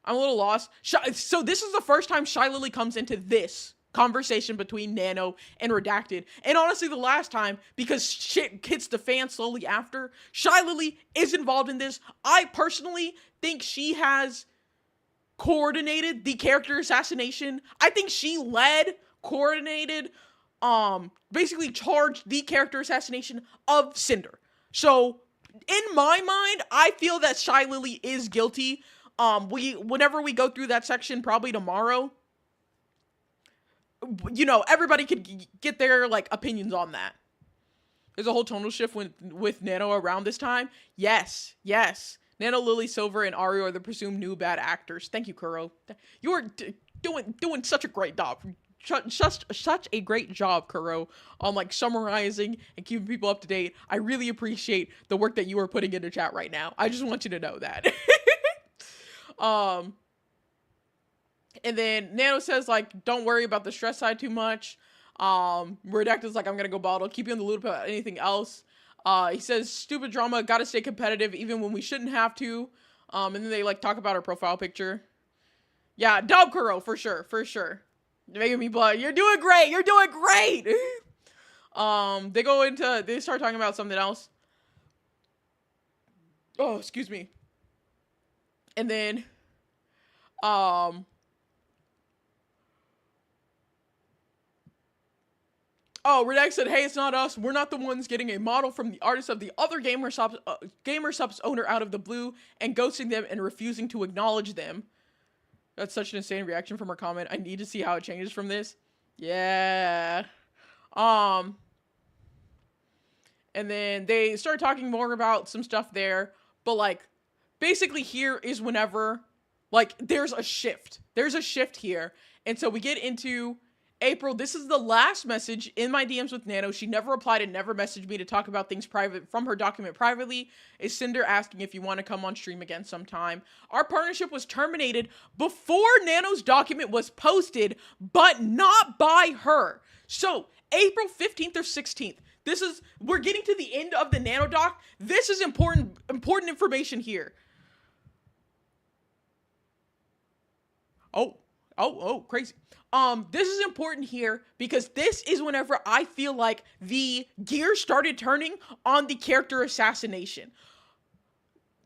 a little lost. So this is the first time Shy Lily comes into this conversation between Nano and Redacted. And honestly, the last time, because shit hits the fan slowly after, Shy Lily is involved in this. I personally think she has coordinated the character assassination. I think she led, coordinated, basically charged the character assassination of Sinder. So in my mind, I feel that Shy Lily is guilty. Whenever we go through that section, probably tomorrow, everybody could get their like opinions on that. There's a whole tonal shift with Nano around this time. Yes. Nano, Lily, Silver, and Ario are the presumed new bad actors. Thank you, Kuro. You are doing such a great job. Such a great job, Kuro, on like summarizing and keeping people up to date. I really appreciate the work that you are putting into chat right now. I just want you to know that. And then Nano says, like, don't worry about the stress side too much. Redacted's like, I'm gonna go bald. I'll keep you in the loop about anything else. He says, stupid drama, gotta stay competitive even when we shouldn't have to. And then they, like, talk about her profile picture. Yeah, dub Kuro, for sure. You're making me blood. You're doing great! They start talking about something else. Oh, excuse me. And then, Redact said, hey, it's not us. We're not the ones getting a model from the artist of the other Gamer Subs owner out of the blue and ghosting them and refusing to acknowledge them. That's such an insane reaction from her comment. I need to see how it changes from this. Yeah. And then they start talking more about some stuff there. But, like, basically here is whenever, like, there's a shift. There's a shift here. And so we get into April. This is the last message in my DMs with Nano. She never replied and never messaged me to talk about things private from her document privately. Is Cinder asking if you want to come on stream again sometime. Our partnership was terminated before Nano's document was posted, but not by her. So April 15th or 16th. We're getting to the end of the Nano doc. This is important information here. Oh, crazy. This is important here because this is whenever I feel like the gears started turning on the character assassination.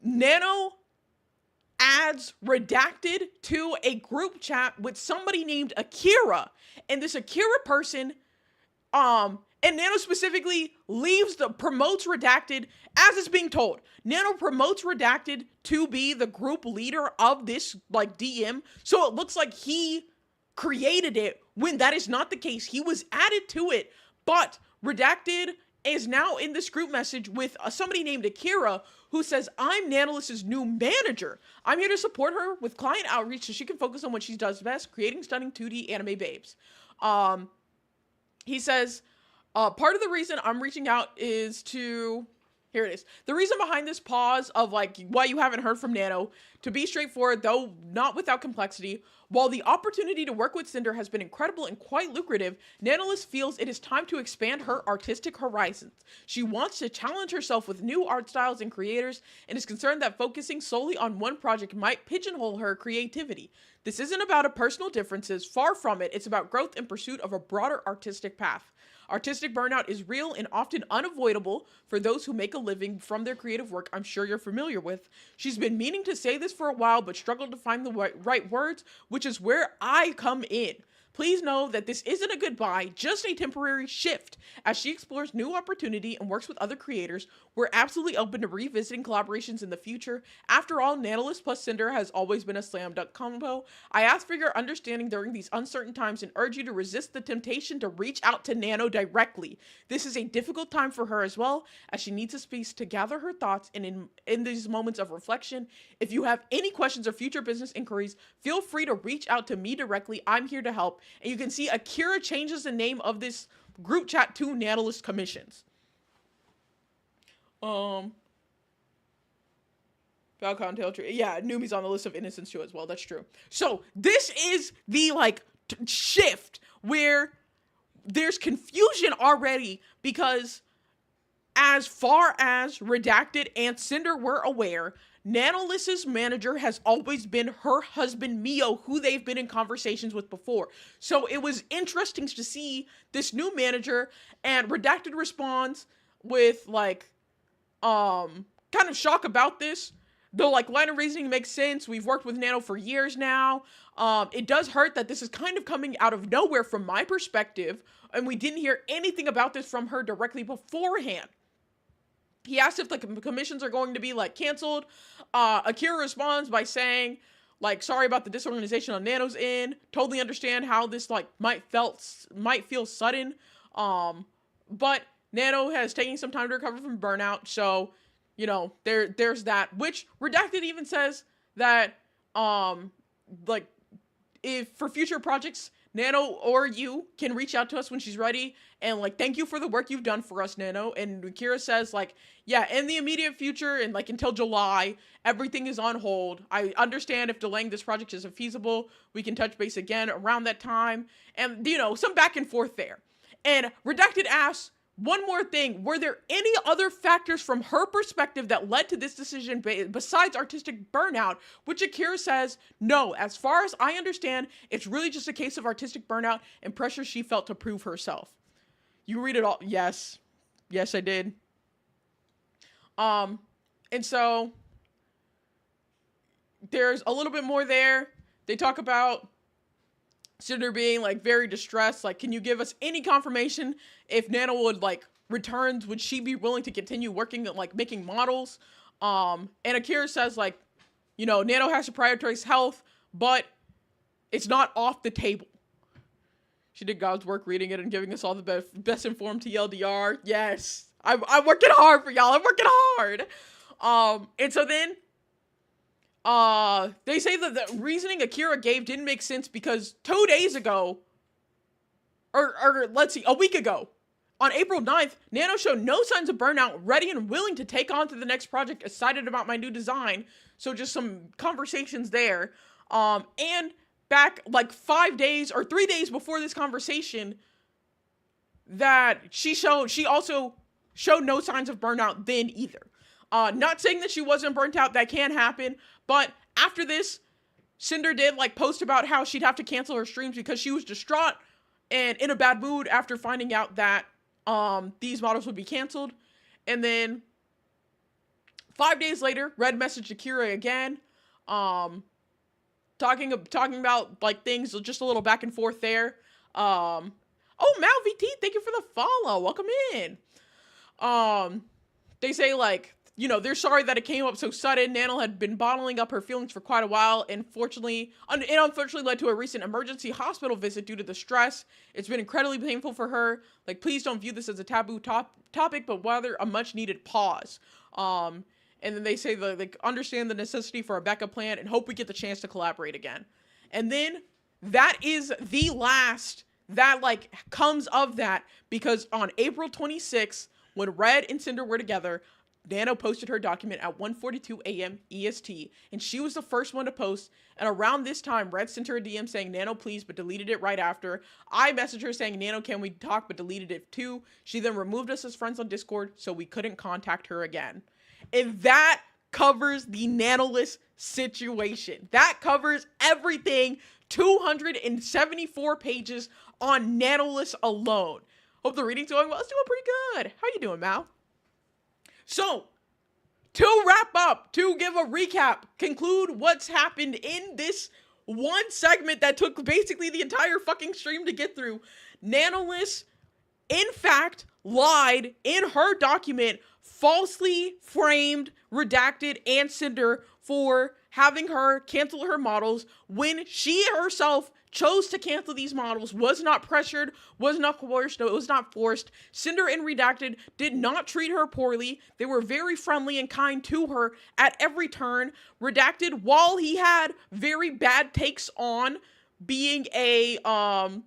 Nano adds Redacted to a group chat with somebody named Akira, and this Akira person, and Nano specifically promotes Redacted as it's being told. Nano promotes Redacted to be the group leader of this, like, DM, so it looks like he created it when that is not the case. He was added to it, but Redacted is now in this group message with somebody named Akira who says, I'm Nanolist's new manager. I'm here to support her with client outreach so she can focus on what she does best, creating stunning 2D anime babes. He says, part of the reason I'm reaching out is to... Here it is. The reason behind this pause of, like, why you haven't heard from Nano, to be straightforward, though not without complexity, while the opportunity to work with Cinder has been incredible and quite lucrative, Nanolist feels it is time to expand her artistic horizons. She wants to challenge herself with new art styles and creators, and is concerned that focusing solely on one project might pigeonhole her creativity. This isn't about a personal differences, far from it, it's about growth in pursuit of a broader artistic path. Artistic burnout is real and often unavoidable for those who make a living from their creative work I'm sure you're familiar with. She's been meaning to say this for a while but struggled to find the right words, which is where I come in. Please know that this isn't a goodbye, just a temporary shift. As she explores new opportunity and works with other creators, we're absolutely open to revisiting collaborations in the future. After all, Nanolist plus Cinder has always been a slam dunk combo. I ask for your understanding during these uncertain times and urge you to resist the temptation to reach out to Nano directly. This is a difficult time for her as well, as she needs a space to gather her thoughts and in these moments of reflection. If you have any questions or future business inquiries, feel free to reach out to me directly. I'm here to help. And you can see Akira changes the name of this group chat to Nanolist Commissions. Falcon Tail Tree. Yeah, Numi's on the list of innocents too as well. That's true. So this is the, like, shift where there's confusion already because as far as Redacted and Cinder were aware, Nanolist's manager has always been her husband, Mio, who they've been in conversations with before. So it was interesting to see this new manager, and Redacted responds with, like, kind of shock about this. the like line of reasoning makes sense. We've worked with Nano for years now. It does hurt that this is kind of coming out of nowhere from my perspective, and we didn't hear anything about this from her directly beforehand. He asked if the commissions are going to be like canceled. Akira responds by saying, like, sorry about the disorganization on Nano's end. Totally understand how this like might feel sudden. But Nano has taken some time to recover from burnout, so you know there's that. Which Redacted even says that like if for future projects, Nano or you can reach out to us when she's ready, and like thank you for the work you've done for us, Nano. And Akira says like, yeah, in the immediate future and like until July, everything is on hold. I understand if delaying this project isn't feasible, we can touch base again around that time, and you know, some back and forth there. And Redacted asks one more thing: were there any other factors from her perspective that led to this decision besides artistic burnout? Which Akira says, no, as far as I understand, it's really just a case of artistic burnout and pressure she felt to prove herself. You read it all. Yes. Yes, I did. And so there's a little bit more there. They talk about Sinder being like very distressed, like, can you give us any confirmation if Nano would like returns, would she be willing to continue working at like making models? And Akira says like, you know, Nano has to prioritize health, but it's not off the table. She did God's work reading it and giving us all the best informed TLDR. Yes, I'm working hard for y'all. I'm working hard. And so then they say that the reasoning Akira gave didn't make sense because 2 days ago, or let's see, a week ago, on April 9th, Nano showed no signs of burnout, ready and willing to take on to the next project, excited about my new design. So just some conversations there. And back like 5 days or 3 days before this conversation, that she also showed no signs of burnout then either. Not saying that she wasn't burnt out, that can happen, but after this, Sinder did like post about how she'd have to cancel her streams because she was distraught and in a bad mood after finding out that these models would be canceled. And then 5 days later, Red messaged Akira again, talking about like things, just a little back and forth there. Oh, Mal VT, thank you for the follow. Welcome in. They say like, you know, they're sorry that it came up so sudden. Nano had been bottling up her feelings for quite a while, and unfortunately led to a recent emergency hospital visit due to the stress. It's been incredibly painful for her. Like, please don't view this as a taboo topic, but rather a much needed pause. And then they say they understand the necessity for a backup plan and hope we get the chance to collaborate again. And then that is the last that like comes of that, because on April 26th, when Red and Sinder were together, Nano posted her document at 1:42 a.m. EST, and she was the first one to post. And around this time, Red sent her a DM saying, Nano, please, but deleted it right after. I messaged her saying, Nano, can we talk, but deleted it too. She then removed us as friends on Discord, so we couldn't contact her again. And that covers the Nanoless situation. That covers everything. 274 pages on Nanoless alone. Hope the reading's going well. It's doing pretty good. How you doing, Mal? So, to wrap up, to give a recap, conclude what's happened in this one segment that took basically the entire fucking stream to get through, Nanoless, in fact, lied in her document, falsely framed, Redacted, and Sinder for having her cancel her models when she herself chose to cancel these models, was not pressured, was not coerced, it was not forced. Sinder and Redacted did not treat her poorly. They were very friendly and kind to her at every turn. Redacted, while he had very bad takes on being a, on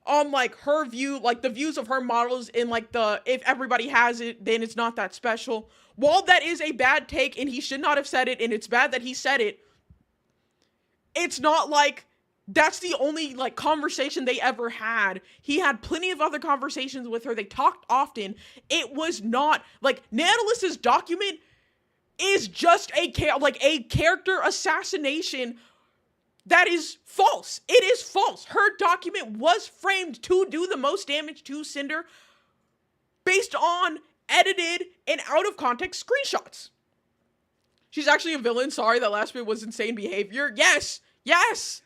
like her view, like the views of her models in like the, if everybody has it, then it's not that special. While that is a bad take and he should not have said it, and it's bad that he said it, it's not like that's the only like conversation they ever had. He had plenty of other conversations with her. They talked often. It was not like Nanoless's document is just a character assassination that is false. It is false. Her document was framed to do the most damage to Sinder based on edited and out of context screenshots. She's actually a villain. Sorry, that last bit was insane behavior. Yes! Yes!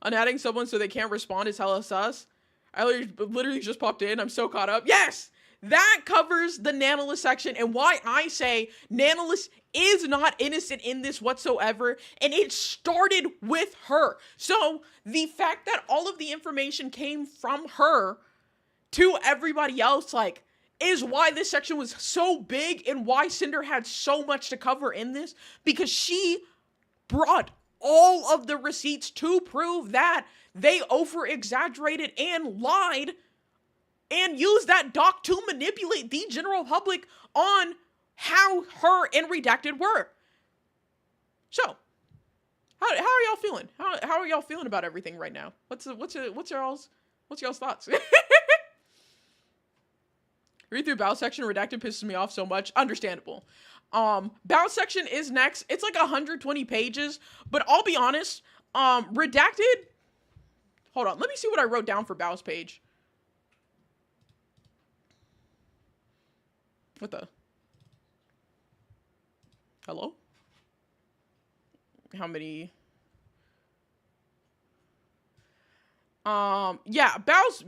Unadding someone so they can't respond is hella sus. I literally just popped in. I'm so caught up. Yes! That covers the Nanolis section and why I say Nanolis is not innocent in this whatsoever, and it started with her. So the fact that all of the information came from her to everybody else, like, is why this section was so big and why Sinder had so much to cover in this, because she brought all of the receipts to prove that they over-exaggerated and lied and used that doc to manipulate the general public on how her and Redacted were. So, how are y'all feeling? How are y'all feeling about everything right now? What's y'all's thoughts? Read through Bao section. Redacted pisses me off so much. Understandable. Bao section is next. It's like 120 pages, but I'll be honest. Redacted. Hold on. Let me see what I wrote down for Bao's page. What the? Hello? How many? Yeah, Bao's.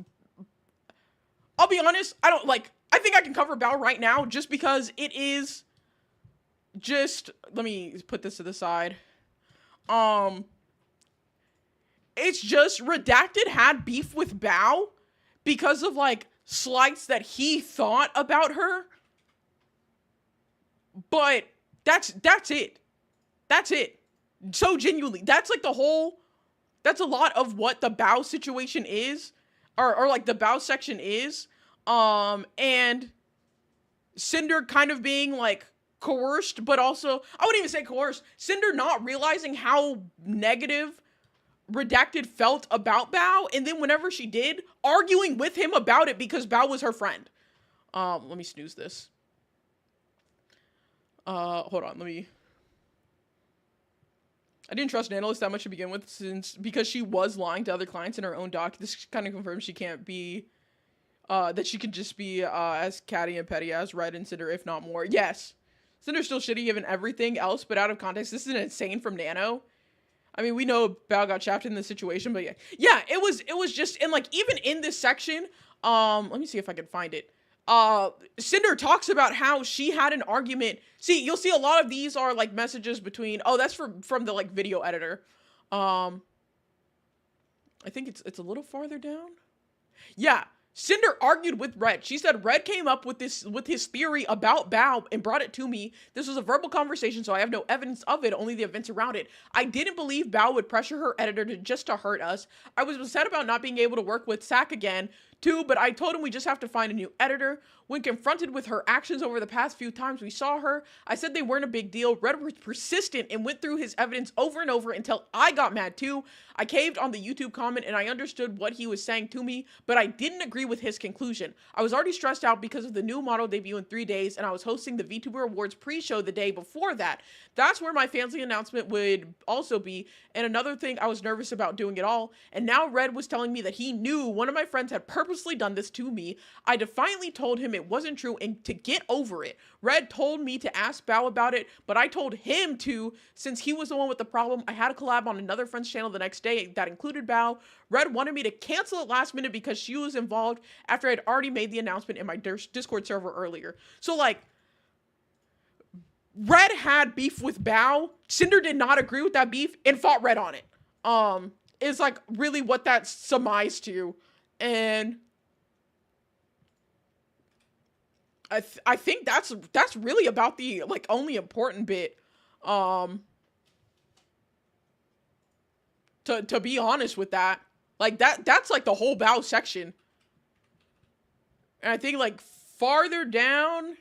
I'll be honest. I think I can cover Bao right now just because it is just, let me put this to the side. It's just Redacted had beef with Bao because of like slights that he thought about her. But that's it. That's it. So genuinely, that's like that's a lot of what the Bao situation is, or like the Bao section is. And Sinder kind of being like coerced, but also, I wouldn't even say coerced. Sinder not realizing how negative Redacted felt about Bao, and then whenever she did, arguing with him about it because Bao was her friend. Let me snooze this. Hold on, I didn't trust Nanolis that much to begin with, because she was lying to other clients in her own doc. This kind of confirms she can't be, that she could just be, as catty and petty as Red and Cinder, if not more. Yes. Cinder's still shitty given everything else, but out of context, this is insane from Nano. I mean, we know Bao got trapped in this situation, but yeah. Yeah, it was just, and like, even in this section, let me see if I can find it. Sinder talks about how she had an argument. See, you'll see a lot of these are like messages between, oh, that's from the like video editor. I think it's a little farther down. Yeah. Sinder argued with Red. She said Red came up with his theory about Bao and brought it to me. This was a verbal conversation, so I have no evidence of it, only the events around it. I didn't believe Bao would pressure her editor to hurt us. I was upset about not being able to work with Sak again, too, but I told him we just have to find a new editor. When confronted with her actions over the past few times we saw her, I said they weren't a big deal. Red was persistent and went through his evidence over and over until I got mad too. I caved on the YouTube comment and I understood what he was saying to me, but I didn't agree with his conclusion. I was already stressed out because of the new model debut in 3 days, and I was hosting the VTuber Awards pre-show the day before that. That's where my fancy announcement would also be, and another thing, I was nervous about doing it all, and now Red was telling me that he knew one of my friends had purposely done this to me. I defiantly told him it wasn't true and to get over it. Red told me to ask Bao about it, but I told him to, since he was the one with the problem. I had a collab on another friend's channel the next day that included Bao. Red wanted me to cancel it last minute because she was involved after I'd already made the announcement in my Discord server earlier. So like, Red had beef with Bao. Sinder did not agree with that beef and fought Red on it. Is like really what that surmised to. And I think that's really about the like only important bit. To be honest with that. Like that's like the whole Bao section. And I think like farther down,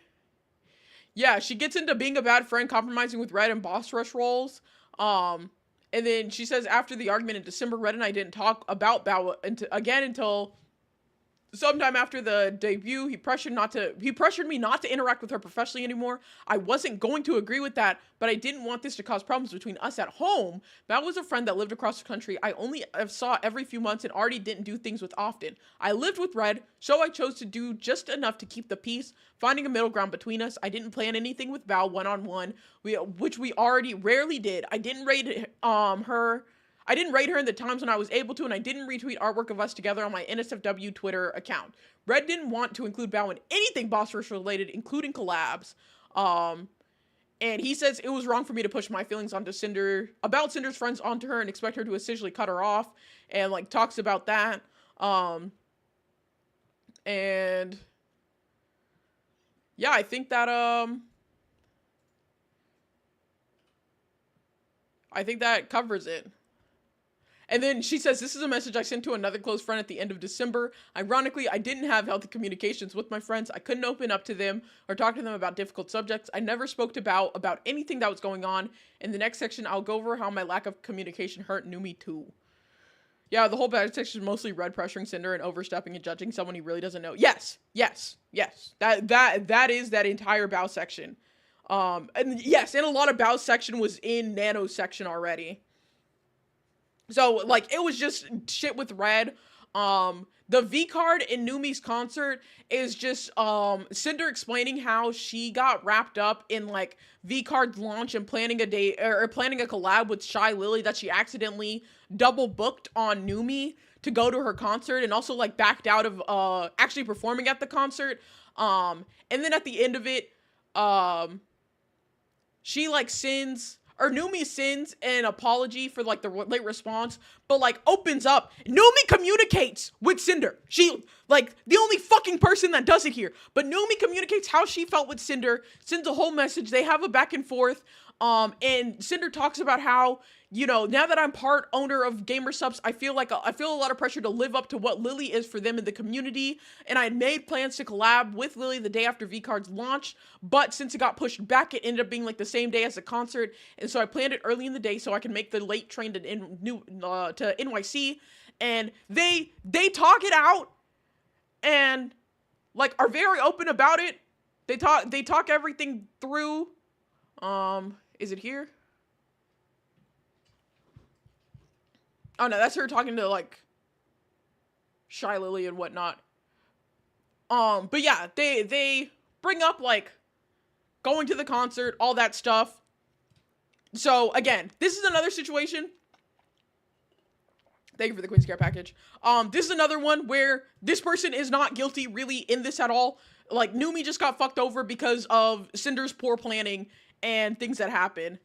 yeah, she gets into being a bad friend, compromising with Red and boss rush roles. And then she says after the argument in December, Red and I didn't talk about Bao again until sometime after the debut, he pressured me not to interact with her professionally anymore. I wasn't going to agree with that, but I didn't want this to cause problems between us at home. Bao was a friend that lived across the country. I only saw every few months and already didn't do things with often. I lived with Red, so I chose to do just enough to keep the peace, finding a middle ground between us. I didn't plan anything with Bao one-on-one, which we already rarely did. I didn't rate her in the times when I was able to, and I didn't retweet artwork of us together on my NSFW Twitter account. Red didn't want to include Bao in anything Boss Rush related, including collabs. And he says it was wrong for me to push my feelings onto Cinder, about Cinder's friends onto her and expect her to essentially cut her off, and like talks about that. And yeah, I think that covers it. And then she says, this is a message I sent to another close friend at the end of December. Ironically, I didn't have healthy communications with my friends. I couldn't open up to them or talk to them about difficult subjects. I never spoke to Bao about anything that was going on. In the next section, I'll go over how my lack of communication hurt Numi too. Yeah, the whole back section is mostly Red pressuring Cinder and overstepping and judging someone he really doesn't know. Yes. That is that entire Bao section. And yes, and a lot of Bao's section was in Nano's section already. So, like, it was just shit with Red. The V card in Numi's concert is just, Cinder explaining how she got wrapped up in, like, V card's launch and planning a collab with Shy Lily that she accidentally double booked on Numi to go to her concert and also, like, backed out of, actually performing at the concert. And then at the end of it, she, like, Numi sends an apology for, like, the late response, but, like, opens up. Numi communicates with Cinder. She, like, the only fucking person that does it here. But Numi communicates how she felt with Cinder, sends a whole message. They have a back and forth. And Cinder talks about how, you know, now that I'm part owner of Gamer Subs, I feel a lot of pressure to live up to what Lily is for them in the community. And I had made plans to collab with Lily the day after V-Card's launch, but since it got pushed back, it ended up being like the same day as the concert. And so I planned it early in the day so I can make the late train to NYC. And they talk it out and like are very open about it. They talk everything through. Is it here? Oh no, that's her talking to like Shy Lily and whatnot. But yeah, they bring up like going to the concert, all that stuff. So again, this is another situation. Thank you for the Queen's Care package. This is another one where this person is not guilty really in this at all. Like Numi just got fucked over because of Cinder's poor planning and things that happen.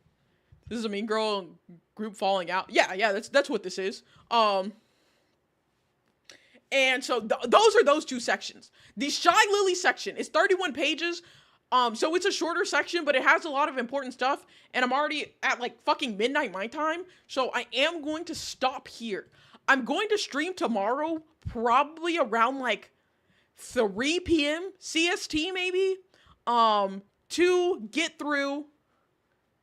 This is a mean girl group falling out. Yeah, that's what this is. And so those are those two sections. The Shy Lily section is 31 pages. So it's a shorter section, but it has a lot of important stuff. And I'm already at like fucking midnight my time. So I am going to stop here. I'm going to stream tomorrow, probably around like 3 p.m. CST maybe, to get through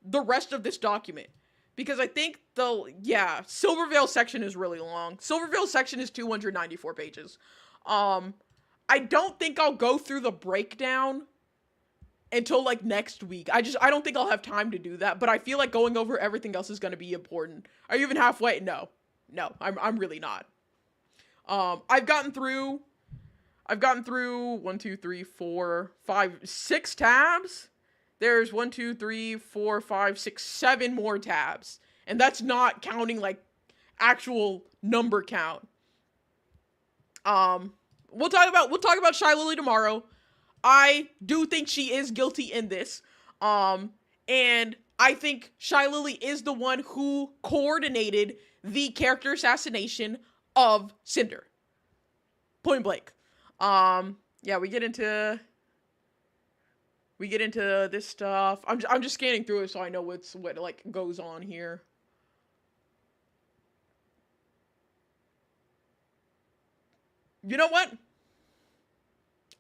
the rest of this document. Because I think Silvervale section is really long. Silvervale section is 294 pages. I don't think I'll go through the breakdown until like next week. I don't think I'll have time to do that, but I feel like going over everything else is going to be important. Are you even halfway? No, I'm really not. I've gotten through 1, 2, 3, 4, 5, 6 tabs. There's 1, 2, 3, 4, 5, 6, 7 more tabs. And that's not counting like actual number count. We'll talk about Shy Lily tomorrow. I do think she is guilty in this. And I think Shy Lily is the one who coordinated the character assassination of Cinder. Point blank. Yeah, we get into this stuff. I'm just scanning through it so I know what like goes on here. You know what?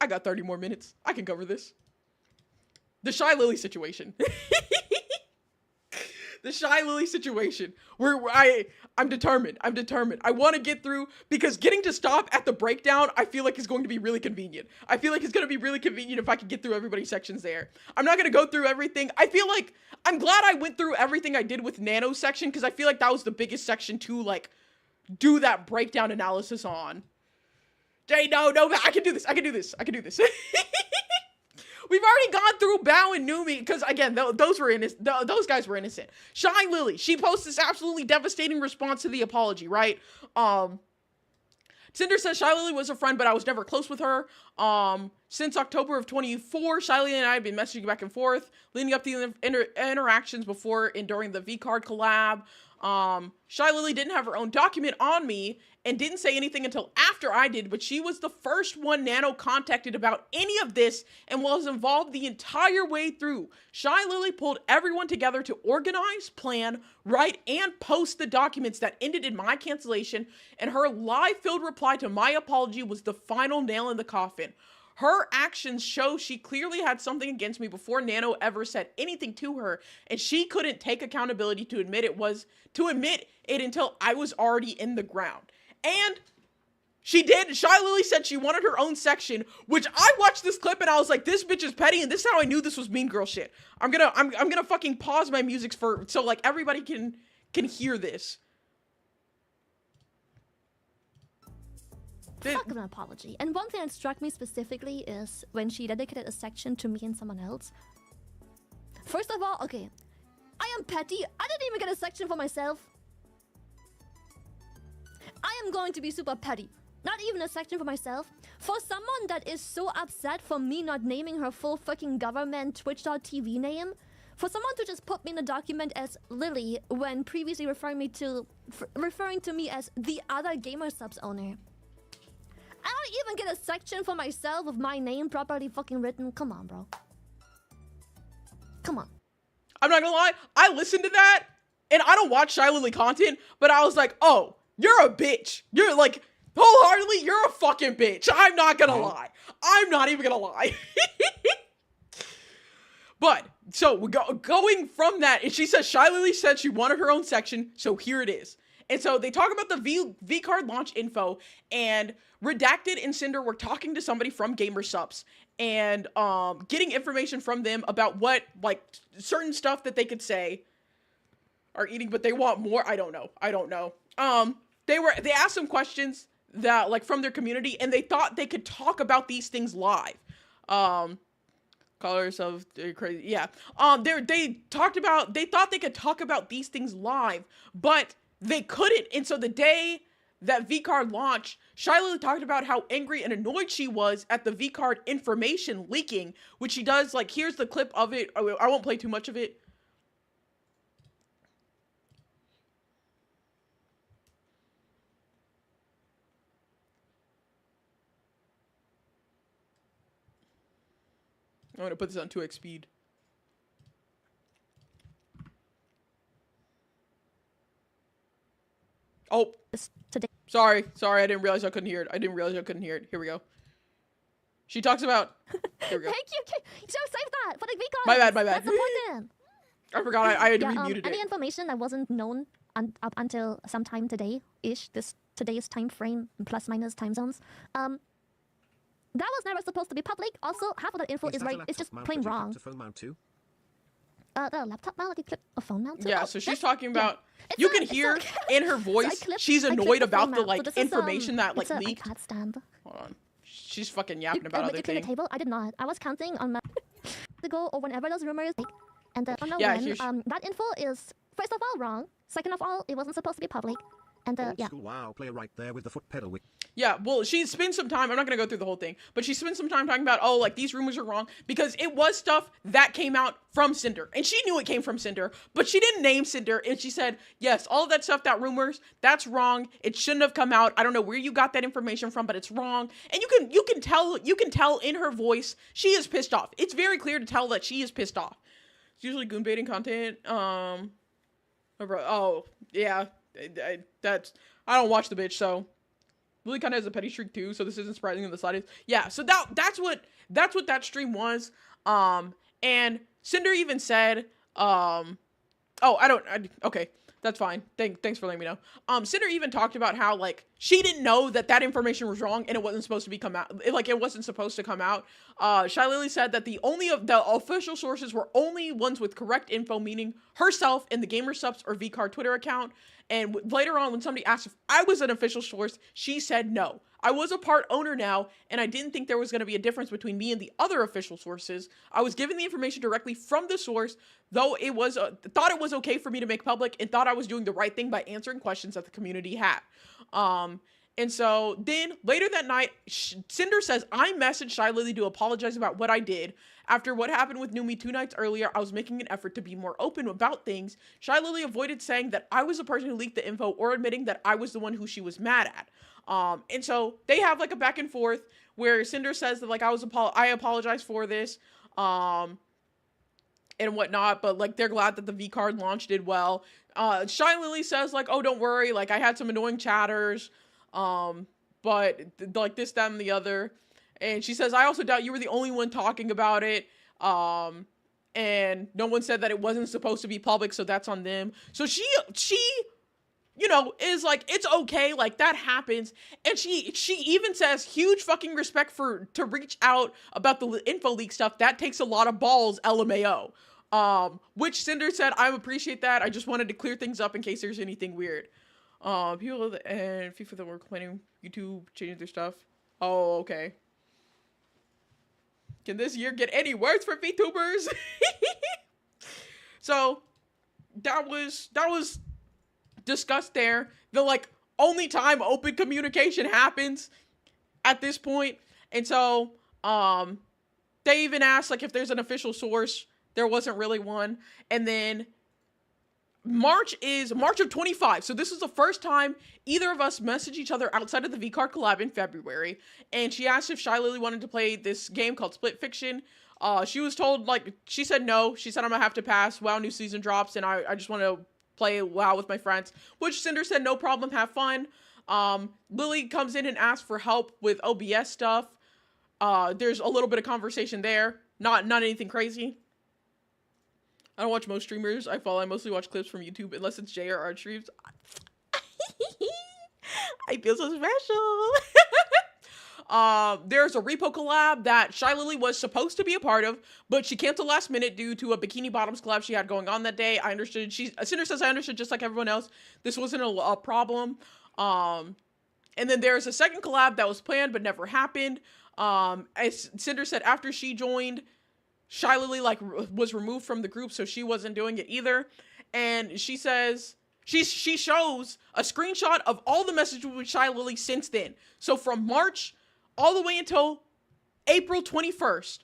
I got 30 more minutes. I can cover this. The Shy Lily situation. the Shy Lily situation where I'm determined. I want to get through, because getting to stop at the breakdown, I feel like is going to be really convenient. I feel like it's going to be really convenient if I can get through everybody's sections there. I'm not going to go through everything. I feel like I'm glad I went through everything I did with Nano's section, because I feel like that was the biggest section to like do that breakdown analysis on. Jay, no, I can do this. We've already gone through Bao and Numi, because again, those guys were innocent. Shy Lily, she posts this absolutely devastating response to the apology, right? Sinder says Shy Lily was a friend, but I was never close with her. Since October of 24, Shy Lily and I have been messaging back and forth, leading up to the interactions before and during the V-Card collab. Shy Lily didn't have her own document on me and didn't say anything until after I did, but she was the first one Nano contacted about any of this and was involved the entire way through. Shy Lily pulled everyone together to organize, plan, write, and post the documents that ended in my cancellation, and her lie-filled reply to my apology was the final nail in the coffin. Her actions show she clearly had something against me before Nano ever said anything to her, and she couldn't take accountability to admit it until I was already in the ground. And she did. Shy Lily said she wanted her own section, which I watched this clip and I was like, this bitch is petty, and this is how I knew this was Mean Girl shit. I'm gonna fucking pause my music so like everybody can hear this. Fuck an apology. And one thing that struck me specifically is when she dedicated a section to me and someone else. First of all, okay, I am petty. I didn't even get a section for myself. I am going to be super petty. Not even a section for myself. For someone that is so upset for me not naming her full fucking government Twitch.tv name, for someone to just put me in the document as Lily when previously referring to me as the other Gamer Subs owner. I don't even get a section for myself with my name properly fucking written. Come on, bro. Come on. I'm not gonna lie, I listened to that, and I don't watch Shy Lily content, but I was like, oh, you're a bitch. You're like, wholeheartedly, you're a fucking bitch. I'm not gonna lie. I'm not even gonna lie. But, so, going from that, and she says Shy Lily said she wanted her own section, so here it is. And so they talk about the V-Card launch info, and Redacted and Sinder were talking to somebody from Gamer Subs and getting information from them about what, like, certain stuff that they could say are eating, but they want more. I don't know. They asked some questions that, like, from their community, and they thought they could talk about these things live. Colors of crazy, yeah. They thought they could talk about these things live, but they couldn't. And so the day that V-Card launched, Shy Lily talked about how angry and annoyed she was at the V-Card information leaking, which she does, like, here's the clip of it. I won't play too much of it. I'm gonna put this on 2x speed. Oh, sorry, I didn't realize I couldn't hear it. Here we go. She talks about. Here we go. Thank you. Just save that for the V-Card. My bad. That's important. I forgot. I had to remute it. Any information that wasn't known up until sometime today-ish, today's time frame plus minus time zones, that was never supposed to be public. Also, half of that info is right. It's just plain wrong. The laptop mount, you clip a phone mount. Yeah, so she's talking about. Yeah. You can hear in her voice she's annoyed about the like information that like leaked. Stand. Hold on, she's fucking yapping about other things. The table? I did not. I was counting on my to go or whenever those rumors leak, and I don't know when. That info is first of all wrong. Second of all, it wasn't supposed to be public. And yeah. Wow, player right there with the foot pedal. Yeah, well, she spent some time, I'm not gonna go through the whole thing, but she spent some time talking about, oh, like, these rumors are wrong, because it was stuff that came out from Sinder, and she knew it came from Sinder, but she didn't name Sinder, and she said, yes, all of that stuff, that rumors, that's wrong, it shouldn't have come out, I don't know where you got that information from, but it's wrong, and you can tell in her voice, she is pissed off. It's very clear to tell that she is pissed off. It's usually goon baiting content, oh, yeah, I don't watch the bitch, so Lily kind of has a petty streak too, so this isn't surprising in the slightest. Yeah, so that's what that stream was. And Sinder even said, Oh, okay. That's fine. Thanks for letting me know. Sinder even talked about how, like, she didn't know that information was wrong and it wasn't supposed to be come out. Like, it wasn't supposed to come out. Shy Lily said that the official sources were only ones with correct info, meaning herself and the GamerSupps or VCard Twitter account. And later on, when somebody asked if I was an official source, she said no. I was a part owner now, and I didn't think there was going to be a difference between me and the other official sources. I was given the information directly from the source, though it was thought it was okay for me to make public, and thought I was doing the right thing by answering questions that the community had. And so then later that night, Sinder says, I messaged Shy Lily to apologize about what I did. After what happened with Numi 2 nights earlier, I was making an effort to be more open about things. Shy Lily avoided saying that I was the person who leaked the info or admitting that I was the one who she was mad at. And so they have like a back and forth where Sinder says that like I apologize for this, and whatnot, but like they're glad that the V card launch did well. Shy Lily says like, oh, don't worry, like I had some annoying chatters, but like this, that, and the other. And she says, I also doubt you were the only one talking about it. And no one said that it wasn't supposed to be public, so that's on them. So she you know, is like, it's okay, like that happens. And she even says huge fucking respect to reach out about the info leak stuff. That takes a lot of balls, LMAO. Which Sinder said, I appreciate that. I just wanted to clear things up in case there's anything weird. People and FIFA that were complaining YouTube changing their stuff. Oh, okay. Can this year get any worse for VTubers? So that was discussed there. The like only time open communication happens at this point. And so they even asked like if there's an official source. There wasn't really one. And then March of 25. So this is the first time either of us messaged each other outside of the VCard collab in February. And she asked if Shy Lily wanted to play this game called Split Fiction. She was told, like, she said no. She said, I'm gonna have to pass. WoW new season drops, and I just want to play WoW with my friends. Which Cinder said, no problem, have fun. Lily comes in and asks for help with OBS stuff. There's a little bit of conversation there. Not anything crazy. I don't watch most streamers I follow. I mostly watch clips from YouTube, unless it's JRR streams. I feel so special. There's a repo collab that Shy Lily was supposed to be a part of, but she canceled last minute due to a Bikini Bottoms collab she had going on that day. I understood. Cinder says I understood just like everyone else. This wasn't a problem. And then there's a second collab that was planned but never happened. As Cinder said, after she joined, Shy Lily like was removed from the group, so she wasn't doing it either. And she says she shows a screenshot of all the messages with Shy Lily since then. So from March all the way until April 21st,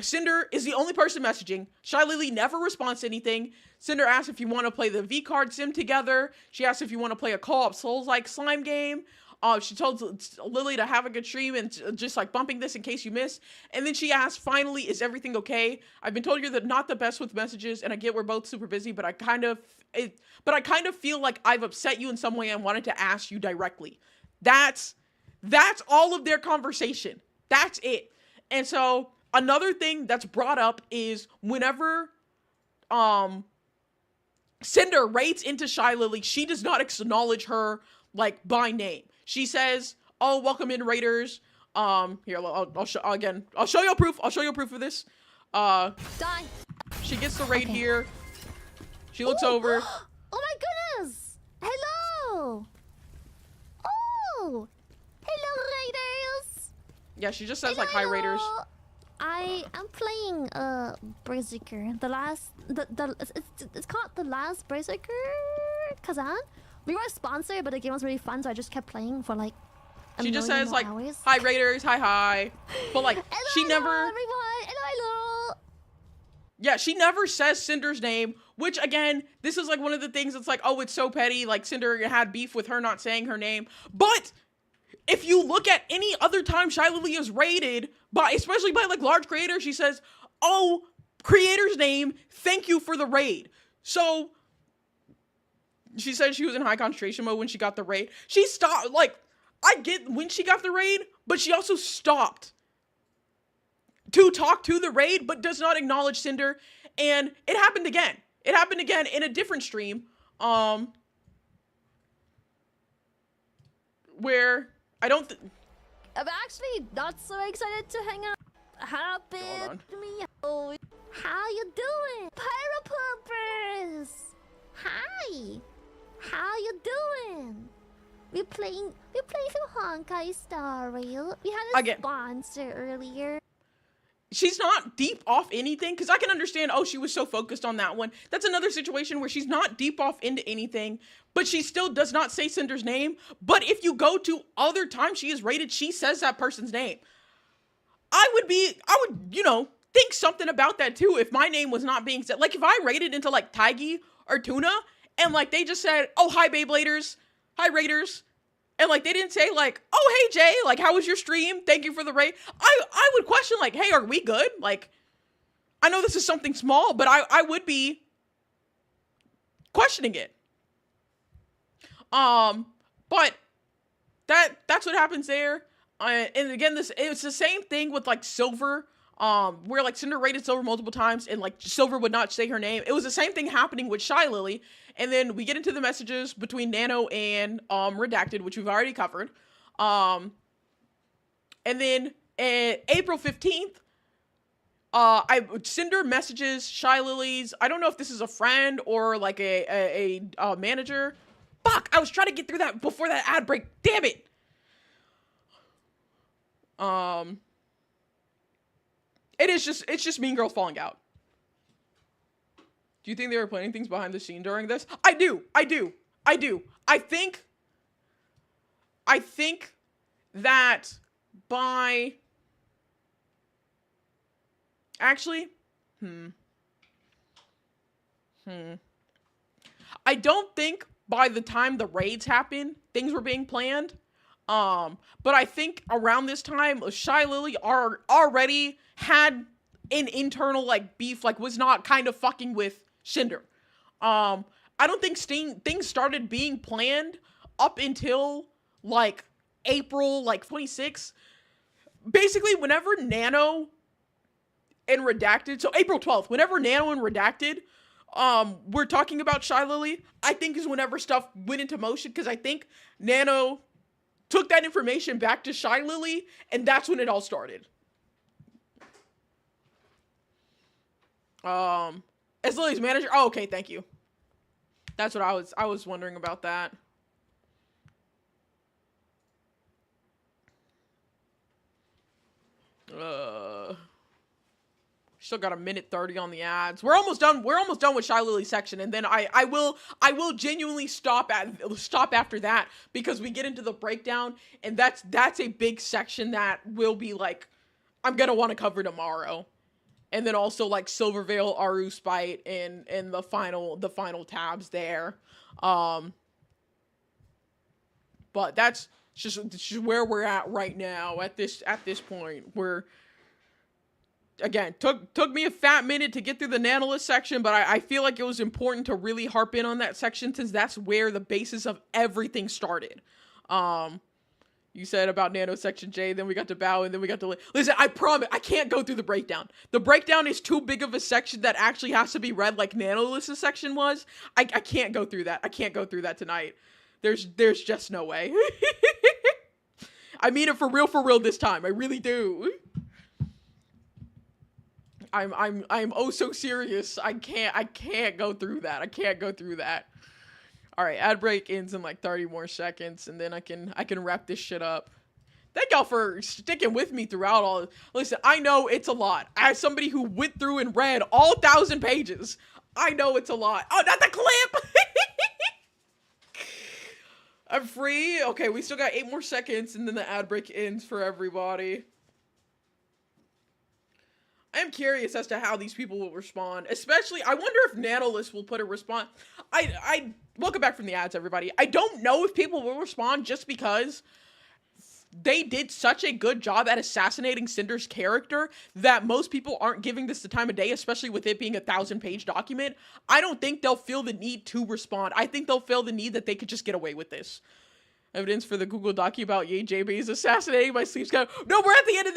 Cinder is the only person messaging. Shy Lily never responds to anything. Cinder asks if you want to play the V card sim together. She asks if you want to play a co-op Souls-like slime game. She told Lily to have a good stream and just like bumping this in case you miss. And then she asked, finally, is everything okay? I've been told you're not the best with messages, and I get we're both super busy, but I kind of feel like I've upset you in some way and wanted to ask you directly. That's all of their conversation. That's it. And so another thing that's brought up is whenever Cinder raids into Shy Lily, she does not acknowledge her like by name. She says, "Oh, welcome in, raiders." Here, I'll show again. I'll show you proof. I'll show you proof of this. Die. She gets the raid here. She looks Ooh. over. Oh my goodness! Hello! Oh! Hello, raiders! Yeah, she just says like, "Hi, raiders." I am playing Berserker. It's called The Last Berserker Kazan. We were sponsored, but the game was really fun, so I just kept playing for like she just says like, hours. "Hi, raiders, hi." But like, hello, she never. Everyone, hello. Yeah, she never says Cinder's name, which again, this is like one of the things that's like, oh, it's so petty. Like Cinder had beef with her not saying her name. But if you look at any other time Shy Lily is raided by, especially by like large creators, she says, oh, creator's name, thank you for the raid. So she said she was in high concentration mode when she got the raid. She stopped, like, I get when she got the raid, but she also stopped to talk to the raid, but does not acknowledge Cinder. And it happened again. it happened again in a different stream, where I don't. I'm actually not so excited to hang out. Happen to me. Oh, how you doing, Pyro Poopers? Hi. How you doing? We playing some Honkai Star Rail. We had a sponsor earlier. She's not deep off anything, because I can understand, oh, she was so focused on that one. That's another situation where she's not deep off into anything, but she still does not say Cinder's name. But if you go to other times she is rated, she says that person's name. I would, you know, think something about that too if my name was not being said. Like, if I rated into, like, Taigi or Tuna, and, like, they just said, oh, hi, Beybladers, hi, Raiders, and, like, they didn't say, like, oh, hey, Jay, like, how was your stream? Thank you for the raid. I would question, like, hey, are we good? Like, I know this is something small, but I would be questioning it. But that's what happens there. And again, it's the same thing with, like, Silver, where, like, Sinder rated Silver multiple times, and, like, Silver would not say her name. It was the same thing happening with Shy Lily. And then we get into the messages between Nano and Redacted, which we've already covered. And then April 15th, Cinder messages Shy Lily's, I don't know if this is a friend or like a manager. Fuck, I was trying to get through that before that ad break. Damn it. It's just Mean Girls falling out. Do you think they were planning things behind the scene during this? I do. I think that by... Actually, I don't think by the time the raids happened, things were being planned. But I think around this time, Shy Lily already had an internal, like, beef, like, was not kind of fucking with Cinder. I don't think things started being planned up until, like, April, like, 26th. Basically, whenever Nano and Redacted, so April 12th, whenever Nano and Redacted, we're talking about Shy Lily, I think is whenever stuff went into motion, because I think Nano took that information back to Shy Lily, and that's when it all started. As Lily's manager, oh, okay, thank you. That's what I was wondering about that. Still got a minute 30 on the ads. We're almost done with Shy Lily's section, and then I will genuinely stop after that, because we get into the breakdown, and that's a big section that will be like, I'm gonna want to cover tomorrow. And then also, like, Silvervale, Aru Spite, and the final tabs there. But that's just where we're at right now at this point. We're, again, took me a fat minute to get through the Nanolist section, but I feel like it was important to really harp in on that section, since that's where the basis of everything started. You said about Nano Section J, then we got to Bow, and then we got to... Listen, I promise, I can't go through the breakdown. The breakdown is too big of a section that actually has to be read like Nanolist's section was. I can't go through that. I can't go through that tonight. There's just no way. I mean it for real this time. I really do. I'm oh so serious. I can't go through that. I can't go through that. All right, ad break ends in like 30 more seconds, and then I can wrap this shit up. Thank y'all for sticking with me throughout all this. Listen, I know it's a lot. As somebody who went through and read all 1,000 pages, I know it's a lot. Oh, not the clip! I'm free. Okay, we still got 8 more seconds, and then the ad break ends for everybody. I am curious as to how these people will respond. Especially, I wonder if Nanolist will put a response. Welcome back from the ads, everybody. I don't know if people will respond just because they did such a good job at assassinating Cinder's character that most people aren't giving this the time of day, especially with it being a 1,000-page document. I don't think they'll feel the need to respond. I think they'll feel the need that they could just get away with this. Evidence for the Google docu about Ye JB's assassinating my sleep scout. No, we're at the end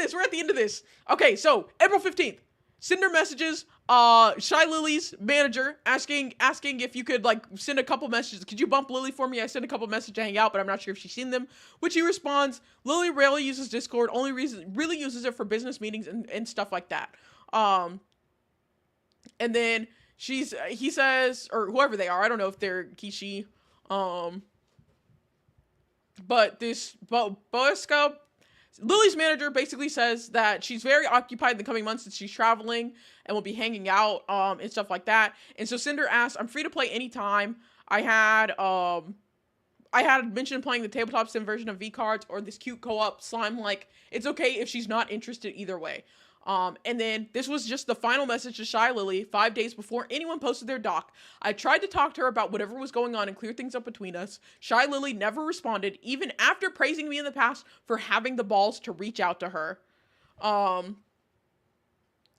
of this. Okay, so April 15th. Cinder messages Shy Lily's manager asking if you could like send a couple messages. Could you bump Lily for me? I sent a couple messages to hang out, but I'm not sure if she's seen them. Which he responds, Lily rarely uses Discord, really uses it for business meetings and stuff like that. And then he says, or whoever they are, I don't know if they're Kishi, but Boeska, Lily's manager basically says that she's very occupied in the coming months since she's traveling and will be hanging out, and stuff like that. And so Sinder asks, I'm free to play anytime. I had mentioned playing the tabletop sim version of V-Cards or this cute co-op slime, like, it's okay if she's not interested either way. And then this was just the final message to Shy Lily 5 days before anyone posted their doc. I tried to talk to her about whatever was going on and clear things up between us. Shy Lily never responded, even after praising me in the past for having the balls to reach out to her.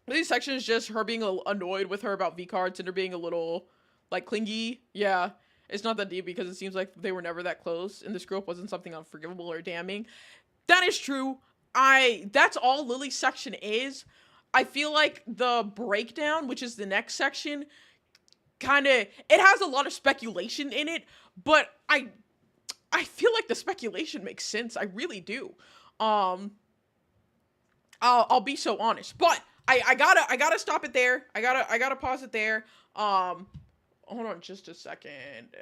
These sections just her being annoyed with her about V-Cards and her being a little, like, clingy. Yeah, it's not that deep because it seems like they were never that close and this group wasn't something unforgivable or damning. That is true. That's all Lily's section is. I feel like the breakdown, which is the next section, it has a lot of speculation in it, but I feel like the speculation makes sense. I really do. I'll be so honest, but I gotta stop it there. I gotta pause it there. Hold on just a second.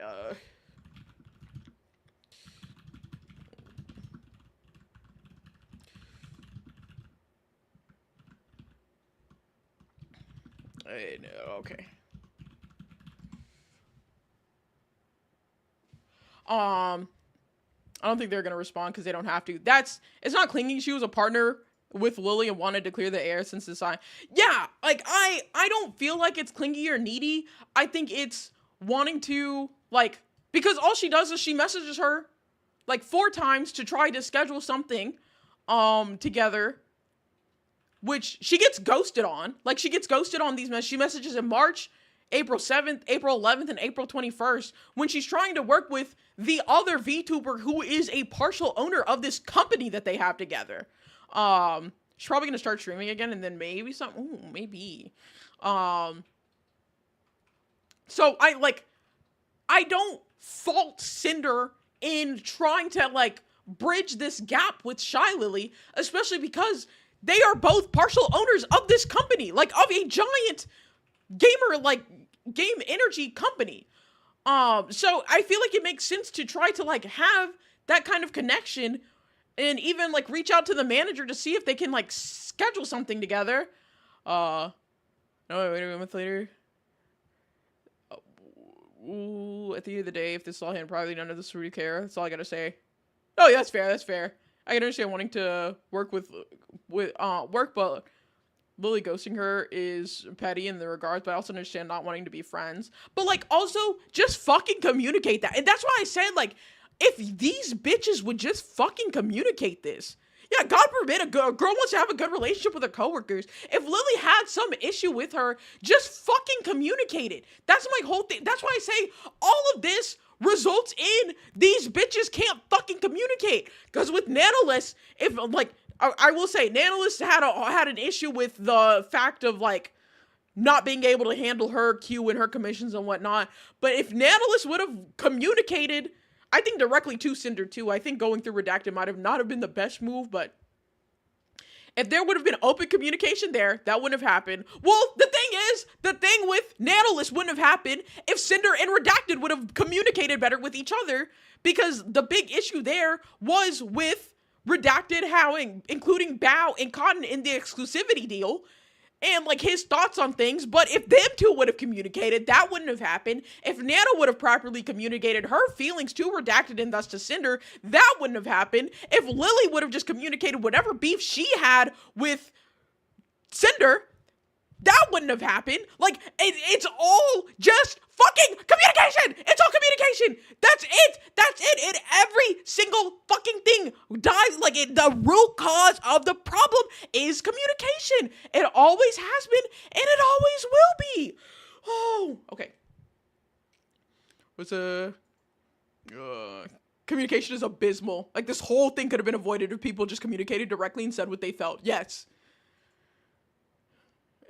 Okay. I don't think they're gonna respond because they don't have to. It's not clinging. She was a partner with Lily and wanted to clear the air since the sign. Yeah, like I don't feel like it's clingy or needy. I think it's wanting to, like, because all she does is she messages her like 4 times to try to schedule something together, which she gets ghosted on. Like, she gets ghosted on these messages. She messages in March, April 7th, April 11th, and April 21st when she's trying to work with the other VTuber who is a partial owner of this company that they have together. She's probably going to start streaming again, and then maybe something. Ooh, maybe. So, I don't fault Sinder in trying to, like, bridge this gap with Shy Lily, especially because they are both partial owners of this company, like, of a giant gamer, like, game energy company. So I feel like it makes sense to try to, like, have that kind of connection and even, like, reach out to the manager to see if they can, like, schedule something together. No, wait a month later. Ooh, at the end of the day, if this is all him, probably none of this really care. That's all I gotta say. Oh, yeah, that's fair. I can understand wanting to work with work, but Lily ghosting her is petty in the regards, but I also understand not wanting to be friends. But, like, also, just fucking communicate that. And that's why I said, like, if these bitches would just fucking communicate this. Yeah, God forbid a girl wants to have a good relationship with her coworkers. If Lily had some issue with her, just fucking communicate it. That's my whole thing. That's why I say all of this results in these bitches can't fucking communicate. Because with Nanolist, if, like, I will say, Nanolist had an issue with the fact of, like, not being able to handle her queue and her commissions and whatnot. But if Nanolist would have communicated, I think directly to Sinder too, I think going through Redacted might have not have been the best move, but if there would have been open communication there, that wouldn't have happened. Well, the thing with Nanolist wouldn't have happened if Sinder and Redacted would have communicated better with each other, because the big issue there was with Redacted including Bao and Cotton in the exclusivity deal, and, like, his thoughts on things. But if them two would have communicated, that wouldn't have happened. If Nana would have properly communicated her feelings to Redacted and thus to Sinder, that wouldn't have happened. If Lily would have just communicated whatever beef she had with Sinder, that wouldn't have happened. Like, it's all just fucking communication. It's all communication. That's it. And every single fucking thing dies. Like, the root cause of the problem is communication. It always has been, and it always will be. Oh, okay. Communication is abysmal. Like, this whole thing could have been avoided if people just communicated directly and said what they felt. Yes.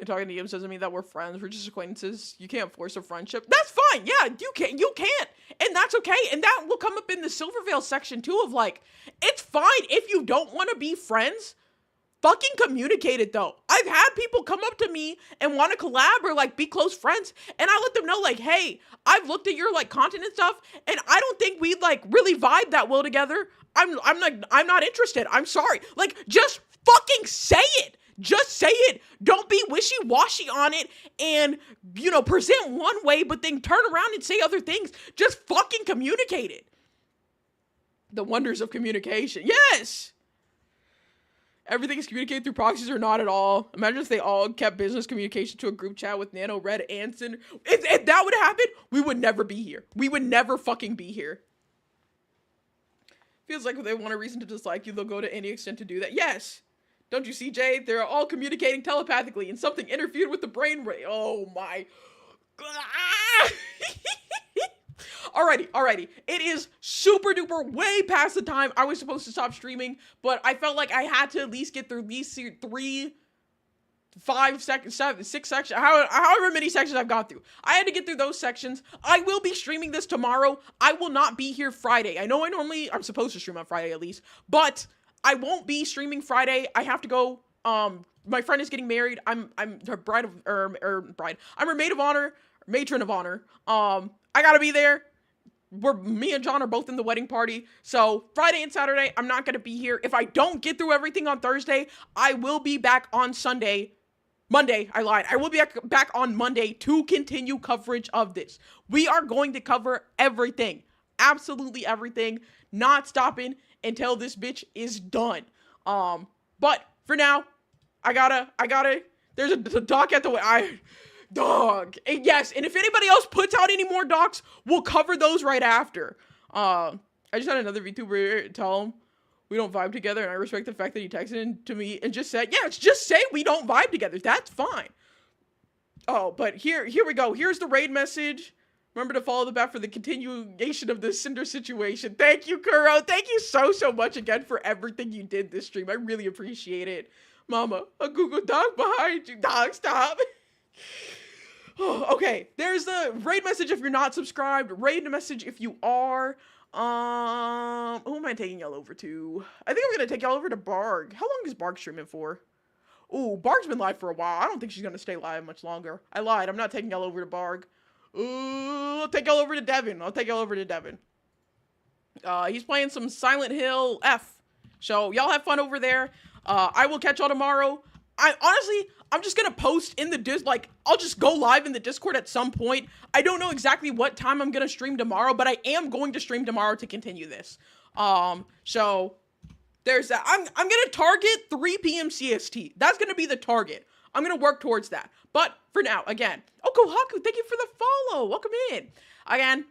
And talking to you doesn't mean that we're friends. We're just acquaintances. You can't force a friendship. That's fine. Yeah, you can't. You can't. And that's okay. And that will come up in the Silvervale section too of like, it's fine if you don't want to be friends. Fucking communicate it though. I've had people come up to me and want to collab or like be close friends, and I let them know like, hey, I've looked at your like content and stuff, and I don't think we'd like really vibe that well together. I'm not interested. I'm sorry. Like, just fucking say it. Just say it. Don't be wishy-washy on it and, you know, present one way, but then turn around and say other things. Just fucking communicate it. The wonders of communication. Yes! Everything is communicated through proxies or not at all. Imagine if they all kept business communication to a group chat with Nano, Red, and Sinder. If that would happen, we would never be here. We would never fucking be here. Feels like if they want a reason to dislike you, they'll go to any extent to do that. Yes! Don't you see, Jay? They're all communicating telepathically and something interfered with the brain ray. Oh my. Alrighty. It is super duper way past the time I was supposed to stop streaming, but I felt like I had to at least get through these 3, 5 seconds, 7, 6 sections, however many sections I've gone through. I had to get through those sections. I will be streaming this tomorrow. I will not be here Friday. I know I'm supposed to stream on Friday at least, but I won't be streaming Friday. I have to go. My friend is getting married. I'm her bride of bride. I'm her maid of honor, matron of honor. I gotta be there. Me and John are both in the wedding party. So Friday and Saturday, I'm not gonna be here. If I don't get through everything on Thursday, I will be back on Monday, I lied. I will be back on Monday to continue coverage of this. We are going to cover everything. Absolutely everything. Not stopping until this bitch is done. But for now, I gotta, there's a doc at the dog. And yes, and if anybody else puts out any more docs, we'll cover those right after. I just had another VTuber tell him we don't vibe together, and I respect the fact that he texted to me and just said, yeah, just say we don't vibe together. That's fine. Oh, but here we go. Here's the raid message. Remember to follow the bat for the continuation of the Sinder situation. Thank you, Kuro. Thank you so much again for everything you did this stream. I really appreciate it. Mama, a Google Doc behind you. Dog, stop. Okay, there's the raid message if you're not subscribed. Raid message if you are. Who am I taking y'all over to? I think I'm gonna take y'all over to Barg. How long is Barg streaming for? Ooh, Barg's been live for a while. I don't think she's gonna stay live much longer. I lied. I'm not taking y'all over to Barg. I'll take y'all over to Devin. He's playing some Silent Hill F. So y'all have fun over there. I will catch y'all tomorrow. I'm just gonna post in the I'll just go live in the Discord at some point. I don't know exactly what time I'm gonna stream tomorrow, but I am going to stream tomorrow to continue this. So there's that. I'm gonna target 3 p.m. CST. That's gonna be the target. I'm gonna work towards that. But for now, again, Kohaku, thank you for the follow. Welcome in. Again,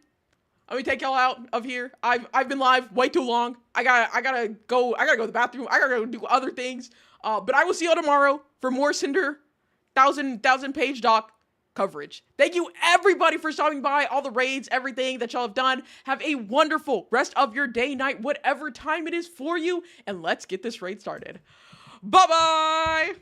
let me take y'all out of here. I've been live way too long. I gotta go to the bathroom. I gotta go do other things. But I will see y'all tomorrow for more Sinder 1000 page doc coverage. Thank you everybody for stopping by, all the raids, everything that y'all have done. Have a wonderful rest of your day, night, whatever time it is for you, and let's get this raid started. Bye-bye!